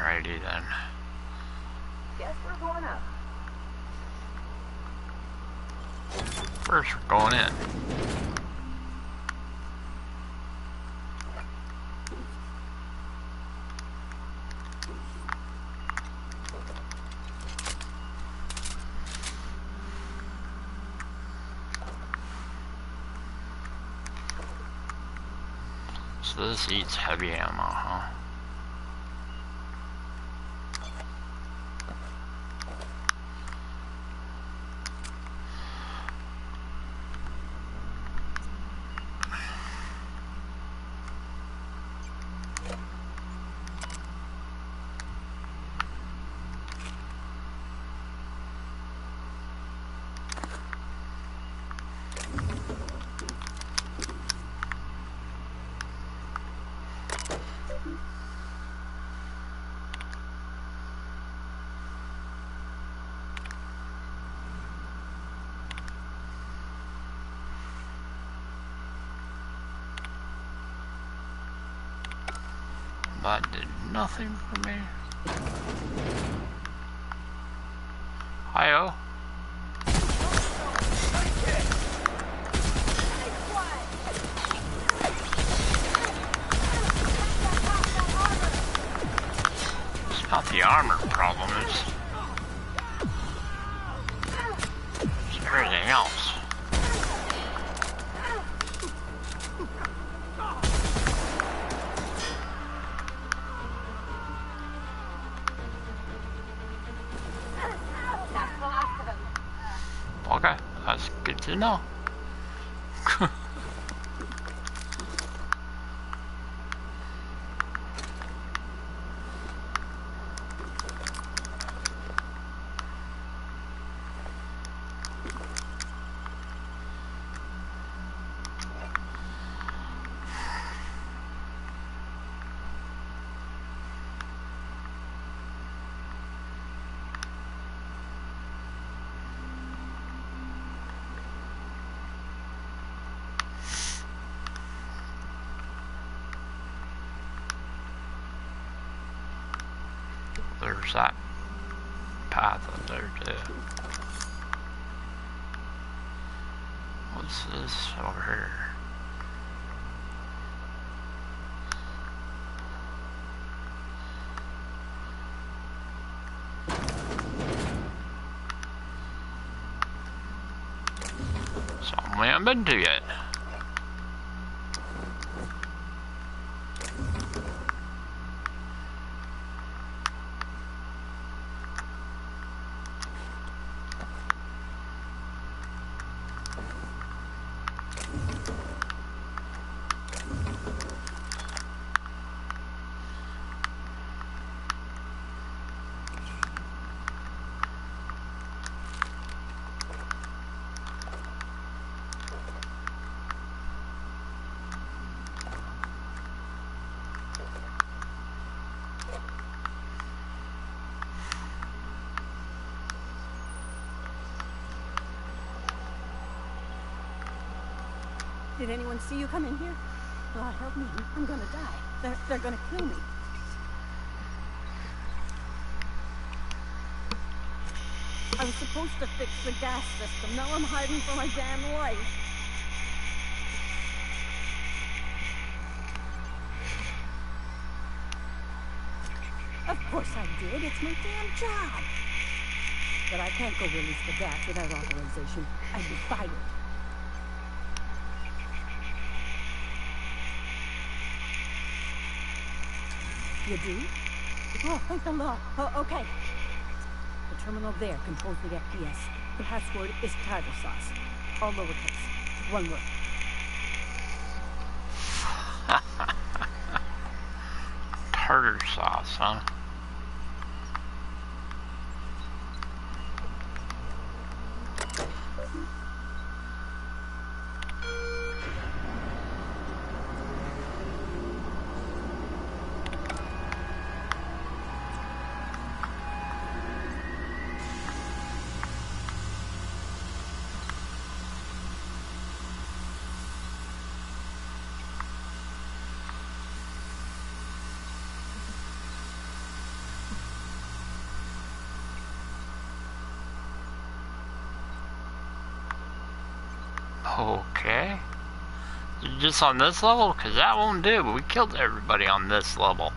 Righty then. Guess we're going up. First, we're going in. So this eats heavy ammo, huh? That did nothing for me. Hi-oh. It's not the armor problem, it's everything else. Okay, that's good to know. There's that path up there too. What's this over here? Something we haven't been to yet. Did anyone see you come in here? God help me, I'm gonna die. They're gonna kill me. I was supposed to fix the gas system. Now I'm hiding for my damn life. Of course I did. It's my damn job. But I can't go release the gas without authorization. I'd be fired. You do? Oh, thank the Lord. Oh, okay. The terminal there controls the FPS. The password is tartar sauce. All lowercase. One word. Tartar sauce, huh? Okay. Just on this level? Because that won't do. We killed everybody on this level.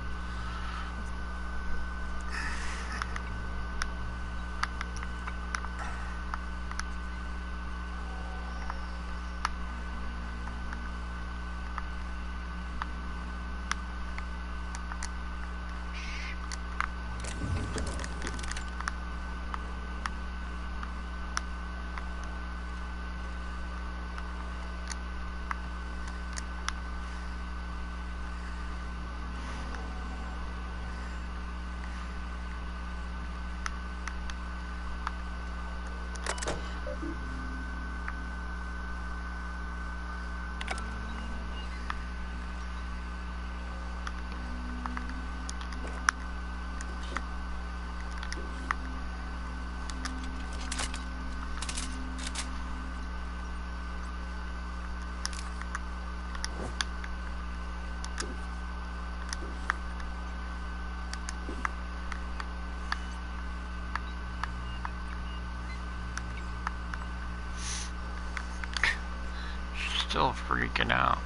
Still freaking out.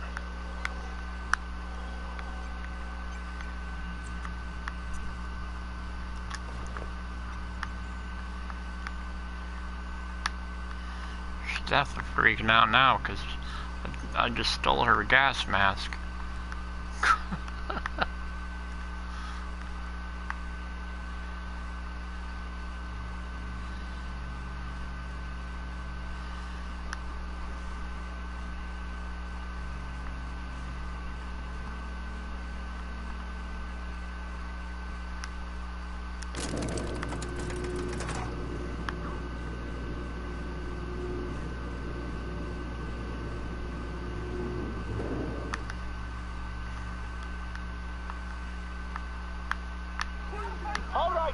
She's definitely freaking out now because I just stole her gas mask.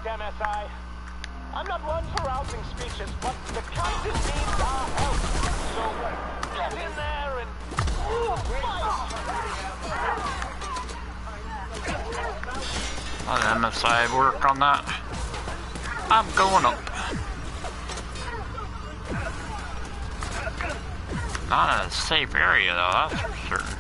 MSI. I'm not one for rousing speeches, but the crisis needs our help. So get in there and Let MSI work on that. I'm going up. Not in a safe area though, that's for certain.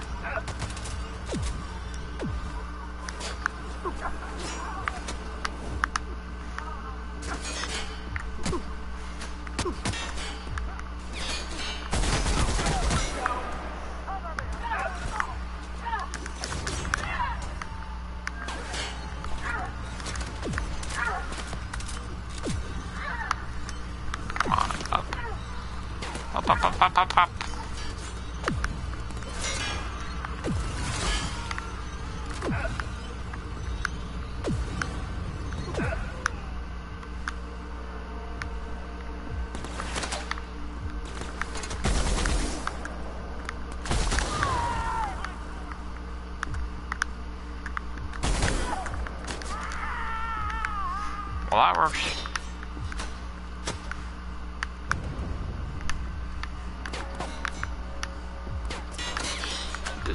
Up. Well, that works.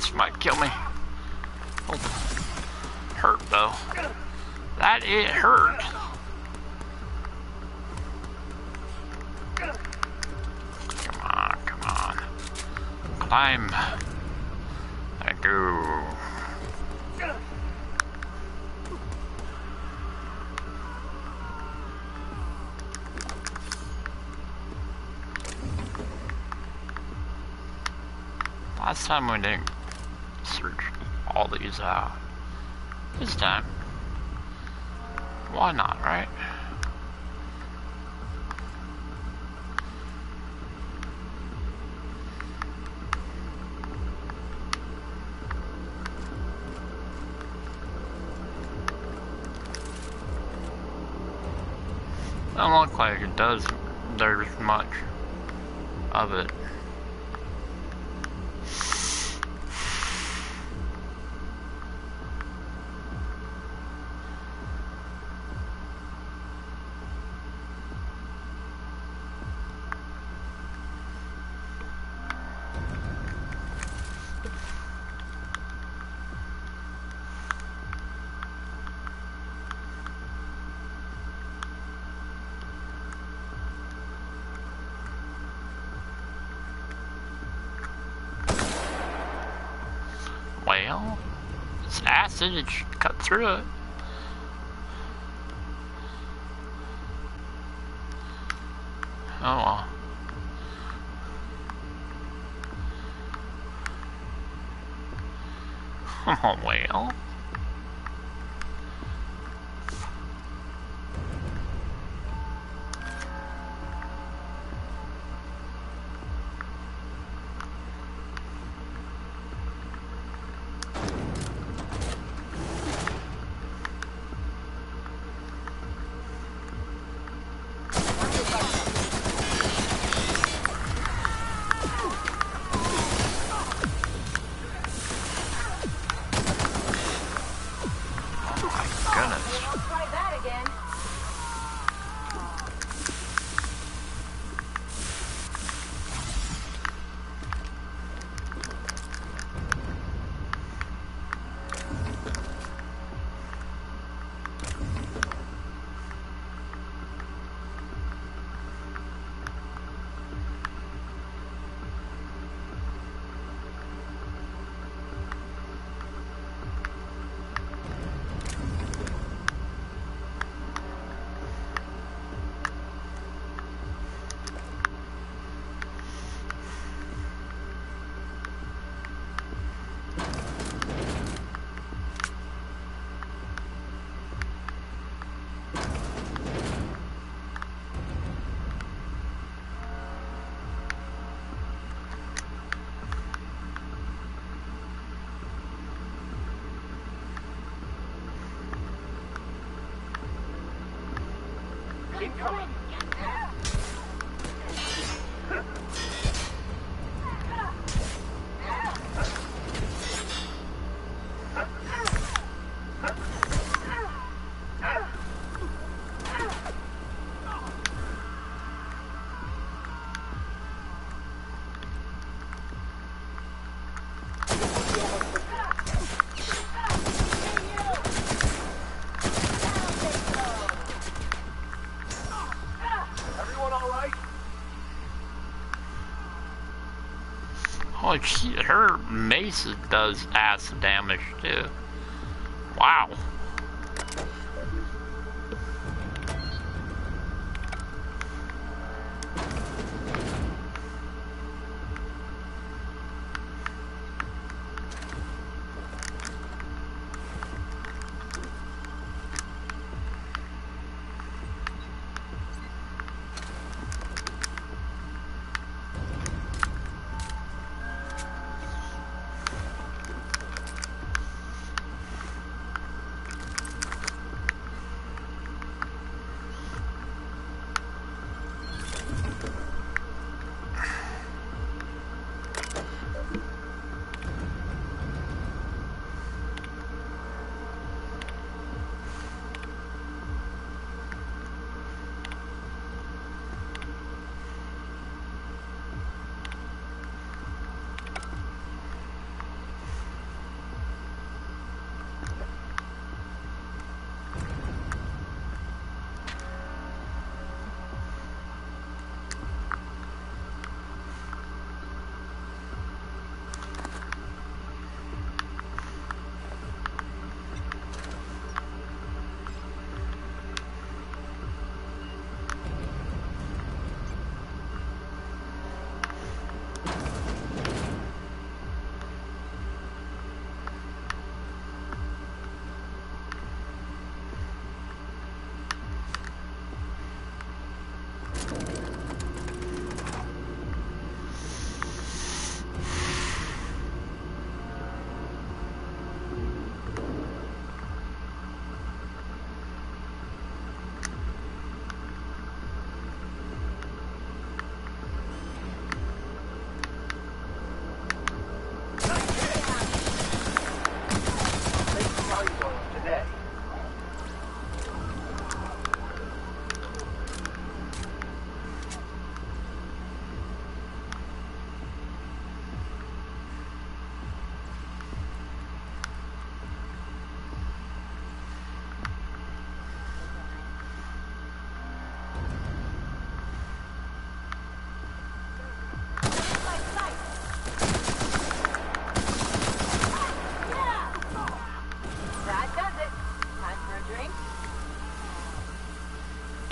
This might kill me. Oh. Hurt though. That it hurt. Come on, come on. Climb. Thank you. Last time we didn't search all these out. This time, why not, right? Doesn't look like it does. There's much of it. Well, it's acid, it should cut through it. Oh well. Oh well. Incoming! Oh, her mace does acid damage too. Wow.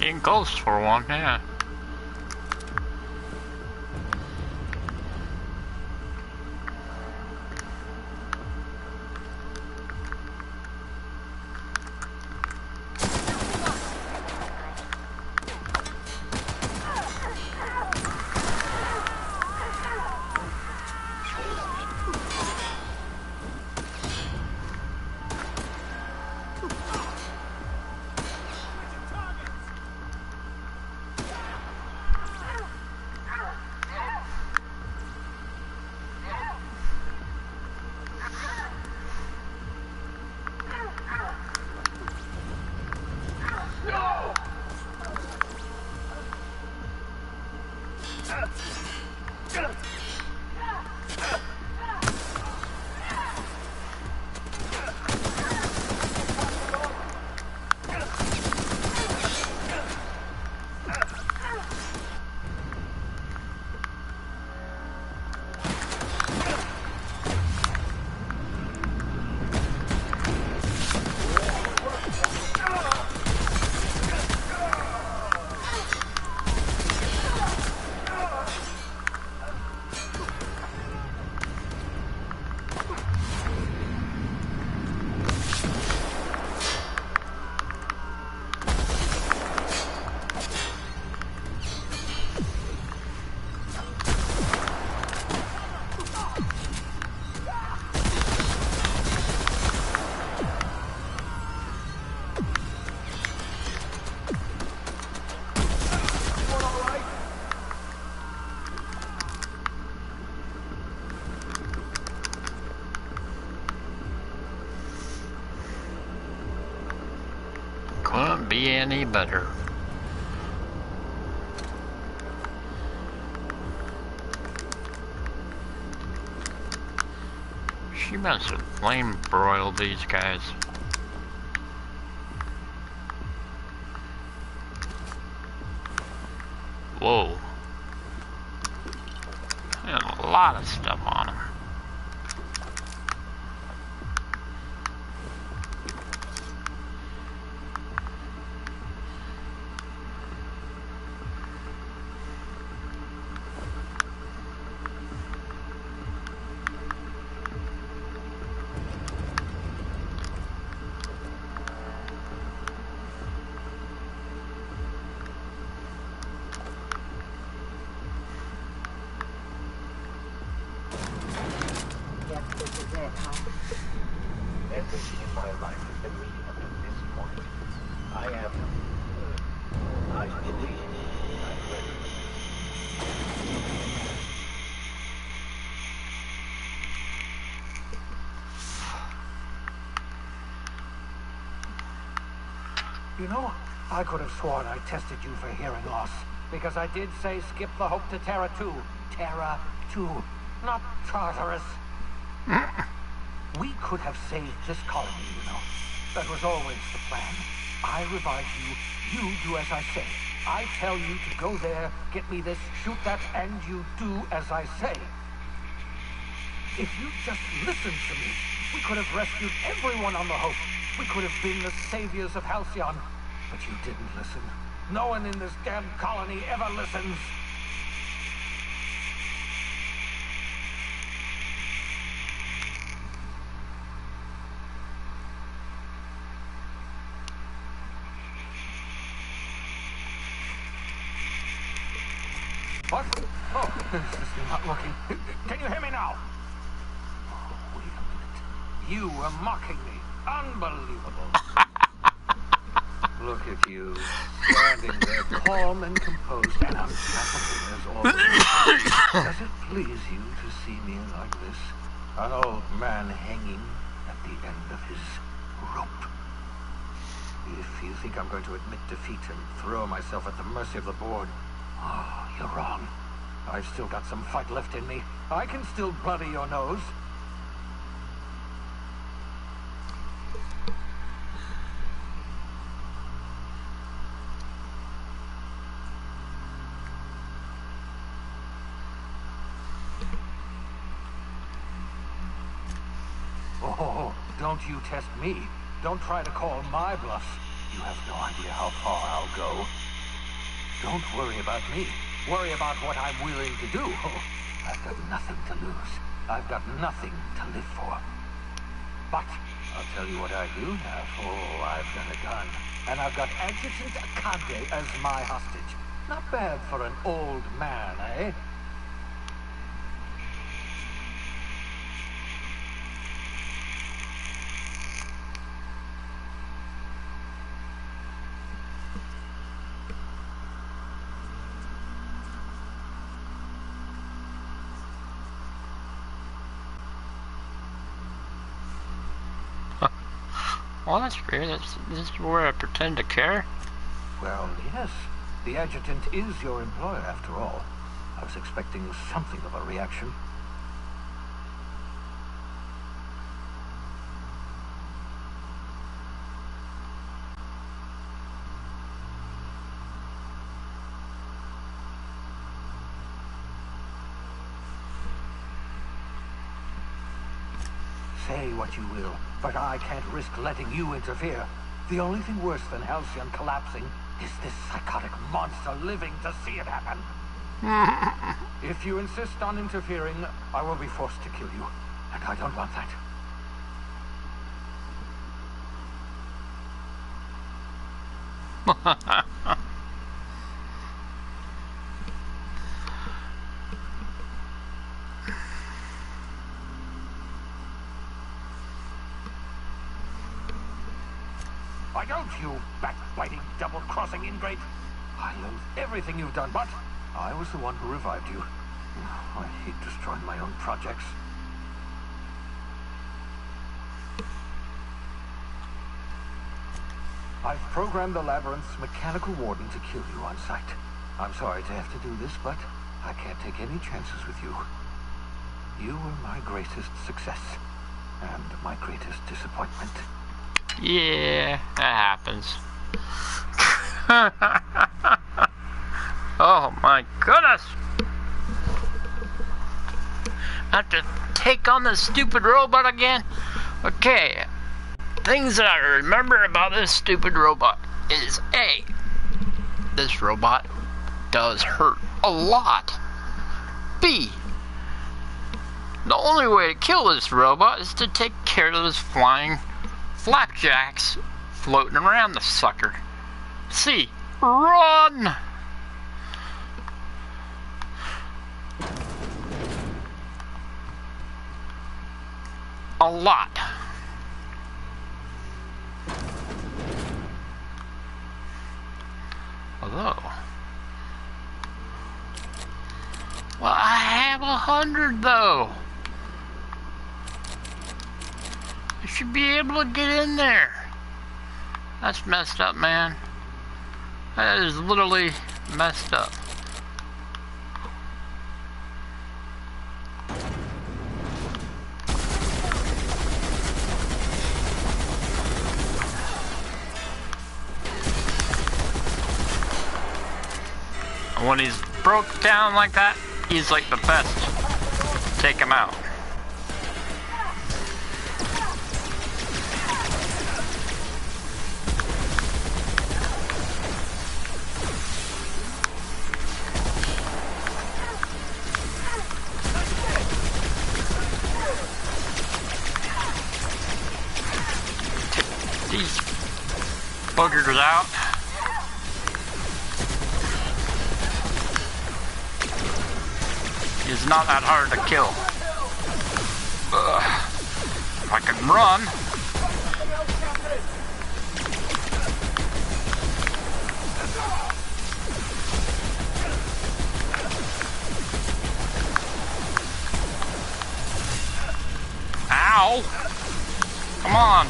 Getting close for one, yeah. Couldn't be any better. She must have flame broiled these guys. Whoa. There's a lot of stuff on them. Everything in my life has been leading up to this point. I believe I'm ready. You know, I could have sworn I tested you for hearing loss. Because I did say skip the Hope to Terra 2. Terra 2, not Tartarus. We could have saved this colony, you know. That was always the plan. I revive you, you do as I say. I tell you to go there, get me this, shoot that, and you do as I say. If you just listened to me, we could have rescued everyone on the Hope. We could have been the saviors of Halcyon. But you didn't listen. No one in this damn colony ever listens. What? Oh, this is not working. Can you hear me now? Oh, wait a minute. You were mocking me. Unbelievable. Look at you, standing there calm and composed and untrackable as always. Does it please you to see me like this? An old man hanging at the end of his rope. If you think I'm going to admit defeat and throw myself at the mercy of the board, oh, you're wrong. I've still got some fight left in me. I can still bloody your nose. Oh, don't you test me. Don't try to call my bluff. You have no idea how far I'll go. Don't worry about me. Worry about what I'm willing to do. I've got nothing to lose. I've got nothing to live for. But I'll tell you what I do have. Oh, I've got a gun. And I've got Adjutant Akande as my hostage. Not bad for an old man, eh? Well, that's weird. This is where I pretend to care. Well, yes. The adjutant is your employer, after all. I was expecting something of a reaction. Say what you will, but I can't risk letting you interfere. The only thing worse than Halcyon collapsing is this psychotic monster living to see it happen. If you insist on interfering, I will be forced to kill you, and I don't want that. Why don't you, backbiting, double-crossing ingrate? I loathe everything you've done, but I was the one who revived you. I hate destroying my own projects. I've programmed the Labyrinth's mechanical warden to kill you on sight. I'm sorry to have to do this, but I can't take any chances with you. You were my greatest success, and my greatest disappointment. Yeah, that happens. Oh my goodness! I have to take on this stupid robot again? Okay. Things that I remember about this stupid robot is A, this robot does hurt a lot. B, the only way to kill this robot is to take care of those flying flapjacks floating around the sucker. C, run! A lot. Although, well, I have 100 though. I should be able to get in there. That's messed up, man. That is literally messed up. When he's broke down like that, he's like the best. Take him out. Take these buggers out. Is not that hard to kill. If I can run. Ow! Come on.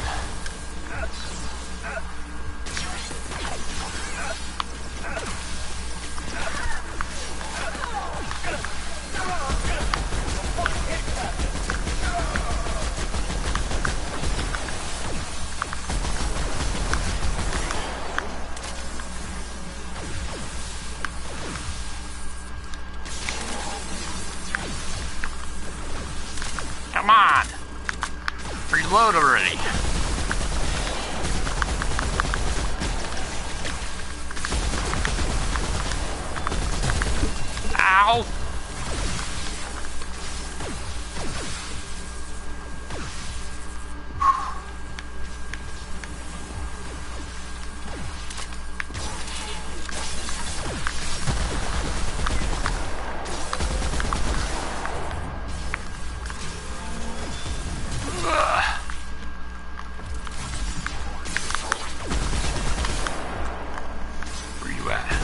Come on! Reload already. Ow! Where you at?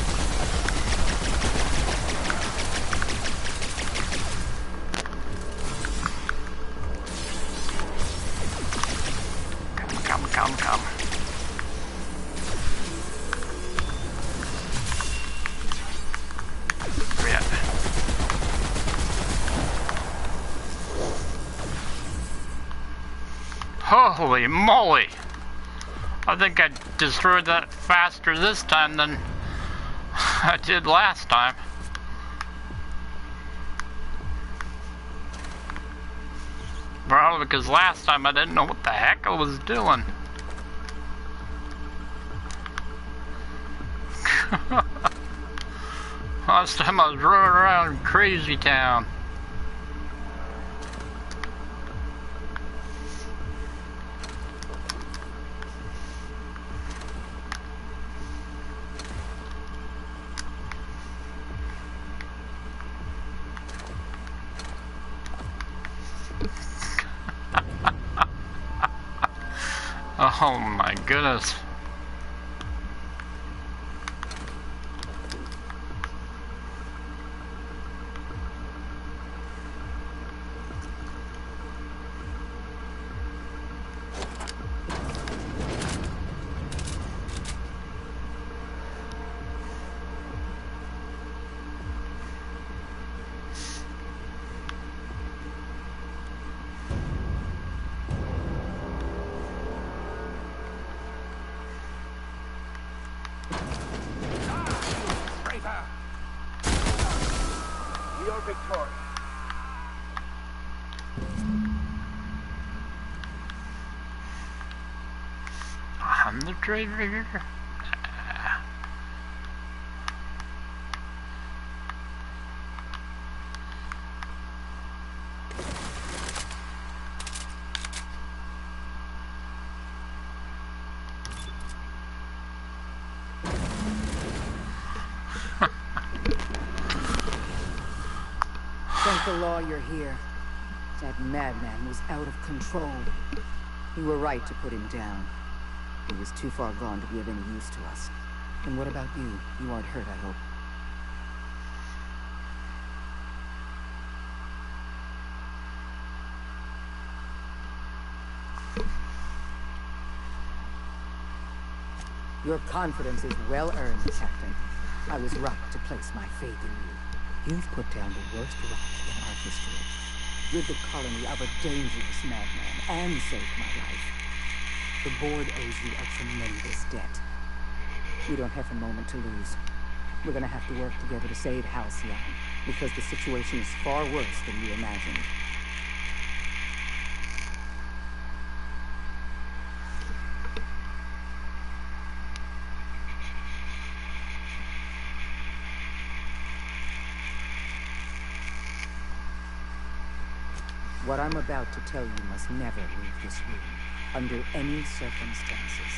Come. Where you at? Holy moly! I think I destroyed that faster this time than I did last time. Probably because last time I didn't know what the heck I was doing. Last time I was running around Crazy Town. Oh my goodness. We are victorious. I'm the traitor. Thank the law you're here. That madman was out of control. You were right to put him down. He was too far gone to be of any use to us. And what about you? You aren't hurt, I hope. Your confidence is well earned, Captain. I was right to place my faith in you. You've put down the worst riot in our history, rid the colony of a dangerous madman, and saved my life. The board owes you a tremendous debt. We don't have a moment to lose. We're gonna have to work together to save Halcyon, because the situation is far worse than you imagined. What I'm about to tell you must never leave this room, under any circumstances.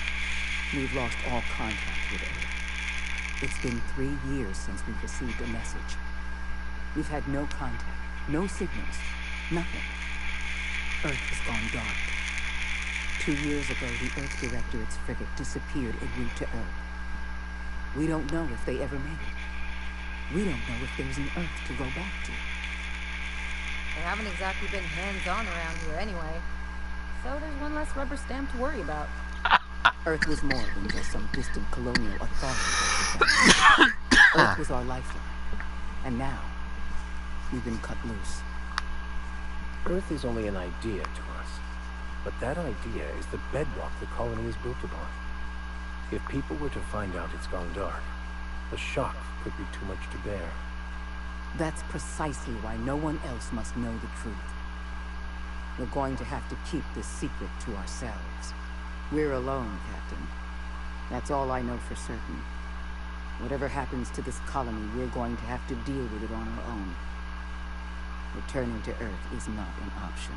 We've lost all contact with Earth. It's been 3 years since we received a message. We've had no contact, no signals, nothing. Earth has gone dark. 2 years ago, the Earth Directorate's frigate disappeared en route to Earth. We don't know if they ever made it. We don't know if there's an Earth to go back to. They haven't exactly been hands-on around here anyway. So there's one less rubber stamp to worry about. Earth was more than just some distant colonial authority. Earth was our lifeline. And now, we've been cut loose. Earth is only an idea to us. But that idea is the bedrock the colony is built upon. If people were to find out it's gone dark, the shock could be too much to bear. That's precisely why no one else must know the truth. We're going to have to keep this secret to ourselves. We're alone, Captain. That's all I know for certain. Whatever happens to this colony, we're going to have to deal with it on our own. Returning to Earth is not an option.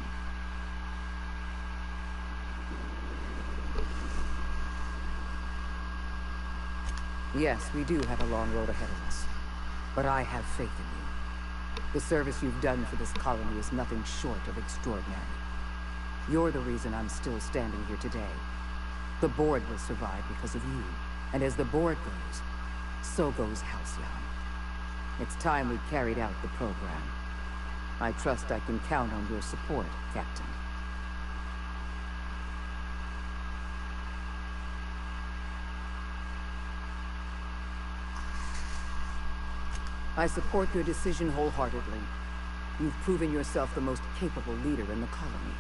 Yes, we do have a long road ahead of us. But I have faith in you. The service you've done for this colony is nothing short of extraordinary. You're the reason I'm still standing here today. The board will survive because of you. And as the board goes, so goes Halcyon. It's time we carried out the program. I trust I can count on your support, Captain. I support your decision wholeheartedly. You've proven yourself the most capable leader in the colony.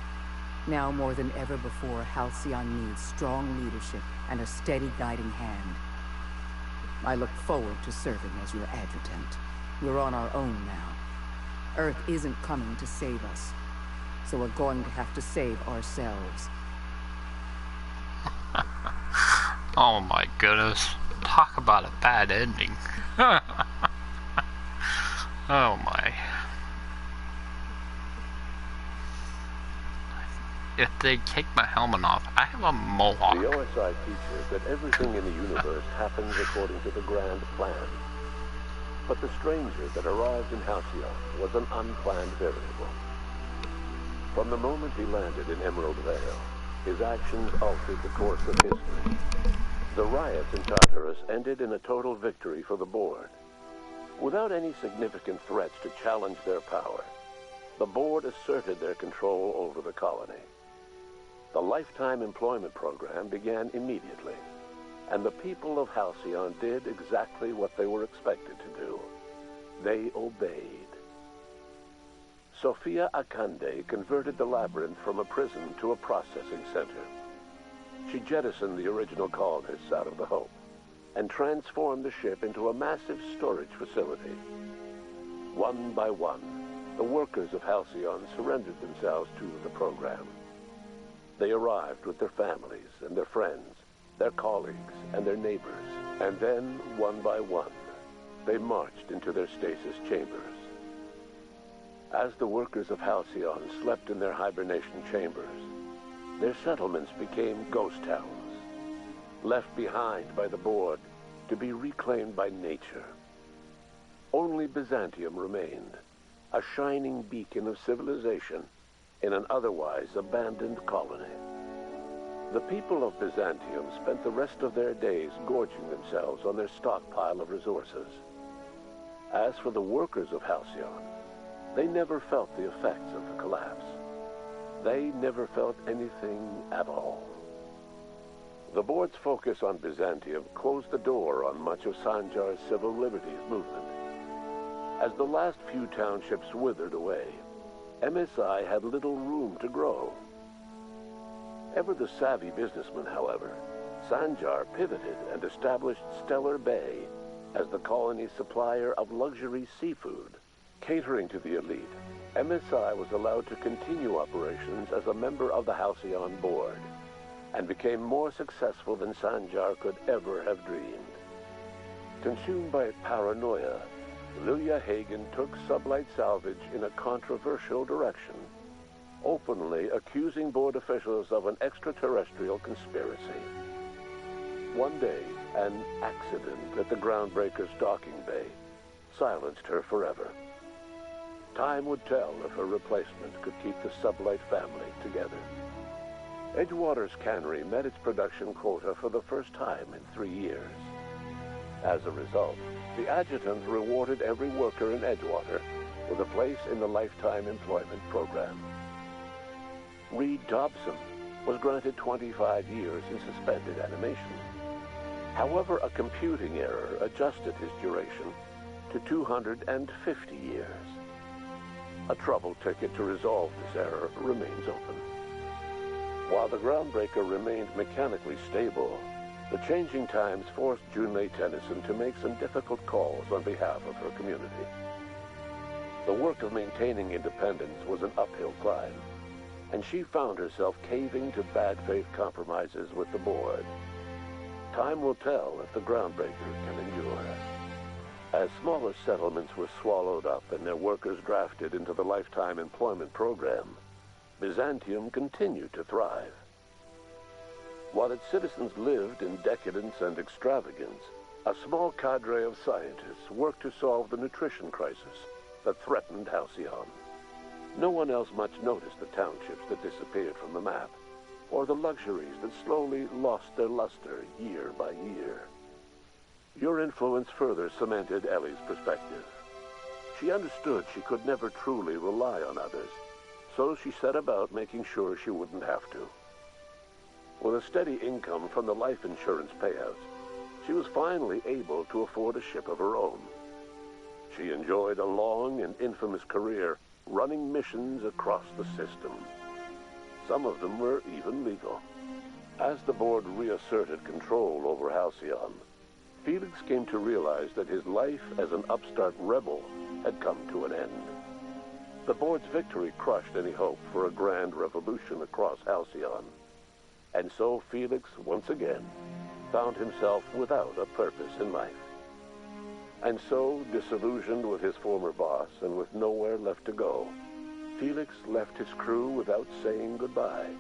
Now more than ever before, Halcyon needs strong leadership and a steady guiding hand. I look forward to serving as your adjutant. We're on our own now. Earth isn't coming to save us, so we're going to have to save ourselves. Oh my goodness. Talk about a bad ending. Oh my. If they take my helmet off, I have a mohawk. The OSI teaches that everything in the universe happens according to the grand plan. But the stranger that arrived in Halcyon was an unplanned variable. From the moment he landed in Emerald Vale, his actions altered the course of history. The riots in Tartarus ended in a total victory for the board. Without any significant threats to challenge their power, the board asserted their control over the colony. The lifetime employment program began immediately, and the people of Halcyon did exactly what they were expected to do. They obeyed. Sophia Akande converted the labyrinth from a prison to a processing center. She jettisoned the original colonists out of the Hope and transformed the ship into a massive storage facility. One by one, the workers of Halcyon surrendered themselves to the program. They arrived with their families and their friends, their colleagues and their neighbors, and then, one by one, they marched into their stasis chambers. As the workers of Halcyon slept in their hibernation chambers, their settlements became ghost towns, left behind by the board to be reclaimed by nature. Only Byzantium remained, a shining beacon of civilization in an otherwise abandoned colony. The people of Byzantium spent the rest of their days gorging themselves on their stockpile of resources. As for the workers of Halcyon, they never felt the effects of the collapse. They never felt anything at all. The board's focus on Byzantium closed the door on much of Sanjar's civil liberties movement. As the last few townships withered away, MSI had little room to grow. Ever the savvy businessman, however, Sanjar pivoted and established Stellar Bay as the colony's supplier of luxury seafood. Catering to the elite, MSI was allowed to continue operations as a member of the Halcyon board, and became more successful than Sanjar could ever have dreamed. Consumed by paranoia, Lilia Hagen took sublight salvage in a controversial direction, openly accusing board officials of an extraterrestrial conspiracy. One day, an accident at the Groundbreaker's docking bay silenced her forever. Time would tell if her replacement could keep the sublight family together. Edgewater's cannery met its production quota for the first time in 3 years. As a result, the adjutant rewarded every worker in Edgewater with a place in the lifetime employment program. Reed Dobson was granted 25 years in suspended animation. However, a computing error adjusted his duration to 250 years. A trouble ticket to resolve this error remains open. While the Groundbreaker remained mechanically stable, the changing times forced Junlei Tennyson to make some difficult calls on behalf of her community. The work of maintaining independence was an uphill climb, and she found herself caving to bad faith compromises with the board. Time will tell if the groundbreaker can endure. As smaller settlements were swallowed up and their workers drafted into the lifetime employment program, Byzantium continued to thrive. While its citizens lived in decadence and extravagance, a small cadre of scientists worked to solve the nutrition crisis that threatened Halcyon. No one else much noticed the townships that disappeared from the map, or the luxuries that slowly lost their luster year by year. Your influence further cemented Ellie's perspective. She understood she could never truly rely on others, so she set about making sure she wouldn't have to. With a steady income from the life insurance payouts, she was finally able to afford a ship of her own. She enjoyed a long and infamous career running missions across the system. Some of them were even legal. As the board reasserted control over Halcyon, Felix came to realize that his life as an upstart rebel had come to an end. The board's victory crushed any hope for a grand revolution across Halcyon. And so Felix, once again, found himself without a purpose in life. And so, disillusioned with his former boss and with nowhere left to go, Felix left his crew without saying goodbye.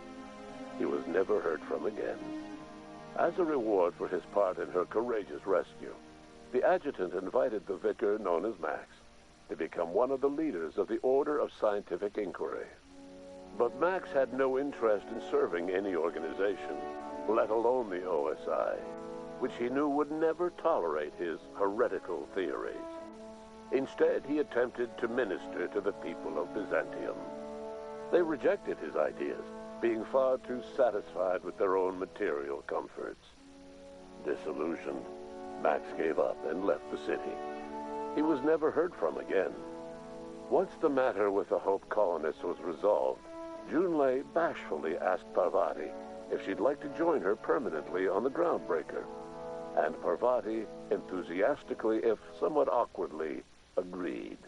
He was never heard from again. As a reward for his part in her courageous rescue, the adjutant invited the vicar known as Max to become one of the leaders of the Order of Scientific Inquiry. But Max had no interest in serving any organization, let alone the OSI, which he knew would never tolerate his heretical theories. Instead, he attempted to minister to the people of Byzantium. They rejected his ideas, being far too satisfied with their own material comforts. Disillusioned, Max gave up and left the city. He was never heard from again. Once the matter with the Hope colonists was resolved, Junlei bashfully asked Parvati if she'd like to join her permanently on the Groundbreaker, and Parvati enthusiastically, if somewhat awkwardly, agreed.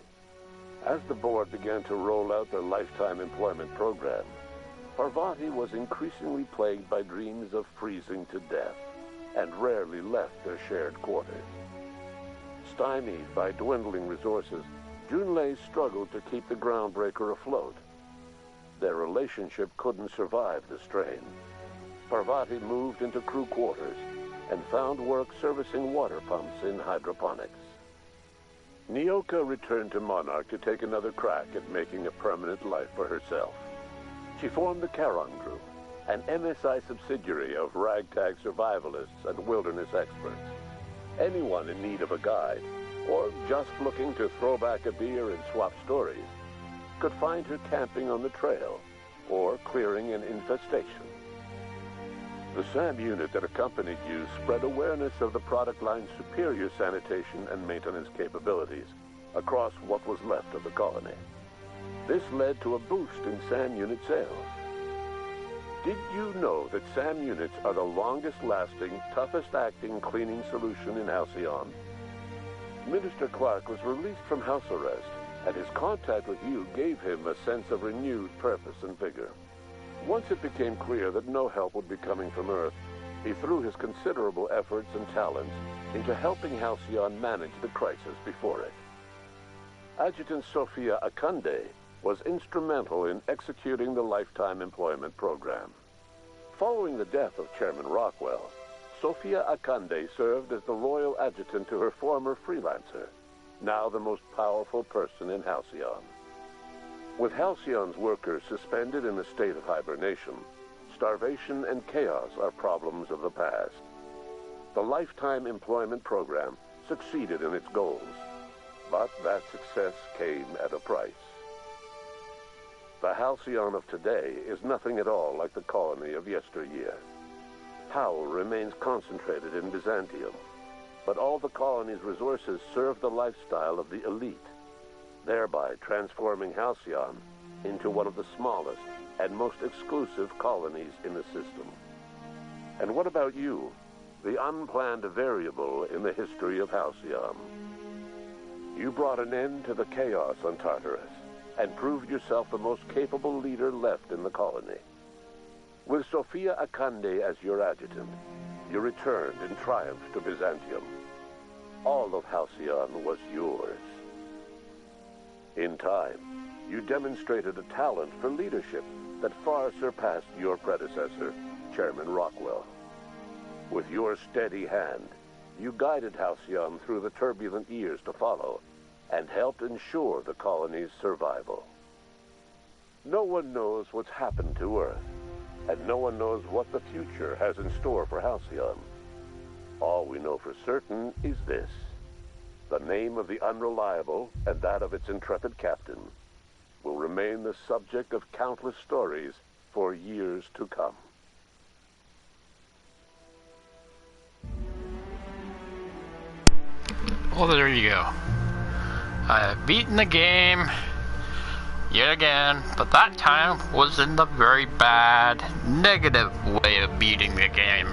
As the board began to roll out their lifetime employment program, Parvati was increasingly plagued by dreams of freezing to death, and rarely left their shared quarters. Stymied by dwindling resources, Junlei struggled to keep the Groundbreaker afloat. Their relationship couldn't survive the strain. Parvati moved into crew quarters and found work servicing water pumps in hydroponics. Nyoka returned to Monarch to take another crack at making a permanent life for herself. She formed the Charon Group, an MSI subsidiary of ragtag survivalists and wilderness experts. Anyone in need of a guide, or just looking to throw back a beer and swap stories, could find her camping on the trail, or clearing an infestation. The SAM unit that accompanied you spread awareness of the product line's superior sanitation and maintenance capabilities across what was left of the colony. This led to a boost in SAM unit sales. Did you know that SAM units are the longest-lasting, toughest-acting cleaning solution in Halcyon? Minister Clark was released from house arrest, and his contact with you gave him a sense of renewed purpose and vigor. Once it became clear that no help would be coming from Earth, he threw his considerable efforts and talents into helping Halcyon manage the crisis before it. Adjutant Sophia Akande was instrumental in executing the lifetime employment program. Following the death of Chairman Rockwell, Sophia Akande served as the loyal adjutant to her former freelancer, now the most powerful person in Halcyon. With Halcyon's workers suspended in a state of hibernation, starvation and chaos are problems of the past. The lifetime employment program succeeded in its goals, but that success came at a price. The Halcyon of today is nothing at all like the colony of yesteryear. Power remains concentrated in Byzantium, but all the colony's resources serve the lifestyle of the elite, thereby transforming Halcyon into one of the smallest and most exclusive colonies in the system. And what about you, the unplanned variable in the history of Halcyon? You brought an end to the chaos on Tartarus and proved yourself the most capable leader left in the colony. With Sophia Akande as your adjutant, you returned in triumph to Byzantium. All of Halcyon was yours. In time, you demonstrated a talent for leadership that far surpassed your predecessor, Chairman Rockwell. With your steady hand, you guided Halcyon through the turbulent years to follow and helped ensure the colony's survival. No one knows what's happened to Earth, and no one knows what the future has in store for Halcyon. All we know for certain is this: the name of the Unreliable and that of its intrepid captain will remain the subject of countless stories for years to come. Well, there you go. I have beaten the game yet again, but that time was in the very bad, negative way of beating the game.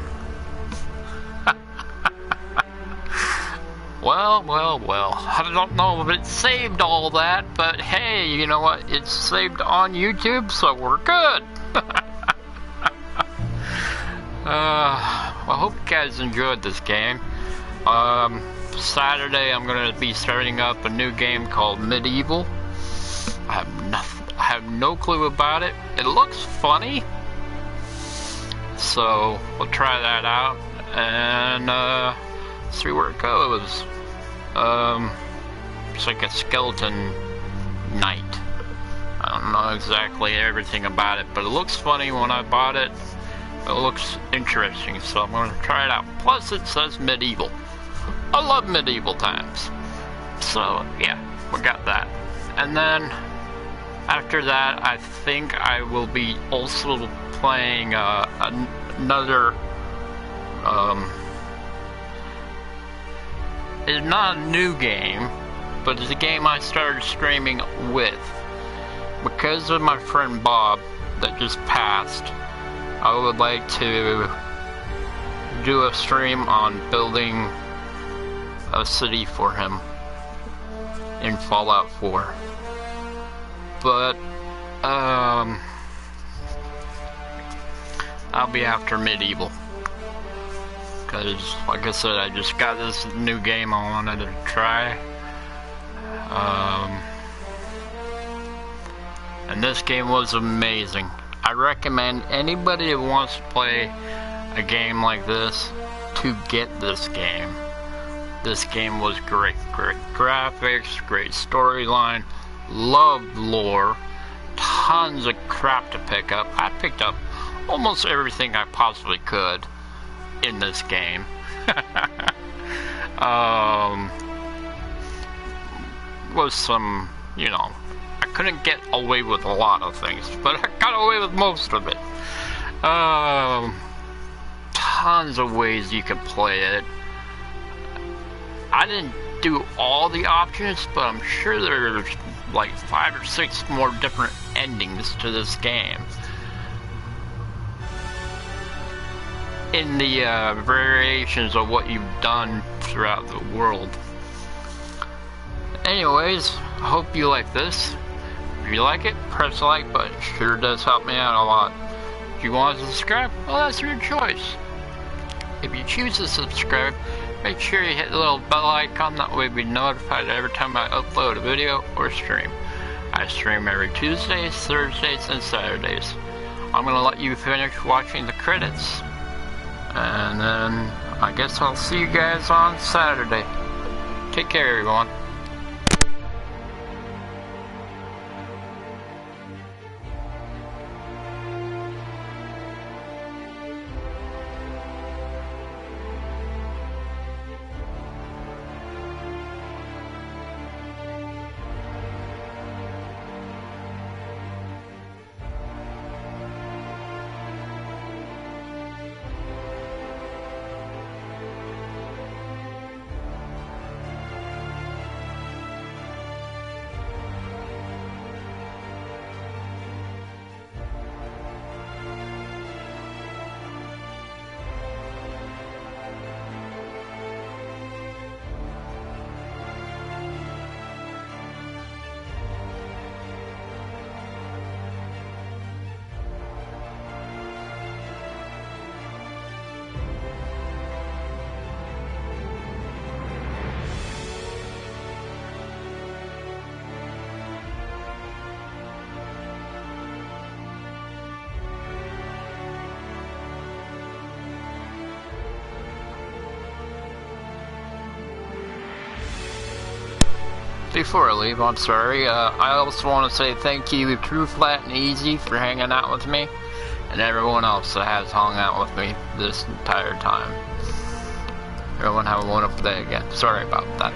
Well. I don't know if it saved all that, but hey, you know what? It's saved on YouTube, so we're good. I hope you guys enjoyed this game. Saturday I'm going to be starting up a new game called Medieval. I have no clue about it. It looks funny, so we'll try that out and see where it goes. It's like a skeleton knight. I don't know exactly everything about it, but it looks funny when I bought it. It looks interesting, so I'm going to try it out. Plus it says medieval. I love medieval times. So yeah, we got that. And then after that, I think I will be also playing another it's not a new game, but it's a game I started streaming with. Because of my friend Bob that just passed, I would like to do a stream on building a city for him in Fallout 4. But I'll be after Medieval. Because, like I said, I just got this new game I wanted to try. And this game was amazing. I recommend anybody that wants to play a game like this to get this game. This game was great. Great graphics, great storyline, loved lore, tons of crap to pick up. I picked up almost everything I possibly could in this game. Was some, you know, I couldn't get away with a lot of things, but I got away with most of it. Tons of ways you can play it. I didn't do all the options, but I'm sure there's like 5 or 6 more different endings to this game. In the variations of what you've done throughout the world. Anyways, I hope you like this. If you like it, press the like button. Sure does help me out a lot. If you want to subscribe, well, that's your choice. If you choose to subscribe, make sure you hit the little bell icon, that way you'll be notified every time I upload a video or stream. I stream every Tuesdays, Thursdays, and Saturdays. I'm going to let you finish watching the credits, and then I guess I'll see you guys on Saturday. Take care, everyone. before I leave, I'm sorry. I also want to say thank you to True Flat and Easy for hanging out with me, and everyone else that has hung out with me this entire time. Everyone have a wonderful day again. Sorry about that.